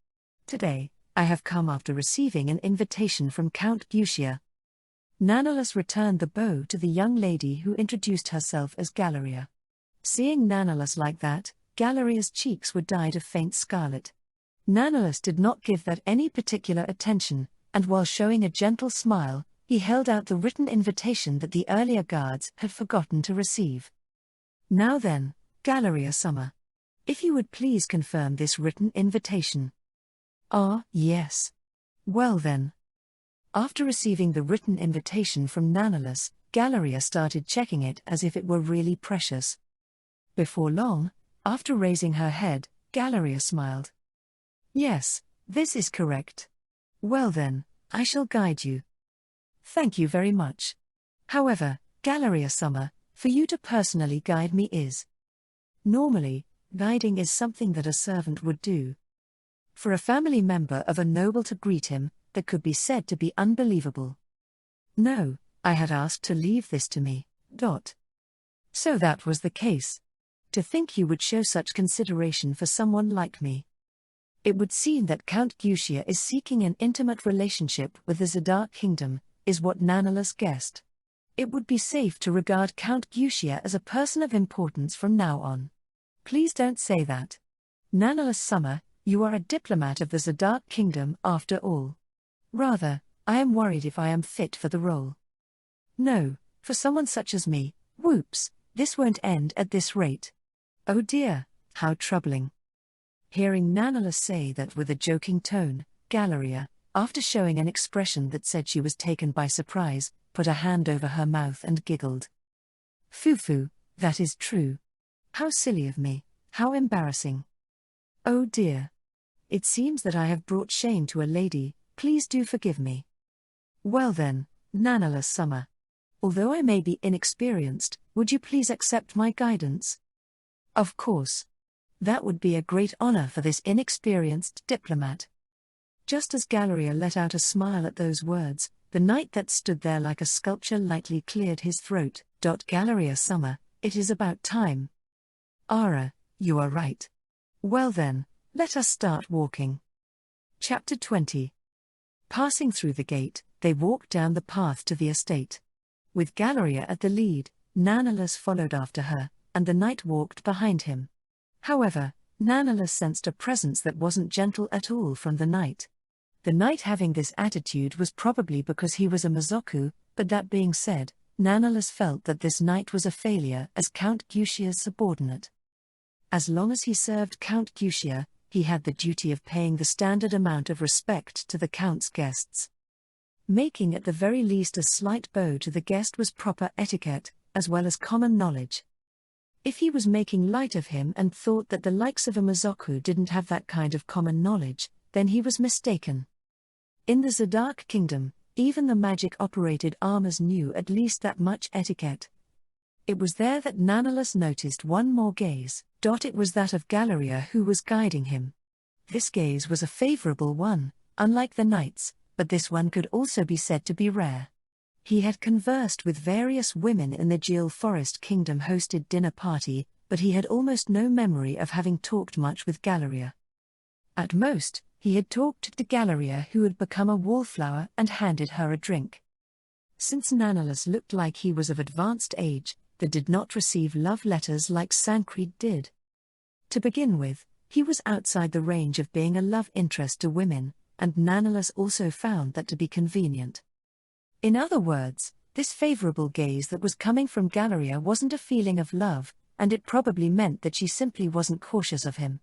Today, I have come after receiving an invitation from Count Gucia." Nannalus returned the bow to the young lady who introduced herself as Galeria. Seeing Nannalus like that, Galeria's cheeks were dyed a faint scarlet. Nannalus did not give that any particular attention, and while showing a gentle smile, he held out the written invitation that the earlier guards had forgotten to receive. "Now then, Galeria Summer. If you would please confirm this written invitation." "Ah, yes. Well then." After receiving the written invitation from Nannalus, Galeria started checking it as if it were really precious. Before long, after raising her head, Galeria smiled. "Yes, this is correct. Well then, I shall guide you." "Thank you very much. However, Galeria Summer, for you to personally guide me is..." Normally, guiding is something that a servant would do. For a family member of a noble to greet him, that could be said to be unbelievable. "No, I had asked to leave this to me. So that was the case. To think you would show such consideration for someone like me. It would seem that Count Gucia is seeking an intimate relationship with the Zadark Kingdom, is what Nannalus guessed. It would be safe to regard Count Gucia as a person of importance from now on. Please don't say that. Nannalus Summer, you are a diplomat of the Zadark Kingdom after all. Rather, I am worried if I am fit for the role. No, for someone such as me, whoops, this won't end at this rate. Oh dear, how troubling." Hearing Nannalus say that with a joking tone, Galeria, after showing an expression that said she was taken by surprise, put a hand over her mouth and giggled. "Foo-foo, that is true. How silly of me, how embarrassing. Oh dear. It seems that I have brought shame to a lady, please do forgive me. Well then, Nannalus Summer. Although I may be inexperienced, would you please accept my guidance?" "Of course. That would be a great honor for this inexperienced diplomat." Just as Galeria let out a smile at those words, the knight that stood there like a sculpture lightly cleared his throat. "Galeria Summer, it is about time." "Ara, you are right. Well then, let us start walking." Chapter 20. Passing through the gate, they walked down the path to the estate. With Galeria at the lead, Nannalus followed after her, and the knight walked behind him. However, Nannalus sensed a presence that wasn't gentle at all from the knight. The knight having this attitude was probably because he was a Mazoku, but that being said, Nannalus felt that this knight was a failure as Count Gucia's subordinate. As long as he served Count Gucia, he had the duty of paying the standard amount of respect to the Count's guests. Making at the very least a slight bow to the guest was proper etiquette, as well as common knowledge. If he was making light of him and thought that the likes of a Mazoku didn't have that kind of common knowledge, then he was mistaken. In the Zadark Kingdom, even the magic-operated armors knew at least that much etiquette. It was there that Nannalus noticed one more gaze. It was that of Galeria who was guiding him. This gaze was a favorable one, unlike the knights, but this one could also be said to be rare. He had conversed with various women in the Gil Forest Kingdom hosted dinner party, but he had almost no memory of having talked much with Galeria. At most, he had talked to Galeria, who had become a wallflower and handed her a drink. Since Nanalus looked like he was of advanced age, that did not receive love letters like Sancred did. To begin with, he was outside the range of being a love interest to women, and Nanalus also found that to be convenient. In other words, this favorable gaze that was coming from Galeria wasn't a feeling of love, and it probably meant that she simply wasn't cautious of him.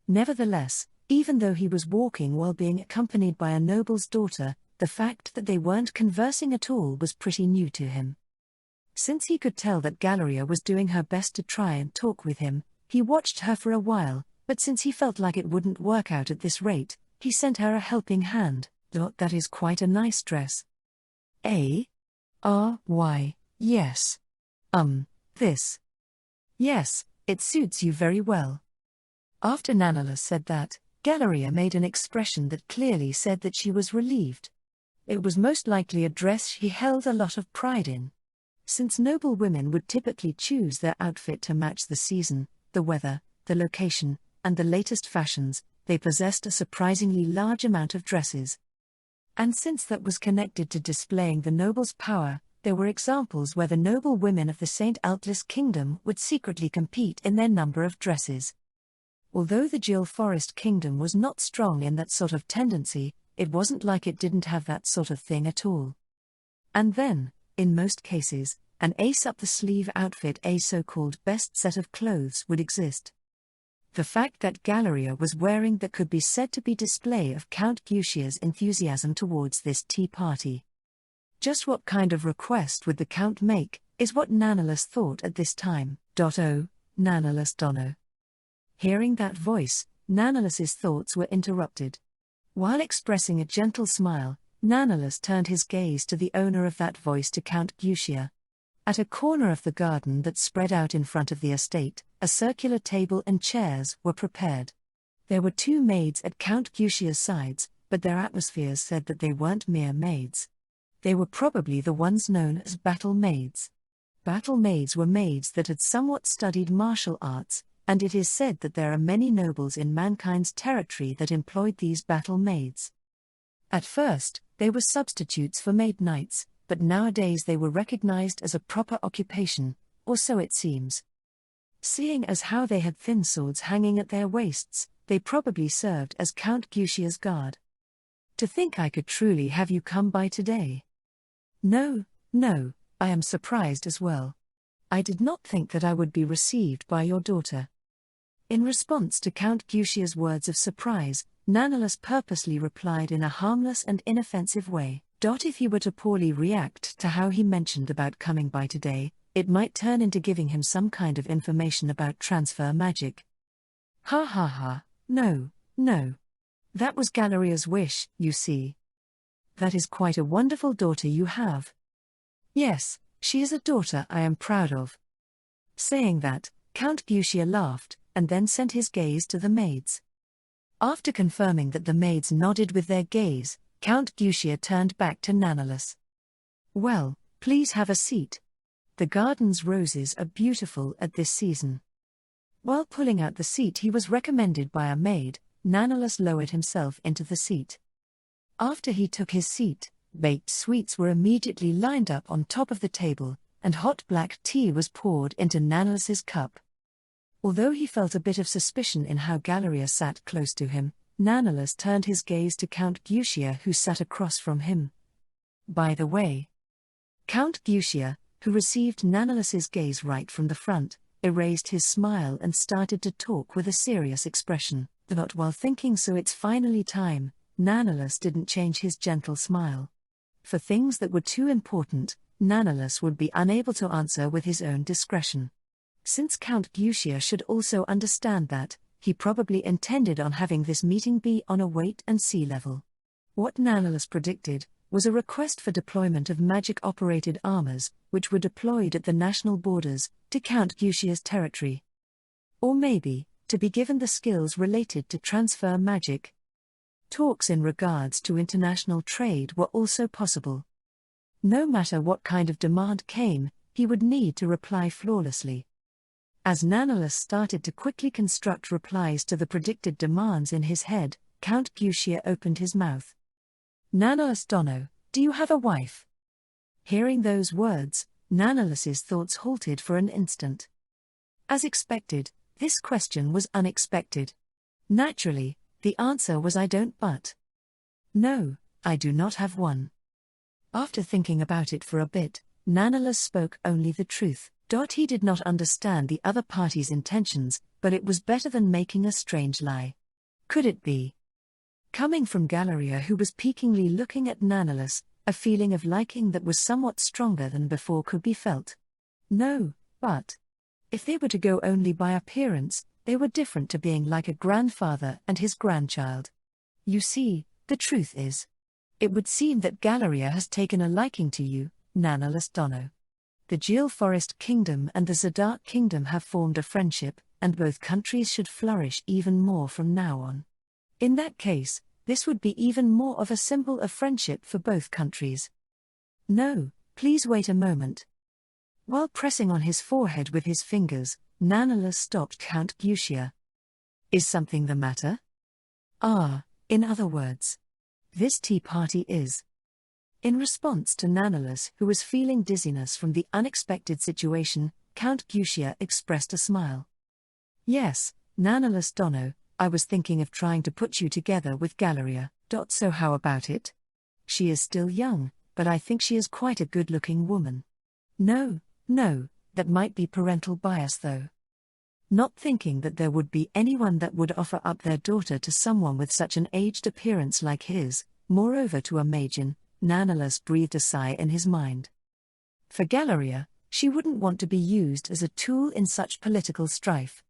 Nevertheless, even though he was walking while being accompanied by a noble's daughter, the fact that they weren't conversing at all was pretty new to him. Since he could tell that Galeria was doing her best to try and talk with him, he watched her for a while, but since he felt like it wouldn't work out at this rate, he sent her a helping hand. That is quite a nice dress. Why, yes. This. Yes, it suits you very well. After Nanalus said that, Galeria made an expression that clearly said that she was relieved. It was most likely a dress she held a lot of pride in. Since noble women would typically choose their outfit to match the season, the weather, the location, and the latest fashions, they possessed a surprisingly large amount of dresses. And since that was connected to displaying the noble's power, there were examples where the noble women of the St. Altlis Kingdom would secretly compete in their number of dresses. Although the Gil Forest Kingdom was not strong in that sort of tendency, it wasn't like it didn't have that sort of thing at all. And then, in most cases, an ace-up-the-sleeve outfit, a so-called best set of clothes, would exist. The fact that Galeria was wearing that could be said to be display of Count Guccia's enthusiasm towards this tea party. Just what kind of request would the Count make, is what Nanalus thought at this time. Nanalus Dono. Hearing that voice, Nanalus's thoughts were interrupted. While expressing a gentle smile, Nanalus turned his gaze to the owner of that voice, to Count Guccia. At a corner of the garden that spread out in front of the estate, a circular table and chairs were prepared. There were 2 maids at Count Guccia's sides, but their atmospheres said that they weren't mere maids. They were probably the ones known as battle maids. Battle maids were maids that had somewhat studied martial arts, and it is said that there are many nobles in mankind's territory that employed these battle maids. At first, they were substitutes for maid knights, but nowadays they were recognized as a proper occupation, or so it seems. Seeing as how they had thin swords hanging at their waists, they probably served as Count Guccia's guard. To think I could truly have you come by today. No, I am surprised as well. I did not think that I would be received by your daughter. In response to Count Guccia's words of surprise, Nanalus purposely replied in a harmless and inoffensive way. If he were to poorly react to how he mentioned about coming by today, it might turn into giving him some kind of information about transfer magic. No. That was Galeria's wish, you see. That is quite a wonderful daughter you have. Yes, she is a daughter I am proud of. Saying that, Count Guccia laughed, and then sent his gaze to the maids. After confirming that the maids nodded with their gaze, Count Guccia turned back to Nanalus. Well, please have a seat. The garden's roses are beautiful at this season. While pulling out the seat he was recommended by a maid, Nanalus lowered himself into the seat. After he took his seat, baked sweets were immediately lined up on top of the table, and hot black tea was poured into Nanalus's cup. Although he felt a bit of suspicion in how Galeria sat close to him, Nanalus turned his gaze to Count Guccia, who sat across from him. By the way, Count Guccia, who received Nanalus's gaze right from the front, erased his smile and started to talk with a serious expression. But while thinking, so it's finally time, Nanalus didn't change his gentle smile. For things that were too important, Nanalus would be unable to answer with his own discretion. Since Count Guccia should also understand that, he probably intended on having this meeting be on a wait-and-see level. What Nanalus predicted was a request for deployment of magic-operated armors, which were deployed at the national borders, to Count Guccia's territory. Or maybe, to be given the skills related to transfer magic. Talks in regards to international trade were also possible. No matter what kind of demand came, he would need to reply flawlessly. As Nannalus started to quickly construct replies to the predicted demands in his head, Count Gutia opened his mouth. "Nannalus Dono, do you have a wife?" Hearing those words, Nannalus's thoughts halted for an instant. As expected, this question was unexpected. Naturally, the answer was "I don't, but..." "No, I do not have one." After thinking about it for a bit, Nannalus spoke only the truth. He did not understand the other party's intentions, but it was better than making a strange lie. Could it be? Coming from Galeria, who was piquingly looking at Nannalus, a feeling of liking that was somewhat stronger than before could be felt. No, but if they were to go only by appearance, they were different to being like a grandfather and his grandchild. You see, the truth is, it would seem that Galeria has taken a liking to you, Nannalus Dono. The Gil Forest Kingdom and the Zadark Kingdom have formed a friendship, and both countries should flourish even more from now on. In that case, this would be even more of a symbol of friendship for both countries. No, please wait a moment. While pressing on his forehead with his fingers, Nannalus stopped Count Gutia. Is something the matter? In other words, this tea party is. In response to Nannalus, who was feeling dizziness from the unexpected situation, Count Gutia expressed a smile. Yes, Nannalus Dono, I was thinking of trying to put you together with Galeria. So how about it? She is still young, but I think she is quite a good-looking woman. No, that might be parental bias though. Not thinking that there would be anyone that would offer up their daughter to someone with such an aged appearance like his, moreover to a Magian, Nannalus breathed a sigh in his mind. For Galeria, she wouldn't want to be used as a tool in such political strife.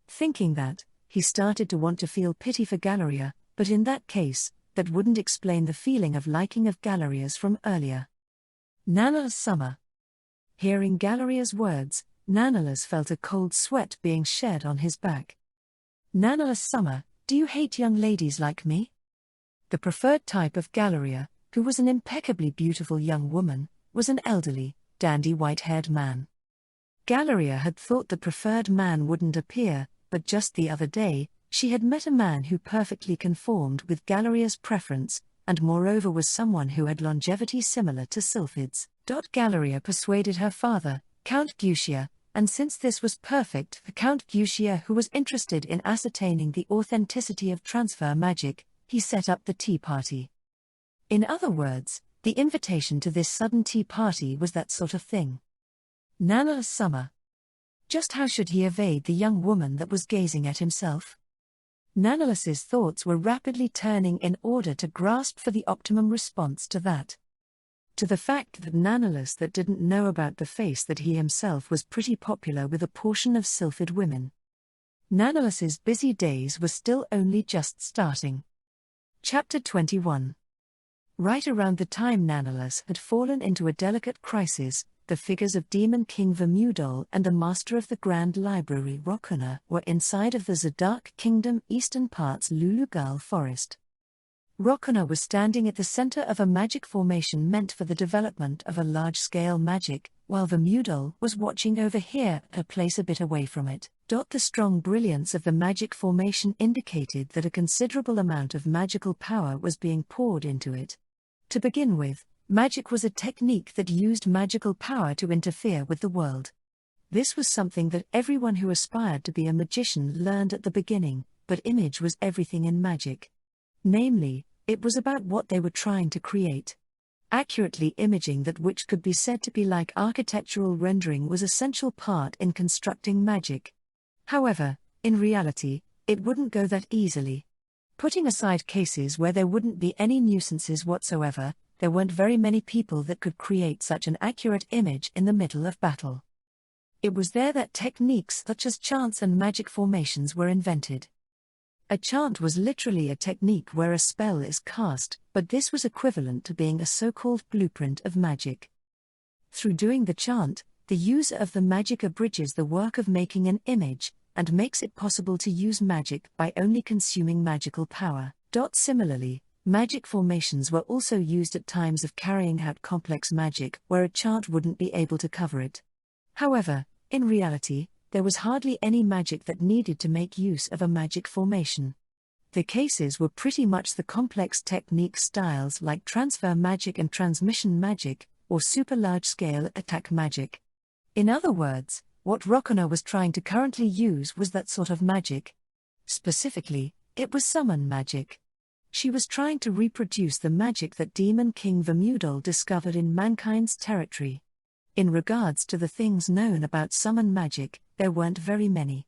Thinking that, he started to want to feel pity for Galeria, but in that case, that wouldn't explain the feeling of liking of Galeria's from earlier. Nannalus Summer. Hearing Galeria's words, Nannalus felt a cold sweat being shed on his back. Nannalus Summer, do you hate young ladies like me? The preferred type of Galeria, who was an impeccably beautiful young woman, was an elderly, dandy white-haired man. Galeria had thought the preferred man wouldn't appear, but just the other day, she had met a man who perfectly conformed with Galeria's preference, and moreover was someone who had longevity similar to Sylphid's. Galeria persuaded her father, Count Gutia, and since this was perfect for Count Gutia, who was interested in ascertaining the authenticity of transfer magic, he set up the tea party. In other words, the invitation to this sudden tea party was that sort of thing. Nannalus Summer. Just how should he evade the young woman that was gazing at himself? Nannalus's thoughts were rapidly turning in order to grasp for the optimum response to that. To the fact that Nannalus that didn't know about the face that he himself was pretty popular with a portion of Sylphid women. Nannalus's busy days were still only just starting. Chapter 21. Right around the time Nannalus had fallen into a delicate crisis, the figures of Demon King Vermudol and the Master of the Grand Library Rokuna were inside of the Zadark Kingdom Eastern Parts Lulugal Forest. Rokuna was standing at the center of a magic formation meant for the development of a large-scale magic, while Vermudol was watching over here at a place a bit away from it. The strong brilliance of the magic formation indicated that a considerable amount of magical power was being poured into it. To begin with, magic was a technique that used magical power to interfere with the world. This was something that everyone who aspired to be a magician learned at the beginning, but image was everything in magic. Namely, it was about what they were trying to create. Accurately imaging that which could be said to be like architectural rendering was an essential part in constructing magic. However, in reality, it wouldn't go that easily. Putting aside cases where there wouldn't be any nuisances whatsoever, there weren't very many people that could create such an accurate image in the middle of battle. It was there that techniques such as chants and magic formations were invented. A chant was literally a technique where a spell is cast, but this was equivalent to being a so-called blueprint of magic. Through doing the chant, the user of the magic abridges the work of making an image, and makes it possible to use magic by only consuming magical power. Similarly, magic formations were also used at times of carrying out complex magic where a chant wouldn't be able to cover it. However, in reality, there was hardly any magic that needed to make use of a magic formation. The cases were pretty much the complex technique styles like transfer magic and transmission magic, or super large-scale attack magic. In other words, what Rokona was trying to currently use was that sort of magic. Specifically, it was summon magic. She was trying to reproduce the magic that Demon King Vermudol discovered in mankind's territory. In regards to the things known about summon magic, there weren't very many.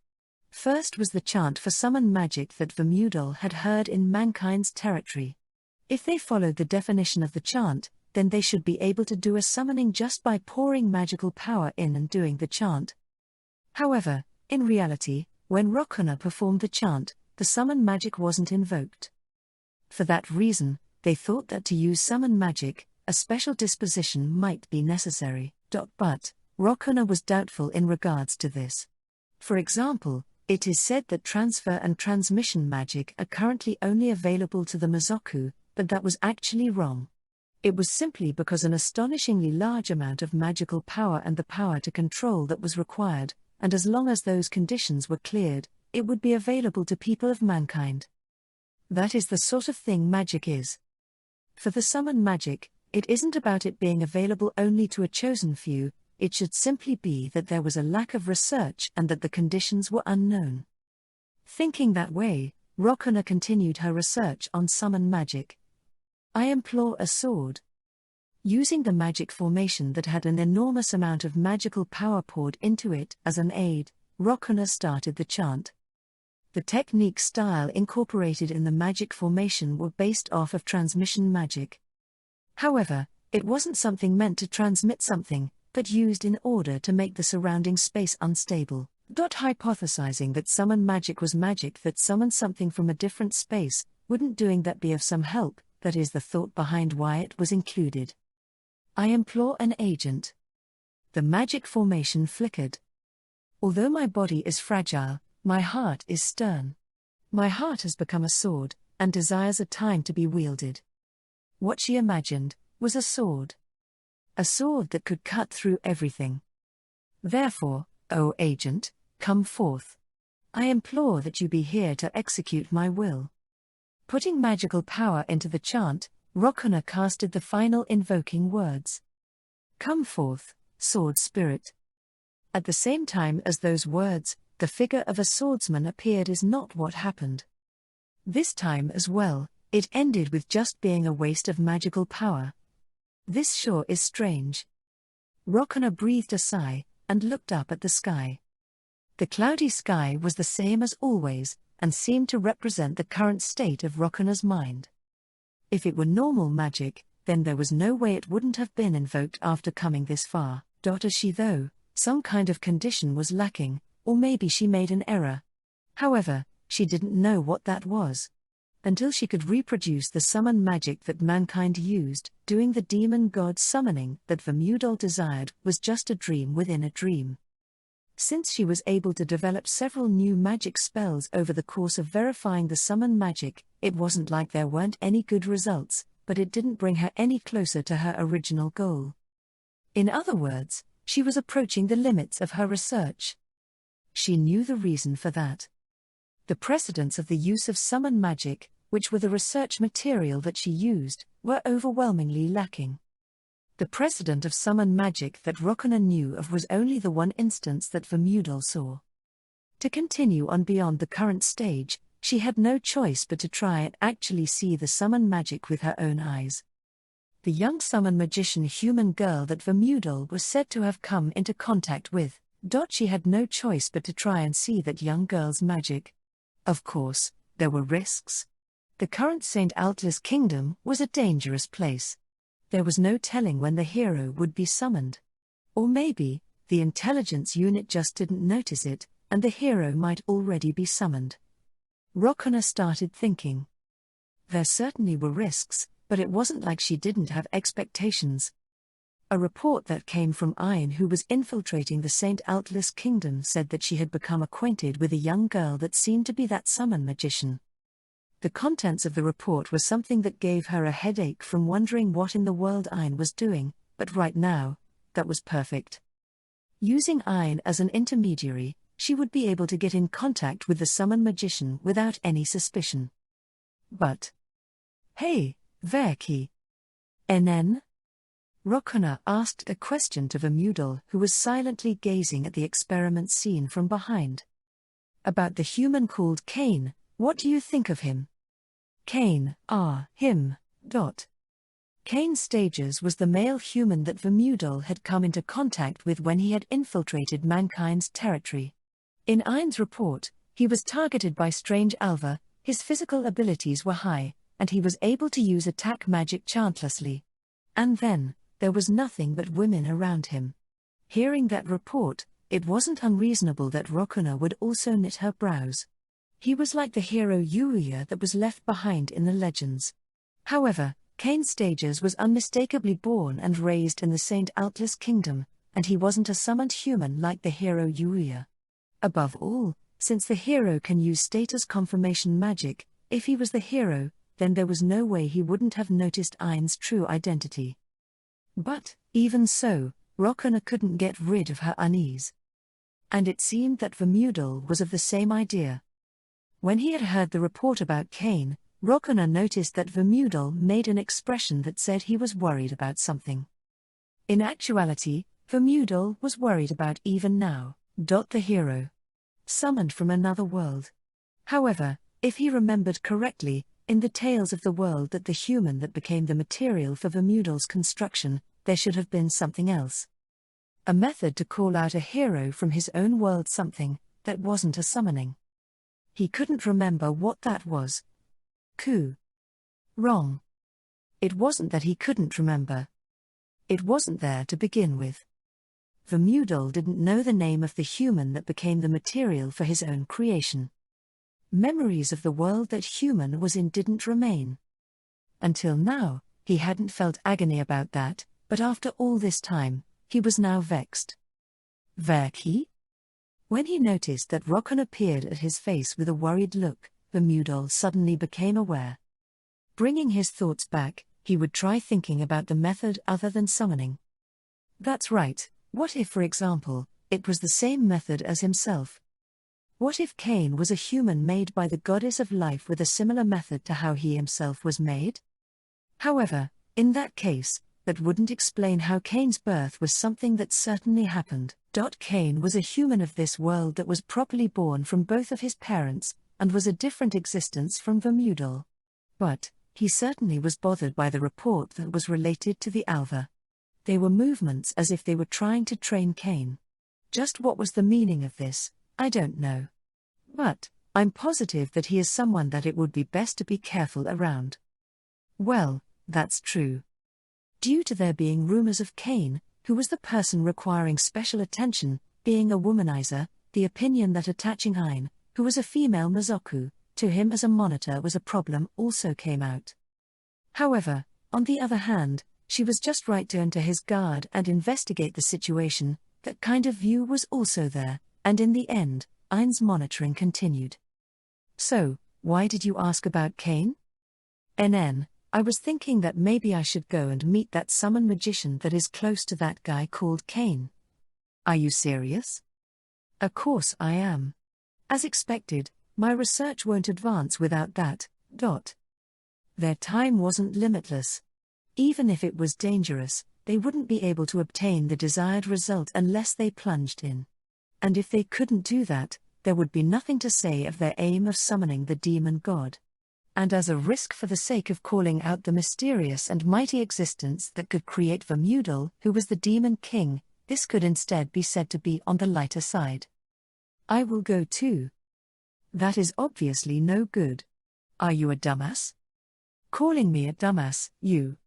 First was the chant for summon magic that Vermudol had heard in mankind's territory. If they followed the definition of the chant, then they should be able to do a summoning just by pouring magical power in and doing the chant. However, in reality, when Rokona performed the chant, the summon magic wasn't invoked. For that reason, they thought that to use summon magic, a special disposition might be necessary. But Rokona was doubtful in regards to this. For example, it is said that transfer and transmission magic are currently only available to the Mazoku, but that was actually wrong. It was simply because an astonishingly large amount of magical power and the power to control that was required, and as long as those conditions were cleared, it would be available to people of mankind. That is the sort of thing magic is. For the summon magic, it isn't about it being available only to a chosen few. It should simply be that there was a lack of research and that the conditions were unknown. Thinking that way, Rokona continued her research on summon magic. I implore a sword. Using the magic formation that had an enormous amount of magical power poured into it as an aid, Rokona started the chant. The technique style incorporated in the magic formation were based off of transmission magic. However, it wasn't something meant to transmit something, but used in order to make the surrounding space unstable. Hypothesizing that summon magic was magic that summoned something from a different space, wouldn't doing that be of some help? That is the thought behind why it was included. I implore an agent. The magic formation flickered. Although my body is fragile, my heart is stern. My heart has become a sword, and desires a time to be wielded. What she imagined was a sword. A sword that could cut through everything. Therefore, O agent, come forth. I implore that you be here to execute my will. Putting magical power into the chant, Rokona casted the final invoking words. Come forth, sword spirit. At the same time as those words, the figure of a swordsman appeared. Is not what happened. This time as well, it ended with just being a waste of magical power. This sure is strange. Rokona breathed a sigh, and looked up at the sky. The cloudy sky was the same as always, and seemed to represent the current state of Rokona's mind. If it were normal magic, then there was no way it wouldn't have been invoked after coming this far. As she though, some kind of condition was lacking, or maybe she made an error. However, she didn't know what that was. Until she could reproduce the summon magic that mankind used, doing the demon god summoning that Vermudol desired was just a dream within a dream. Since she was able to develop several new magic spells over the course of verifying the summon magic, it wasn't like there weren't any good results, but it didn't bring her any closer to her original goal. In other words, she was approaching the limits of her research. She knew the reason for that. The precedents of the use of summon magic, which were the research material that she used, were overwhelmingly lacking. The precedent of summon magic that Rokona knew of was only the one instance that Vermudol saw. To continue on beyond the current stage, she had no choice but to try and actually see the summon magic with her own eyes. The young summon magician human girl that Vermudol was said to have come into contact with, she had no choice but to try and see that young girl's magic. Of course, there were risks. The current St. Altlis kingdom was a dangerous place. There was no telling when the hero would be summoned. Or maybe, the intelligence unit just didn't notice it, and the hero might already be summoned. Rokona started thinking. There certainly were risks, but it wasn't like she didn't have expectations. A report that came from Ayn, who was infiltrating the St. Altlis kingdom, said that she had become acquainted with a young girl that seemed to be that summon magician. The contents of the report were something that gave her a headache from wondering what in the world Ayn was doing, but right now, that was perfect. Using Ayn as an intermediary, she would be able to get in contact with the summoned magician without any suspicion. But... Hey, Verki. NN? Rokuna asked a question to Vermudel, who was silently gazing at the experiment scene from behind. About the human called Cain, what do you think of him? Cain, him. Cain Stages was the male human that Vermudel had come into contact with when he had infiltrated mankind's territory. In Ayn's report, he was targeted by strange Alva, his physical abilities were high, and he was able to use attack magic chantlessly. And then, there was nothing but women around him. Hearing that report, it wasn't unreasonable that Rokuna would also knit her brows. He was like the hero Yuya that was left behind in the legends. However, Cain Stages was unmistakably born and raised in the St. Altlis Kingdom, and he wasn't a summoned human like the hero Yuya. Above all, since the hero can use status confirmation magic, if he was the hero, then there was no way he wouldn't have noticed Ayn's true identity. But, even so, Rokuna couldn't get rid of her unease. And it seemed that Vermudel was of the same idea. When he had heard the report about Cain, Rokuna noticed that Vermudel made an expression that said he was worried about something. In actuality, Vermudel was worried about even now, the hero. Summoned from another world. However, if he remembered correctly, in the tales of the world that the human that became the material for Vermudel's construction, there should have been something else. A method to call out a hero from his own world, something that wasn't a summoning. He couldn't remember what that was. Wrong. It wasn't that he couldn't remember. It wasn't there to begin with. Vermudel didn't know the name of the human that became the material for his own creation. Memories of the world that human was in didn't remain. Until now, he hadn't felt agony about that, but after all this time, he was now vexed. Verki? When he noticed that Rokuna peered at his face with a worried look, Vermudel suddenly became aware. Bringing his thoughts back, he would try thinking about the method other than summoning. That's right. What if, for example, it was the same method as himself? What if Cain was a human made by the goddess of life with a similar method to how he himself was made? However, in that case, that wouldn't explain how Cain's birth was something that certainly happened. Cain was a human of this world that was properly born from both of his parents, and was a different existence from Vermudel. But, he certainly was bothered by the report that was related to the Alva. They were movements as if they were trying to train Cain. Just what was the meaning of this, I don't know. But, I'm positive that he is someone that it would be best to be careful around. Well, that's true. Due to there being rumors of Cain, who was the person requiring special attention, being a womanizer, the opinion that attaching Ayn, who was a female Mazoku, to him as a monitor was a problem also came out. However, on the other hand, she was just right to enter his guard and investigate the situation. That kind of view was also there, and in the end, Ayn's monitoring continued. So, why did you ask about Cain? I was thinking that maybe I should go and meet that summon magician that is close to that guy called Cain. Are you serious? Of course I am. As expected, my research won't advance without that. Their time wasn't limitless. Even if it was dangerous, they wouldn't be able to obtain the desired result unless they plunged in. And if they couldn't do that, there would be nothing to say of their aim of summoning the demon god. And as a risk for the sake of calling out the mysterious and mighty existence that could create Vermudel, who was the demon king, this could instead be said to be on the lighter side. I will go too. That is obviously no good. Are you a dumbass? Calling me a dumbass, you.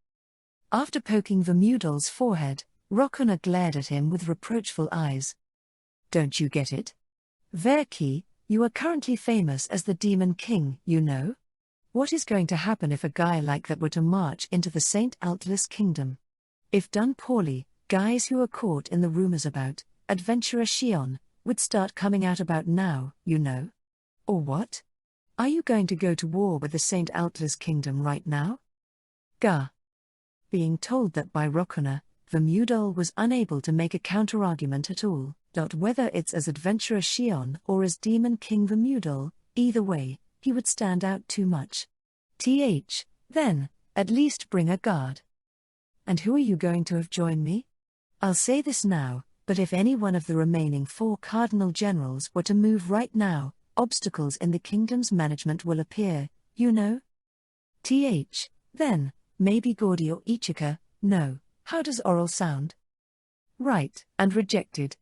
After poking Vermudel's forehead, Rokuna glared at him with reproachful eyes. Don't you get it? Verki, you are currently famous as the Demon King, you know? What is going to happen if a guy like that were to march into the St. Altlis Kingdom? If done poorly, guys who are caught in the rumors about Adventurer Shion would start coming out about now, you know? Or what? Are you going to go to war with the St. Altlas kingdom right now? Gah. Being told that by Rokona, Vermudol was unable to make a counterargument at all. Whether it's as adventurer Shion or as Demon King Vermudol, either way, he would stand out too much. Then, at least bring a guard. And who are you going to have join me? I'll say this now, but if any one of the remaining 4 cardinal generals were to move right now, obstacles in the kingdom's management will appear, you know? Then, maybe Gordy or Ichika. No, how does Oral sound? Right, and rejected.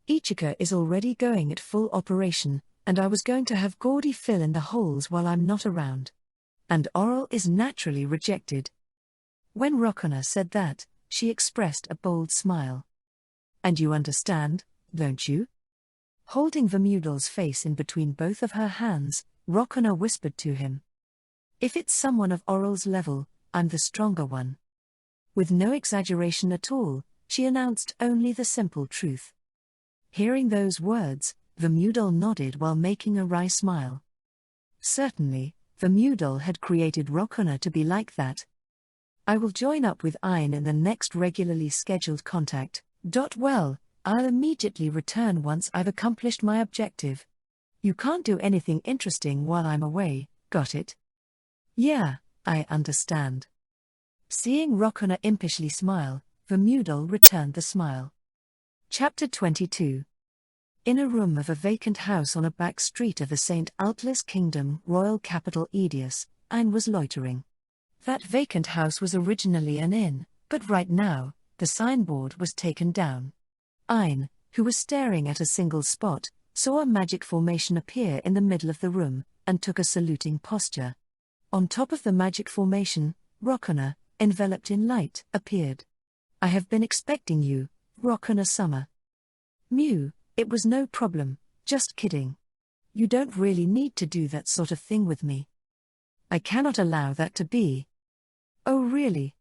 Ichika is already going at full operation, and I was going to have Gordy fill in the holes while I'm not around. And Oral is naturally rejected. When Rokona said that, she expressed a bold smile. And you understand, don't you? Holding Vermudol's face in between both of her hands, Rokona whispered to him. If it's someone of Oral's level, I'm the stronger one. With no exaggeration at all, she announced only the simple truth. Hearing those words, Vermudol nodded while making a wry smile. Certainly, Vermudol had created Rokona to be like that. I will join up with Ayn in the next regularly scheduled contact. Well, I'll immediately return once I've accomplished my objective. You can't do anything interesting while I'm away, got it? Yeah, I understand. Seeing Rokona impishly smile, Vermudol returned the smile. Chapter 22. In a room of a vacant house on a back street of the St. Altlas Kingdom royal capital Edius, Ayn was loitering. That vacant house was originally an inn, but right now, the signboard was taken down. Ayn, who was staring at a single spot, saw a magic formation appear in the middle of the room, and took a saluting posture. On top of the magic formation, Rokona, enveloped in light, appeared. I have been expecting you, Rokona-sama. Mew, it was no problem, just kidding. You don't really need to do that sort of thing with me. I cannot allow that to be. Oh really?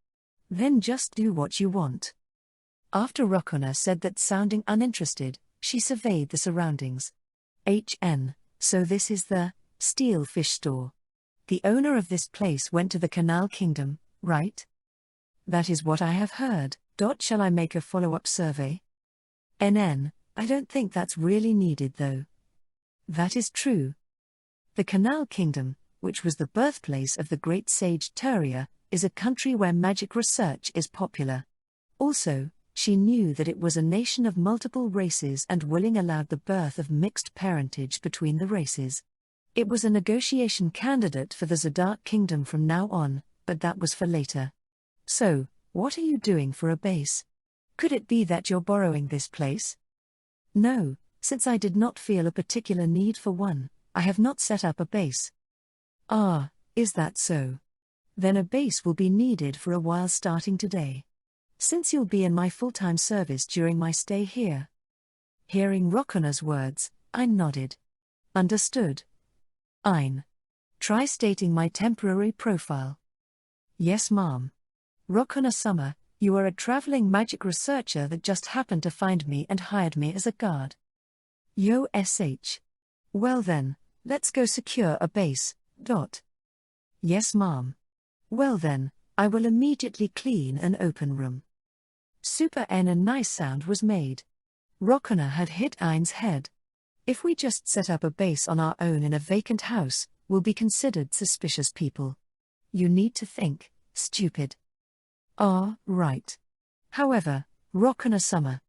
Then just do what you want. After Rokona said that sounding uninterested, she surveyed the surroundings. So this is the Steel Fish Store. The owner of this place went to the Canal Kingdom, right? That is what I have heard. Shall I make a follow-up survey? I don't think that's really needed though. That is true. The Canal Kingdom, which was the birthplace of the great sage Turia, is a country where magic research is popular. Also, she knew that it was a nation of multiple races and willing allowed the birth of mixed parentage between the races. It was a negotiation candidate for the Zadart Kingdom from now on, but that was for later. So, what are you doing for a base? Could it be that you're borrowing this place? No, since I did not feel a particular need for one, I have not set up a base. Ah, is that so? Then a base will be needed for a while starting today. Since you'll be in my full-time service during my stay here. Hearing Rokona's words, I nodded. Understood. Ayn. Try stating my temporary profile. Yes, ma'am. Rokona-sama, you are a traveling magic researcher that just happened to find me and hired me as a guard. Yo sh. Well then, let's go secure a base. Yes, ma'am. Well then, I will immediately clean an open room. Super N a nice sound was made. Rokona had hit Ayn's head. If we just set up a base on our own in a vacant house, we'll be considered suspicious people. You need to think, stupid. Ah, right. However, Rokona-sama.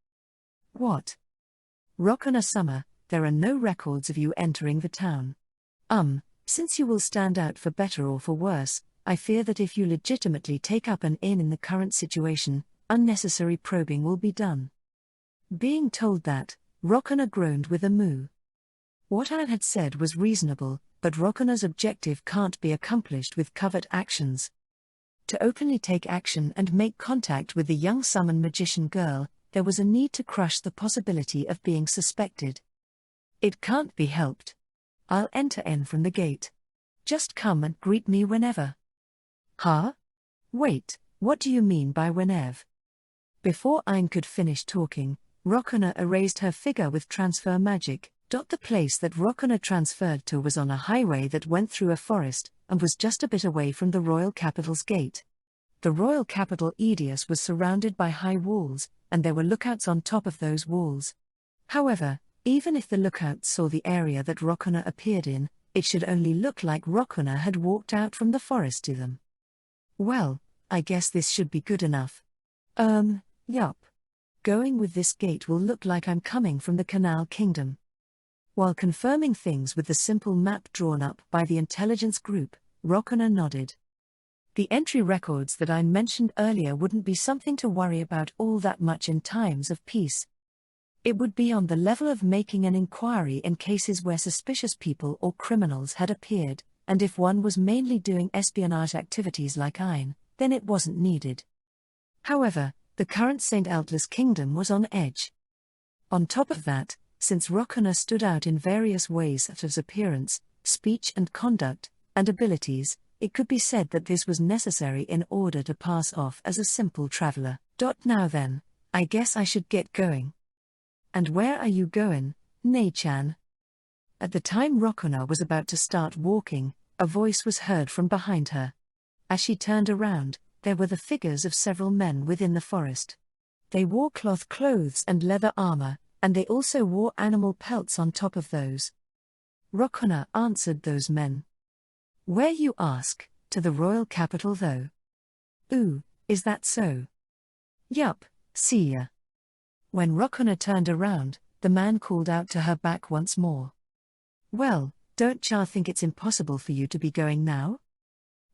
What? Rokona-sama, there are no records of you entering the town. Since you will stand out for better or for worse, I fear that if you legitimately take up an inn in the current situation, unnecessary probing will be done. Being told that, Rokona groaned with a moo. What Anne had said was reasonable, but Rokona's objective can't be accomplished with covert actions. To openly take action and make contact with the young summon magician girl, there was a need to crush the possibility of being suspected. It can't be helped. I'll enter in from the gate. Just come and greet me whenever. Huh? Wait, what do you mean by whenever? Before Ayn could finish talking, Rokona erased her figure with transfer magic. The place that Rokona transferred to was on a highway that went through a forest, and was just a bit away from the royal capital's gate. The royal capital Edius was surrounded by high walls, and there were lookouts on top of those walls. However, even if the lookouts saw the area that Rokona appeared in, it should only look like Rokona had walked out from the forest to them. Well, I guess this should be good enough. Yup. Going with this gate will look like I'm coming from the Canal Kingdom. While confirming things with the simple map drawn up by the intelligence group, Rokona nodded. The entry records that I mentioned earlier wouldn't be something to worry about all that much in times of peace. It would be on the level of making an inquiry in cases where suspicious people or criminals had appeared, and if one was mainly doing espionage activities like Ain, then it wasn't needed. However, the current St. Altlas kingdom was on edge. On top of that, since Rokona stood out in various ways such as appearance, speech and conduct, and abilities, it could be said that this was necessary in order to pass off as a simple traveler. Now then, I guess I should get going. And where are you going, Nei-chan? At the time Rokona was about to start walking, a voice was heard from behind her. As she turned around, there were the figures of several men within the forest. They wore cloth clothes and leather armor, and they also wore animal pelts on top of those. Rokona answered those men. Where you ask, to the royal capital though. Ooh, is that so? Yup, see ya. When Rokona turned around, the man called out to her back once more. Well, don't ya think it's impossible for you to be going now?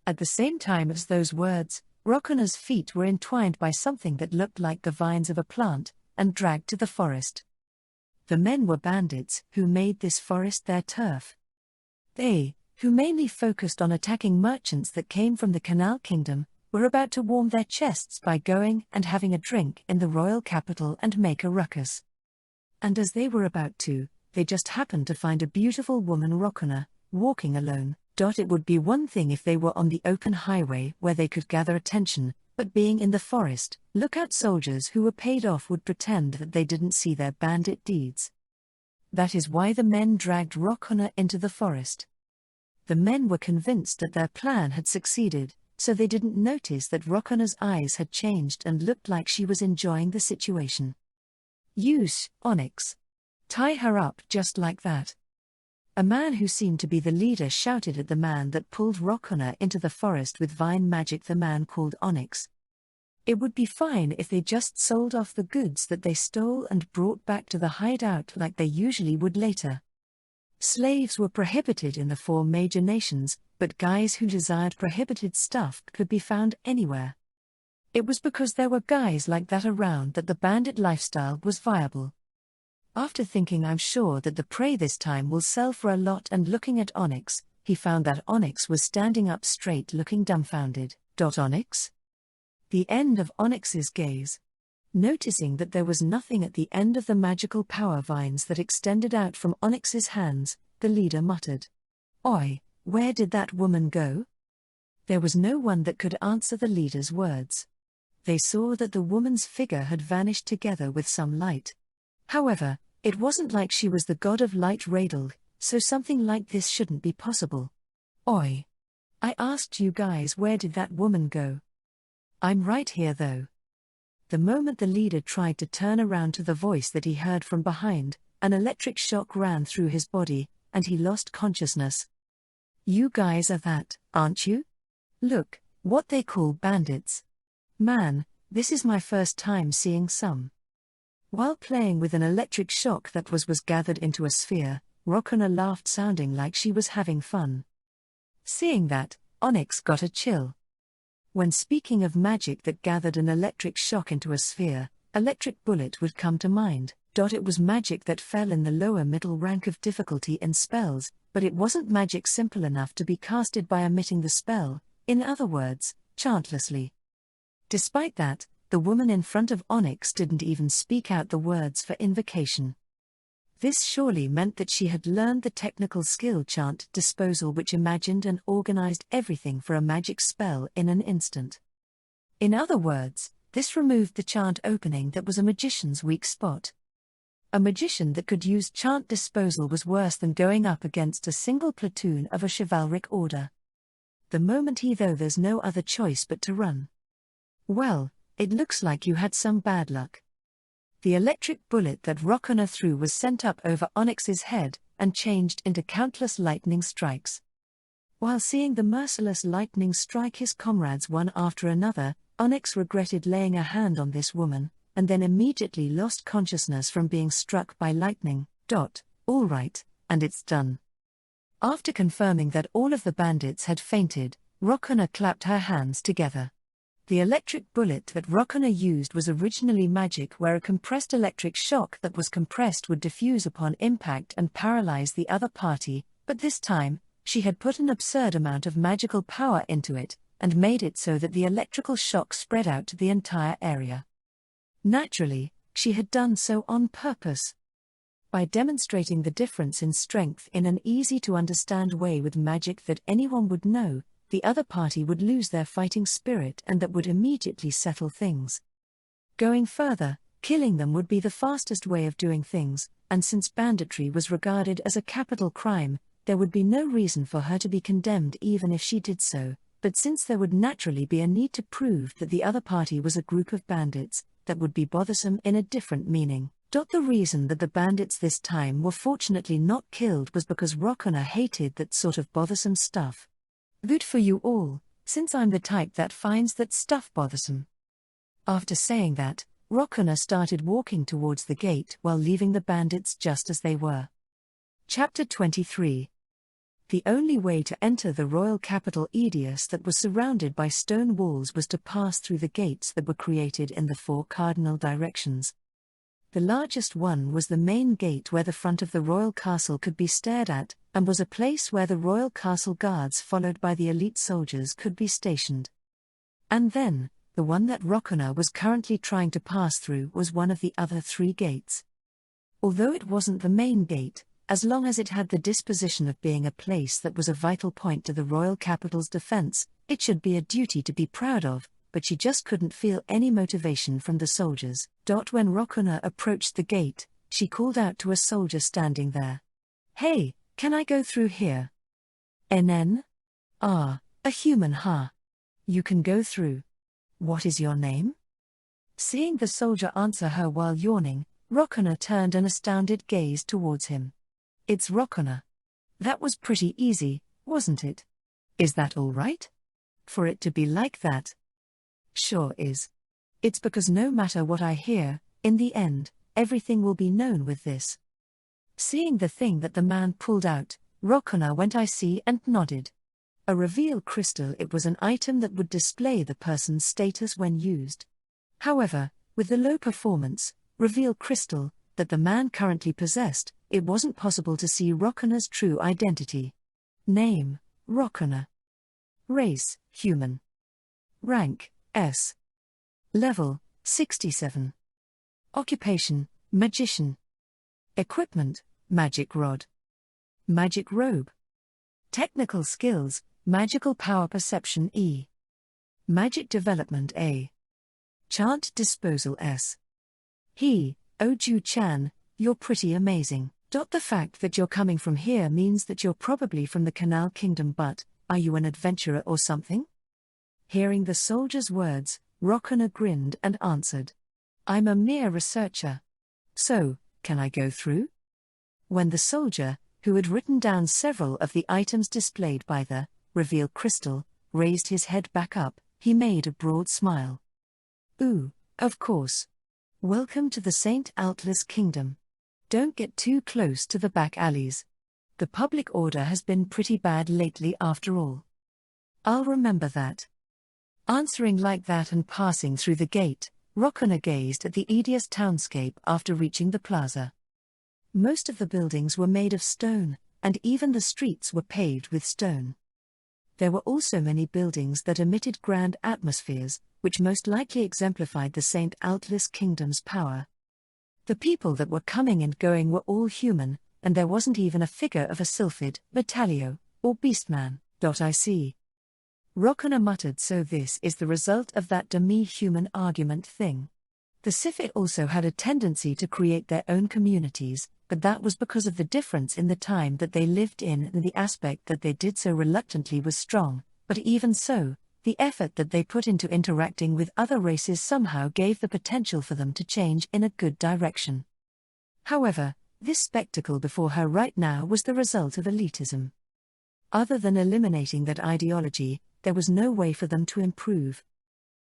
At the same time as those words, Rokona's feet were entwined by something that looked like the vines of a plant, and dragged to the forest. The men were bandits who made this forest their turf. They, who mainly focused on attacking merchants that came from the Canal Kingdom, were about to warm their chests by going and having a drink in the royal capital and make a ruckus. And as they were about to, they just happened to find a beautiful woman Rokona, walking alone. It would be one thing if they were on the open highway where they could gather attention, but being in the forest, lookout soldiers who were paid off would pretend that they didn't see their bandit deeds. That is why the men dragged Rokona into the forest. The men were convinced that their plan had succeeded, so they didn't notice that Rokona's eyes had changed and looked like she was enjoying the situation. Use, Onyx. Tie her up just like that. A man who seemed to be the leader shouted at the man that pulled Rokona into the forest with vine magic. The man called Onyx. It would be fine if they just sold off the goods that they stole and brought back to the hideout like they usually would later. Slaves were prohibited in the 4 major nations, but guys who desired prohibited stuff could be found anywhere. It was because there were guys like that around that the bandit lifestyle was viable. After thinking I'm sure that the prey this time will sell for a lot and looking at Onyx, he found that Onyx was standing up straight looking dumbfounded. Onyx? The end of Onyx's gaze. Noticing that there was nothing at the end of the magical power vines that extended out from Onyx's hands, the leader muttered. Oi, where did that woman go? There was no one that could answer the leader's words. They saw that the woman's figure had vanished together with some light. However, it wasn't like she was the god of light Radel, so something like this shouldn't be possible. Oi! I asked you guys where did that woman go? I'm right here though. The moment the leader tried to turn around to the voice that he heard from behind, an electric shock ran through his body, and he lost consciousness. You guys are that, aren't you? Look, what they call bandits. Man, this is my first time seeing some. While playing with an electric shock that was gathered into a sphere, Rokona laughed sounding like she was having fun. Seeing that, Onyx got a chill. When speaking of magic that gathered an electric shock into a sphere, electric bullet would come to mind. It was magic that fell in the lower middle rank of difficulty in spells, but it wasn't magic simple enough to be casted by omitting the spell, in other words, chantlessly. Despite that, the woman in front of Onyx didn't even speak out the words for invocation. This surely meant that she had learned the technical skill chant disposal, which imagined and organized everything for a magic spell in an instant. In other words, this removed the chant opening that was a magician's weak spot. A magician that could use chant disposal was worse than going up against a single platoon of a chivalric order. The moment though there's no other choice but to run. Well, it looks like you had some bad luck. The electric bullet that Rokona threw was sent up over Onyx's head, and changed into countless lightning strikes. While seeing the merciless lightning strike his comrades one after another, Onyx regretted laying a hand on this woman, and then immediately lost consciousness from being struck by lightning. All right, and it's done. After confirming that all of the bandits had fainted, Rokona clapped her hands together. The electric bullet that Rokona used was originally magic, where a compressed electric shock that was compressed would diffuse upon impact and paralyze the other party, but this time, she had put an absurd amount of magical power into it, and made it so that the electrical shock spread out to the entire area. Naturally, she had done so on purpose. By demonstrating the difference in strength in an easy-to-understand way with magic that anyone would know, the other party would lose their fighting spirit, and that would immediately settle things. Going further, killing them would be the fastest way of doing things, and since banditry was regarded as a capital crime, there would be no reason for her to be condemned even if she did so, but since there would naturally be a need to prove that the other party was a group of bandits, that would be bothersome in a different meaning. The reason that the bandits this time were fortunately not killed was because Rokona hated that sort of bothersome stuff. Good for you all, since I'm the type that finds that stuff bothersome. After saying that, Rokona started walking towards the gate while leaving the bandits just as they were. Chapter 23. The only way to enter the royal capital Edius that was surrounded by stone walls was to pass through the gates that were created in the 4 cardinal directions. The largest one was the main gate, where the front of the royal castle could be stared at, and was a place where the royal castle guards followed by the elite soldiers could be stationed. And then, the one that Rokona was currently trying to pass through was one of the other 3 gates. Although it wasn't the main gate, as long as it had the disposition of being a place that was a vital point to the royal capital's defense, it should be a duty to be proud of, but she just couldn't feel any motivation from the soldiers. When Rokona approached the gate, she called out to a soldier standing there. "Hey, can I go through here?" "NN? Ah, a human, huh? You can go through. What is your name?" Seeing the soldier answer her while yawning, Rokona turned an astounded gaze towards him. "It's Rokona. That was pretty easy, wasn't it? Is that all right? For it to be like that?" "Sure is. It's because no matter what I hear, in the end, everything will be known with this." Seeing the thing that the man pulled out, Rokona went I see and nodded. A reveal crystal. It was an item that would display the person's status when used. However, with the low performance, reveal crystal, that the man currently possessed, it wasn't possible to see Rokona's true identity. Name, Rokona. Race, human. Rank, S. Level, 67. Occupation, magician. Equipment, magic rod. Magic robe. Technical skills, magical power perception E. Magic development A. Chant disposal S. Oju-chan, you're pretty amazing. The fact that you're coming from here means that you're probably from the Canal Kingdom, but are you an adventurer or something? Hearing the soldier's words, Rokona grinned and answered. "I'm a mere researcher. So, can I go through?" When the soldier, who had written down several of the items displayed by the reveal crystal, raised his head back up, he made a broad smile. "Ooh, of course. Welcome to the St. Altlis Kingdom. Don't get too close to the back alleys. The public order has been pretty bad lately after all." "I'll remember that." Answering like that and passing through the gate, Rokona gazed at the Edius townscape after reaching the plaza. Most of the buildings were made of stone, and even the streets were paved with stone. There were also many buildings that emitted grand atmospheres, which most likely exemplified the St. Altlis Kingdom's power. The people that were coming and going were all human, and there wasn't even a figure of a sylphid, Metalio, or beastman. I see. Rokona muttered, so this is the result of that demi-human argument thing. The Sifit also had a tendency to create their own communities, but that was because of the difference in the time that they lived in, and the aspect that they did so reluctantly was strong. But even so, the effort that they put into interacting with other races somehow gave the potential for them to change in a good direction. However, this spectacle before her right now was the result of elitism. Other than eliminating that ideology, there was no way for them to improve.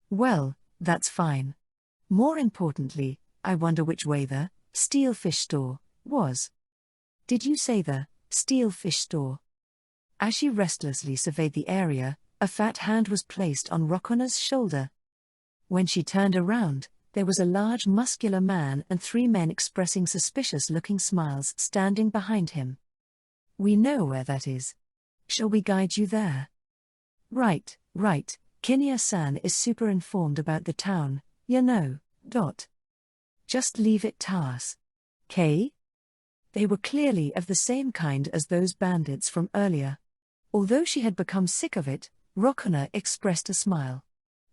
Well, that's fine. More importantly, I wonder which way the steel fish store was. Did you say the steel fish store? As she restlessly surveyed the area, a fat hand was placed on Rokona's shoulder. When she turned around, there was a large muscular man and 3 men expressing suspicious-looking smiles standing behind him. We know where that is. Shall we guide you there? Right. Kinya-san is super informed about the town, you know. Just leave it to us. K? They were clearly of the same kind as those bandits from earlier. Although she had become sick of it, Rokona expressed a smile.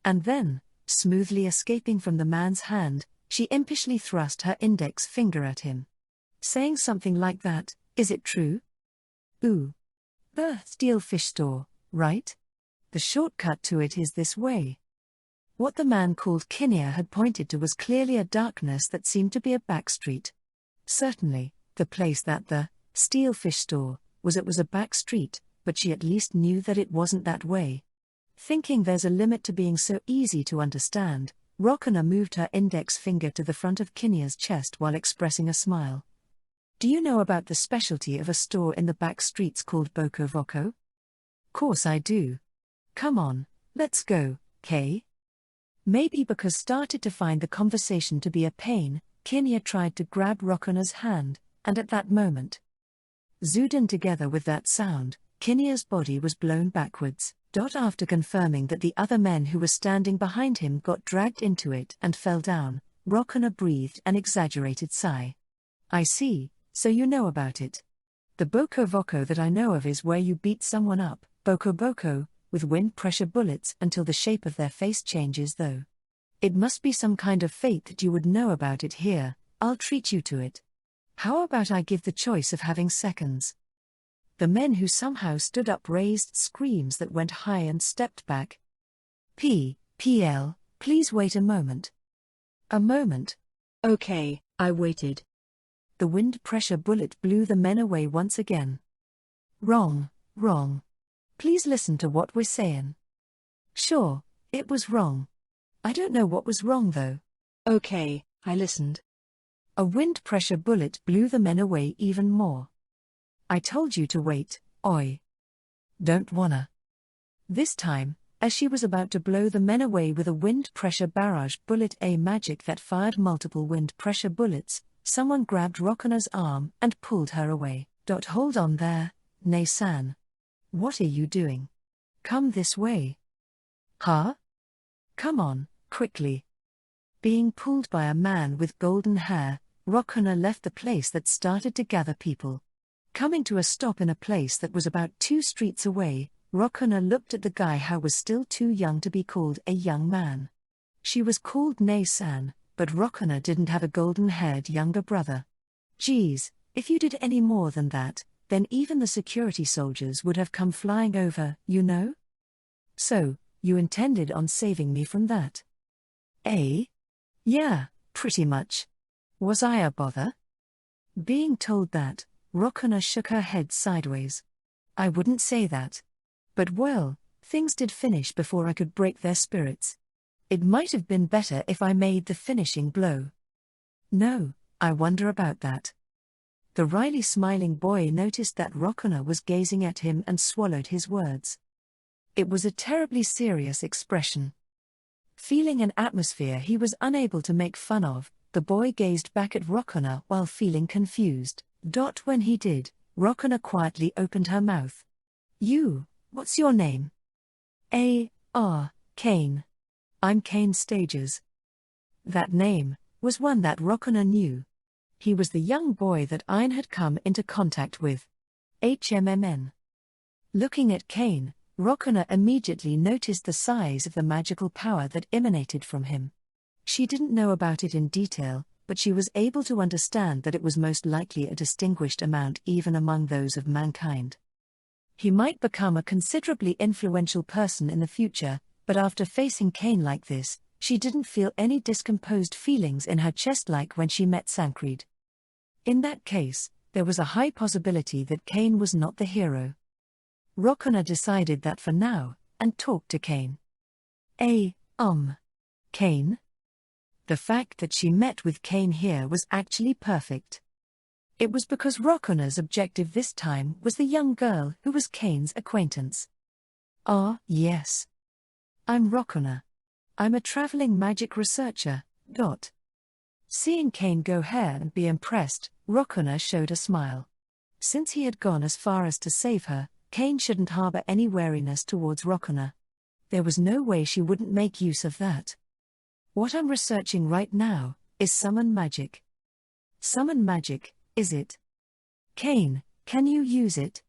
And then, smoothly escaping from the man's hand, she impishly thrust her index finger at him. Saying something like that, is it true? Ooh. The steel fish store, right? The shortcut to it is this way. What the man called Kinya had pointed to was clearly a darkness that seemed to be a back street. Certainly, the place that the steel fish store was a back street, but she at least knew that it wasn't that way. Thinking there's a limit to being so easy to understand, Rokona moved her index finger to the front of Kinya's chest while expressing a smile. Do you know about the specialty of a store in the back streets called Boko Voko? Course I do. Come on, let's go, Kay. Maybe because started to find the conversation to be a pain, Kinya tried to grab Rokona's hand, and at that moment, Zuden together with that sound, Kinya's body was blown backwards. After confirming that the other men who were standing behind him got dragged into it and fell down, Rokona breathed an exaggerated sigh. I see, so you know about it. The Boko Voko that I know of is where you beat someone up, Boko Boko, with wind pressure bullets until the shape of their face changes though. It must be some kind of fate that you would know about it here. I'll treat you to it. How about I give the choice of having seconds? The men who somehow stood up raised screams that went high and stepped back. PL, please wait a moment. A moment. Okay, I waited. The wind pressure bullet blew the men away once again. Wrong. Please listen to what we're saying. Sure, it was wrong. I don't know what was wrong though. Okay, I listened. A wind pressure bullet blew the men away even more. I told you to wait, oi. Don't wanna. This time, as she was about to blow the men away with a wind pressure barrage bullet, a magic that fired multiple wind pressure bullets, someone grabbed Rokona's arm and pulled her away. Hold on there, Nei-san. What are you doing? Come this way. Huh? Come on, quickly. Being pulled by a man with golden hair, Rokona left the place that started to gather people. Coming to a stop in a place that was about 2 streets away, Rokona looked at the guy who was still too young to be called a young man. She was called Nei-san, but Rokona didn't have a golden-haired younger brother. Geez, if you did any more than that, then even the security soldiers would have come flying over, you know? So, you intended on saving me from that? Eh? Yeah, pretty much. Was I a bother? Being told that, Rokona shook her head sideways. I wouldn't say that. But well, things did finish before I could break their spirits. It might have been better if I made the finishing blow. No, I wonder about that. The wryly smiling boy noticed that Rokona was gazing at him and swallowed his words. It was a terribly serious expression. Feeling an atmosphere he was unable to make fun of, the boy gazed back at Rokona while feeling confused. When he did, Rokona quietly opened her mouth. What's your name? Kane. I'm Kane Stages. That name was one that Rokona knew. He was the young boy that Ayn had come into contact with. HMMN. Looking at Kane, Rokona immediately noticed the size of the magical power that emanated from him. She didn't know about it in detail, but she was able to understand that it was most likely a distinguished amount even among those of mankind. He might become a considerably influential person in the future, but after facing Cain like this, she didn't feel any discomposed feelings in her chest like when she met Sancred. In that case, there was a high possibility that Cain was not the hero. Rokona decided that for now, and talked to Cain. Cain? The fact that she met with Cain here was actually perfect. It was because Rokona's objective this time was the young girl who was Cain's acquaintance. Yes. I'm Rokona. I'm a traveling magic researcher. Seeing Cain go here and be impressed, Rokona showed a smile. Since he had gone as far as to save her, Cain shouldn't harbor any wariness towards Rokona. There was no way she wouldn't make use of that. What I'm researching right now is summon magic. Summon magic, is it? Cain, can you use it?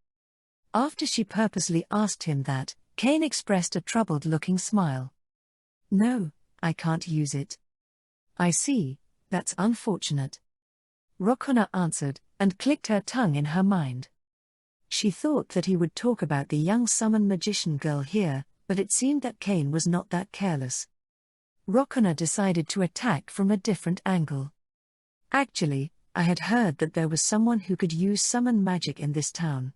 After she purposely asked him that, Cain expressed a troubled-looking smile. No, I can't use it. I see, that's unfortunate. Rokona answered, and clicked her tongue in her mind. She thought that he would talk about the young summon magician girl here, but it seemed that Cain was not that careless. Rokona decided to attack from a different angle. Actually, I had heard that there was someone who could use summon magic in this town.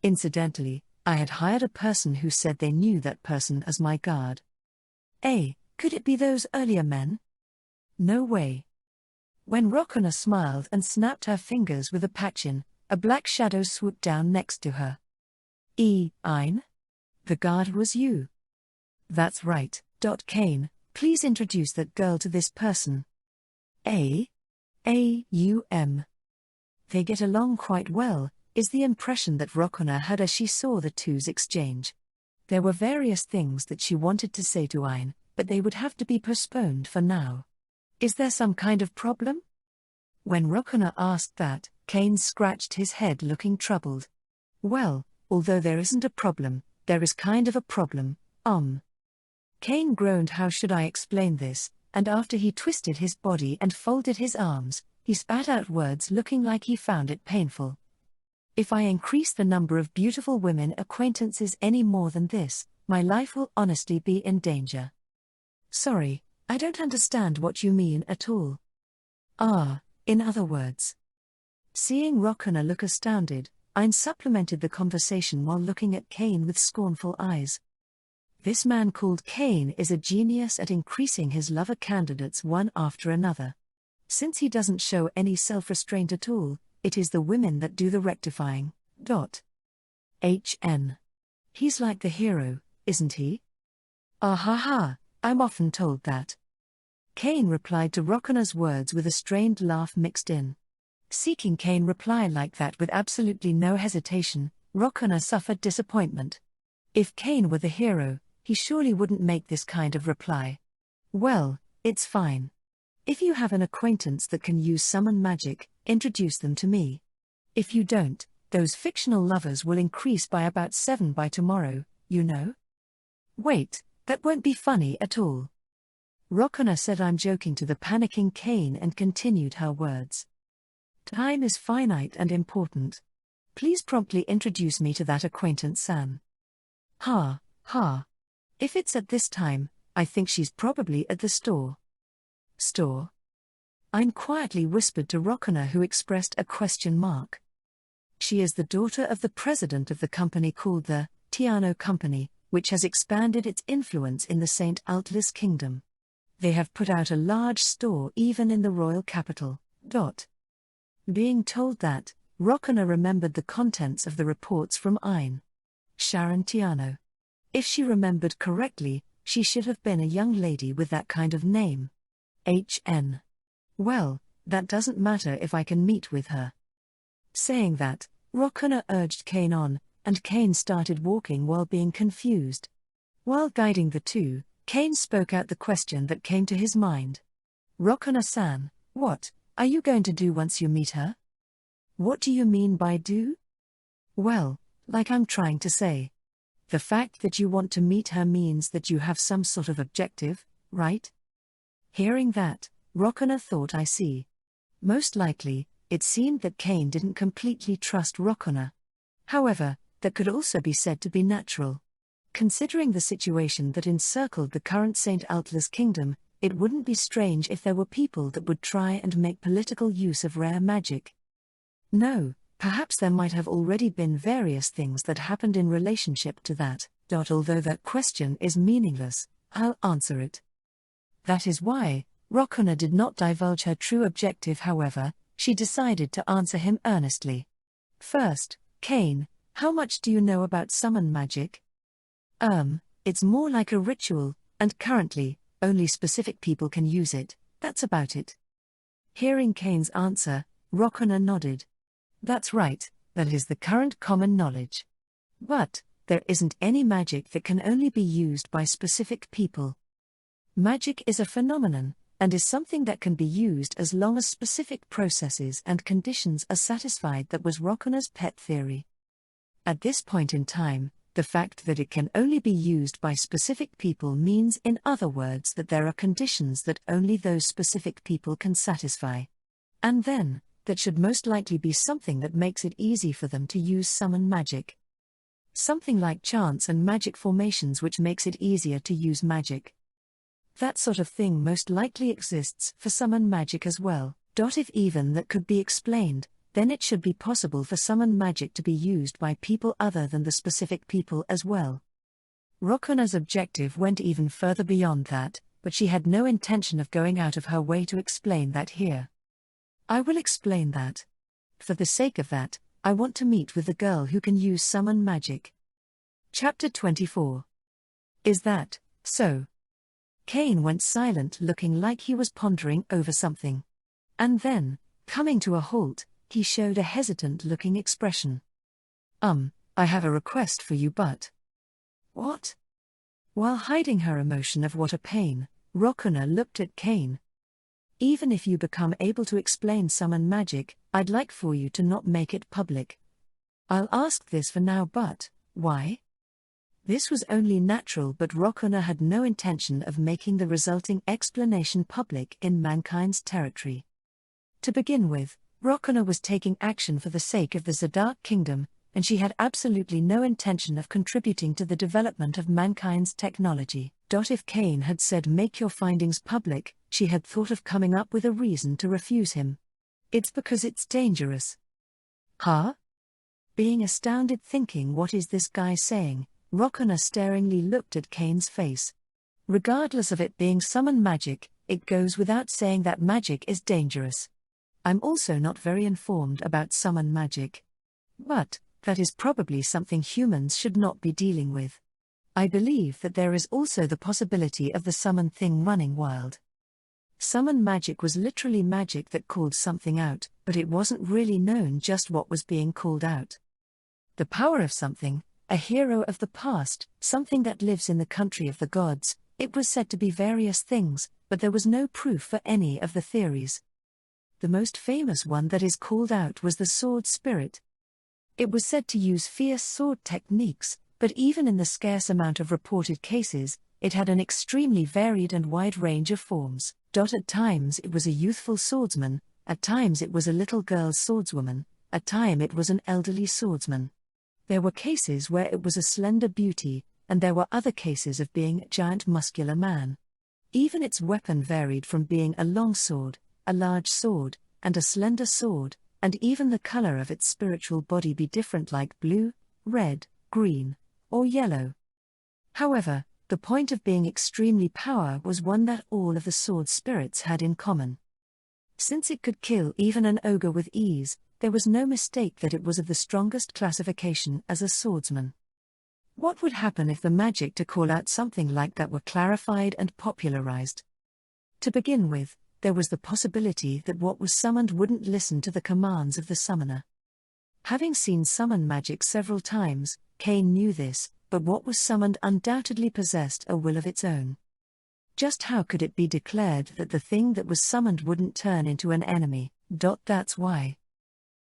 Incidentally, I had hired a person who said they knew that person as my guard. Could it be those earlier men? No way. When Rokona smiled and snapped her fingers with a patchin, a black shadow swooped down next to her. Ein? The guard was you. That's right. Cain, please introduce that girl to this person. They get along quite well, is the impression that Rokona had as she saw the two's exchange. There were various things that she wanted to say to Ein, but they would have to be postponed for now. Is there some kind of problem? When Rokona asked that, Cain scratched his head looking troubled. Well, although there isn't a problem, there is kind of a problem, Cain groaned. How should I explain this? And after he twisted his body and folded his arms, he spat out words looking like he found it painful. If I increase the number of beautiful women acquaintances any more than this, my life will honestly be in danger. Sorry, I don't understand what you mean at all. In other words. Seeing Rokona look astounded, Ein supplemented the conversation while looking at Cain with scornful eyes. This man called Cain is a genius at increasing his lover candidates one after another. Since he doesn't show any self-restraint at all, it is the women that do the rectifying. He's like the hero, isn't he? I'm often told that. Cain replied to Rokona's words with a strained laugh mixed in. Seeking Cain reply like that with absolutely no hesitation, Rokona suffered disappointment. If Cain were the hero, he surely wouldn't make this kind of reply. Well, it's fine. If you have an acquaintance that can use summon magic, introduce them to me. If you don't, those fictional lovers will increase by about 7 by tomorrow, you know? Wait, that won't be funny at all. Rokona said I'm joking to the panicking Cain and continued her words. Time is finite and important. Please promptly introduce me to that acquaintance San. If it's at this time, I think she's probably at the store. Store? Ein quietly whispered to Rokona, who expressed a question mark. She is the daughter of the president of the company called the Tiano Company, which has expanded its influence in the St. Altlis Kingdom. They have put out a large store even in the royal capital. Being told that, Rokona remembered the contents of the reports from Ein. Sharon Tiano. If she remembered correctly, she should have been a young lady with that kind of name. Well, that doesn't matter if I can meet with her. Saying that, Rokona urged Cain on, and Cain started walking while being confused. While guiding the two, Cain spoke out the question that came to his mind. Rokona-san, what are you going to do once you meet her? What do you mean by do? Well, like I'm trying to say. The fact that you want to meet her means that you have some sort of objective, right? Hearing that, Rokana thought, I see. Most likely, it seemed that Cain didn't completely trust Rokana. However, that could also be said to be natural. Considering the situation that encircled the current St. Altla's kingdom, it wouldn't be strange if there were people that would try and make political use of rare magic. No, perhaps there might have already been various things that happened in relationship to that. Although that question is meaningless, I'll answer it. That is why, Rokana did not divulge her true objective. However, she decided to answer him earnestly. First, Cain, how much do you know about summon magic? It's more like a ritual, and currently, only specific people can use it, that's about it. Hearing Cain's answer, Rokana nodded. That's right, that is the current common knowledge. But, there isn't any magic that can only be used by specific people. Magic is a phenomenon, and is something that can be used as long as specific processes and conditions are satisfied. That was Rokana's pet theory. At this point in time, the fact that it can only be used by specific people means, in other words, that there are conditions that only those specific people can satisfy. And then, that should most likely be something that makes it easy for them to use summon magic. Something like chance and magic formations, which makes it easier to use magic. That sort of thing most likely exists for summon magic as well. If even that could be explained, then it should be possible for summon magic to be used by people other than the specific people as well. Rokana's objective went even further beyond that, but she had no intention of going out of her way to explain that here. I will explain that. For the sake of that, I want to meet with the girl who can use summon magic. Chapter 24. Is that so? Cain went silent, looking like he was pondering over something. And then, coming to a halt, he showed a hesitant-looking expression. I have a request for you, but... What? While hiding her emotion of what a pain, Rokana looked at Cain. Even if you become able to explain summon magic, I'd like for you to not make it public. I'll ask this for now, but why? This was only natural, but Rokana had no intention of making the resulting explanation public in mankind's territory. To begin with, Rokana was taking action for the sake of the Zadok kingdom, and she had absolutely no intention of contributing to the development of mankind's technology. If Cain had said make your findings public, she had thought of coming up with a reason to refuse him. It's because it's dangerous. Huh? Being astounded, thinking what is this guy saying, Rokana staringly looked at Cain's face. Regardless of it being summon magic, it goes without saying that magic is dangerous. I'm also not very informed about summon magic. But, that is probably something humans should not be dealing with. I believe that there is also the possibility of the summon thing running wild. Summon magic was literally magic that called something out, but it wasn't really known just what was being called out. The power of something, a hero of the past, something that lives in the country of the gods, it was said to be various things, but there was no proof for any of the theories. The most famous one that is called out was the sword spirit. It was said to use fierce sword techniques, but even in the scarce amount of reported cases, it had an extremely varied and wide range of forms. At times it was a youthful swordsman, at times it was a little girl's swordswoman, at times it was an elderly swordsman. There were cases where it was a slender beauty, and there were other cases of being a giant muscular man. Even its weapon varied from being a long sword, a large sword, and a slender sword, and even the color of its spiritual body be different, like blue, red, green, or yellow. However, the point of being extremely powerful was one that all of the sword spirits had in common. Since it could kill even an ogre with ease, there was no mistake that it was of the strongest classification as a swordsman. What would happen if the magic to call out something like that were clarified and popularized? To begin with, there was the possibility that what was summoned wouldn't listen to the commands of the summoner. Having seen summon magic several times, Cain knew this, but what was summoned undoubtedly possessed a will of its own. Just how could it be declared that the thing that was summoned wouldn't turn into an enemy? That's why.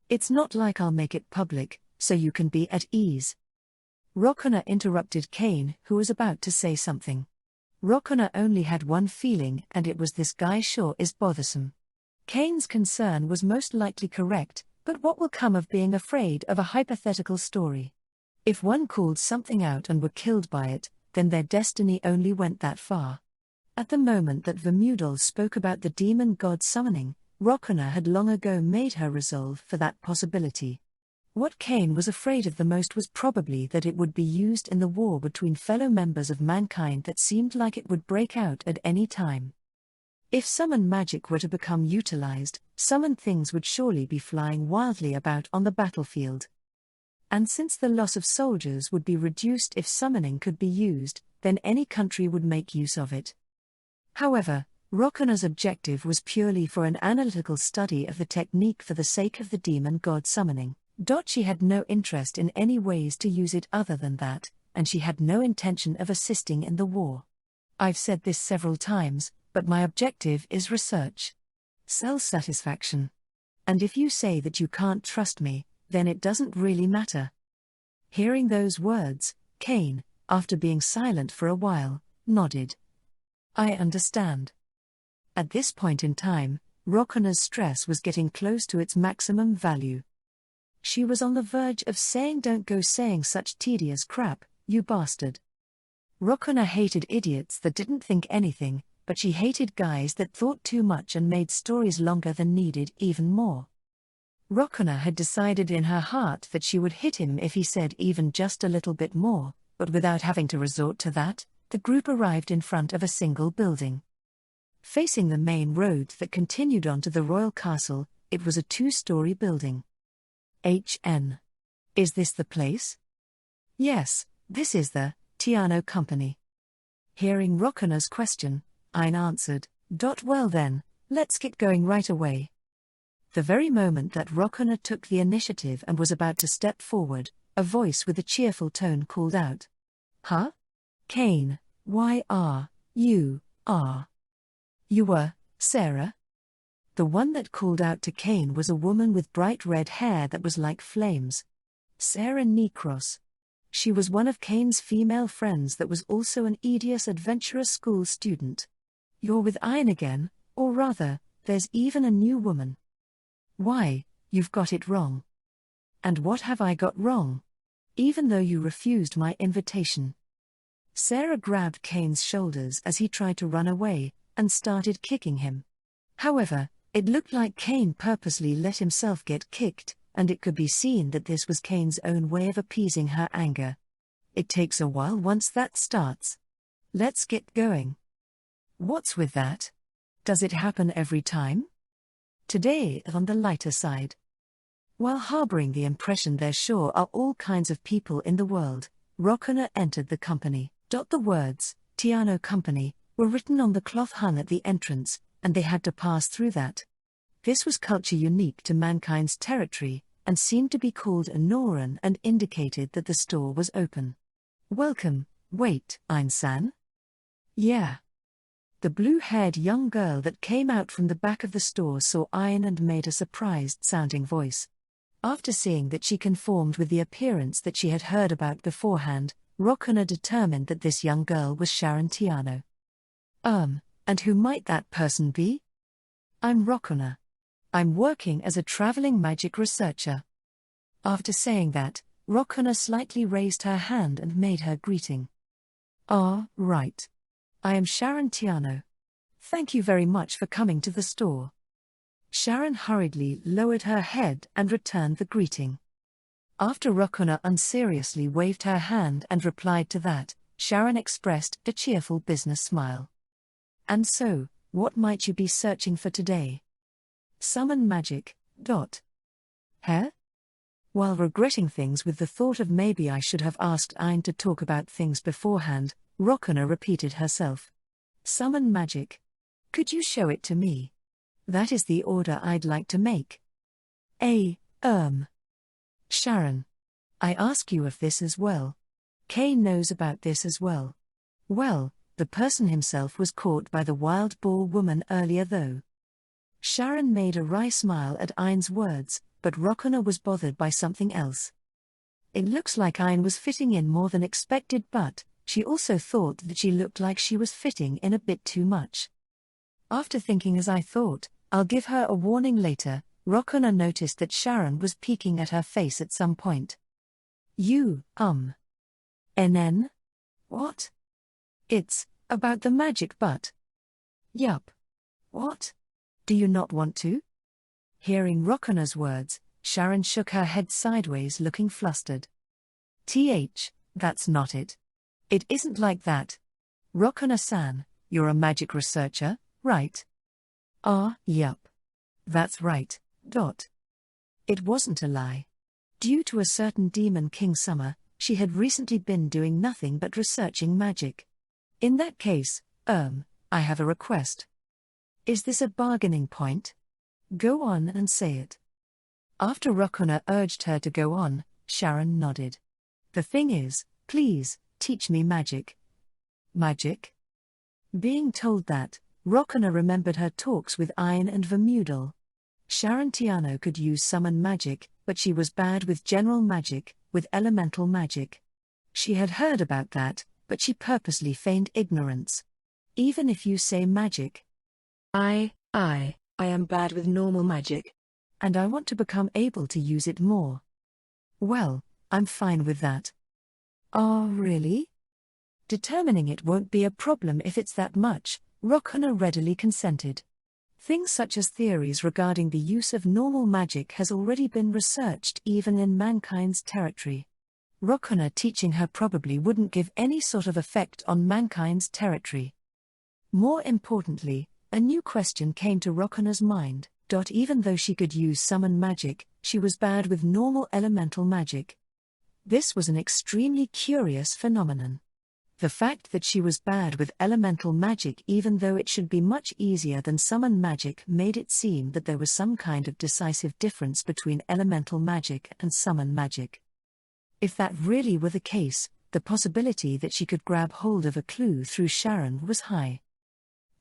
It's not like I'll make it public, so you can be at ease. Rokana interrupted Cain, who was about to say something. Rokona only had one feeling, and it was this guy sure is bothersome. Kane's concern was most likely correct, but what will come of being afraid of a hypothetical story? If one called something out and were killed by it, then their destiny only went that far. At the moment that Vermudal spoke about the demon god summoning, Rokona had long ago made her resolve for that possibility. What Kane was afraid of the most was probably that it would be used in the war between fellow members of mankind that seemed like it would break out at any time. If summon magic were to become utilized, summoned things would surely be flying wildly about on the battlefield. And since the loss of soldiers would be reduced if summoning could be used, then any country would make use of it. However, Rokona's objective was purely for an analytical study of the technique for the sake of the demon god summoning. She had no interest in any ways to use it other than that, and she had no intention of assisting in the war. I've said this several times, but my objective is research. Self-satisfaction. And if you say that you can't trust me, then it doesn't really matter. Hearing those words, Kane, after being silent for a while, nodded. I understand. At this point in time, Rokona's stress was getting close to its maximum value. She was on the verge of saying, "Don't go saying such tedious crap, you bastard." Rokona hated idiots that didn't think anything, but she hated guys that thought too much and made stories longer than needed even more. Rokona had decided in her heart that she would hit him if he said even just a little bit more, but without having to resort to that, the group arrived in front of a single building. Facing the main road that continued on to the royal castle, it was a 2-story building. HN. Is this the place? Yes, this is the Tiano Company. Hearing Rokona's question, Ayn answered, "Well then, let's get going right away." The very moment that Rokona took the initiative and was about to step forward, a voice with a cheerful tone called out. Huh? Kane, why are you, You were, Sarah? The one that called out to Kane was a woman with bright red hair that was like flames. Sarah Necros. She was one of Kane's female friends that was also an Edius Adventurous School student. You're with Ayn again, or rather, there's even a new woman. Why, you've got it wrong. And what have I got wrong? Even though you refused my invitation. Sarah grabbed Kane's shoulders as he tried to run away, and started kicking him. However, it looked like Kane purposely let himself get kicked, and it could be seen that this was Kane's own way of appeasing her anger. It takes a while once that starts. Let's get going. What's with that? Does it happen every time? Today, on the lighter side. While harboring the impression there sure are all kinds of people in the world, Rokona entered the company. The words, Tiano Company, were written on the cloth hung at the entrance, and they had to pass through that. This was culture unique to mankind's territory, and seemed to be called Anoran and indicated that the store was open. Welcome, wait, Ayn-san? Yeah. The blue-haired young girl that came out from the back of the store saw Ayn and made a surprised-sounding voice. After seeing that she conformed with the appearance that she had heard about beforehand, Rokona determined that this young girl was Sharon Tiano. And who might that person be? I'm Rokona. I'm working as a traveling magic researcher. After saying that, Rokona slightly raised her hand and made her greeting. Right. I am Sharon Tiano. Thank you very much for coming to the store. Sharon hurriedly lowered her head and returned the greeting. After Rokona unseriously waved her hand and replied to that, Sharon expressed a cheerful business smile. And so, what might you be searching for today? Summon magic. Huh? While regretting things with the thought of maybe I should have asked Ayn to talk about things beforehand, Rokona repeated herself. Summon magic. Could you show it to me? That is the order I'd like to make. Sharon. I ask you of this as well. Kane knows about this as well. Well, the person himself was caught by the wild boar woman earlier though. Sharon made a wry smile at Ayn's words, but Rokona was bothered by something else. It looks like Ayn was fitting in more than expected, but She also thought that she looked like she was fitting in a bit too much. After thinking as I thought, I'll give her a warning later, Rokona noticed that Sharon was peeking at her face at some point. You, NN? What? It's about the magic butt. Yup. What? Do you not want to? Hearing Rokona's words, Sharon shook her head sideways, looking flustered. That's not it. It isn't like that. Rokona-san, you're a magic researcher, right? Yup. That's right. It wasn't a lie. Due to a certain demon King Summer, she had recently been doing nothing but researching magic. In that case, I have a request. Is this a bargaining point? Go on and say it. After Rokona urged her to go on, Sharon nodded. The thing is, please, teach me magic. Magic? Being told that, Rokona remembered her talks with Ayn and Vermudel. Sharon Tiano could use summon magic, but she was bad with general magic, with elemental magic. She had heard about that, but she purposely feigned ignorance. Even if you say magic. I am bad with normal magic. And I want to become able to use it more. Well, I'm fine with that. Oh, really? Determining it won't be a problem if it's that much, Rokona readily consented. Things such as theories regarding the use of normal magic has already been researched even in mankind's territory. Rokona teaching her probably wouldn't give any sort of effect on mankind's territory. More importantly, a new question came to Rokona's mind. Even though she could use summon magic, she was bad with normal elemental magic. This was an extremely curious phenomenon. The fact that she was bad with elemental magic even though it should be much easier than summon magic made it seem that there was some kind of decisive difference between elemental magic and summon magic. If that really were the case, the possibility that she could grab hold of a clue through Sharon was high.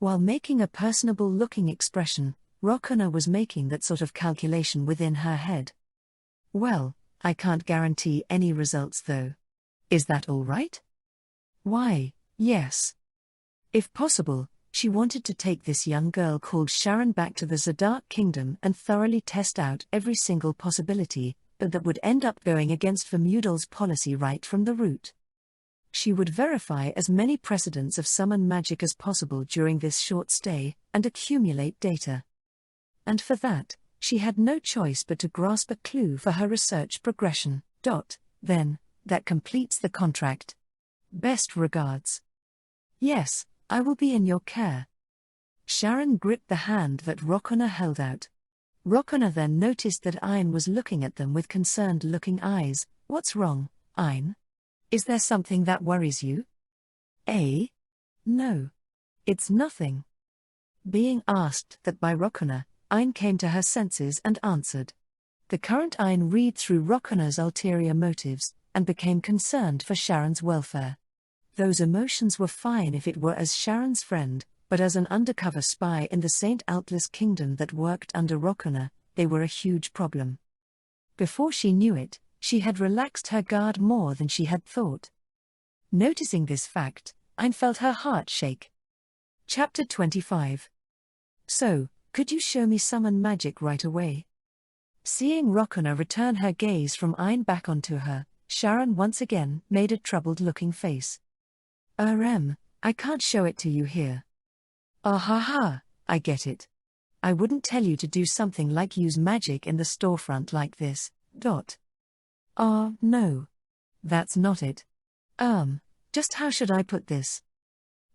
While making a personable-looking expression, Rokona was making that sort of calculation within her head. Well, I can't guarantee any results though. Is that all right? Why, yes. If possible, she wanted to take this young girl called Sharon back to the Zadark Kingdom and thoroughly test out every single possibility, but that would end up going against Vermudel's policy right from the root. She would verify as many precedents of summon magic as possible during this short stay, and accumulate data. And for that, she had no choice but to grasp a clue for her research progression. Then, that completes the contract. Best regards. Yes, I will be in your care. Sharon gripped the hand that Rokona held out. Rokona then noticed that Ayn was looking at them with concerned-looking eyes. What's wrong, Ayn? Is there something that worries you? No. It's nothing. Being asked that by Rokona, Ayn came to her senses and answered. The current Ayn read through Rokona's ulterior motives, and became concerned for Sharon's welfare. Those emotions were fine if it were as Sharon's friend, but as an undercover spy in the St. Altlis kingdom that worked under Rokona, they were a huge problem. Before she knew it, she had relaxed her guard more than she had thought. Noticing this fact, Ayn felt her heart shake. Chapter 25. So, could you show me summon magic right away? Seeing Rokona return her gaze from Ayn back onto her, Sharon once again made a troubled-looking face. I can't show it to you here. I get it. I wouldn't tell you to do something like use magic in the storefront like this. No. That's not it. Just how should I put this?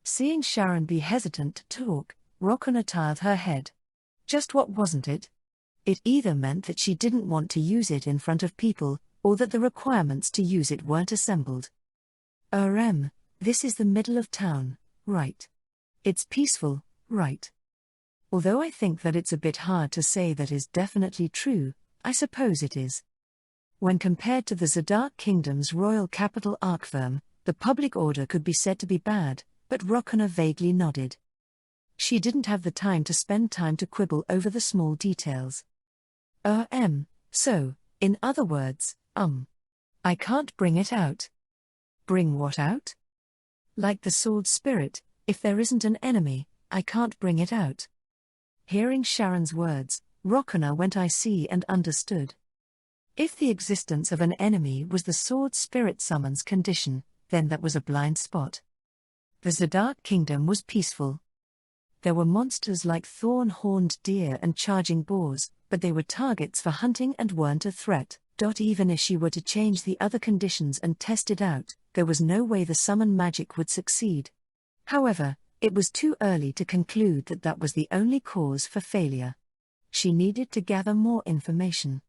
Seeing Sharon be hesitant to talk, Rokona tiled her head. Just what wasn't it? It either meant that she didn't want to use it in front of people, or that the requirements to use it weren't assembled. This is the middle of town, right? It's peaceful, right? Although I think that it's a bit hard to say that is definitely true, I suppose it is. When compared to the Zadark Kingdom's royal capital Arkverm, the public order could be said to be bad, but Rokona vaguely nodded. She didn't have the time to spend time to quibble over the small details. So, in other words, I can't bring it out. Bring what out? Like the sword spirit, if there isn't an enemy, I can't bring it out. Hearing Sharon's words, Rokana went I see and understood. If the existence of an enemy was the sword spirit summons condition, then that was a blind spot. The Zadark kingdom was peaceful. There were monsters like thorn-horned deer and charging boars, but they were targets for hunting and weren't a threat. Even if she were to change the other conditions and test it out, there was no way the summon magic would succeed. However, it was too early to conclude that that was the only cause for failure. She needed to gather more information.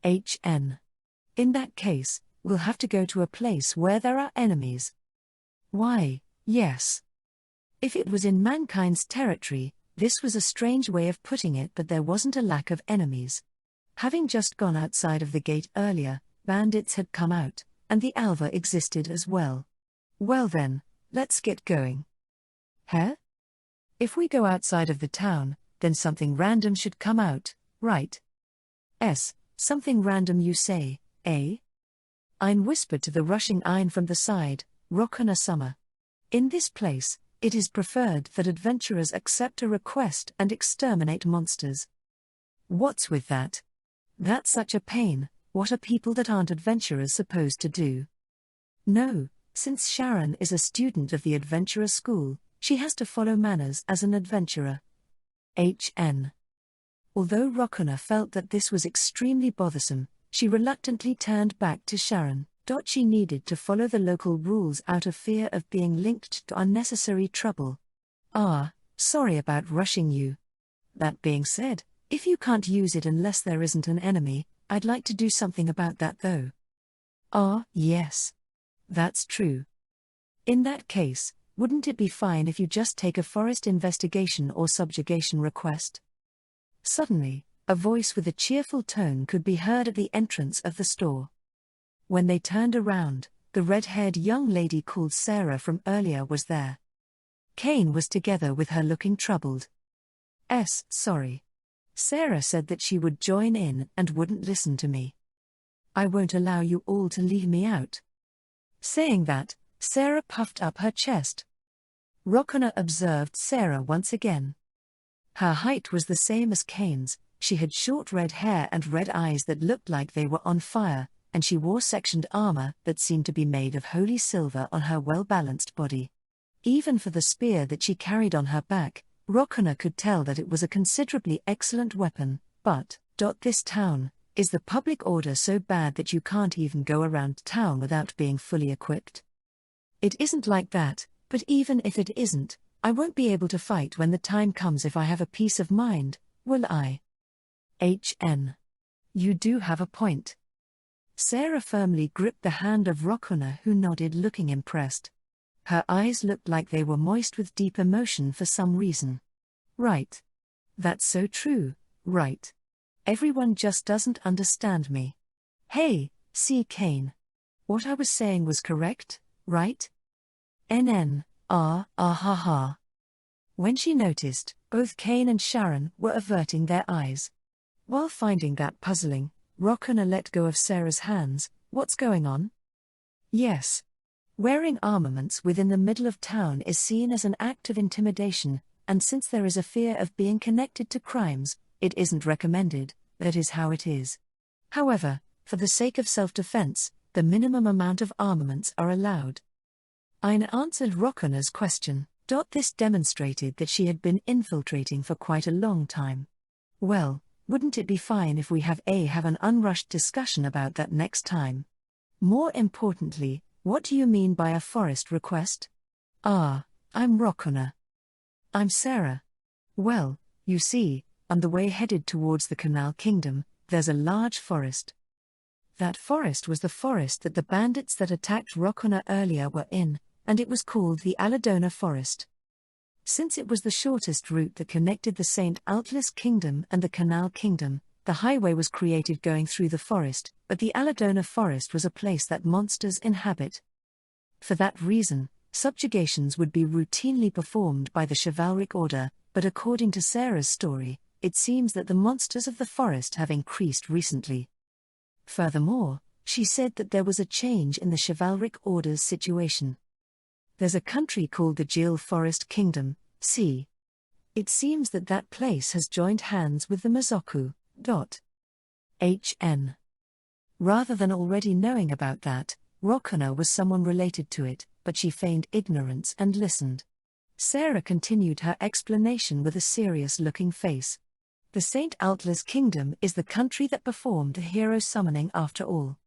In that case, we'll have to go to a place where there are enemies. Why, yes. If it was in mankind's territory, this was a strange way of putting it, but there wasn't a lack of enemies. Having just gone outside of the gate earlier, bandits had come out, and the Alva existed as well. Well then, let's get going. If we go outside of the town, then something random should come out, right? Something random you say, eh? Ein whispered to the rushing Ein from the side, Rokana Summer. In this place, it is preferred that adventurers accept a request and exterminate monsters. What's with that? That's such a pain. What are people that aren't adventurers supposed to do? No, since Sharon is a student of the adventurer school, she has to follow manners as an adventurer. Although Rokana felt that this was extremely bothersome, she reluctantly turned back to Sharon. She needed to follow the local rules out of fear of being linked to unnecessary trouble. Sorry about rushing you. That being said, if you can't use it unless there isn't an enemy, I'd like to do something about that though. Yes. That's true. In that case, wouldn't it be fine if you just take a forest investigation or subjugation request? Suddenly, a voice with a cheerful tone could be heard at the entrance of the store. When they turned around, the red-haired young lady called Sarah from earlier was there. Kane was together with her looking troubled. Sorry. Sarah said that she would join in and wouldn't listen to me. I won't allow you all to leave me out. Saying that, Sarah puffed up her chest. Rokana observed Sarah once again. Her height was the same as Kane's, she had short red hair and red eyes that looked like they were on fire, and she wore sectioned armor that seemed to be made of holy silver on her well-balanced body. Even for the spear that she carried on her back, Rokana could tell that it was a considerably excellent weapon, but, this town, is the public order so bad that you can't even go around town without being fully equipped? It isn't like that, but even if it isn't, I won't be able to fight when the time comes if I have a peace of mind, will I? You do have a point. Sarah firmly gripped the hand of Rokana, who nodded, looking impressed. Her eyes looked like they were moist with deep emotion for some reason. Right. That's so true, right. Everyone just doesn't understand me. Hey, see Kane. What I was saying was correct, right? Ha. When she noticed, both Kane and Sharon were averting their eyes. While finding that puzzling, Rokana let go of Sarah's hands. What's going on? Yes. Wearing armaments within the middle of town is seen as an act of intimidation, and since there is a fear of being connected to crimes, it isn't recommended. That is how it is. However, for the sake of self-defense, the minimum amount of armaments are allowed. Ein answered Rokana's question. This demonstrated that she had been infiltrating for quite a long time. Well, wouldn't it be fine if we have an unrushed discussion about that next time? More importantly, what do you mean by a forest request? I'm Rokana. I'm Sarah. Well, you see, on the way headed towards the Canal Kingdom, there's a large forest. That forest was the forest that the bandits that attacked Rokana earlier were in, and it was called the Aladona Forest. Since it was the shortest route that connected the St. Altlis Kingdom and the Canal Kingdom, the highway was created going through the forest, but the Aladona Forest was a place that monsters inhabit. For that reason, subjugations would be routinely performed by the chivalric order, but according to Sarah's story, it seems that the monsters of the forest have increased recently. Furthermore, she said that there was a change in the chivalric order's situation. There's a country called the Jil Forest Kingdom, see. It seems that that place has joined hands with the Mazoku. HN. Rather than already knowing about that, Rokuna was someone related to it, but she feigned ignorance and listened. Sarah continued her explanation with a serious-looking face. The St. Altla's Kingdom is the country that performed the hero summoning after all.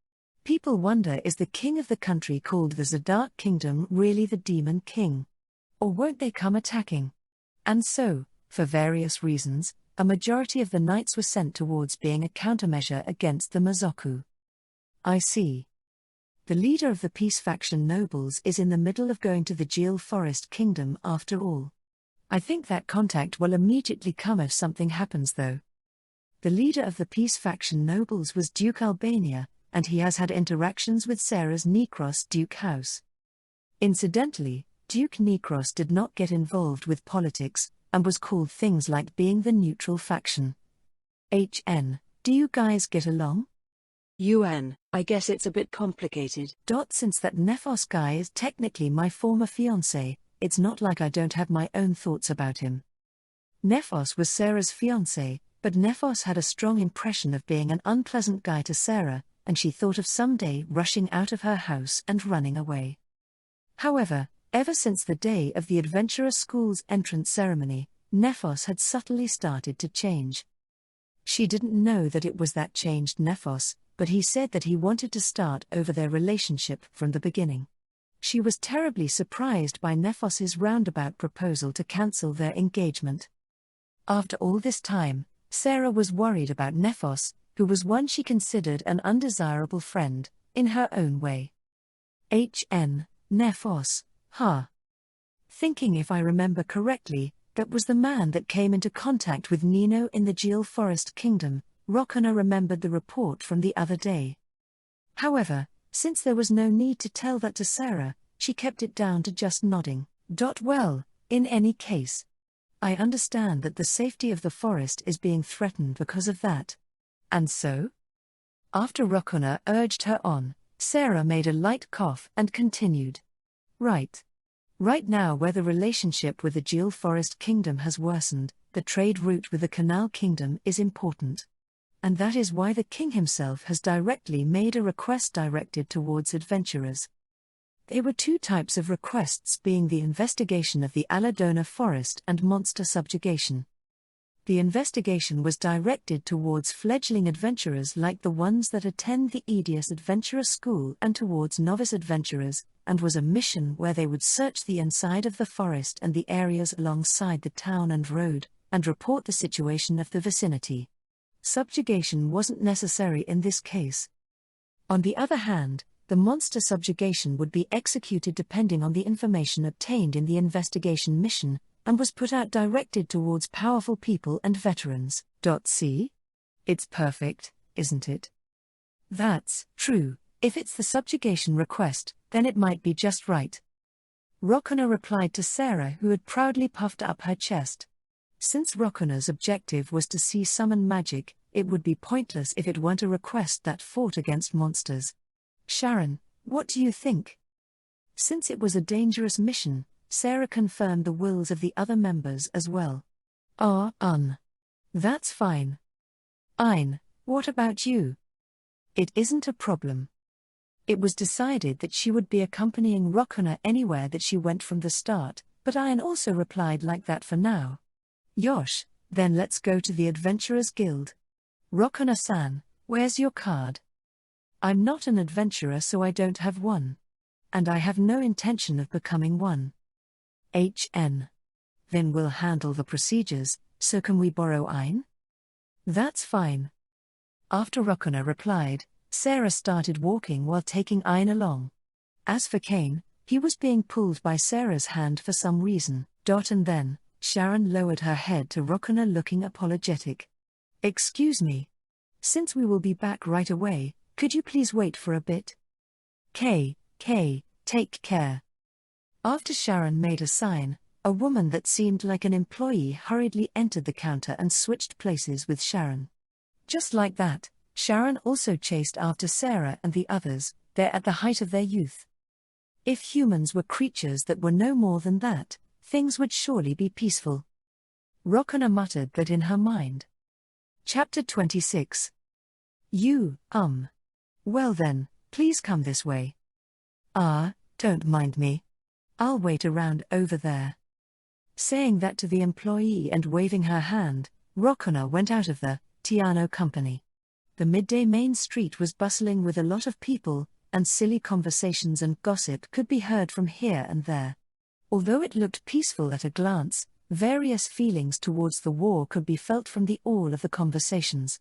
People wonder, is the king of the country called the Zadark Kingdom really the Demon King? Or won't they come attacking? And so, for various reasons, a majority of the knights were sent towards being a countermeasure against the Mazoku. I see. The leader of the peace faction nobles is in the middle of going to the Jil Forest Kingdom after all. I think that contact will immediately come if something happens though. The leader of the peace faction nobles was Duke Albania, and he has had interactions with Sarah's Necros Duke house. Incidentally, Duke Necros did not get involved with politics, and was called things like being the neutral faction. HN, do you guys get along? UN, I guess it's a bit complicated. Since that Nephos guy is technically my former fiancé, it's not like I don't have my own thoughts about him. Nephos was Sarah's fiancé, but Nephos had a strong impression of being an unpleasant guy to Sarah, and she thought of someday rushing out of her house and running away. However, ever since the day of the Adventurer School's entrance ceremony, Nephos had subtly started to change. She didn't know that it was that changed Nephos, but he said that he wanted to start over their relationship from the beginning. She was terribly surprised by Nephos's roundabout proposal to cancel their engagement. After all this time, Sarah was worried about Nephos, who was one she considered an undesirable friend, in her own way. HN, Nephos, huh? Thinking if I remember correctly, that was the man that came into contact with Nino in the Jil Forest Kingdom. Rokuna remembered the report from the other day. However, since there was no need to tell that to Sarah, she kept it down to just nodding. Well, in any case, I understand that the safety of the forest is being threatened because of that. And so? After Rokuna urged her on, Sarah made a light cough and continued. Right. Right now, where the relationship with the Jil Forest Kingdom has worsened, the trade route with the Canal Kingdom is important. And that is why the king himself has directly made a request directed towards adventurers. There were two types of requests, being the investigation of the Aladona forest and monster subjugation. The investigation was directed towards fledgling adventurers like the ones that attend the Edius Adventurer School and towards novice adventurers, and was a mission where they would search the inside of the forest and the areas alongside the town and road, and report the situation of the vicinity. Subjugation wasn't necessary in this case. On the other hand, the monster subjugation would be executed depending on the information obtained in the investigation mission, and was put out directed towards powerful people and veterans. See? It's perfect, isn't it? That's true. If it's the subjugation request, then it might be just right. Rokuna replied to Sarah, who had proudly puffed up her chest. Since Rokuna's objective was to see summon magic, it would be pointless if it weren't a request that fought against monsters. Sharon, what do you think? Since it was a dangerous mission, Sarah confirmed the wills of the other members as well. That's fine. Ein, what about you? It isn't a problem. It was decided that she would be accompanying Rokuna anywhere that she went from the start, but Ein also replied like that for now. Yosh, then let's go to the Adventurers Guild. Rokuna-san, where's your card? I'm not an adventurer, so I don't have one. And I have no intention of becoming one. HN. Then we'll handle the procedures, so can we borrow Ein? That's fine. After Rokuna replied, Sarah started walking while taking Ein along. As for Kane, he was being pulled by Sarah's hand for some reason. And then, Sharon lowered her head to Rokuna, looking apologetic. Excuse me. Since we will be back right away, could you please wait for a bit? Kay, take care. After Sharon made a sign, a woman that seemed like an employee hurriedly entered the counter and switched places with Sharon. Just like that, Sharon also chased after Sarah and the others, there at the height of their youth. If humans were creatures that were no more than that, things would surely be peaceful. Rokana muttered that in her mind. Chapter 26. You, Well then, please come this way. Don't mind me. I'll wait around over there. Saying that to the employee and waving her hand, Rokana went out of the Tiano company. The midday main street was bustling with a lot of people, and silly conversations and gossip could be heard from here and there. Although it looked peaceful at a glance, various feelings towards the war could be felt from the all of the conversations.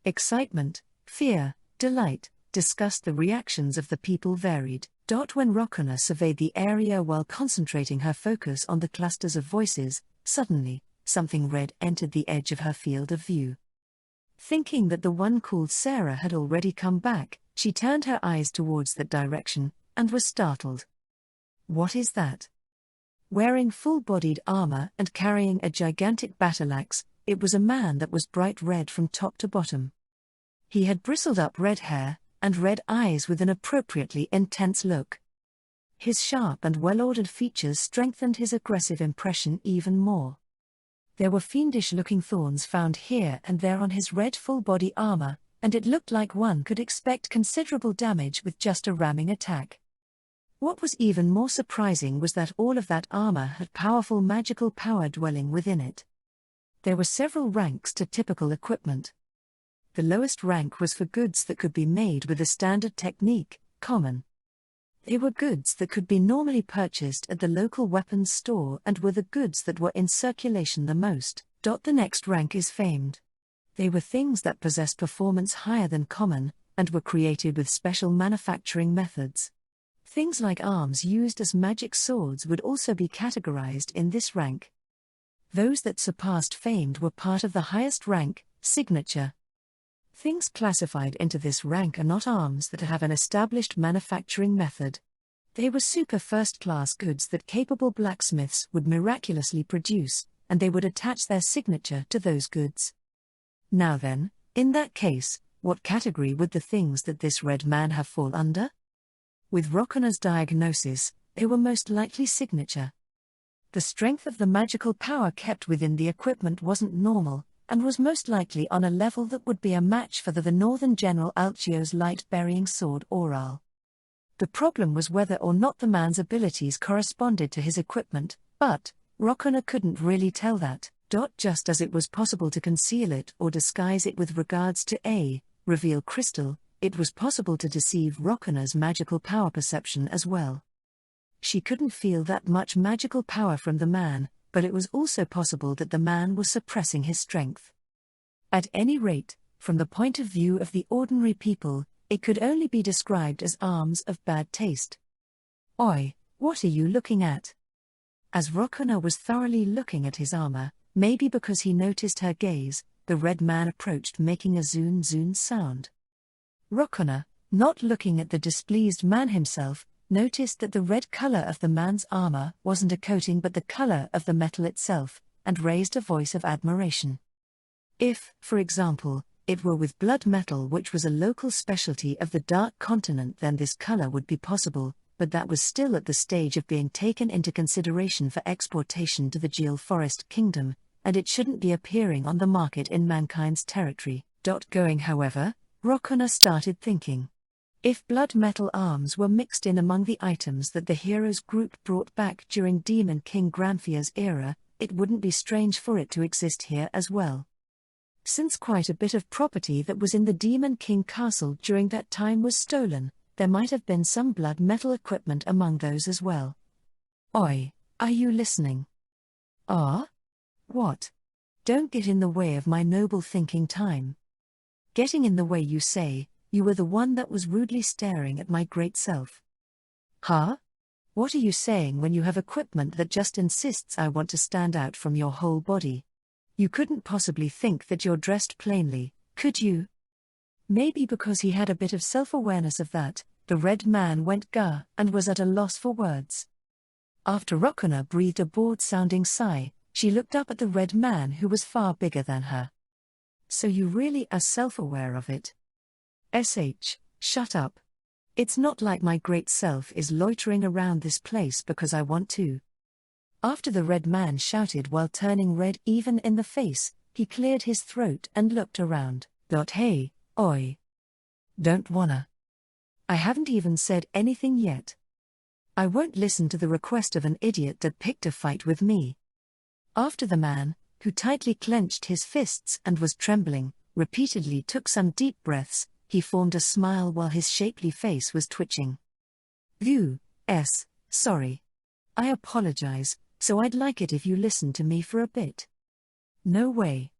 Excitement, fear, delight, disgust. The reactions of the people varied. When Rokana surveyed the area while concentrating her focus on the clusters of voices, suddenly, something red entered the edge of her field of view. Thinking that the one called Sarah had already come back, she turned her eyes towards that direction, and was startled. What is that? Wearing full-bodied armor and carrying a gigantic battle-axe, it was a man that was bright red from top to bottom. He had bristled-up red hair, and red eyes with an appropriately intense look. His sharp and well-ordered features strengthened his aggressive impression even more. There were fiendish-looking thorns found here and there on his red full-body armor, and it looked like one could expect considerable damage with just a ramming attack. What was even more surprising was that all of that armor had powerful magical power dwelling within it. There were several ranks to typical equipment. The lowest rank was for goods that could be made with a standard technique, common. They were goods that could be normally purchased at the local weapons store and were the goods that were in circulation the most. The next rank is famed. They were things that possessed performance higher than common, and were created with special manufacturing methods. Things like arms used as magic swords would also be categorized in this rank. Those that surpassed famed were part of the highest rank, signature. Things classified into this rank are not arms that have an established manufacturing method. They were super first-class goods that capable blacksmiths would miraculously produce, and they would attach their signature to those goods. Now then, in that case, what category would the things that this red man have fall under? With Rokana's diagnosis, they were most likely signature. The strength of the magical power kept within the equipment wasn't normal, and was most likely on a level that would be a match for the Northern General Alcio's light-burying sword Oral. The problem was whether or not the man's abilities corresponded to his equipment, but Rokana couldn't really tell that. Just as it was possible to conceal it or disguise it with regards to a reveal crystal, it was possible to deceive Rokana's magical power perception as well. She couldn't feel that much magical power from the man, but it was also possible that the man was suppressing his strength. At any rate, from the point of view of the ordinary people, it could only be described as arms of bad taste. Oi, what are you looking at? As Rokana was thoroughly looking at his armor, maybe because he noticed her gaze, the red man approached, making a zoon-zoon sound. Rokana, not looking at the displeased man himself, noticed that the red color of the man's armor wasn't a coating but the color of the metal itself, and raised a voice of admiration. If, for example, it were with blood metal, which was a local specialty of the Dark Continent, then this color would be possible, but that was still at the stage of being taken into consideration for exportation to the Geel Forest Kingdom, and it shouldn't be appearing on the market in mankind's territory. Going, however, Rokana started thinking. If blood metal arms were mixed in among the items that the heroes group brought back during Demon King Granfia's era, it wouldn't be strange for it to exist here as well. Since quite a bit of property that was in the Demon King castle during that time was stolen, there might have been some blood metal equipment among those as well. Oi, are you listening? Ah? What? Don't get in the way of my noble thinking time. Getting in the way, you say? You were the one that was rudely staring at my great self. Huh? What are you saying when you have equipment that just insists I want to stand out from your whole body? You couldn't possibly think that you're dressed plainly, could you? Maybe because he had a bit of self-awareness of that, the red man went gah and was at a loss for words. After Rokana breathed a bored-sounding sigh, she looked up at the red man who was far bigger than her. So you really are self-aware of it? Shut up. It's not like my great self is loitering around this place because I want to. After the red man shouted while turning red even in the face, he cleared his throat and looked around. Hey, oi. Don't wanna. I haven't even said anything yet. I won't listen to the request of an idiot that picked a fight with me. After the man, who tightly clenched his fists and was trembling, repeatedly took some deep breaths, he formed a smile while his shapely face was twitching. Sorry. I apologize, so I'd like it if you listen to me for a bit. No way.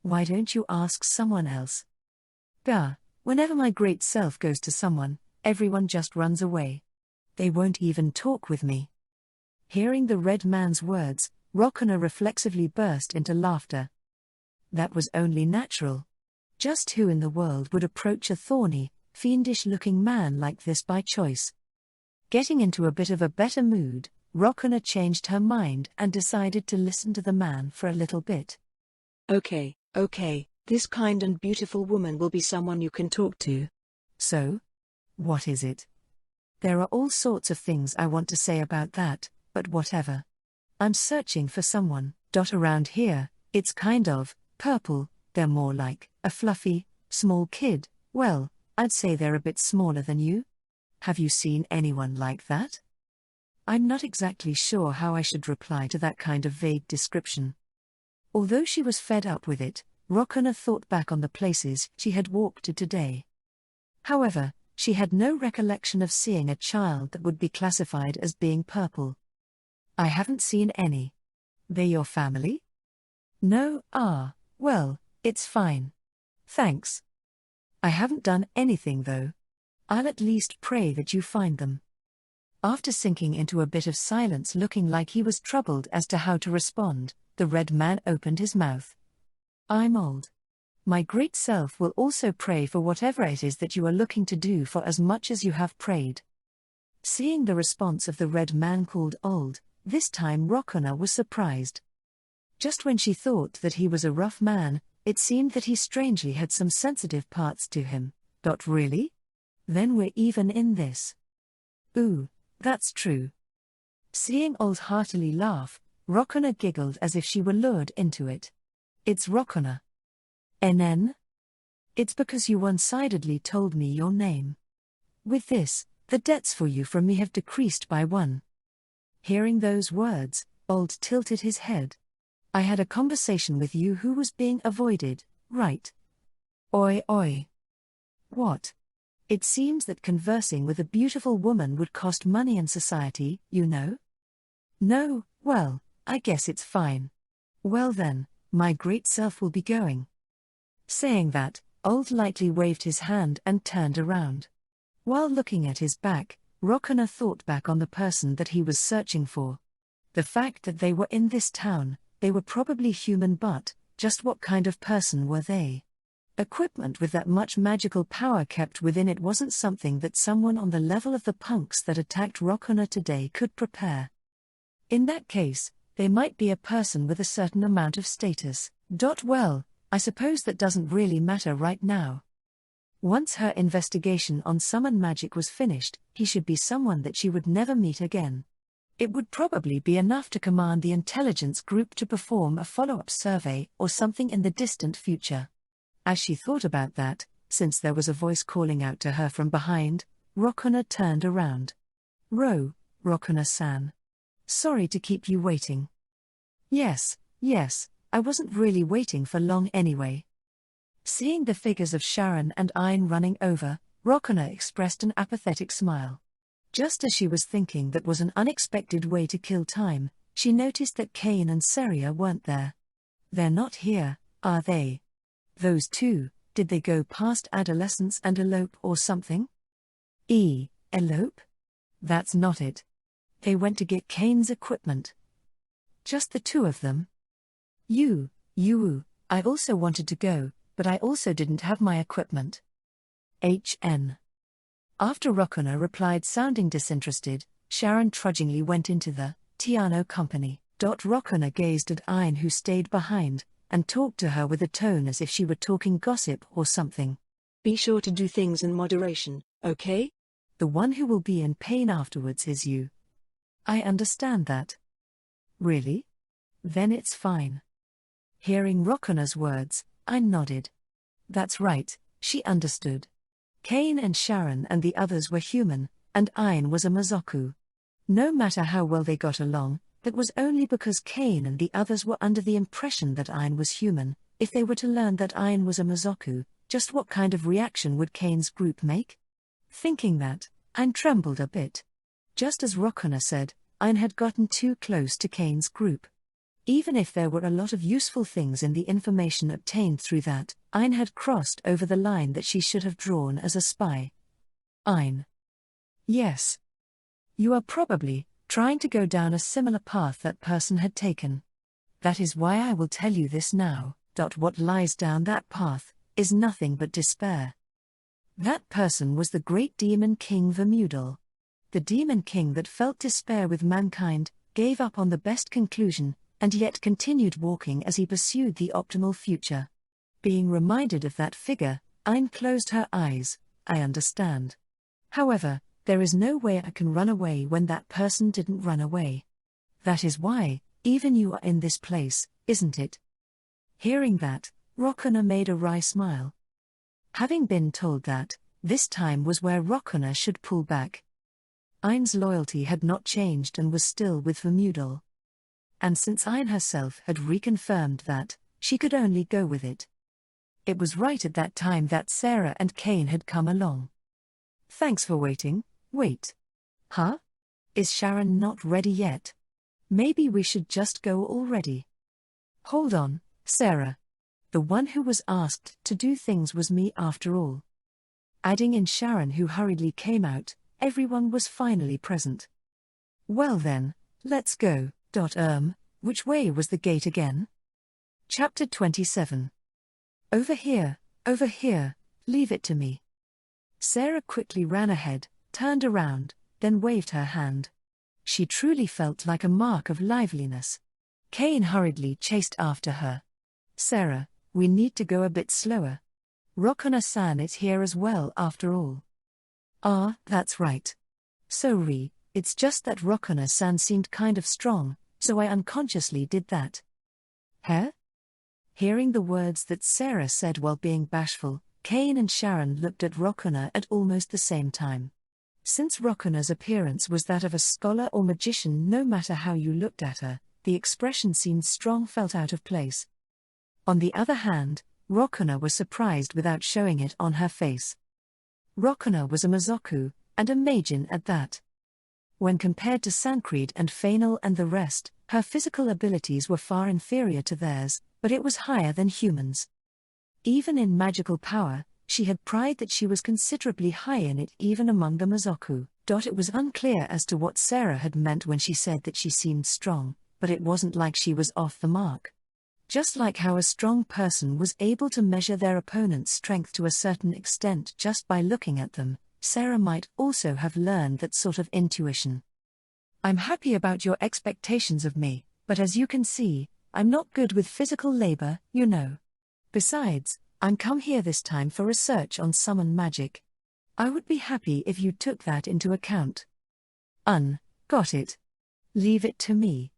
Why don't you ask someone else? Gah, whenever my great self goes to someone, everyone just runs away. They won't even talk with me. Hearing the red man's words, Rokana reflexively burst into laughter. That was only natural. Just who in the world would approach a thorny, fiendish-looking man like this by choice? Getting into a bit of a better mood, Rokana changed her mind and decided to listen to the man for a little bit. Okay, this kind and beautiful woman will be someone you can talk to. So? What is it? There are all sorts of things I want to say about that, but whatever. I'm searching for someone. Around here, it's kind of purple. They're more like a fluffy, small kid. Well, I'd say they're a bit smaller than you. Have you seen anyone like that? I'm not exactly sure how I should reply to that kind of vague description. Although she was fed up with it, Rokana thought back on the places she had walked to today. However, she had no recollection of seeing a child that would be classified as being purple. I haven't seen any. They your family? No, well, it's fine. Thanks. I haven't done anything though. I'll at least pray that you find them. After sinking into a bit of silence looking like he was troubled as to how to respond, the red man opened his mouth. I'm old. My great self will also pray for whatever it is that you are looking to do for as much as you have prayed. Seeing the response of the red man called old, this time Rokana was surprised. Just when she thought that he was a rough man, it seemed that he strangely had some sensitive parts to him. Really? Then we're even in this. Ooh, that's true. Seeing old heartily laugh, Rokana giggled as if she were lured into it. It's Rokana. NN? It's because you one-sidedly told me your name. With this, the debts for you from me have decreased by 1. Hearing those words, old tilted his head. I had a conversation with you who was being avoided, right? Oi. What? It seems that conversing with a beautiful woman would cost money in society, you know? No, well, I guess it's fine. Well then, my great self will be going. Saying that, old lightly waved his hand and turned around. While looking at his back, Rokana thought back on the person that he was searching for. The fact that they were in this town, they were probably human, but just what kind of person were they? Equipment with that much magical power kept within it wasn't something that someone on the level of the punks that attacked Rokana today could prepare. In that case, they might be a person with a certain amount of status. Well, I suppose that doesn't really matter right now. Once her investigation on summon magic was finished, he should be someone that she would never meet again. It would probably be enough to command the intelligence group to perform a follow-up survey or something in the distant future. As she thought about that, since there was a voice calling out to her from behind, Rokana turned around. Rokana-san. Sorry to keep you waiting. Yes, I wasn't really waiting for long anyway. Seeing the figures of Sharon and Ayn running over, Rokana expressed an apathetic smile. Just as she was thinking that was an unexpected way to kill time, she noticed that Kane and Seria weren't there. They're not here, are they? Those two, did they go past adolescence and elope or something? Elope? That's not it. They went to get Kane's equipment. Just the two of them? I also wanted to go, but I also didn't have my equipment. HN. After Rokana replied sounding disinterested, Sharon trudgingly went into the Tiano company. Rokana gazed at Ayn who stayed behind, and talked to her with a tone as if she were talking gossip or something. Be sure to do things in moderation, okay? The one who will be in pain afterwards is you. I understand that. Really? Then it's fine. Hearing Rokona's words, I nodded. That's right, she understood. Kane and Sharon and the others were human, and Ain was a Mazoku. No matter how well they got along, that was only because Kane and the others were under the impression that Ain was human. If they were to learn that Ain was a Mazoku, just what kind of reaction would Kane's group make? Thinking that, Ain trembled a bit. Just as Rokona said, Ain had gotten too close to Kane's group. Even if there were a lot of useful things in the information obtained through that, Ain had crossed over the line that she should have drawn as a spy. Ain. Yes. You are probably trying to go down a similar path that person had taken. That is why I will tell you this now. What lies down that path is nothing but despair. That person was the great demon king Vermudal. The demon king that felt despair with mankind, gave up on the best conclusion, and yet continued walking as he pursued the optimal future. Being reminded of that figure, Ain closed her eyes. I understand. However, there is no way I can run away when that person didn't run away. That is why, even you are in this place, isn't it? Hearing that, Rokona made a wry smile. Having been told that, this time was where Rokona should pull back. Ain's loyalty had not changed and was still with Vermudal. And since Ain herself had reconfirmed that, she could only go with it. It was right at that time that Sarah and Kane had come along. Thanks for waiting. Wait. Huh? Is Sharon not ready yet? Maybe we should just go already. Hold on, Sarah. The one who was asked to do things was me after all. Adding in Sharon, who hurriedly came out, everyone was finally present. Well then, let's go. Which way was the gate again? Chapter 27. Over here, leave it to me. Sarah quickly ran ahead, turned around, then waved her hand. She truly felt like a mark of liveliness. Kane hurriedly chased after her. Sarah, we need to go a bit slower. Rokona-san is here as well after all. Ah, that's right. Sorry, it's just that Rokona-san seemed kind of strong, so I unconsciously did that. Huh? Hearing the words that Sarah said while being bashful, Kane and Sharon looked at Rokona at almost the same time. Since Rokona's appearance was that of a scholar or magician, no matter how you looked at her, the expression seemed strong, felt out of place. On the other hand, Rokona was surprised without showing it on her face. Rokona was a Mazoku, and a Majin at that. When compared to Sancred and Fainal and the rest, her physical abilities were far inferior to theirs, but it was higher than humans. Even in magical power, she had pride that she was considerably high in it even among the Mazoku. It was unclear as to what Sarah had meant when she said that she seemed strong, but it wasn't like she was off the mark. Just like how a strong person was able to measure their opponent's strength to a certain extent just by looking at them, Sarah might also have learned that sort of intuition. I'm happy about your expectations of me, but as you can see, I'm not good with physical labor, you know. Besides, I'm come here this time for research on summon magic. I would be happy if you took that into account. Got it. Leave it to me.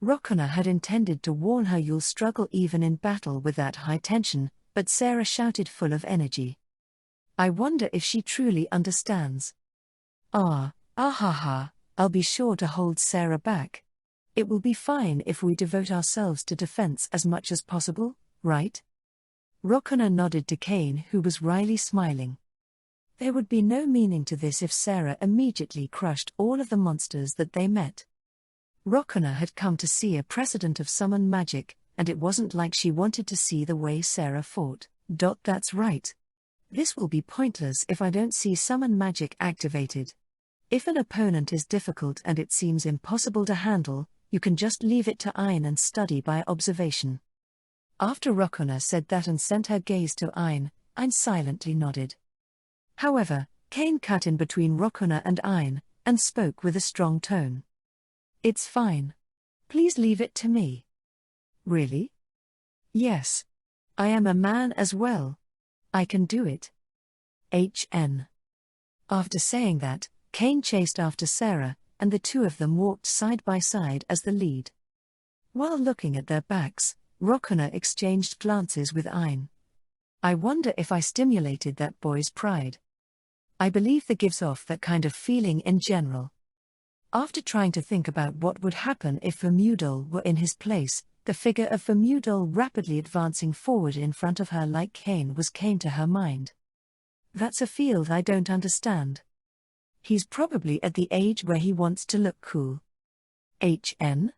Rokona had intended to warn her you'll struggle even in battle with that high tension, but Sarah shouted full of energy. I wonder if she truly understands. I'll be sure to hold Sarah back. It will be fine if we devote ourselves to defense as much as possible, right? Rokona nodded to Kane, who was wryly smiling. There would be no meaning to this if Sarah immediately crushed all of the monsters that they met. Rokona had come to see a precedent of summon magic, and it wasn't like she wanted to see the way Sarah fought. That's right. This will be pointless if I don't see summon magic activated. If an opponent is difficult and it seems impossible to handle, you can just leave it to Ain and study by observation. After Rokona said that and sent her gaze to Ain silently nodded. However, Kane cut in between Rokona and Ain, and spoke with a strong tone. It's fine. Please leave it to me. Really? Yes. I am a man as well. I can do it. HN. After saying that, Cain chased after Sarah, and the two of them walked side by side as the lead. While looking at their backs, Rokana exchanged glances with Ayn. I wonder if I stimulated that boy's pride. I believe that gives off that kind of feeling in general. After trying to think about what would happen if Vermudel were in his place, the figure of Vermudel rapidly advancing forward in front of her like Cain came to her mind. That's a field I don't understand. He's probably at the age where he wants to look cool. HN?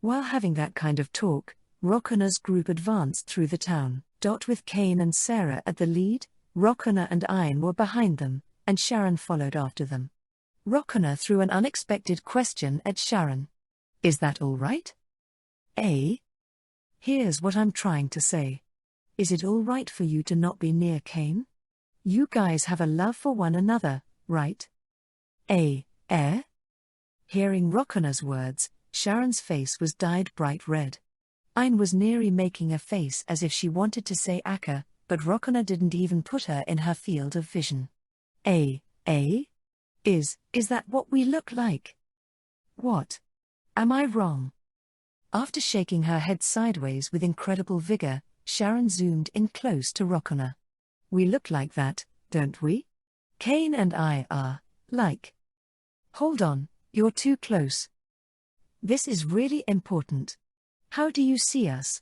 While having that kind of talk, Rokana's group advanced through the town. With Cain and Sarah at the lead, Rokana and Ayn were behind them, and Sharon followed after them. Rokana threw an unexpected question at Sharon. Is that all right? Here's what I'm trying to say. Is it all right for you to not be near Cain? You guys have a love for one another, right? Hearing Rokana's words, Sharon's face was dyed bright red. Ayn was nearly making a face as if she wanted to say Akka, but Rokana didn't even put her in her field of vision. Is that what we look like? What? Am I wrong? After shaking her head sideways with incredible vigor, Sharon zoomed in close to Rokana. We look like that, don't we? Cain and I are, like. Hold on, you're too close. This is really important. How do you see us?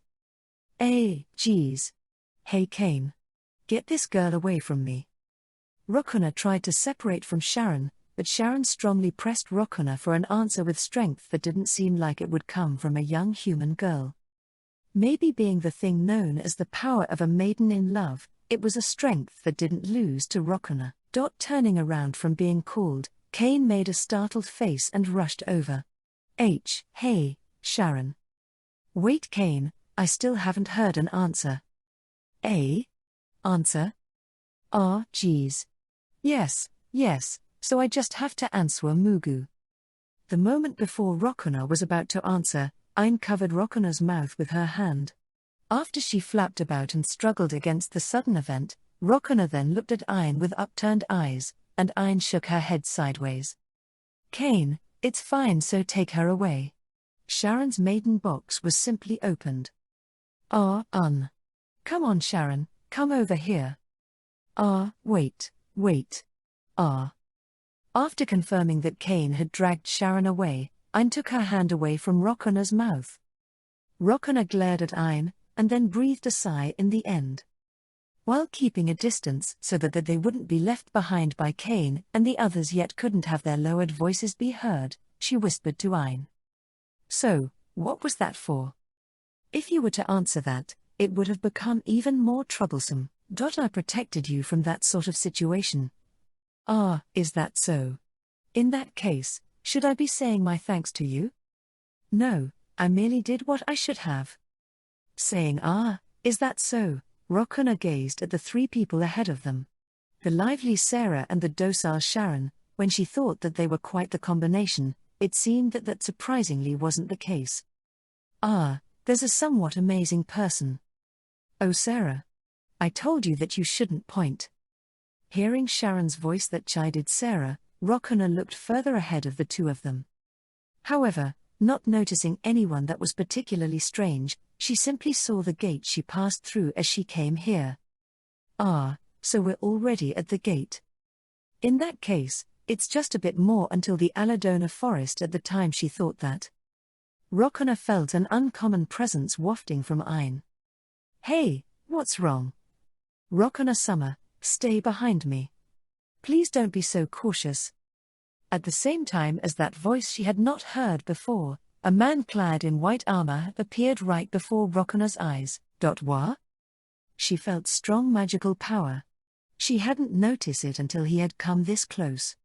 Geez. Hey Cain. Get this girl away from me. Rokana tried to separate from Sharon, but Sharon strongly pressed Rokana for an answer with strength that didn't seem like it would come from a young human girl. Maybe being the thing known as the power of a maiden in love, it was a strength that didn't lose to Rokana. Turning around from being called, Cain made a startled face and rushed over. Hey, Sharon. Wait Cain, I still haven't heard an answer. Answer? Geez. Yes, so I just have to answer Mugu. The moment before Rokana was about to answer, Ayn covered Rokana's mouth with her hand. After she flapped about and struggled against the sudden event, Rokana then looked at Ayn with upturned eyes, and Ayn shook her head sideways. Cain, it's fine, so take her away. Sharon's maiden box was simply opened. Come on Sharon, come over here. Wait. After confirming that Cain had dragged Sharon away, Ayn took her hand away from Rokana's mouth. Rokana glared at Ayn, and then breathed a sigh in the end. While keeping a distance so that they wouldn't be left behind by Cain and the others yet couldn't have their lowered voices be heard, she whispered to Ayn. So, what was that for? If you were to answer that, it would have become even more troublesome. I protected you from that sort of situation. Is that so? In that case, should I be saying my thanks to you? No, I merely did what I should have. Saying is that so? Rokana gazed at the three people ahead of them. The lively Sarah and the docile Sharon. When she thought that they were quite the combination, it seemed that surprisingly wasn't the case. There's a somewhat amazing person. Oh Sarah. I told you that you shouldn't point. Hearing Sharon's voice that chided Sarah, Rokana looked further ahead of the two of them. However, not noticing anyone that was particularly strange, she simply saw the gate she passed through as she came here. So we're already at the gate. In that case, it's just a bit more until the Aladona forest. At the time she thought that. Rokana felt an uncommon presence wafting from Ayn. Hey, what's wrong? Rokana Summer, stay behind me. Please don't be so cautious. At the same time as that voice she had not heard before, a man clad in white armor appeared right before Rokana's eyes. What? She felt strong magical power. She hadn't noticed it until he had come this close.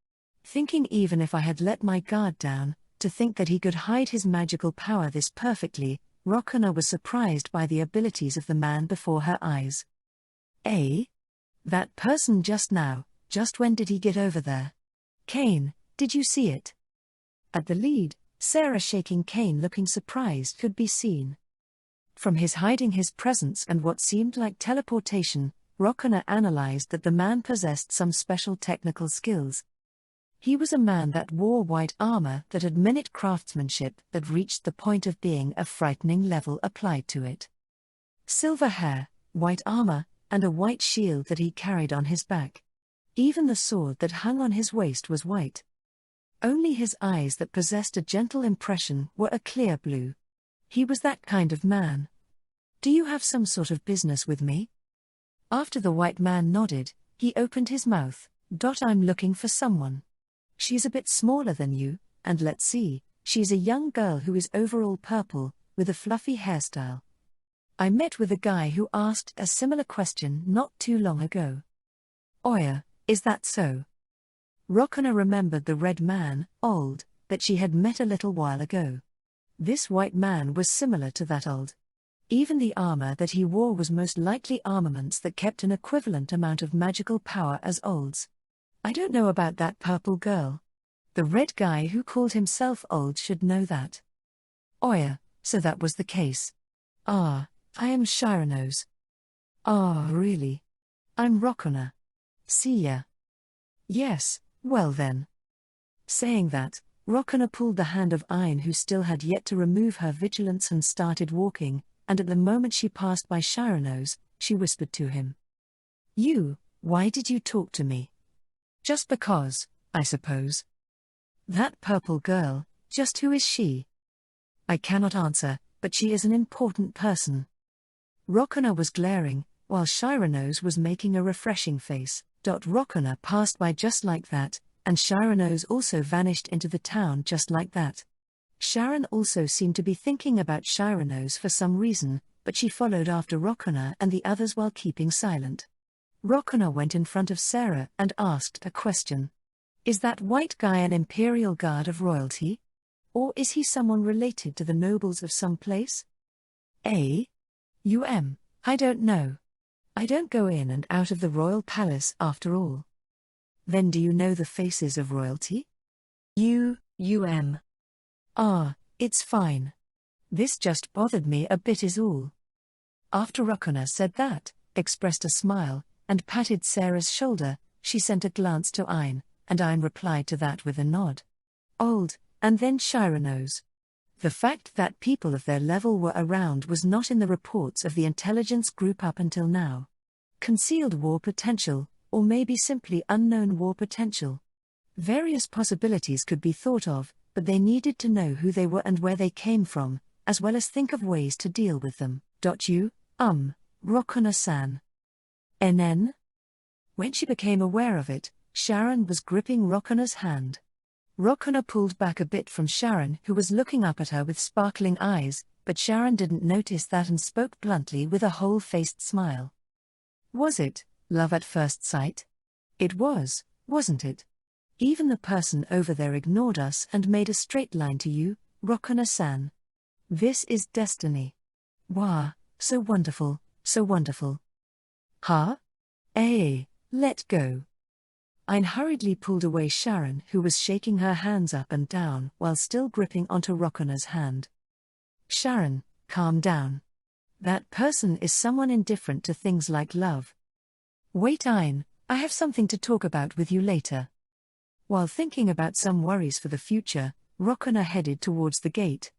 Thinking even if I had let my guard down, to think that he could hide his magical power this perfectly, Rokana was surprised by the abilities of the man before her eyes. That person just now, just when did he get over there? Cain, did you see it? At the lead, Sarah shaking Cain looking surprised could be seen. From his hiding his presence and what seemed like teleportation, Rokana analyzed that the man possessed some special technical skills. He was a man that wore white armor that had minute craftsmanship that reached the point of being a frightening level applied to it. Silver hair, white armor, and a white shield that he carried on his back. Even the sword that hung on his waist was white. Only his eyes that possessed a gentle impression were a clear blue. He was that kind of man. "Do you have some sort of business with me?" After the white man nodded, he opened his mouth. "I'm looking for someone. She's a bit smaller than you, and let's see, she's a young girl who is overall purple, with a fluffy hairstyle. I met with a guy who asked a similar question not too long ago." "Oya, is that so?" Rokana remembered the red man, old, that she had met a little while ago. This white man was similar to that old. Even the armor that he wore was most likely armaments that kept an equivalent amount of magical power as old's. "I don't know about that purple girl. The red guy who called himself old should know that." "Oya, so that was the case. Ah, I am Shiranose." "Ah, really? I'm Rokana. See ya." "Yes, well then." Saying that, Rokana pulled the hand of Ayn, who still had yet to remove her vigilance, and started walking, and at the moment she passed by Shiranose, she whispered to him. Why did you talk to me?" "Just because, I suppose." "That purple girl, just who is she?" "I cannot answer, but she is an important person." Rokana was glaring, while Shiranose was making a refreshing face. Rokana passed by just like that, and Shiranose also vanished into the town just like that. Sharon also seemed to be thinking about Shiranose for some reason, but she followed after Rokana and the others while keeping silent. Rokana went in front of Sarah and asked a question. "Is that white guy an imperial guard of royalty? Or is he someone related to the nobles of some place?" I don't know. I don't go in and out of the royal palace after all." "Then do you know the faces of royalty?" "Ah, it's fine. This just bothered me a bit is all." After Rokana said that, expressed a smile, and patted Sarah's shoulder, she sent a glance to Ayn, and Ayn replied to that with a nod. Old, and then Shiranose. The fact that people of their level were around was not in the reports of the intelligence group up until now. Concealed war potential, or maybe simply unknown war potential. Various possibilities could be thought of, but they needed to know who they were and where they came from, as well as think of ways to deal with them. Rokana-san. NN? When she became aware of it, Sharon was gripping Rokana's hand. Rokana pulled back a bit from Sharon, who was looking up at her with sparkling eyes, but Sharon didn't notice that and spoke bluntly with a whole-faced smile. "Was it love at first sight?" "It was, wasn't it? Even the person over there ignored us and made a straight line to you, Rokana-san. This is destiny. Wow, so wonderful, so wonderful." "Huh? Let go." Ayn hurriedly pulled away Sharon, who was shaking her hands up and down while still gripping onto Rokana's hand. "Sharon, calm down. That person is someone indifferent to things like love." "Wait, Ayn, I have something to talk about with you later." While thinking about some worries for the future, Rokana headed towards the gate.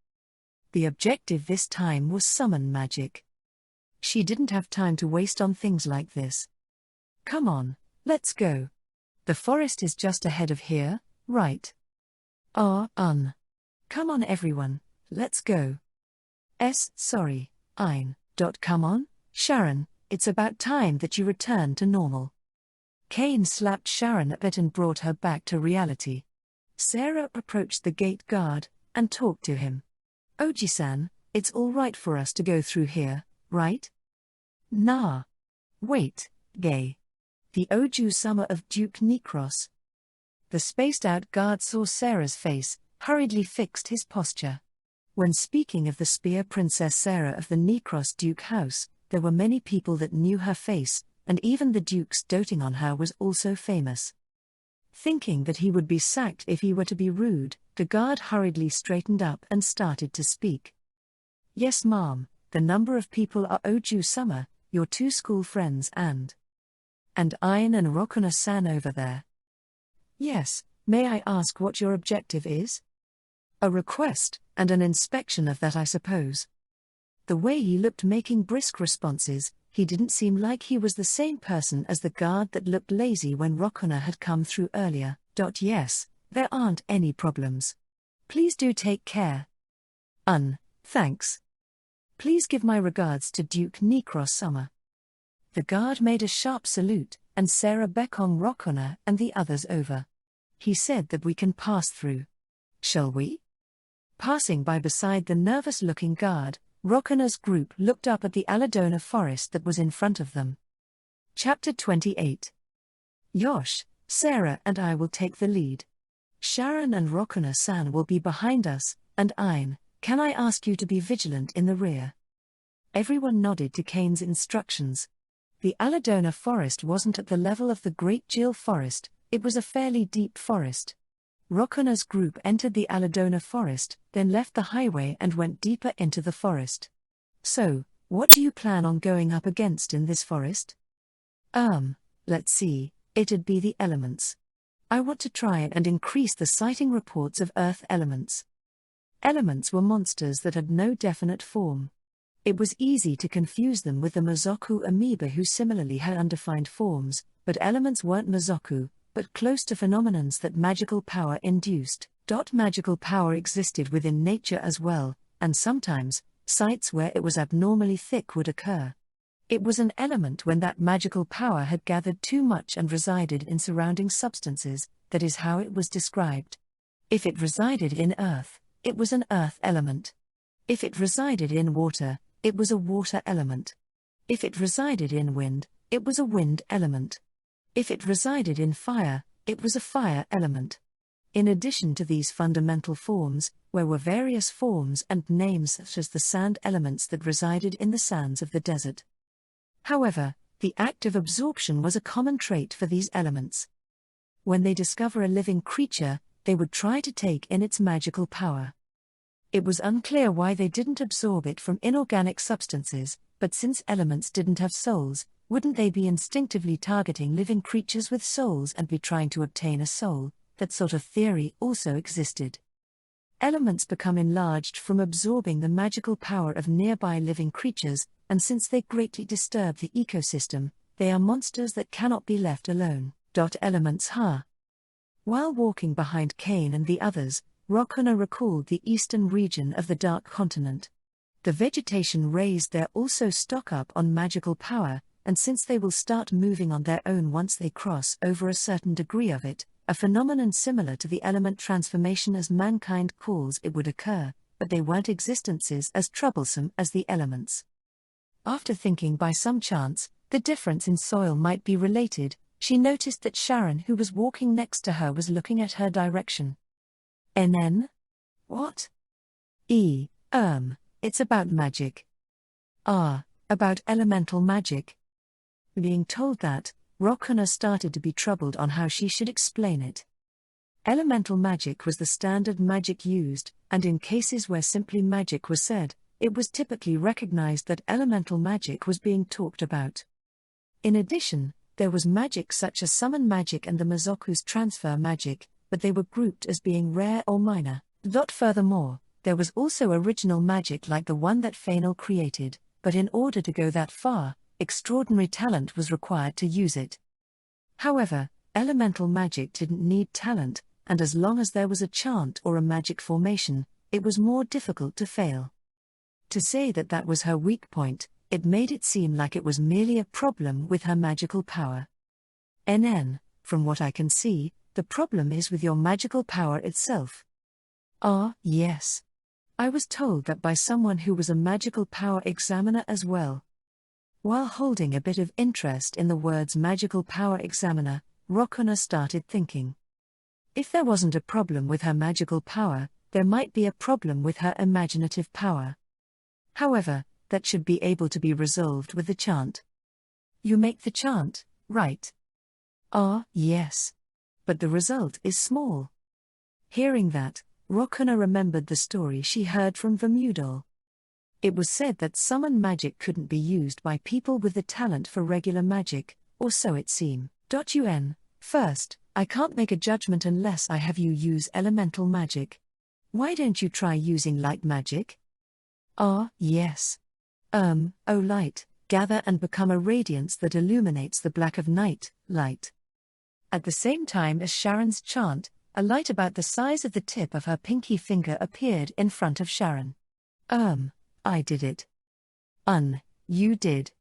The objective this time was summon magic. She didn't have time to waste on things like this. "Come on, let's go. The forest is just ahead of here, right?" Come on everyone, let's go." Sorry, Ayn. Come on, Sharon, it's about time that you return to normal." Kane slapped Sharon a bit and brought her back to reality. Sarah approached the gate guard and talked to him. "Oji-san, it's all right for us to go through here, right?" "Nah. Wait, gay. The Oju Summer of Duke Nekros." The spaced-out guard saw Sarah's face, hurriedly fixed his posture. When speaking of the Spear Princess Sarah of the Nekros Duke House, there were many people that knew her face, and even the Duke's doting on her was also famous. Thinking that he would be sacked if he were to be rude, the guard hurriedly straightened up and started to speak. "Yes, ma'am, the number of people are Oju Summer, your two school friends and..." And Ayn and Rokuna-san over there. Yes, may I ask what your objective is? A request, and an inspection of that, I suppose. The way he looked making brisk responses, he didn't seem like he was the same person as the guard that looked lazy when Rokuna had come through earlier. Yes, there aren't any problems. Please do take care. Thanks. Please give my regards to Duke Necros-sama. The guard made a sharp salute, and Sarah beckoned Rokuna and the others over. He said that we can pass through. Shall we? Passing by beside the nervous-looking guard, Rokuna's group looked up at the Aladona forest that was in front of them. Chapter 28. Yosh, Sarah and I will take the lead. Sharon and Rokuna-san will be behind us, and Ayn, can I ask you to be vigilant in the rear? Everyone nodded to Kane's instructions. The Aladona forest wasn't at the level of the Great Jill forest, it was a fairly deep forest. Rokuna's group entered the Aladona forest, then left the highway and went deeper into the forest. So, what do you plan on going up against in this forest? Let's see, it'd be the elements. I want to try and increase the sighting reports of earth elements. Elements were monsters that had no definite form. It was easy to confuse them with the Mazoku amoeba, who similarly had undefined forms, but elements weren't Mazoku, but close to phenomenons that magical power induced. Magical power existed within nature as well, and sometimes, sites where it was abnormally thick would occur. It was an element when that magical power had gathered too much and resided in surrounding substances, that is how it was described. If it resided in earth, it was an earth element. If it resided in water, it was a water element. If it resided in wind, it was a wind element. If it resided in fire, it was a fire element. In addition to these fundamental forms, there were various forms and names such as the sand elements that resided in the sands of the desert. However, the act of absorption was a common trait for these elements. When they discover a living creature, they would try to take in its magical power. It was unclear why they didn't absorb it from inorganic substances, but since elements didn't have souls, wouldn't they be instinctively targeting living creatures with souls and be trying to obtain a soul? That sort of theory also existed. Elements become enlarged from absorbing the magical power of nearby living creatures, and since they greatly disturb the ecosystem, they are monsters that cannot be left alone. Elements. While walking behind Kane and the others, Rokuna recalled the eastern region of the Dark Continent. The vegetation raised there also stock up on magical power, and since they will start moving on their own once they cross over a certain degree of it, a phenomenon similar to the element transformation as mankind calls it would occur, but they weren't existences as troublesome as the elements. After thinking by some chance, the difference in soil might be related, she noticed that Sharon, who was walking next to her, was looking at her direction. What? It's about magic. About elemental magic. Being told that, Rokuna started to be troubled on how she should explain it. Elemental magic was the standard magic used, and in cases where simply magic was said, it was typically recognized that elemental magic was being talked about. In addition, there was magic such as summon magic and the Mazoku's transfer magic, but they were grouped as being rare or minor. Furthermore, there was also original magic like the one that Fainal created, but in order to go that far, extraordinary talent was required to use it. However, elemental magic didn't need talent, and as long as there was a chant or a magic formation, it was more difficult to fail. To say that that was her weak point, it made it seem like it was merely a problem with her magical power. From what I can see, the problem is with your magical power itself. Yes. I was told that by someone who was a magical power examiner as well. While holding a bit of interest in the words magical power examiner, Rokuna started thinking. If there wasn't a problem with her magical power, there might be a problem with her imaginative power. However, that should be able to be resolved with the chant. You make the chant, right? Yes. But the result is small. Hearing that, Rokuna remembered the story she heard from Vermudal. It was said that summon magic couldn't be used by people with the talent for regular magic, Or so it seems. First, I can't make a judgment unless I have you use elemental magic. Why don't you try using light magic? Yes. Oh light, gather and become a radiance that illuminates the black of night, light. At the same time as Sharon's chant, a light about the size of the tip of her pinky finger appeared in front of Sharon. I did it. You did.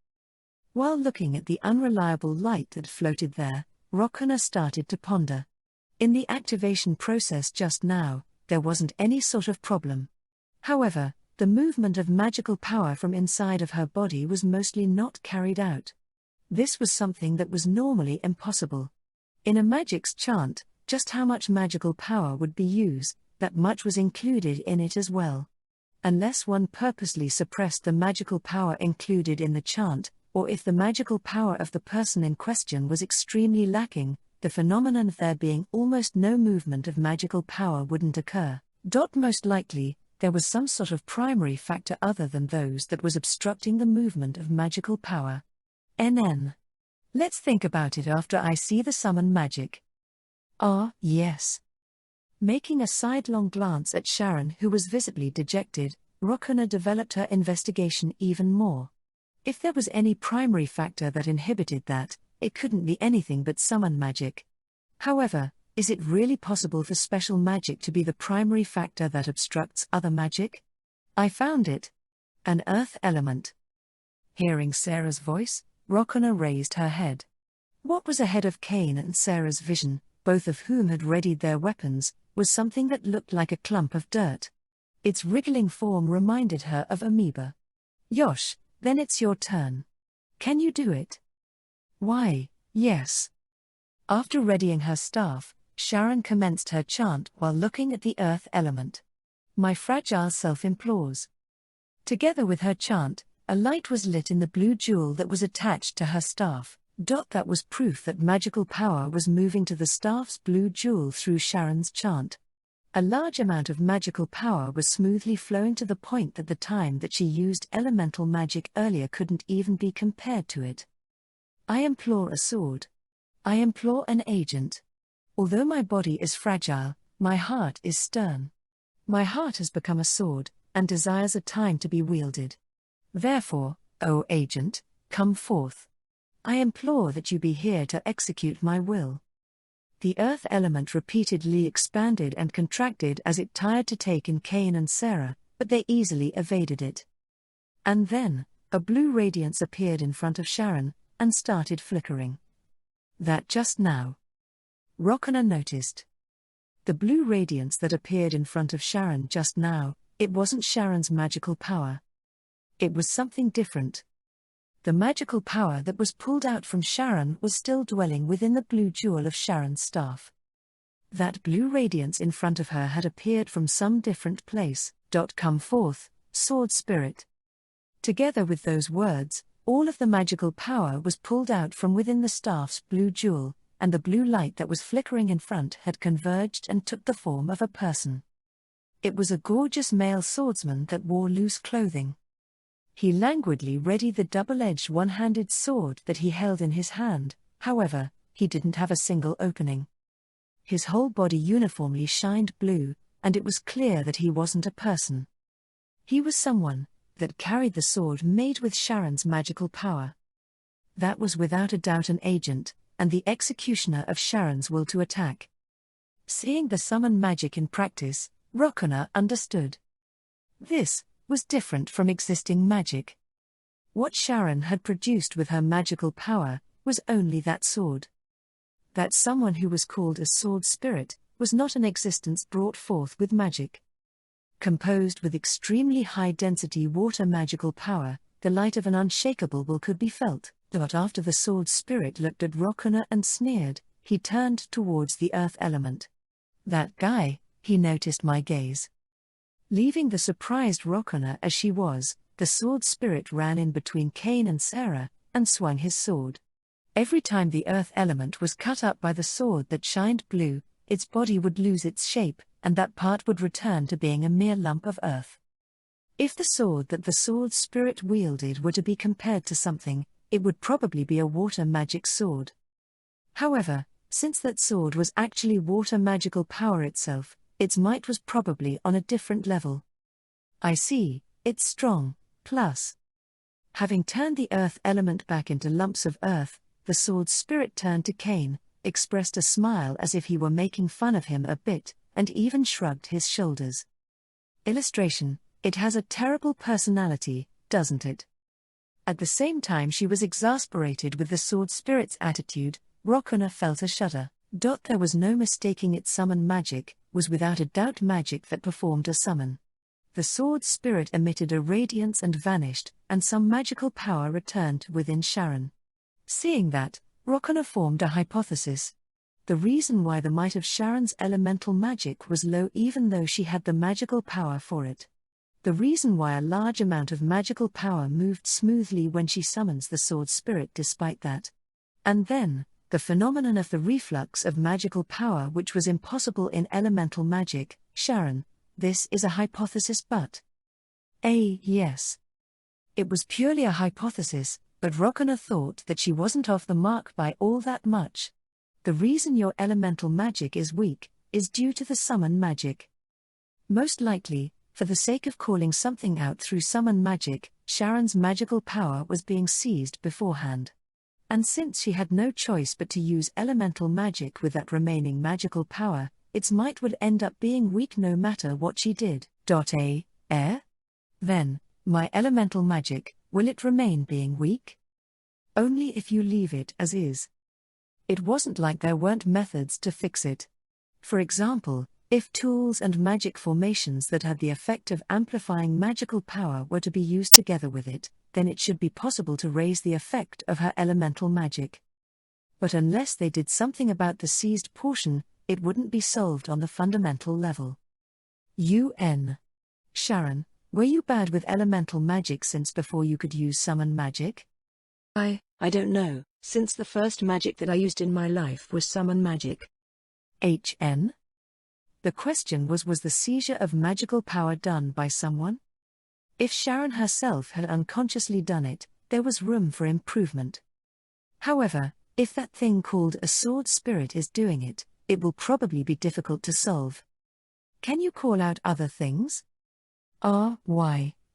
While looking at the unreliable light that floated there, Rokana started to ponder. In the activation process just now, there wasn't any sort of problem. However, the movement of magical power from inside of her body was mostly not carried out. This was something that was normally impossible. In a magic's chant, just how much magical power would be used, that much was included in it as well. Unless one purposely suppressed the magical power included in the chant, or if the magical power of the person in question was extremely lacking, the phenomenon of there being almost no movement of magical power wouldn't occur. Most likely, there was some sort of primary factor other than those that was obstructing the movement of magical power. Let's think about it after I see the summon magic. Yes. Making a sidelong glance at Sharon, who was visibly dejected, Rokana developed her investigation even more. If there was any primary factor that inhibited that, it couldn't be anything but summon magic. However, is it really possible for special magic to be the primary factor that obstructs other magic? I found it. An earth element. Hearing Sarah's voice, Rokana raised her head. What was ahead of Cain and Sarah's vision, both of whom had readied their weapons, was something that looked like a clump of dirt. Its wriggling form reminded her of amoeba. Yosh, then it's your turn. Can you do it? Why, yes. After readying her staff, Sharon commenced her chant while looking at the earth element. My fragile self implores. Together with her chant, a light was lit in the blue jewel that was attached to her staff. That was proof that magical power was moving to the staff's blue jewel through Sharon's chant. A large amount of magical power was smoothly flowing to the point that the time that she used elemental magic earlier couldn't even be compared to it. I implore a sword. I implore an agent. Although my body is fragile, my heart is stern. My heart has become a sword, and desires a time to be wielded. Therefore, O agent, come forth. I implore that you be here to execute my will. The earth element repeatedly expanded and contracted as it tried to take in Cain and Sarah, but they easily evaded it. And then, a blue radiance appeared in front of Sharon, and started flickering. That just now. Rokana noticed. The blue radiance that appeared in front of Sharon just now, it wasn't Sharon's magical power. It was something different. The magical power that was pulled out from Sharon was still dwelling within the blue jewel of Sharon's staff. That blue radiance in front of her had appeared from some different place. Come forth, sword spirit. Together with those words, all of the magical power was pulled out from within the staff's blue jewel, and the blue light that was flickering in front had converged and took the form of a person. It was a gorgeous male swordsman that wore loose clothing. He languidly readied the double-edged one-handed sword that he held in his hand. However, he didn't have a single opening. His whole body uniformly shined blue, and it was clear that he wasn't a person. He was someone that carried the sword made with Sharon's magical power. That was without a doubt an agent, and the executioner of Sharon's will to attack. Seeing the summon magic in practice, Rokana understood. This was different from existing magic. What Sharon had produced with her magical power was only that sword. That someone who was called a sword spirit was not an existence brought forth with magic. Composed with extremely high-density water magical power, the light of an unshakable will could be felt. But after the sword spirit looked at Rokana and sneered, he turned towards the earth element. That guy, he noticed my gaze. Leaving the surprised Rokana as she was, the sword spirit ran in between Cain and Sarah, and swung his sword. Every time the earth element was cut up by the sword that shined blue, its body would lose its shape, and that part would return to being a mere lump of earth. If the sword that the sword spirit wielded were to be compared to something, it would probably be a water magic sword. However, since that sword was actually water magical power itself, its might was probably on a different level. I see, it's strong, plus. Having turned the earth element back into lumps of earth, the sword's spirit turned to Cain, expressed a smile as if he were making fun of him a bit, and even shrugged his shoulders. Illustration: it has a terrible personality, doesn't it? At the same time she was exasperated with the sword spirit's attitude, Rokona felt a shudder. There was no mistaking it. Summon magic was without a doubt magic that performed a summon. The sword spirit emitted a radiance and vanished, and some magical power returned within Sharon. Seeing that, Rokona formed a hypothesis. The reason why the might of Sharon's elemental magic was low even though she had the magical power for it. The reason why a large amount of magical power moved smoothly when she summons the sword spirit despite that. And then, the phenomenon of the reflux of magical power which was impossible in elemental magic. Sharon, this is a hypothesis but… yes. It was purely a hypothesis, but Rokona thought that she wasn't off the mark by all that much. The reason your elemental magic is weak is due to the summon magic. Most likely, for the sake of calling something out through summon magic, Sharon's magical power was being seized beforehand. And since she had no choice but to use elemental magic with that remaining magical power, its might would end up being weak no matter what she did. Then, my elemental magic, will it remain being weak? Only if you leave it as is. It wasn't like there weren't methods to fix it. For example, if tools and magic formations that had the effect of amplifying magical power were to be used together with it, then it should be possible to raise the effect of her elemental magic. But unless they did something about the seized portion, it wouldn't be solved on the fundamental level. Sharon, were you bad with elemental magic since before you could use summon magic? I don't know, since the first magic that I used in my life was summon magic. The question was the seizure of magical power done by someone? If Sharon herself had unconsciously done it, there was room for improvement. However, if that thing called a sword spirit is doing it, it will probably be difficult to solve. Can you call out other things?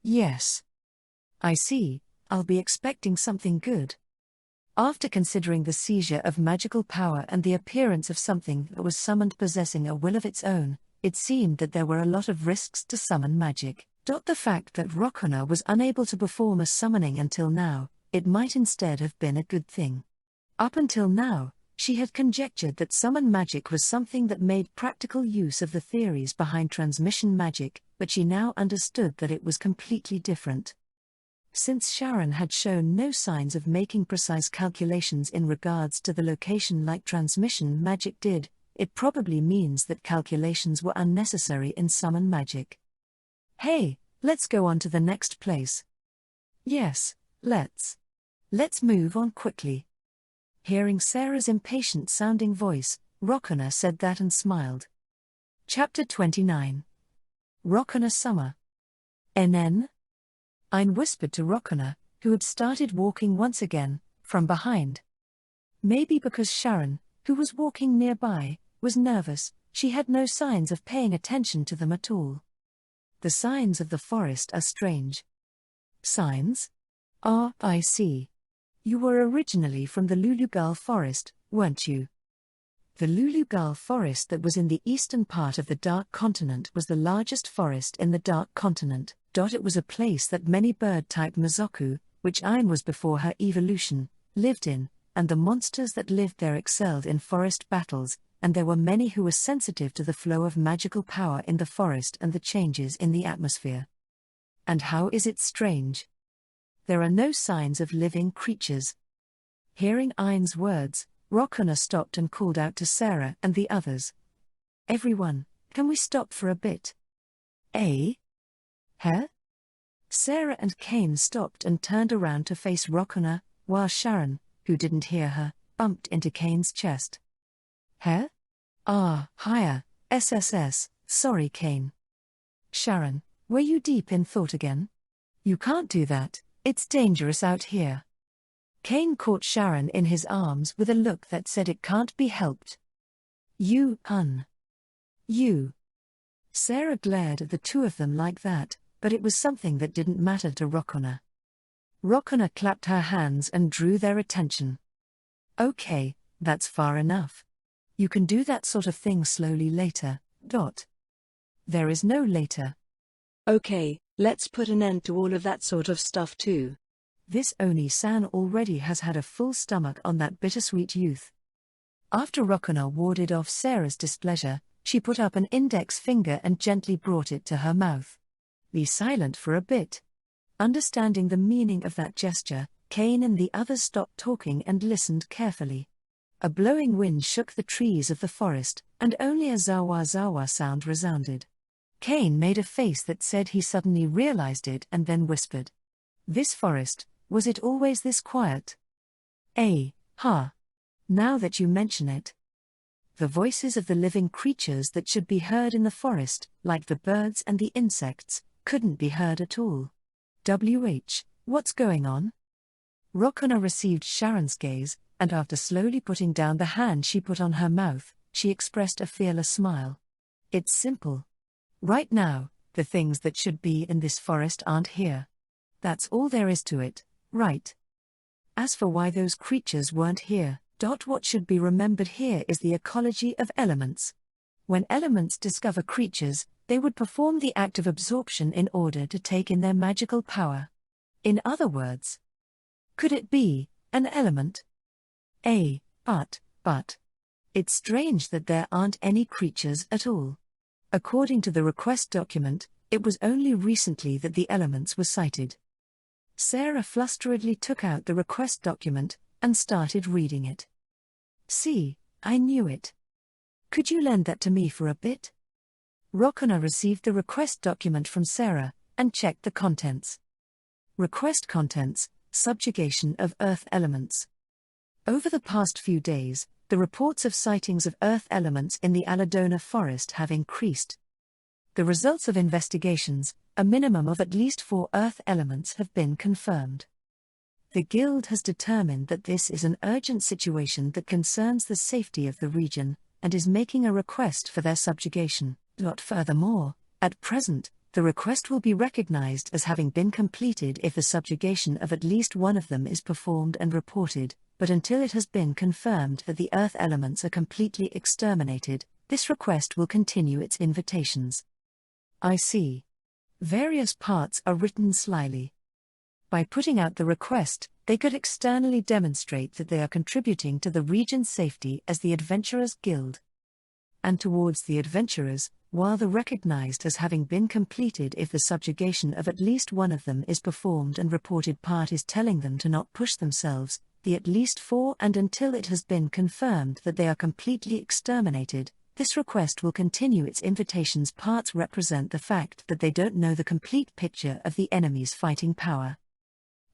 Yes. I see, I'll be expecting something good. After considering the seizure of magical power and the appearance of something that was summoned possessing a will of its own, it seemed that there were a lot of risks to summon magic. The fact that Rokona was unable to perform a summoning until now, it might instead have been a good thing. Up until now, she had conjectured that summon magic was something that made practical use of the theories behind transmission magic, but she now understood that it was completely different. Since Sharon had shown no signs of making precise calculations in regards to the location like transmission magic did, it probably means that calculations were unnecessary in summon magic. Hey, let's go on to the next place. Yes, let's. Let's move on quickly. Hearing Sarah's impatient-sounding voice, Rokona said that and smiled. Chapter 29. Rokona Summer. Ein whispered to Rokona, who had started walking once again, from behind. Maybe because Sharon, who was walking nearby, was nervous, she had no signs of paying attention to them at all. The signs of the forest are strange. Signs? I see. You were originally from the Lulugal forest, weren't you? The Lulugal forest that was in the eastern part of the Dark Continent was the largest forest in the Dark Continent. It was a place that many bird-type Mizoku, which Ein was before her evolution, lived in, and the monsters that lived there excelled in forest battles, and there were many who were sensitive to the flow of magical power in the forest and the changes in the atmosphere. And how is it strange? There are no signs of living creatures. Hearing Ein's words, Rokona stopped and called out to Sarah and the others. Everyone, can we stop for a bit? Huh? Sarah and Cain stopped and turned around to face Rokona, while Sharon, who didn't hear her, bumped into Cain's chest. Huh? Hiya, SSS, sorry Cain. Sharon, were you deep in thought again? You can't do that, it's dangerous out here. Cain caught Sharon in his arms with a look that said it can't be helped. You. Sarah glared at the two of them like that, but it was something that didn't matter to Rokona. Rokona clapped her hands and drew their attention. Okay, that's far enough. You can do that sort of thing slowly later. There is no later. Okay, let's put an end to all of that sort of stuff too. This Oni-san already has had a full stomach on that bittersweet youth. After Rokona warded off Sarah's displeasure, she put up an index finger and gently brought it to her mouth. Be silent for a bit. Understanding the meaning of that gesture, Cain and the others stopped talking and listened carefully. A blowing wind shook the trees of the forest, and only a zawa-zawa sound resounded. Cain made a face that said he suddenly realized it and then whispered. This forest, was it always this quiet? Now that you mention it. The voices of the living creatures that should be heard in the forest, like the birds and the insects, couldn't be heard at all. What's going on? Rokona received Sharon's gaze, and after slowly putting down the hand she put on her mouth, she expressed a fearless smile. It's simple. Right now, the things that should be in this forest aren't here. That's all there is to it, right? As for why those creatures weren't here, what should be remembered here is the ecology of elements. When elements discover creatures, they would perform the act of absorption in order to take in their magical power. In other words, could it be an element? But. It's strange that there aren't any creatures at all. According to the request document, it was only recently that the elements were sighted. Sarah flusteredly took out the request document and started reading it. See, I knew it. Could you lend that to me for a bit? Rokona received the request document from Sarah and checked the contents. Request contents: subjugation of earth elements. Over the past few days, the reports of sightings of earth elements in the Aladona forest have increased. The results of investigations, a minimum of at least 4 earth elements have been confirmed. The Guild has determined that this is an urgent situation that concerns the safety of the region, and is making a request for their subjugation. Furthermore, at present, the request will be recognized as having been completed if the subjugation of at least one of them is performed and reported, but until it has been confirmed that the earth elements are completely exterminated, this request will continue its invitations. I see. Various parts are written slyly. By putting out the request, they could externally demonstrate that they are contributing to the region's safety as the Adventurers Guild. And towards the adventurers, while the recognized as having been completed if the subjugation of at least one of them is performed and reported part is telling them to not push themselves, the at least 4 and until it has been confirmed that they are completely exterminated, this request will continue its invitations. Parts represent the fact that they don't know the complete picture of the enemy's fighting power.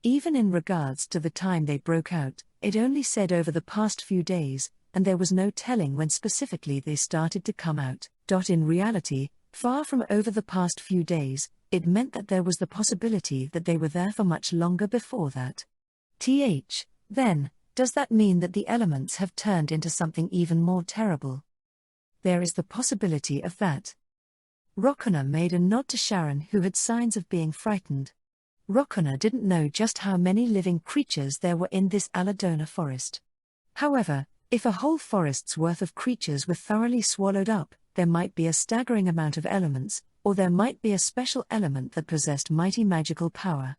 Even in regards to the time they broke out, it only said over the past few days, and there was no telling when specifically they started to come out. In reality, far from over the past few days, it meant that there was the possibility that they were there for much longer before that. Then, does that mean that the elements have turned into something even more terrible? There is the possibility of that. Rokona made a nod to Sharon, who had signs of being frightened. Rokona didn't know just how many living creatures there were in this Aladona forest. However, if a whole forest's worth of creatures were thoroughly swallowed up, there might be a staggering amount of elements, or there might be a special element that possessed mighty magical power.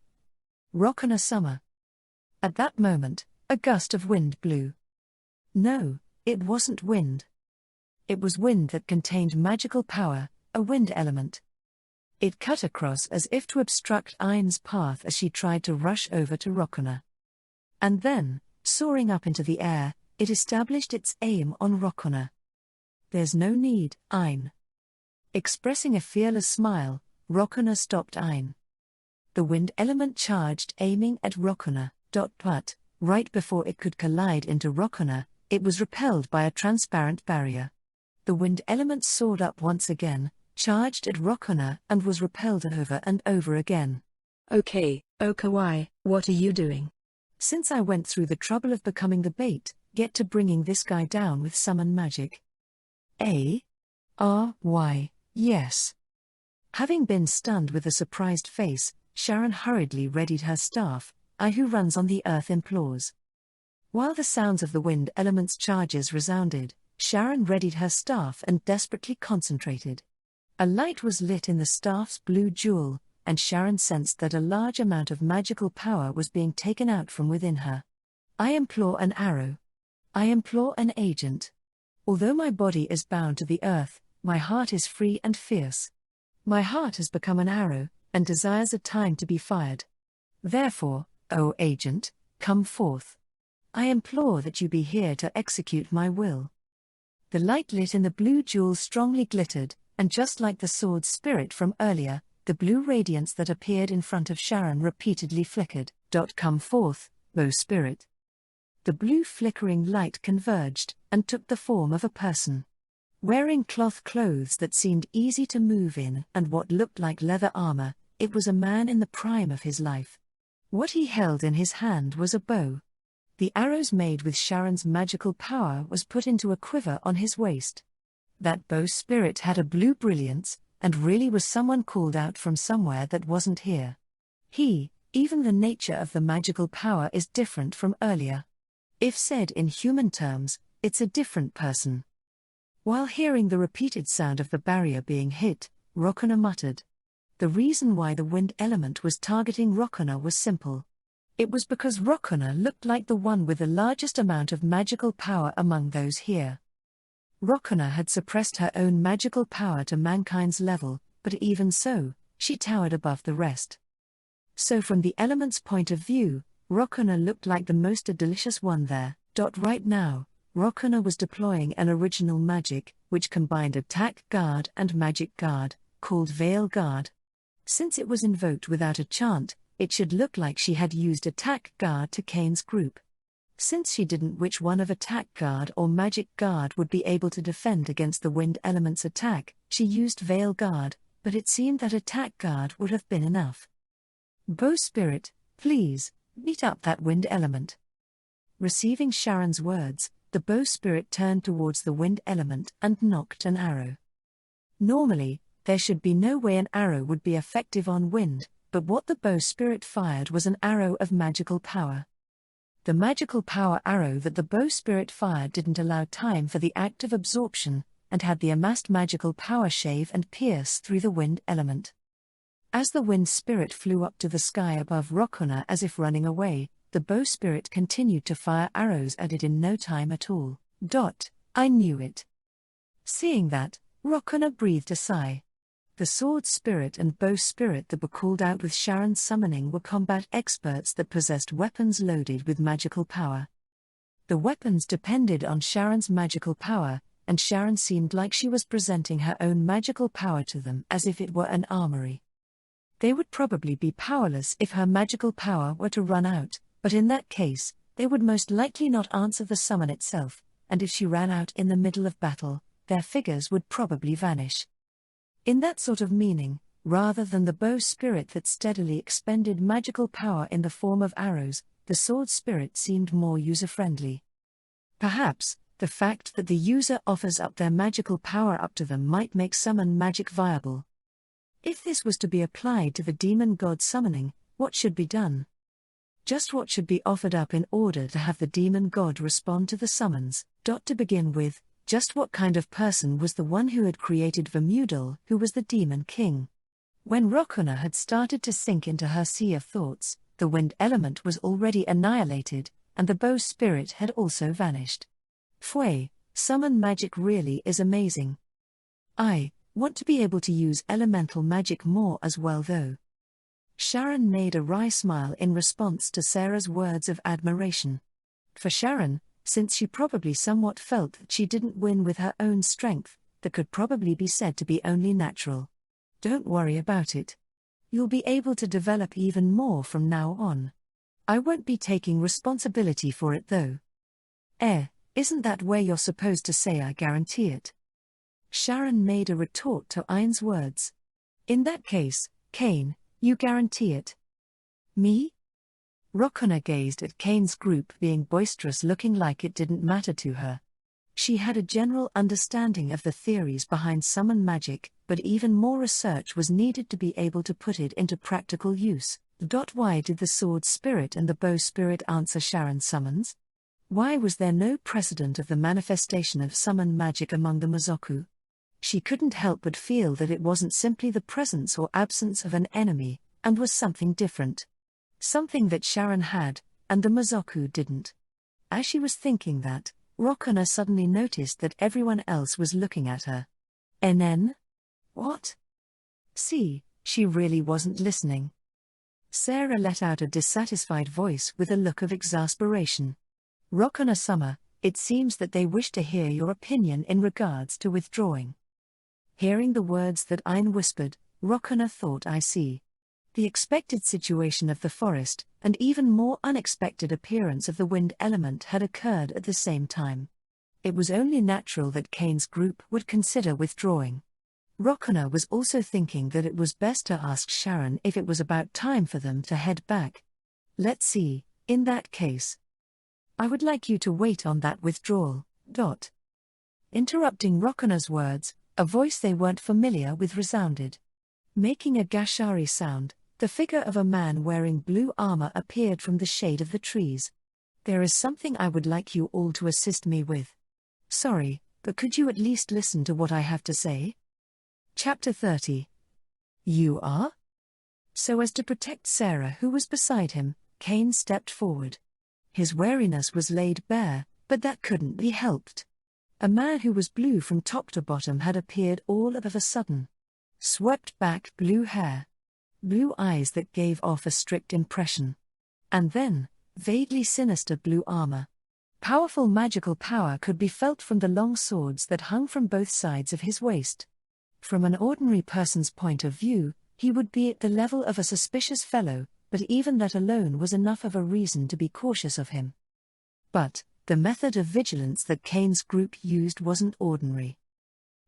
Rokona summer. At that moment, a gust of wind blew. No, it wasn't wind. It was wind that contained magical power, a wind element. It cut across as if to obstruct Ain's path as she tried to rush over to Rokona. And then, soaring up into the air, it established its aim on Rokona. There's no need, Ain. Expressing a fearless smile, Rokona stopped Ain. The wind element charged, aiming at Rokona. But, right before it could collide into Rokona, it was repelled by a transparent barrier. The wind element soared up once again, charged at Rokona, and was repelled over and over again. Okay, Okawai, what are you doing? Since I went through the trouble of becoming the bait, get to bringing this guy down with summon magic. Why, yes. Having been stunned with a surprised face, Sharon hurriedly readied her staff. I who runs on the earth implores. While the sounds of the wind element's charges resounded, Sharon readied her staff and desperately concentrated. A light was lit in the staff's blue jewel, and Sharon sensed that a large amount of magical power was being taken out from within her. I implore an arrow. I implore an agent. Although my body is bound to the earth, my heart is free and fierce. My heart has become an arrow, and desires a time to be fired. Therefore, O agent, come forth. I implore that you be here to execute my will. The light lit in the blue jewel strongly glittered, and just like the sword spirit from earlier, the blue radiance that appeared in front of Sharon repeatedly flickered. Come forth, O spirit. The blue flickering light converged, and took the form of a person. Wearing cloth clothes that seemed easy to move in and what looked like leather armor, it was a man in the prime of his life. What he held in his hand was a bow. The arrows made with Sharon's magical power was put into a quiver on his waist. That bow spirit had a blue brilliance, and really was someone called out from somewhere that wasn't here. Even the nature of the magical power is different from earlier. If said in human terms, it's a different person. While hearing the repeated sound of the barrier being hit, Rokana muttered. The reason why the wind element was targeting Rokana was simple. It was because Rokana looked like the one with the largest amount of magical power among those here. Rokana had suppressed her own magical power to mankind's level, but even so, she towered above the rest. So from the element's point of view, Rokana looked like the most delicious one there. Right now, Rokana was deploying an original magic, which combined attack guard and magic guard, called Veil Guard. Since it was invoked without a chant, it should look like she had used attack guard to Kane's group. Since she didn't, which one of attack guard or magic guard would be able to defend against the wind element's attack, she used Veil Guard, but it seemed that attack guard would have been enough. Bow spirit, please, beat up that wind element. Receiving Sharon's words, the bow spirit turned towards the wind element and nocked an arrow. Normally, there should be no way an arrow would be effective on wind, but what the bow spirit fired was an arrow of magical power. The magical power arrow that the bow spirit fired didn't allow time for the act of absorption, and had the amassed magical power shave and pierce through the wind element. As the wind spirit flew up to the sky above Rokana as if running away, the bow spirit continued to fire arrows at it in no time at all. I knew it. Seeing that, Rokana breathed a sigh. The sword spirit and bow spirit that were called out with Sharon's summoning were combat experts that possessed weapons loaded with magical power. The weapons depended on Sharon's magical power, and Sharon seemed like she was presenting her own magical power to them as if it were an armory. They would probably be powerless if her magical power were to run out, but in that case, they would most likely not answer the summon itself, and if she ran out in the middle of battle, their figures would probably vanish. In that sort of meaning, rather than the bow spirit that steadily expended magical power in the form of arrows, the sword spirit seemed more user-friendly. Perhaps, the fact that the user offers up their magical power up to them might make summon magic viable. If this was to be applied to the demon god summoning, what should be done? Just what should be offered up in order to have the demon god respond to the summons? To begin with, just what kind of person was the one who had created Vermudal, who was the demon king? When Rokana had started to sink into her sea of thoughts, the wind element was already annihilated, and the bow spirit had also vanished. Summon magic really is amazing. I want to be able to use elemental magic more as well though. Sharon made a wry smile in response to Sarah's words of admiration. For Sharon, since she probably somewhat felt that she didn't win with her own strength, that could probably be said to be only natural. Don't worry about it. You'll be able to develop even more from now on. I won't be taking responsibility for it though. Isn't that where you're supposed to say I guarantee it? Sharon made a retort to Ain's words. In that case, Kane, you guarantee it. Me? Rokona gazed at Kane's group being boisterous, looking like it didn't matter to her. She had a general understanding of the theories behind summon magic, but even more research was needed to be able to put it into practical use. Why did the sword spirit and the bow spirit answer Sharon's summons? Why was there no precedent of the manifestation of summon magic among the Mozoku? She couldn't help but feel that it wasn't simply the presence or absence of an enemy, and was something different. Something that Sharon had, and the Mozoku didn't. As she was thinking that, Rokona suddenly noticed that everyone else was looking at her. NN? What? See, she really wasn't listening. Sarah let out a dissatisfied voice with a look of exasperation. Rokona-sama, it seems that they wish to hear your opinion in regards to withdrawing. Hearing the words that Ain whispered, Rokona thought, I see. The expected situation of the forest, and even more unexpected appearance of the wind element had occurred at the same time. It was only natural that Kane's group would consider withdrawing. Rokona was also thinking that it was best to ask Sharon if it was about time for them to head back. Let's see, in that case, I would like you to wait on that withdrawal. Interrupting Rokona's words, a voice they weren't familiar with resounded. Making a gashari sound, the figure of a man wearing blue armor appeared from the shade of the trees. There is something I would like you all to assist me with. Sorry, but could you at least listen to what I have to say? Chapter 30. You are? So as to protect Sarah, who was beside him, Kane stepped forward. His wariness was laid bare, but that couldn't be helped. A man who was blue from top to bottom had appeared all of a sudden. Swept back blue hair. Blue eyes that gave off a strict impression. And then, vaguely sinister blue armor. Powerful magical power could be felt from the long swords that hung from both sides of his waist. From an ordinary person's point of view, he would be at the level of a suspicious fellow, but even that alone was enough of a reason to be cautious of him. But the method of vigilance that Kane's group used wasn't ordinary.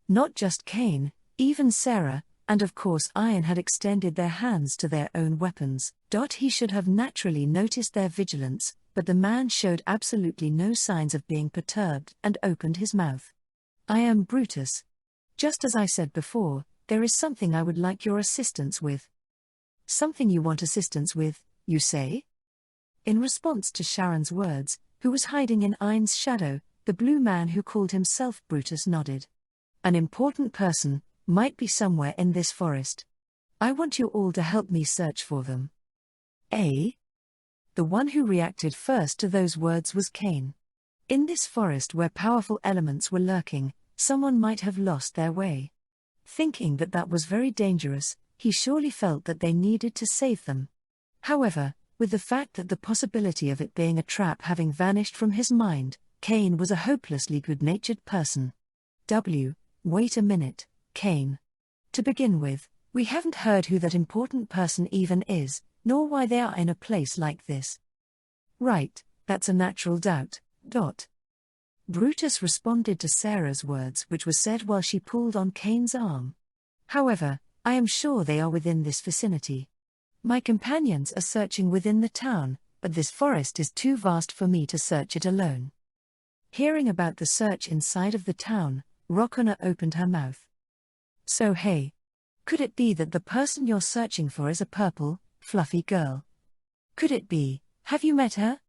Not just Kane, even Sarah, and of course Ain had extended their hands to their own weapons. He should have naturally noticed their vigilance, but the man showed absolutely no signs of being perturbed and opened his mouth. I am Brutus. Just as I said before, there is something I would like your assistance with. Something you want assistance with, you say? In response to Sharon's words, who was hiding in Ain's shadow, the blue man who called himself Brutus nodded. An important person might be somewhere in this forest. I want you all to help me search for them. The one who reacted first to those words was Kane. In this forest where powerful elements were lurking, someone might have lost their way. Thinking that that was very dangerous, he surely felt that they needed to save them. However, with the fact that the possibility of it being a trap having vanished from his mind, Kane was a hopelessly good-natured person. Wait a minute, Kane. To begin with, we haven't heard who that important person even is, nor why they are in a place like this. Right, that's a natural doubt. Brutus responded to Sarah's words, which was said while she pulled on Kane's arm. However, I am sure they are within this vicinity. My companions are searching within the town, but this forest is too vast for me to search it alone. Hearing about the search inside of the town, Rokona opened her mouth. So hey, could it be that the person you're searching for is a purple, fluffy girl? Could it be, have you met her?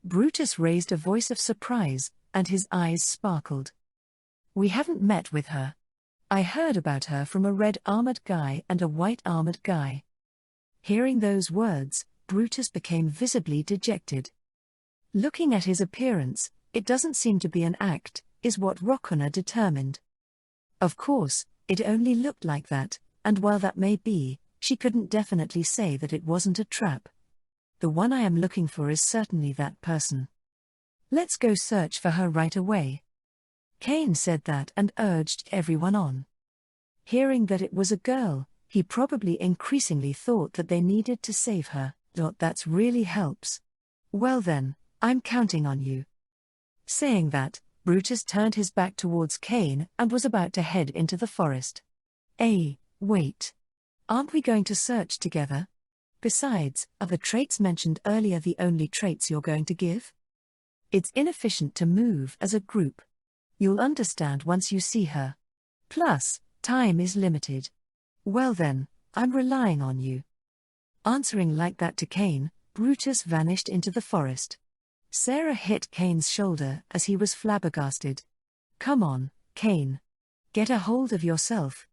Brutus raised a voice of surprise, and his eyes sparkled. We haven't met with her. I heard about her from a red-armored guy and a white-armored guy. Hearing those words, Brutus became visibly dejected. Looking at his appearance, it doesn't seem to be an act, is what Rokona determined. Of course, it only looked like that, and while that may be, she couldn't definitely say that it wasn't a trap. The one I am looking for is certainly that person. Let's go search for her right away. Kane said that and urged everyone on. Hearing that it was a girl, he probably increasingly thought that they needed to save her. That really helps. Well then, I'm counting on you. Saying that, Brutus turned his back towards Kane and was about to head into the forest. Wait. Aren't we going to search together? Besides, are the traits mentioned earlier the only traits you're going to give? It's inefficient to move as a group. You'll understand once you see her. Plus, time is limited. Well then, I'm relying on you. Answering like that to Cain, Brutus vanished into the forest. Sarah hit Cain's shoulder as he was flabbergasted. Come on, Cain. Get a hold of yourself.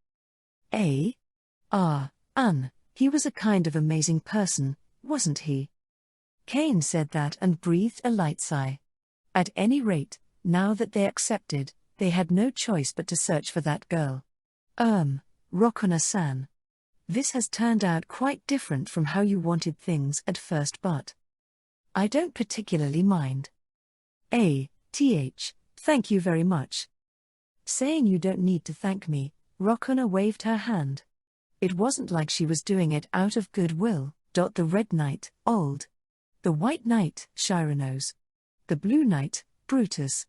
He was a kind of amazing person, wasn't he? Cain said that and breathed a light sigh. At any rate, now that they accepted, they had no choice but to search for that girl. Rokona-san. This has turned out quite different from how you wanted things at first, but I don't particularly mind. Thank you very much. Saying you don't need to thank me, Rokona waved her hand. It wasn't like she was doing it out of goodwill. The Red Knight, Old. The White Knight, Chironos. The Blue Knight, Brutus.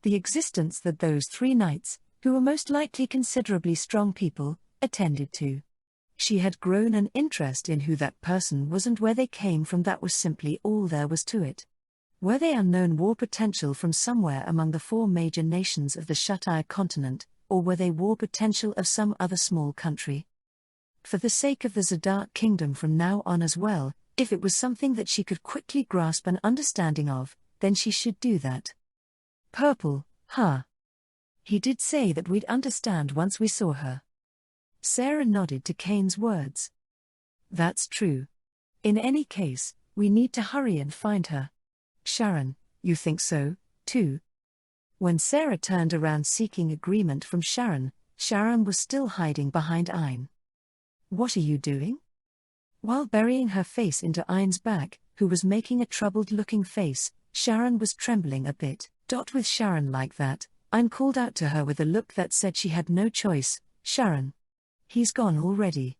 The existence that those three knights, who were most likely considerably strong people, attended to. She had grown an interest in who that person was and where they came from. That was simply all there was to it. Were they unknown war potential from somewhere among the four major nations of the Shutire continent, or were they war potential of some other small country? For the sake of the Zadark kingdom from now on as well, if it was something that she could quickly grasp an understanding of, then she should do that. Purple, huh? He did say that we'd understand once we saw her. Sarah nodded to Cain's words. That's true. In any case, we need to hurry and find her. Sharon, you think so, too? When Sarah turned around seeking agreement from Sharon, Sharon was still hiding behind Ayn. What are you doing? While burying her face into Ayn's back, who was making a troubled-looking face, Sharon was trembling a bit. With Sharon like that, Ayn called out to her with a look that said she had no choice. Sharon. He's gone already.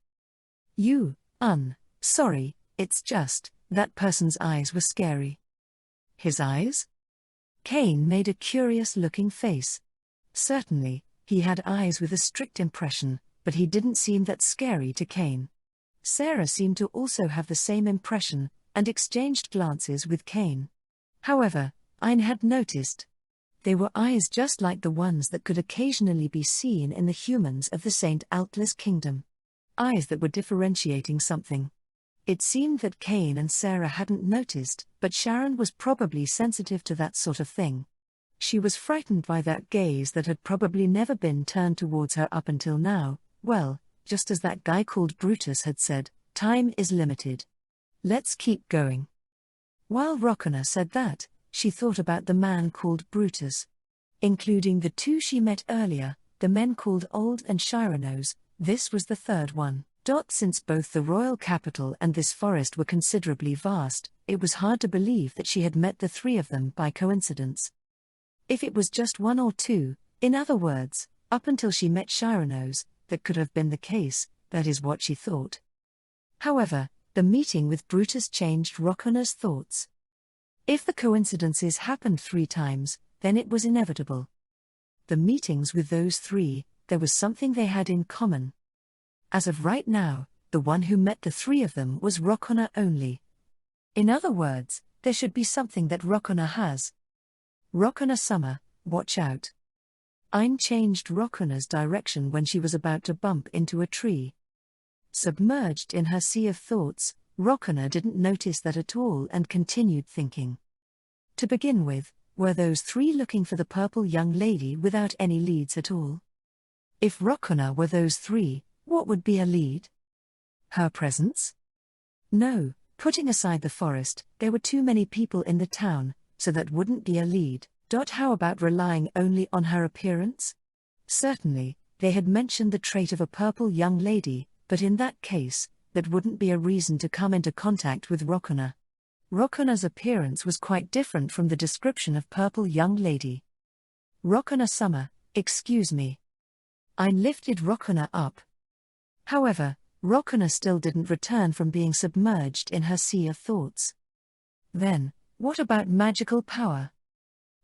Sorry, it's just, that person's eyes were scary. His eyes? Cain made a curious-looking face. Certainly, he had eyes with a strict impression, but he didn't seem that scary to Cain. Sarah seemed to also have the same impression, and exchanged glances with Cain. However, Ayn had noticed. They were eyes just like the ones that could occasionally be seen in the humans of the St. Altlas kingdom. Eyes that were differentiating something. It seemed that Cain and Sarah hadn't noticed, but Sharon was probably sensitive to that sort of thing. She was frightened by that gaze that had probably never been turned towards her up until now. Well, just as that guy called Brutus had said, time is limited. Let's keep going. While Rokona said that, she thought about the man called Brutus. Including the two she met earlier, the men called Old and Chironos, this was the third one. Since both the royal capital and this forest were considerably vast, it was hard to believe that she had met the three of them by coincidence. If it was just one or two, in other words, up until she met Chironos, that could have been the case, that is what she thought. However, the meeting with Brutus changed Rokona's thoughts. If the coincidences happened 3 times, then it was inevitable. The meetings with those three, there was something they had in common. As of right now, the one who met the three of them was Rokona only. In other words, there should be something that Rokona has. Rokona-sama, watch out. Ayn changed Rokona's direction when she was about to bump into a tree. Submerged in her sea of thoughts, Rokona didn't notice that at all and continued thinking. To begin with, were those three looking for the purple young lady without any leads at all? If Rokona were those three, what would be a lead? Her presence? No, putting aside the forest, there were too many people in the town, so that wouldn't be a lead. How about relying only on her appearance? Certainly, they had mentioned the trait of a purple young lady, but in that case, that wouldn't be a reason to come into contact with Rokona. Rokona's appearance was quite different from the description of purple young lady. Rokona-sama, excuse me. I lifted Rokona up. However, Rokona still didn't return from being submerged in her sea of thoughts. Then, what about magical power?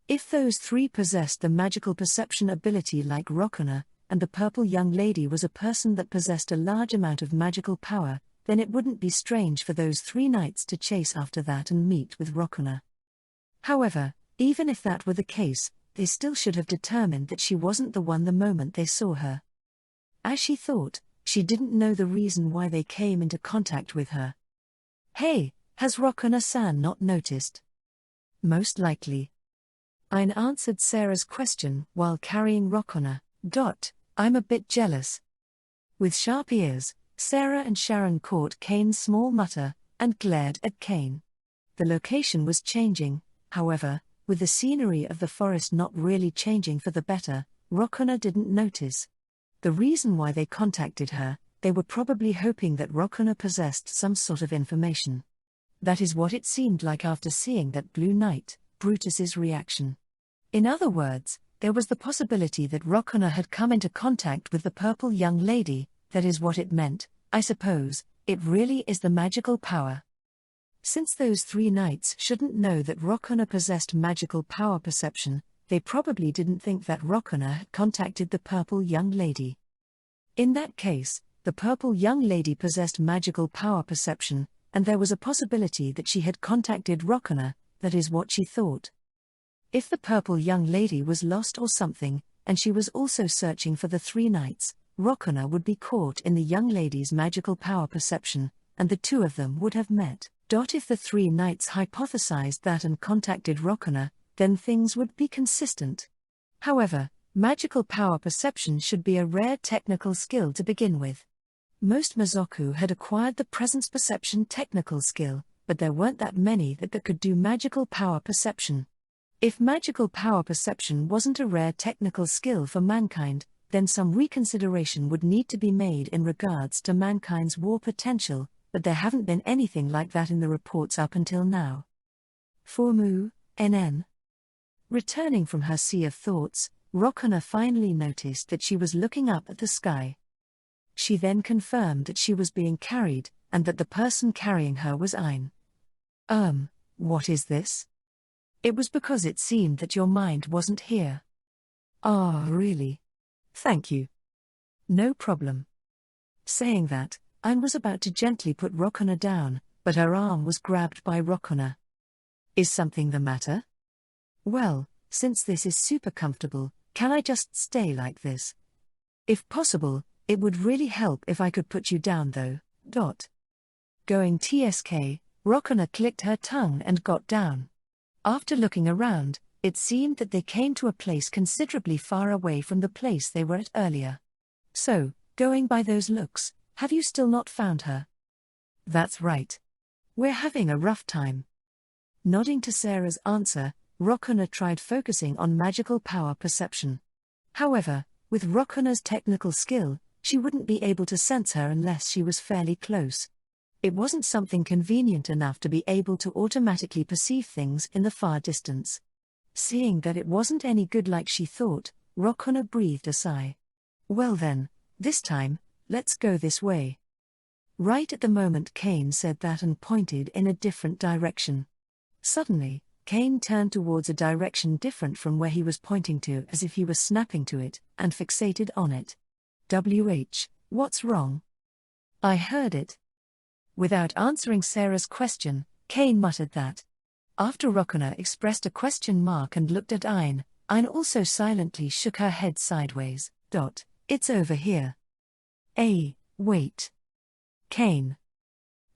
If those three possessed the magical perception ability like Rokona, and the purple young lady was a person that possessed a large amount of magical power, then it wouldn't be strange for those 3 knights to chase after that and meet with Rokuna. However, even if that were the case, they still should have determined that she wasn't the one the moment they saw her. As she thought, she didn't know the reason why they came into contact with her. Hey, has Rokuna-san not noticed? Most likely. Ain answered Sarah's question while carrying Rokuna. I'm a bit jealous. With sharp ears, Sarah and Sharon caught Kane's small mutter and glared at Kane. The location was changing, however, with the scenery of the forest not really changing for the better. Rokuna didn't notice. The reason why they contacted her, they were probably hoping that Rokuna possessed some sort of information. That is what it seemed like after seeing that blue knight, Brutus's reaction. In other words, there was the possibility that Rokuna had come into contact with the purple young lady. That is what it meant, I suppose. It really is the magical power. Since those 3 knights shouldn't know that Rokuna possessed magical power perception, they probably didn't think that Rokuna had contacted the purple young lady. In that case, the purple young lady possessed magical power perception, and there was a possibility that she had contacted Rokuna. That is what she thought. If the purple young lady was lost or something, and she was also searching for the 3 knights, Rokuna would be caught in the young lady's magical power perception, and the 2 of them would have met. If the 3 knights hypothesized that and contacted Rokuna, then things would be consistent. However, magical power perception should be a rare technical skill to begin with. Most Mazoku had acquired the presence perception technical skill, but there weren't that many that could do magical power perception. If magical power perception wasn't a rare technical skill for mankind, then some reconsideration would need to be made in regards to mankind's war potential, but there haven't been anything like that in the reports up until now. Formu, NN. Returning from her sea of thoughts, Rokuna finally noticed that she was looking up at the sky. She then confirmed that she was being carried, and that the person carrying her was Ain. What is this? It was because it seemed that your mind wasn't here. Ah, really? Thank you. No problem. Saying that, Ain was about to gently put Rokuna down, but her arm was grabbed by Rokuna. Is something the matter? Well, since this is super comfortable, can I just stay like this? If possible, it would really help if I could put you down though. Going TSK, Rokuna clicked her tongue and got down. After looking around, it seemed that they came to a place considerably far away from the place they were at earlier. So, going by those looks, have you still not found her? That's right. We're having a rough time. Nodding to Sarah's answer, Rokuna tried focusing on magical power perception. However, with Rokuna's technical skill, she wouldn't be able to sense her unless she was fairly close. It wasn't something convenient enough to be able to automatically perceive things in the far distance. Seeing that it wasn't any good like she thought, Rokuna breathed a sigh. Well then, this time, let's go this way. Right at the moment Kane said that and pointed in a different direction. Suddenly, Kane turned towards a direction different from where he was pointing to, as if he was snapping to it, and fixated on it. What's wrong? I heard it. Without answering Sarah's question, Kane muttered that. After Rokuna expressed a question mark and looked at Ain also silently shook her head sideways. It's over here. Wait. Kane.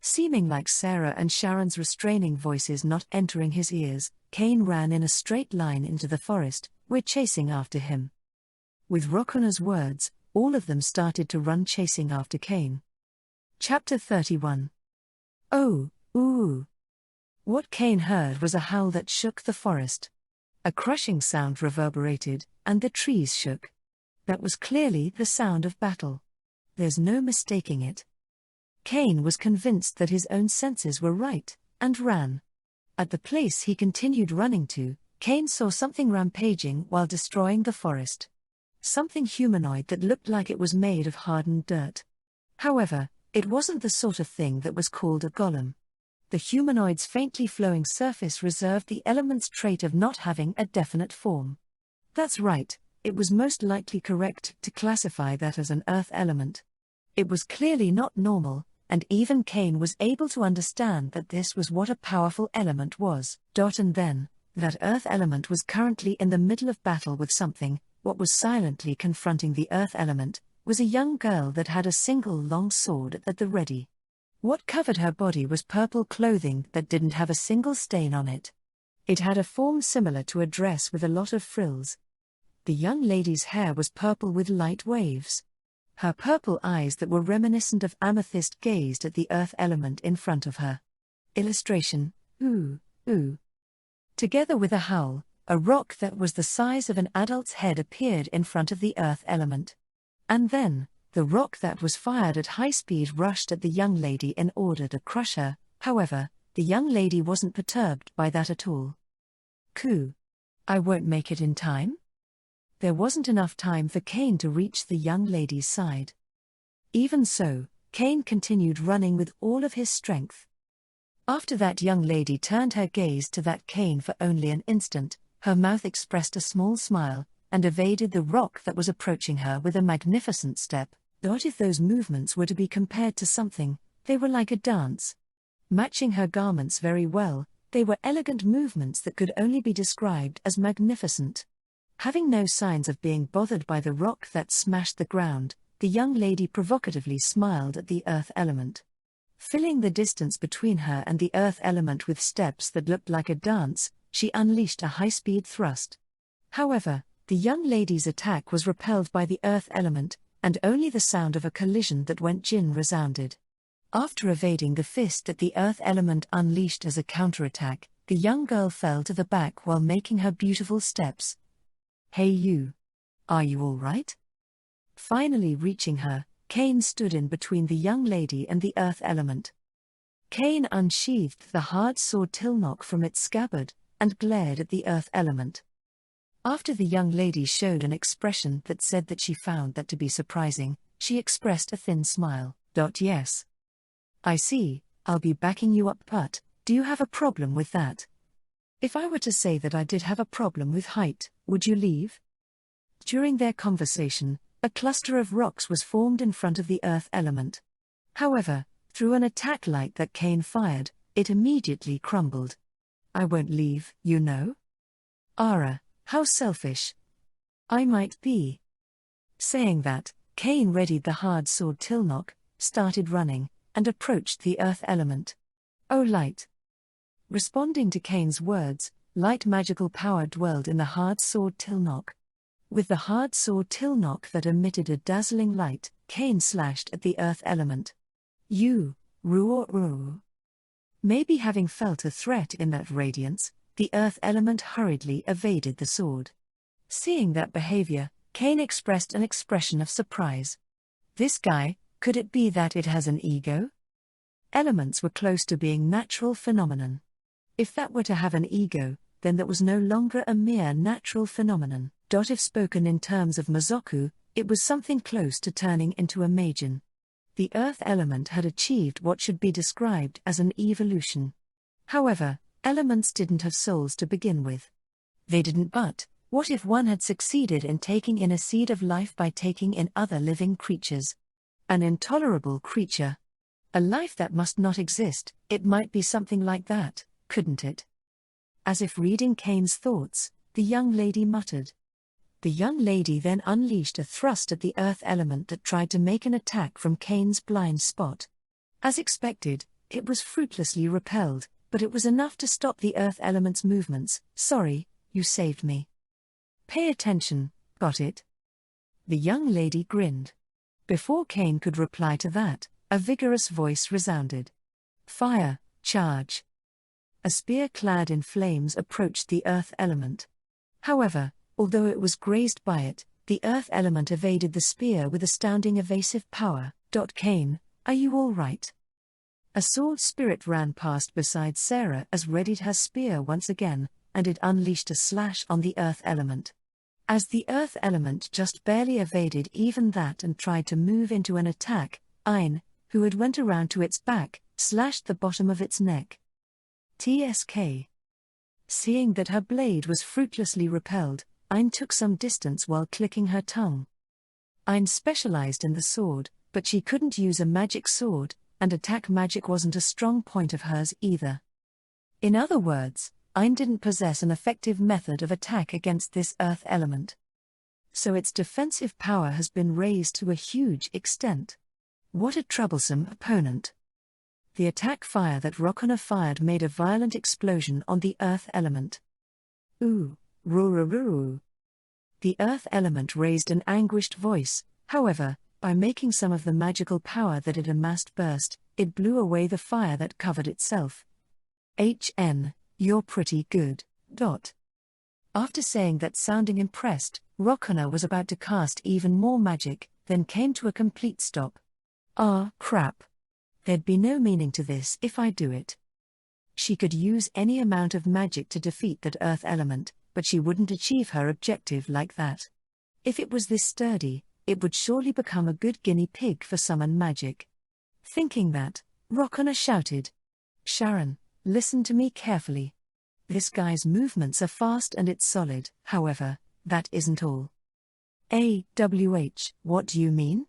Seeming like Sarah and Sharon's restraining voices not entering his ears, Kane ran in a straight line into the forest. We're chasing after him. With Rokuna's words, all of them started to run chasing after Kane. Chapter 31. Oh, ooh. What Kane heard was a howl that shook the forest. A crushing sound reverberated, and the trees shook. That was clearly the sound of battle. There's no mistaking it. Kane was convinced that his own senses were right, and ran. At the place he continued running to, Kane saw something rampaging while destroying the forest. Something humanoid that looked like it was made of hardened dirt. However, it wasn't the sort of thing that was called a golem. The humanoid's faintly flowing surface reserved the element's trait of not having a definite form. That's right, it was most likely correct to classify that as an earth element. It was clearly not normal, and even Cain was able to understand that this was what a powerful element was. And then, that earth element was currently in the middle of battle with something. What was silently confronting the earth element was a young girl that had a single long sword at the ready. What covered her body was purple clothing that didn't have a single stain on it. It had a form similar to a dress with a lot of frills. The young lady's hair was purple with light waves. Her purple eyes that were reminiscent of amethyst gazed at the earth element in front of her. Illustration, ooh, ooh. Together with a howl, a rock that was the size of an adult's head appeared in front of the earth element. And then, the rock that was fired at high speed rushed at the young lady in order to crush her. However, the young lady wasn't perturbed by that at all. Coo. I won't make it in time? There wasn't enough time for Cain to reach the young lady's side. Even so, Cain continued running with all of his strength. After that young lady turned her gaze to that Cain for only an instant, her mouth expressed a small smile, and evaded the rock that was approaching her with a magnificent step. If those movements were to be compared to something, they were like a dance. Matching her garments very well, they were elegant movements that could only be described as magnificent. Having no signs of being bothered by the rock that smashed the ground, the young lady provocatively smiled at the earth element. Filling the distance between her and the earth element with steps that looked like a dance, she unleashed a high-speed thrust. However, the young lady's attack was repelled by the earth element, and only the sound of a collision that went jin resounded. After evading the fist that the earth element unleashed as a counterattack, the young girl fell to the back while making her beautiful steps. Hey you. Are you all right? Finally reaching her, Cain stood in between the young lady and the earth element. Cain unsheathed the hard sword Tilnock from its scabbard, and glared at the earth element. After the young lady showed an expression that said that she found that to be surprising, she expressed a thin smile. Yes. I see, I'll be backing you up, but do you have a problem with that? If I were to say that I did have a problem with height, would you leave? During their conversation, a cluster of rocks was formed in front of the earth element. However, through an attack light that Cain fired, it immediately crumbled. I won't leave, you know? Ara, how selfish. I might be. Saying that, Cain readied the hard sword Tilnock, started running, and approached the earth element. Oh light. Responding to Cain's words, light magical power dwelled in the hard sword Tilnock. With the hard sword Tilnock that emitted a dazzling light, Cain slashed at the earth element. You, Ruo. Maybe having felt a threat in that radiance, the earth element hurriedly evaded the sword. Seeing that behavior, Cain expressed an expression of surprise. This guy, could it be that it has an ego? Elements were close to being natural phenomenon. If that were to have an ego, then that was no longer a mere natural phenomenon. If spoken in terms of Mazoku, it was something close to turning into a Meijin. The earth element had achieved what should be described as an evolution. However, elements didn't have souls to begin with. They didn't, but what if one had succeeded in taking in a seed of life by taking in other living creatures? An intolerable creature. A life that must not exist, it might be something like that, couldn't it? As if reading Cain's thoughts, the young lady muttered. The young lady then unleashed a thrust at the earth element that tried to make an attack from Cain's blind spot. As expected, it was fruitlessly repelled, but it was enough to stop the earth element's movements. Sorry, you saved me. Pay attention, got it? The young lady grinned. Before Cain could reply to that, a vigorous voice resounded. Fire, charge. A spear clad in flames approached the earth element. However, although it was grazed by it, the earth element evaded the spear with astounding evasive power. Cain, are you all right? A sword spirit ran past beside Sarah as readied her spear once again, and it unleashed a slash on the earth element. As the earth element just barely evaded even that and tried to move into an attack, Ein, who had went around to its back, slashed the bottom of its neck. TSK. Seeing that her blade was fruitlessly repelled, Ein took some distance while clicking her tongue. Ein specialized in the sword, but she couldn't use a magic sword, and attack magic wasn't a strong point of hers either. In other words, Ain didn't possess an effective method of attack against this earth element. So its defensive power has been raised to a huge extent. What a troublesome opponent. The attack fire that Rokana fired made a violent explosion on the earth element. Ooh, roo. The earth element raised an anguished voice, however, by making some of the magical power that it amassed burst, it blew away the fire that covered itself. You're pretty good. After saying that, sounding impressed, Rokana was about to cast even more magic, then came to a complete stop. Ah, crap. There'd be no meaning to this if I do it. She could use any amount of magic to defeat that earth element, but she wouldn't achieve her objective like that. If it was this sturdy, it would surely become a good guinea pig for summon magic. Thinking that, Rokana shouted, "Sharon, listen to me carefully. This guy's movements are fast and it's solid, however, that isn't all." What do you mean?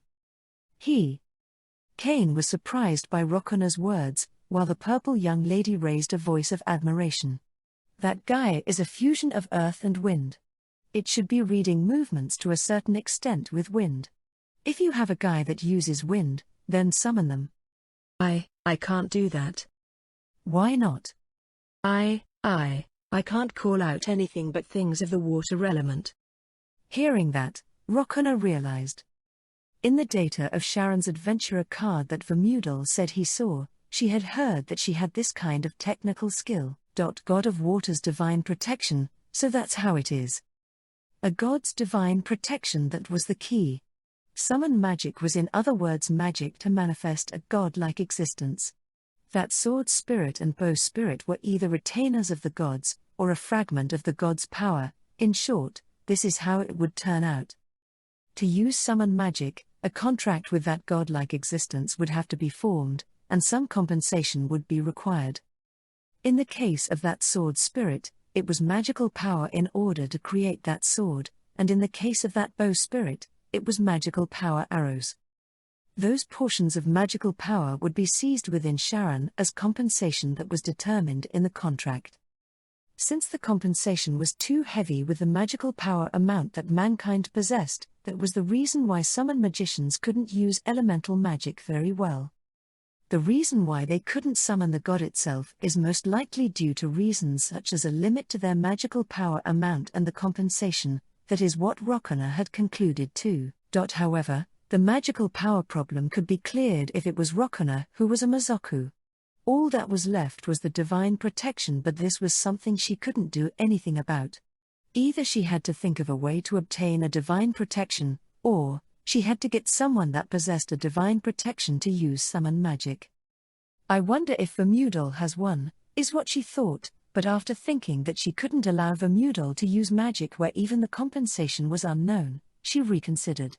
Cain was surprised by Rokana's words, while the purple young lady raised a voice of admiration. That guy is a fusion of earth and wind. It should be reading movements to a certain extent with wind. If you have a guy that uses wind, then summon them. I can't do that. Why not? I can't call out anything but things of the water element. Hearing that, Rokana realized. In the data of Sharon's adventurer card that Vermudal said he saw, she had heard that she had this kind of technical skill. God of Water's divine protection, so that's how it is. A god's divine protection, that was the key. Summon magic was, in other words, magic to manifest a godlike existence. That sword spirit and bow spirit were either retainers of the gods, or a fragment of the god's power. In short, this is how it would turn out. To use summon magic, a contract with that godlike existence would have to be formed, and some compensation would be required. In the case of that sword spirit, it was magical power in order to create that sword, and in the case of that bow spirit, it was magical power arrows. Those portions of magical power would be seized within Sharon as compensation that was determined in the contract. Since the compensation was too heavy with the magical power amount that mankind possessed, that was the reason why summon magicians couldn't use elemental magic very well. The reason why they couldn't summon the god itself is most likely due to reasons such as a limit to their magical power amount and the compensation. That is what Rokana had concluded too. However, the magical power problem could be cleared if it was Rokana who was a Mazoku. All that was left was the divine protection, but this was something she couldn't do anything about. Either she had to think of a way to obtain a divine protection, or she had to get someone that possessed a divine protection to use summon magic. I wonder if Vermudal has one, is what she thought, but after thinking that she couldn't allow Vermudal to use magic where even the compensation was unknown, she reconsidered.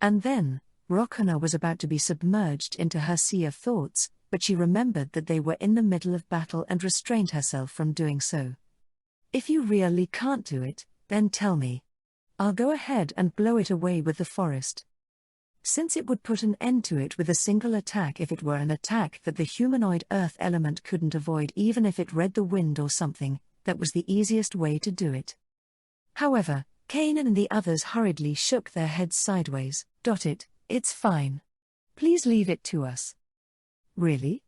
And then, Rokana was about to be submerged into her sea of thoughts, but she remembered that they were in the middle of battle and restrained herself from doing so. If you really can't do it, then tell me. I'll go ahead and blow it away with the forest. Since it would put an end to it with a single attack if it were an attack that the humanoid earth element couldn't avoid even if it read the wind or something, that was the easiest way to do it. However, Cain and the others hurriedly shook their heads sideways. It's fine. Please leave it to us. Really?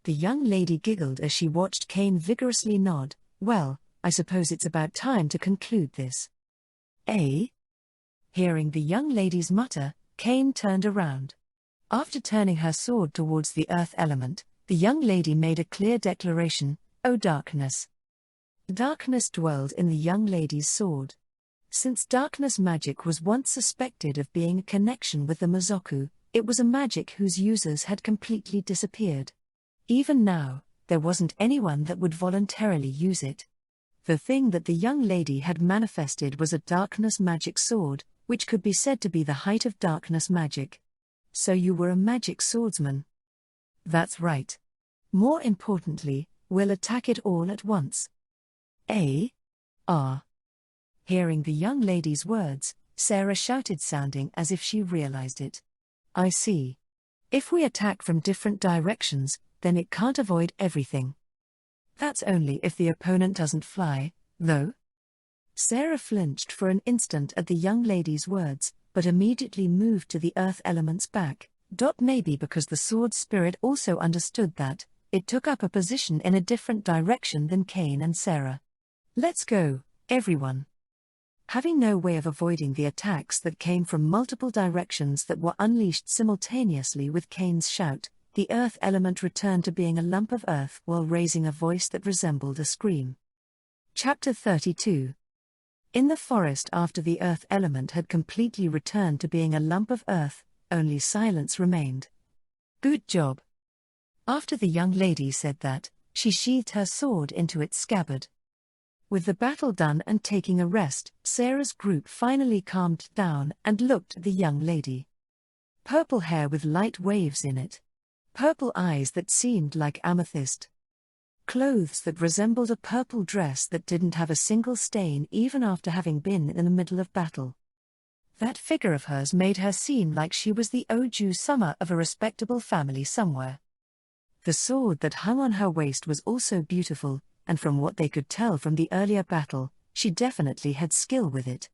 The young lady giggled as she watched Cain vigorously nod. Well, I suppose it's about time to conclude this. Hearing the young lady's mutter, Cain turned around. After turning her sword towards the earth element, the young lady made a clear declaration, "Oh darkness." Darkness dwelled in the young lady's sword. Since darkness magic was once suspected of being a connection with the Mazoku, it was a magic whose users had completely disappeared. Even now, there wasn't anyone that would voluntarily use it. The thing that the young lady had manifested was a darkness magic sword, which could be said to be the height of darkness magic. So you were a magic swordsman. That's right. More importantly, we'll attack it all at once. Hearing the young lady's words, Sarah shouted, sounding as if she realized it. I see. If we attack from different directions, then it can't avoid everything. That's only if the opponent doesn't fly, though. Sarah flinched for an instant at the young lady's words, but immediately moved to the earth element's back. Maybe because the sword spirit also understood that it took up a position in a different direction than Cain and Sarah. Let's go, everyone. Having no way of avoiding the attacks that came from multiple directions that were unleashed simultaneously with Cain's shout, the earth element returned to being a lump of earth while raising a voice that resembled a scream. Chapter 32. In the forest, after the earth element had completely returned to being a lump of earth, only silence remained. Good job. After the young lady said that, she sheathed her sword into its scabbard. With the battle done and taking a rest, Sarah's group finally calmed down and looked at the young lady. Purple hair with light waves in it. Purple eyes that seemed like amethyst. Clothes that resembled a purple dress that didn't have a single stain even after having been in the middle of battle. That figure of hers made her seem like she was the Oju Summer of a respectable family somewhere. The sword that hung on her waist was also beautiful, and from what they could tell from the earlier battle, she definitely had skill with it.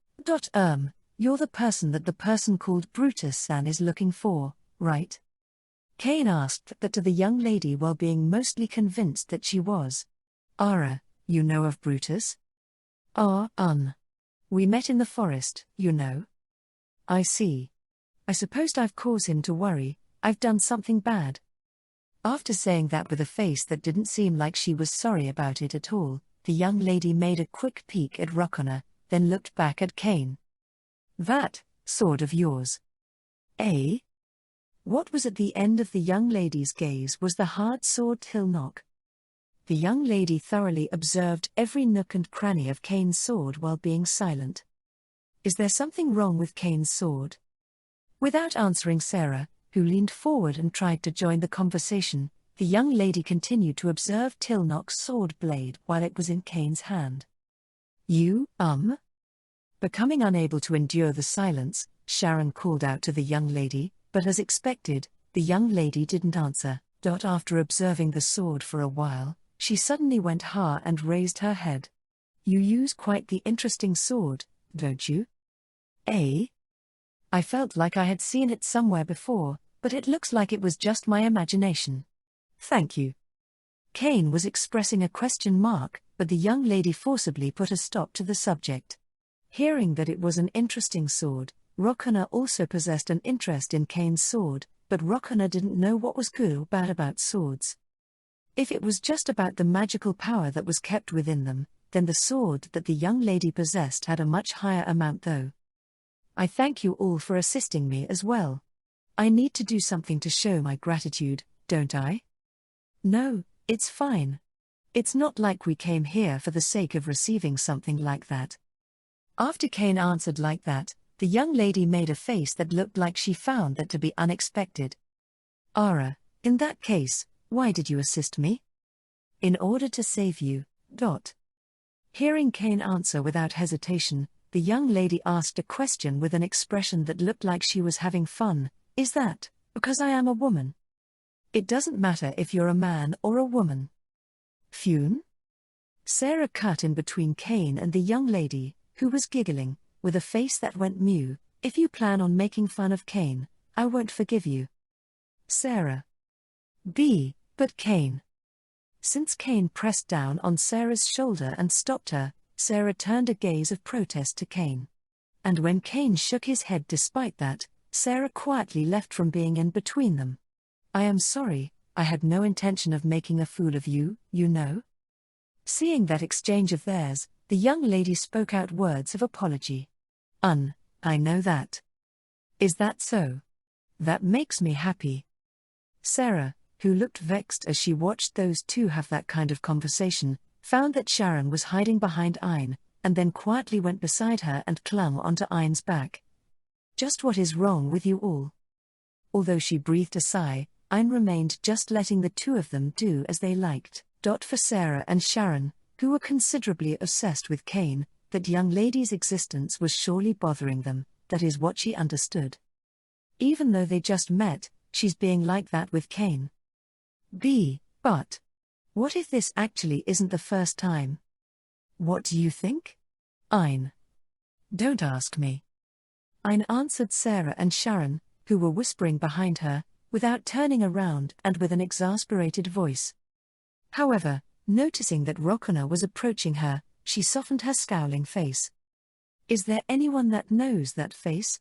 You're the person that the person called Brutus-san is looking for, right? Cain asked that to the young lady while being mostly convinced that she was. Ara, you know of Brutus? We met in the forest, you know. I see. I suppose I've caused him to worry, I've done something bad. After saying that with a face that didn't seem like she was sorry about it at all, the young lady made a quick peek at Rokona, then looked back at Cain. That sword of yours. Eh? What was at the end of the young lady's gaze was the hard sword Tilnock. The young lady thoroughly observed every nook and cranny of Cain's sword while being silent. Is there something wrong with Cain's sword? Without answering Sarah, who leaned forward and tried to join the conversation, the young lady continued to observe Tilnock's sword blade while it was in Cain's hand. You, Becoming unable to endure the silence, Sharon called out to the young lady, but as expected, the young lady didn't answer. After observing the sword for a while, she suddenly went ha and raised her head. You use quite the interesting sword, don't you? Eh? I felt like I had seen it somewhere before, but it looks like it was just my imagination. Thank you. Cain was expressing a question mark, but the young lady forcibly put a stop to the subject. Hearing that it was an interesting sword, Rokona also possessed an interest in Cain's sword, but Rokona didn't know what was good or bad about swords. If it was just about the magical power that was kept within them, then the sword that the young lady possessed had a much higher amount though. I thank you all for assisting me as well. I need to do something to show my gratitude, don't I? No, it's fine. It's not like we came here for the sake of receiving something like that. After Cain answered like that, the young lady made a face that looked like she found that to be unexpected. Ara, in that case, why did you assist me? In order to save you. Hearing Cain answer without hesitation, the young lady asked a question with an expression that looked like she was having fun. Is that because I am a woman? It doesn't matter if you're a man or a woman. Fune? Sarah cut in between Cain and the young lady, who was giggling, with a face that went mew. If you plan on making fun of Cain, I won't forgive you. Sarah. But Cain. Since Cain pressed down on Sarah's shoulder and stopped her, Sarah turned a gaze of protest to Cain. And when Cain shook his head despite that, Sarah quietly left from being in between them. I am sorry, I had no intention of making a fool of you, you know. Seeing that exchange of theirs, the young lady spoke out words of apology. I know that. Is that so? That makes me happy. Sarah, who looked vexed as she watched those two have that kind of conversation, found that Sharon was hiding behind Ayn, and then quietly went beside her and clung onto Ayn's back. Just what is wrong with you all? Although she breathed a sigh, Ayn remained, just letting the two of them do as they liked. For Sarah and Sharon, who were considerably obsessed with Cain, that young lady's existence was surely bothering them, that is what she understood. Even though they just met, she's being like that with Kane. B. But what if this actually isn't the first time? What do you think? Ein. Don't ask me. Ein answered Sarah and Sharon, who were whispering behind her, without turning around and with an exasperated voice. However, noticing that Rokona was approaching her, she softened her scowling face. Is there anyone that knows that face?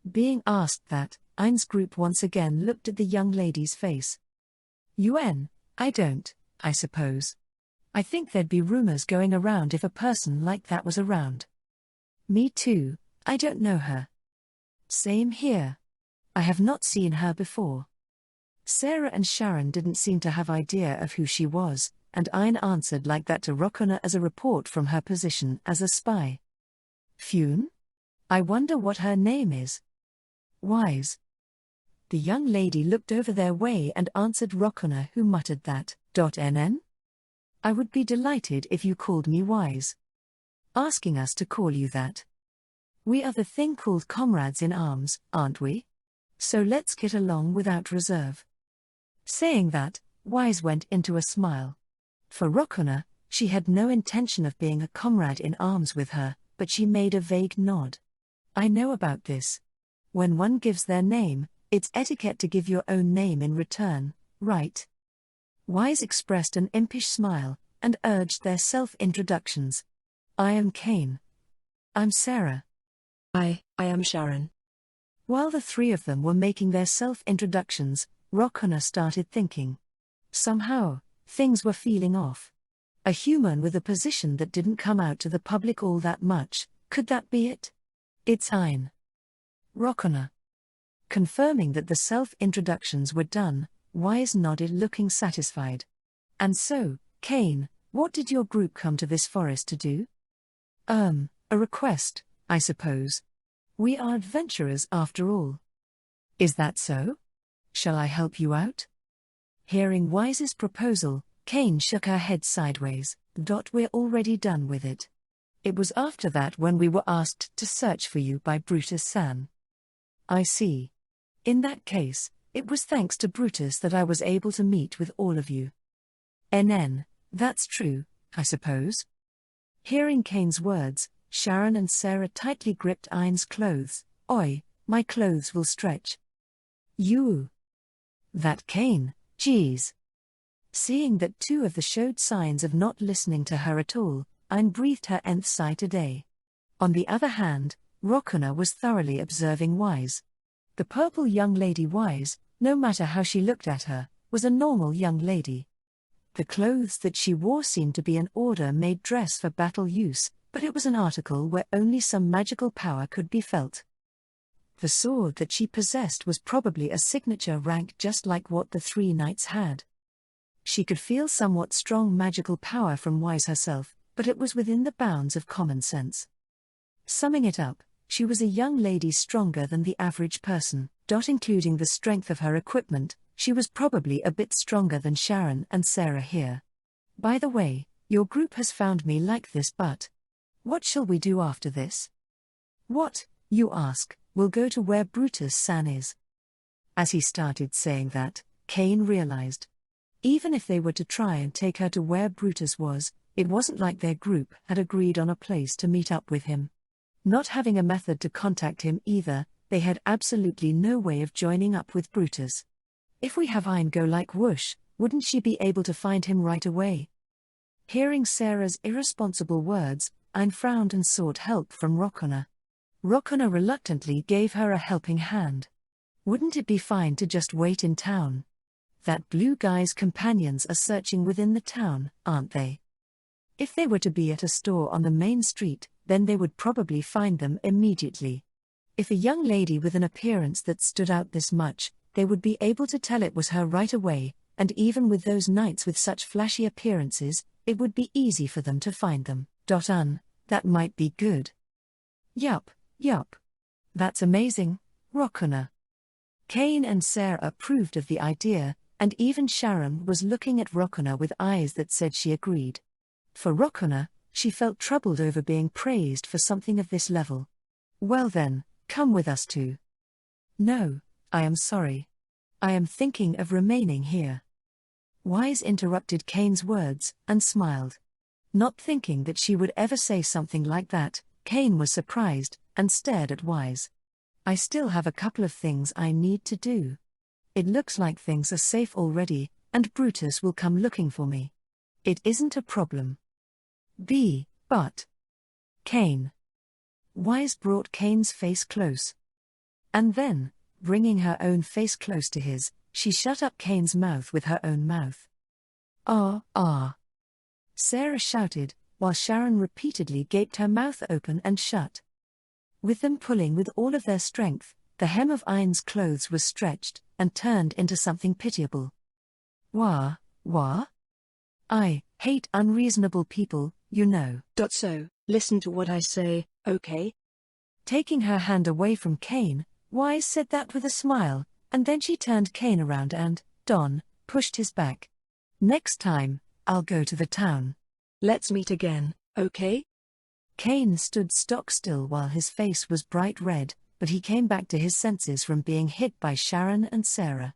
Being asked that, Ein's group once again looked at the young lady's face. I don't, I suppose. I think there'd be rumors going around if a person like that was around. Me too, I don't know her. Same here. I have not seen her before. Sarah and Sharon didn't seem to have idea of who she was, and Ein answered like that to Rokona as a report from her position as a spy. Fune? I wonder what her name is. Wise. The young lady looked over their way and answered Rokona, who muttered that, "NN? I would be delighted if you called me Wise. Asking us to call you that. We are the thing called comrades in arms, aren't we? So let's get along without reserve." Saying that, Wise went into a smile. For Rokona, she had no intention of being a comrade in arms with her, but she made a vague nod. I know about this. When one gives their name, it's etiquette to give your own name in return, right? Wise expressed an impish smile, and urged their self-introductions. I am Kane. I'm Sarah. I am Sharon. While the three of them were making their self-introductions, Rokona started thinking. Somehow, things were feeling off. A human with a position that didn't come out to the public all that much, could that be it? It's Ein. Rokona. Confirming that the self-introductions were done, Wise nodded, looking satisfied. And so, Kane, what did your group come to this forest to do? A request, I suppose. We are adventurers after all. Is that so? Shall I help you out? Hearing Wise's proposal, Kane shook her head sideways. We're already done with it. It was after that when we were asked to search for you by Brutus-san. I see. In that case, it was thanks to Brutus that I was able to meet with all of you. NN, that's true, I suppose. Hearing Kane's words, Sharon and Sarah tightly gripped Ein's clothes. Oi, my clothes will stretch. You. That Kane, geez. Seeing that two of them showed signs of not listening to her at all, Ein breathed her nth sigh today. On the other hand, Rokona was thoroughly observing Wise. The purple young lady Wise, no matter how she looked at her, was a normal young lady. The clothes that she wore seemed to be an order-made dress for battle use, but it was an article where only some magical power could be felt. The sword that she possessed was probably a signature rank, just like what the three knights had. She could feel somewhat strong magical power from Wise herself, but it was within the bounds of common sense. Summing it up, she was a young lady stronger than the average person. Including the strength of her equipment, she was probably a bit stronger than Sharon and Sarah here. By the way, your group has found me like this, but what shall we do after this? What, you ask, we'll go to where Brutus-san is. As he started saying that, Kane realized. Even if they were to try and take her to where Brutus was, it wasn't like their group had agreed on a place to meet up with him. Not having a method to contact him either, they had absolutely no way of joining up with Brutus. If we have Ein go like whoosh, wouldn't she be able to find him right away? Hearing Sarah's irresponsible words, Ein frowned and sought help from Rokona. Rokona reluctantly gave her a helping hand. Wouldn't it be fine to just wait in town? That blue guy's companions are searching within the town, aren't they? If they were to be at a store on the main street, then they would probably find them immediately. If a young lady with an appearance that stood out this much, they would be able to tell it was her right away, and even with those knights with such flashy appearances, it would be easy for them to find them. That might be good. Yup. That's amazing, Rokona. Kane and Sarah approved of the idea, and even Sharon was looking at Rokona with eyes that said she agreed. For Rokona, she felt troubled over being praised for something of this level. Well then, come with us too. No, I am sorry. I am thinking of remaining here. Wise interrupted Cain's words, and smiled. Not thinking that she would ever say something like that, Cain was surprised, and stared at Wise. I still have a couple of things I need to do. It looks like things are safe already, and Brutus will come looking for me. It isn't a problem. But. Cain. Wise brought Cain's face close. And then, bringing her own face close to his, she shut up Cain's mouth with her own mouth. Ah. Sarah shouted, while Sharon repeatedly gaped her mouth open and shut. With them pulling with all of their strength, the hem of Ain's clothes was stretched, and turned into something pitiable. Wah? I hate unreasonable people, you know. So, listen to what I say, okay? Taking her hand away from Cain, Wise said that with a smile, and then she turned Cain around and, pushed his back. Next time, I'll go to the town. Let's meet again, okay? Cain stood stock still while his face was bright red, but he came back to his senses from being hit by Sharon and Sarah.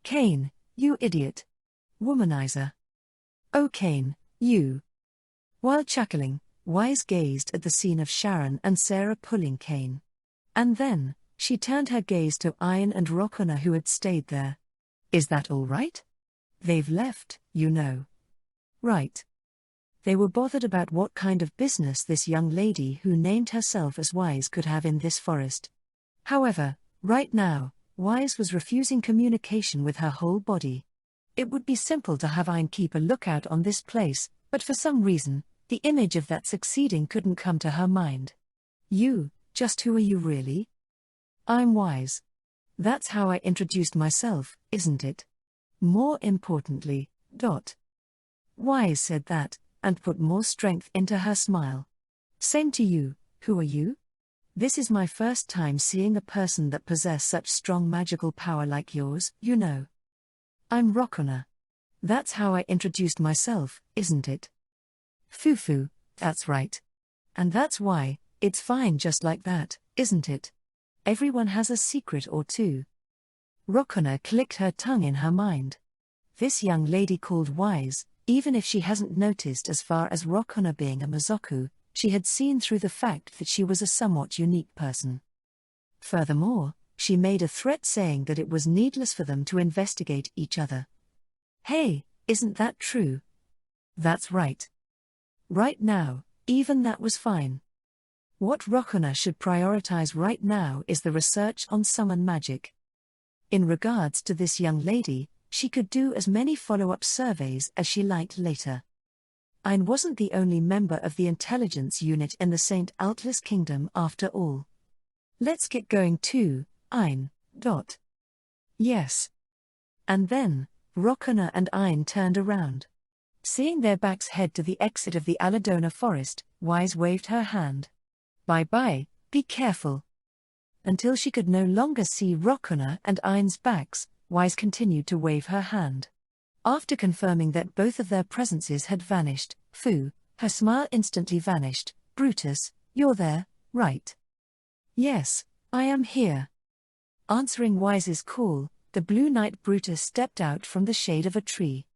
Cain, you idiot. Womanizer. Oh Cain, you. While chuckling, Wise gazed at the scene of Sharon and Sarah pulling Cain. And then, she turned her gaze to Ain and Rocuna who had stayed there. Is that all right? They've left, you know. Right. They were bothered about what kind of business this young lady who named herself as Wise could have in this forest. However, right now, Wise was refusing communication with her whole body. It would be simple to have Ain keep a lookout on this place, but for some reason, the image of that succeeding couldn't come to her mind. You, just who are you really? I'm Wise. That's how I introduced myself, isn't it? More importantly, Wise said that, and put more strength into her smile. Same to you, who are you? This is my first time seeing a person that possess such strong magical power like yours, you know. I'm Rocuna. That's how I introduced myself, isn't it? Fufu, that's right. And that's why, it's fine just like that, isn't it? Everyone has a secret or two. Rocuna clicked her tongue in her mind. This young lady called Wise, even if she hasn't noticed as far as Rocuna being a Mazoku, she had seen through the fact that she was a somewhat unique person. Furthermore, she made a threat saying that it was needless for them to investigate each other. Hey, isn't that true? That's right. Right now, even that was fine. What Rocuna should prioritize right now is the research on summon magic. In regards to this young lady, she could do as many follow-up surveys as she liked later. Ain wasn't the only member of the intelligence unit in the St. Altlis Kingdom after all. Let's get going too, Ain. Yes. And then, Rocuna and Ain turned around. Seeing their backs head to the exit of the Aladona forest, Wise waved her hand. Bye-bye, be careful. Until she could no longer see Rocuna and Ain's backs, Wise continued to wave her hand. After confirming that both of their presences had vanished, her smile instantly vanished. Brutus, you're there, right? Yes, I am here. Answering Wise's call, the Blue Knight Brutus stepped out from the shade of a tree.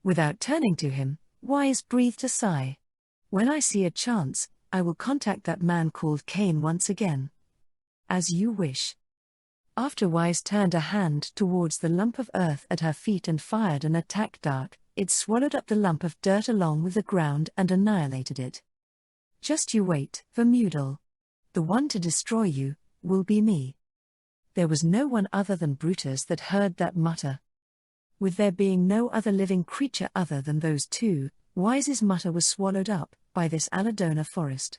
Without turning to him, Wise breathed a sigh. When I see a chance, I will contact that man called Cain once again. As you wish. After Wise turned a hand towards the lump of earth at her feet and fired an attack dart, it swallowed up the lump of dirt along with the ground and annihilated it. Just you wait, Vermudel. The one to destroy you, will be me. There was no one other than Brutus that heard that mutter. With there being no other living creature other than those two, Wise's mutter was swallowed up by this Aladona forest.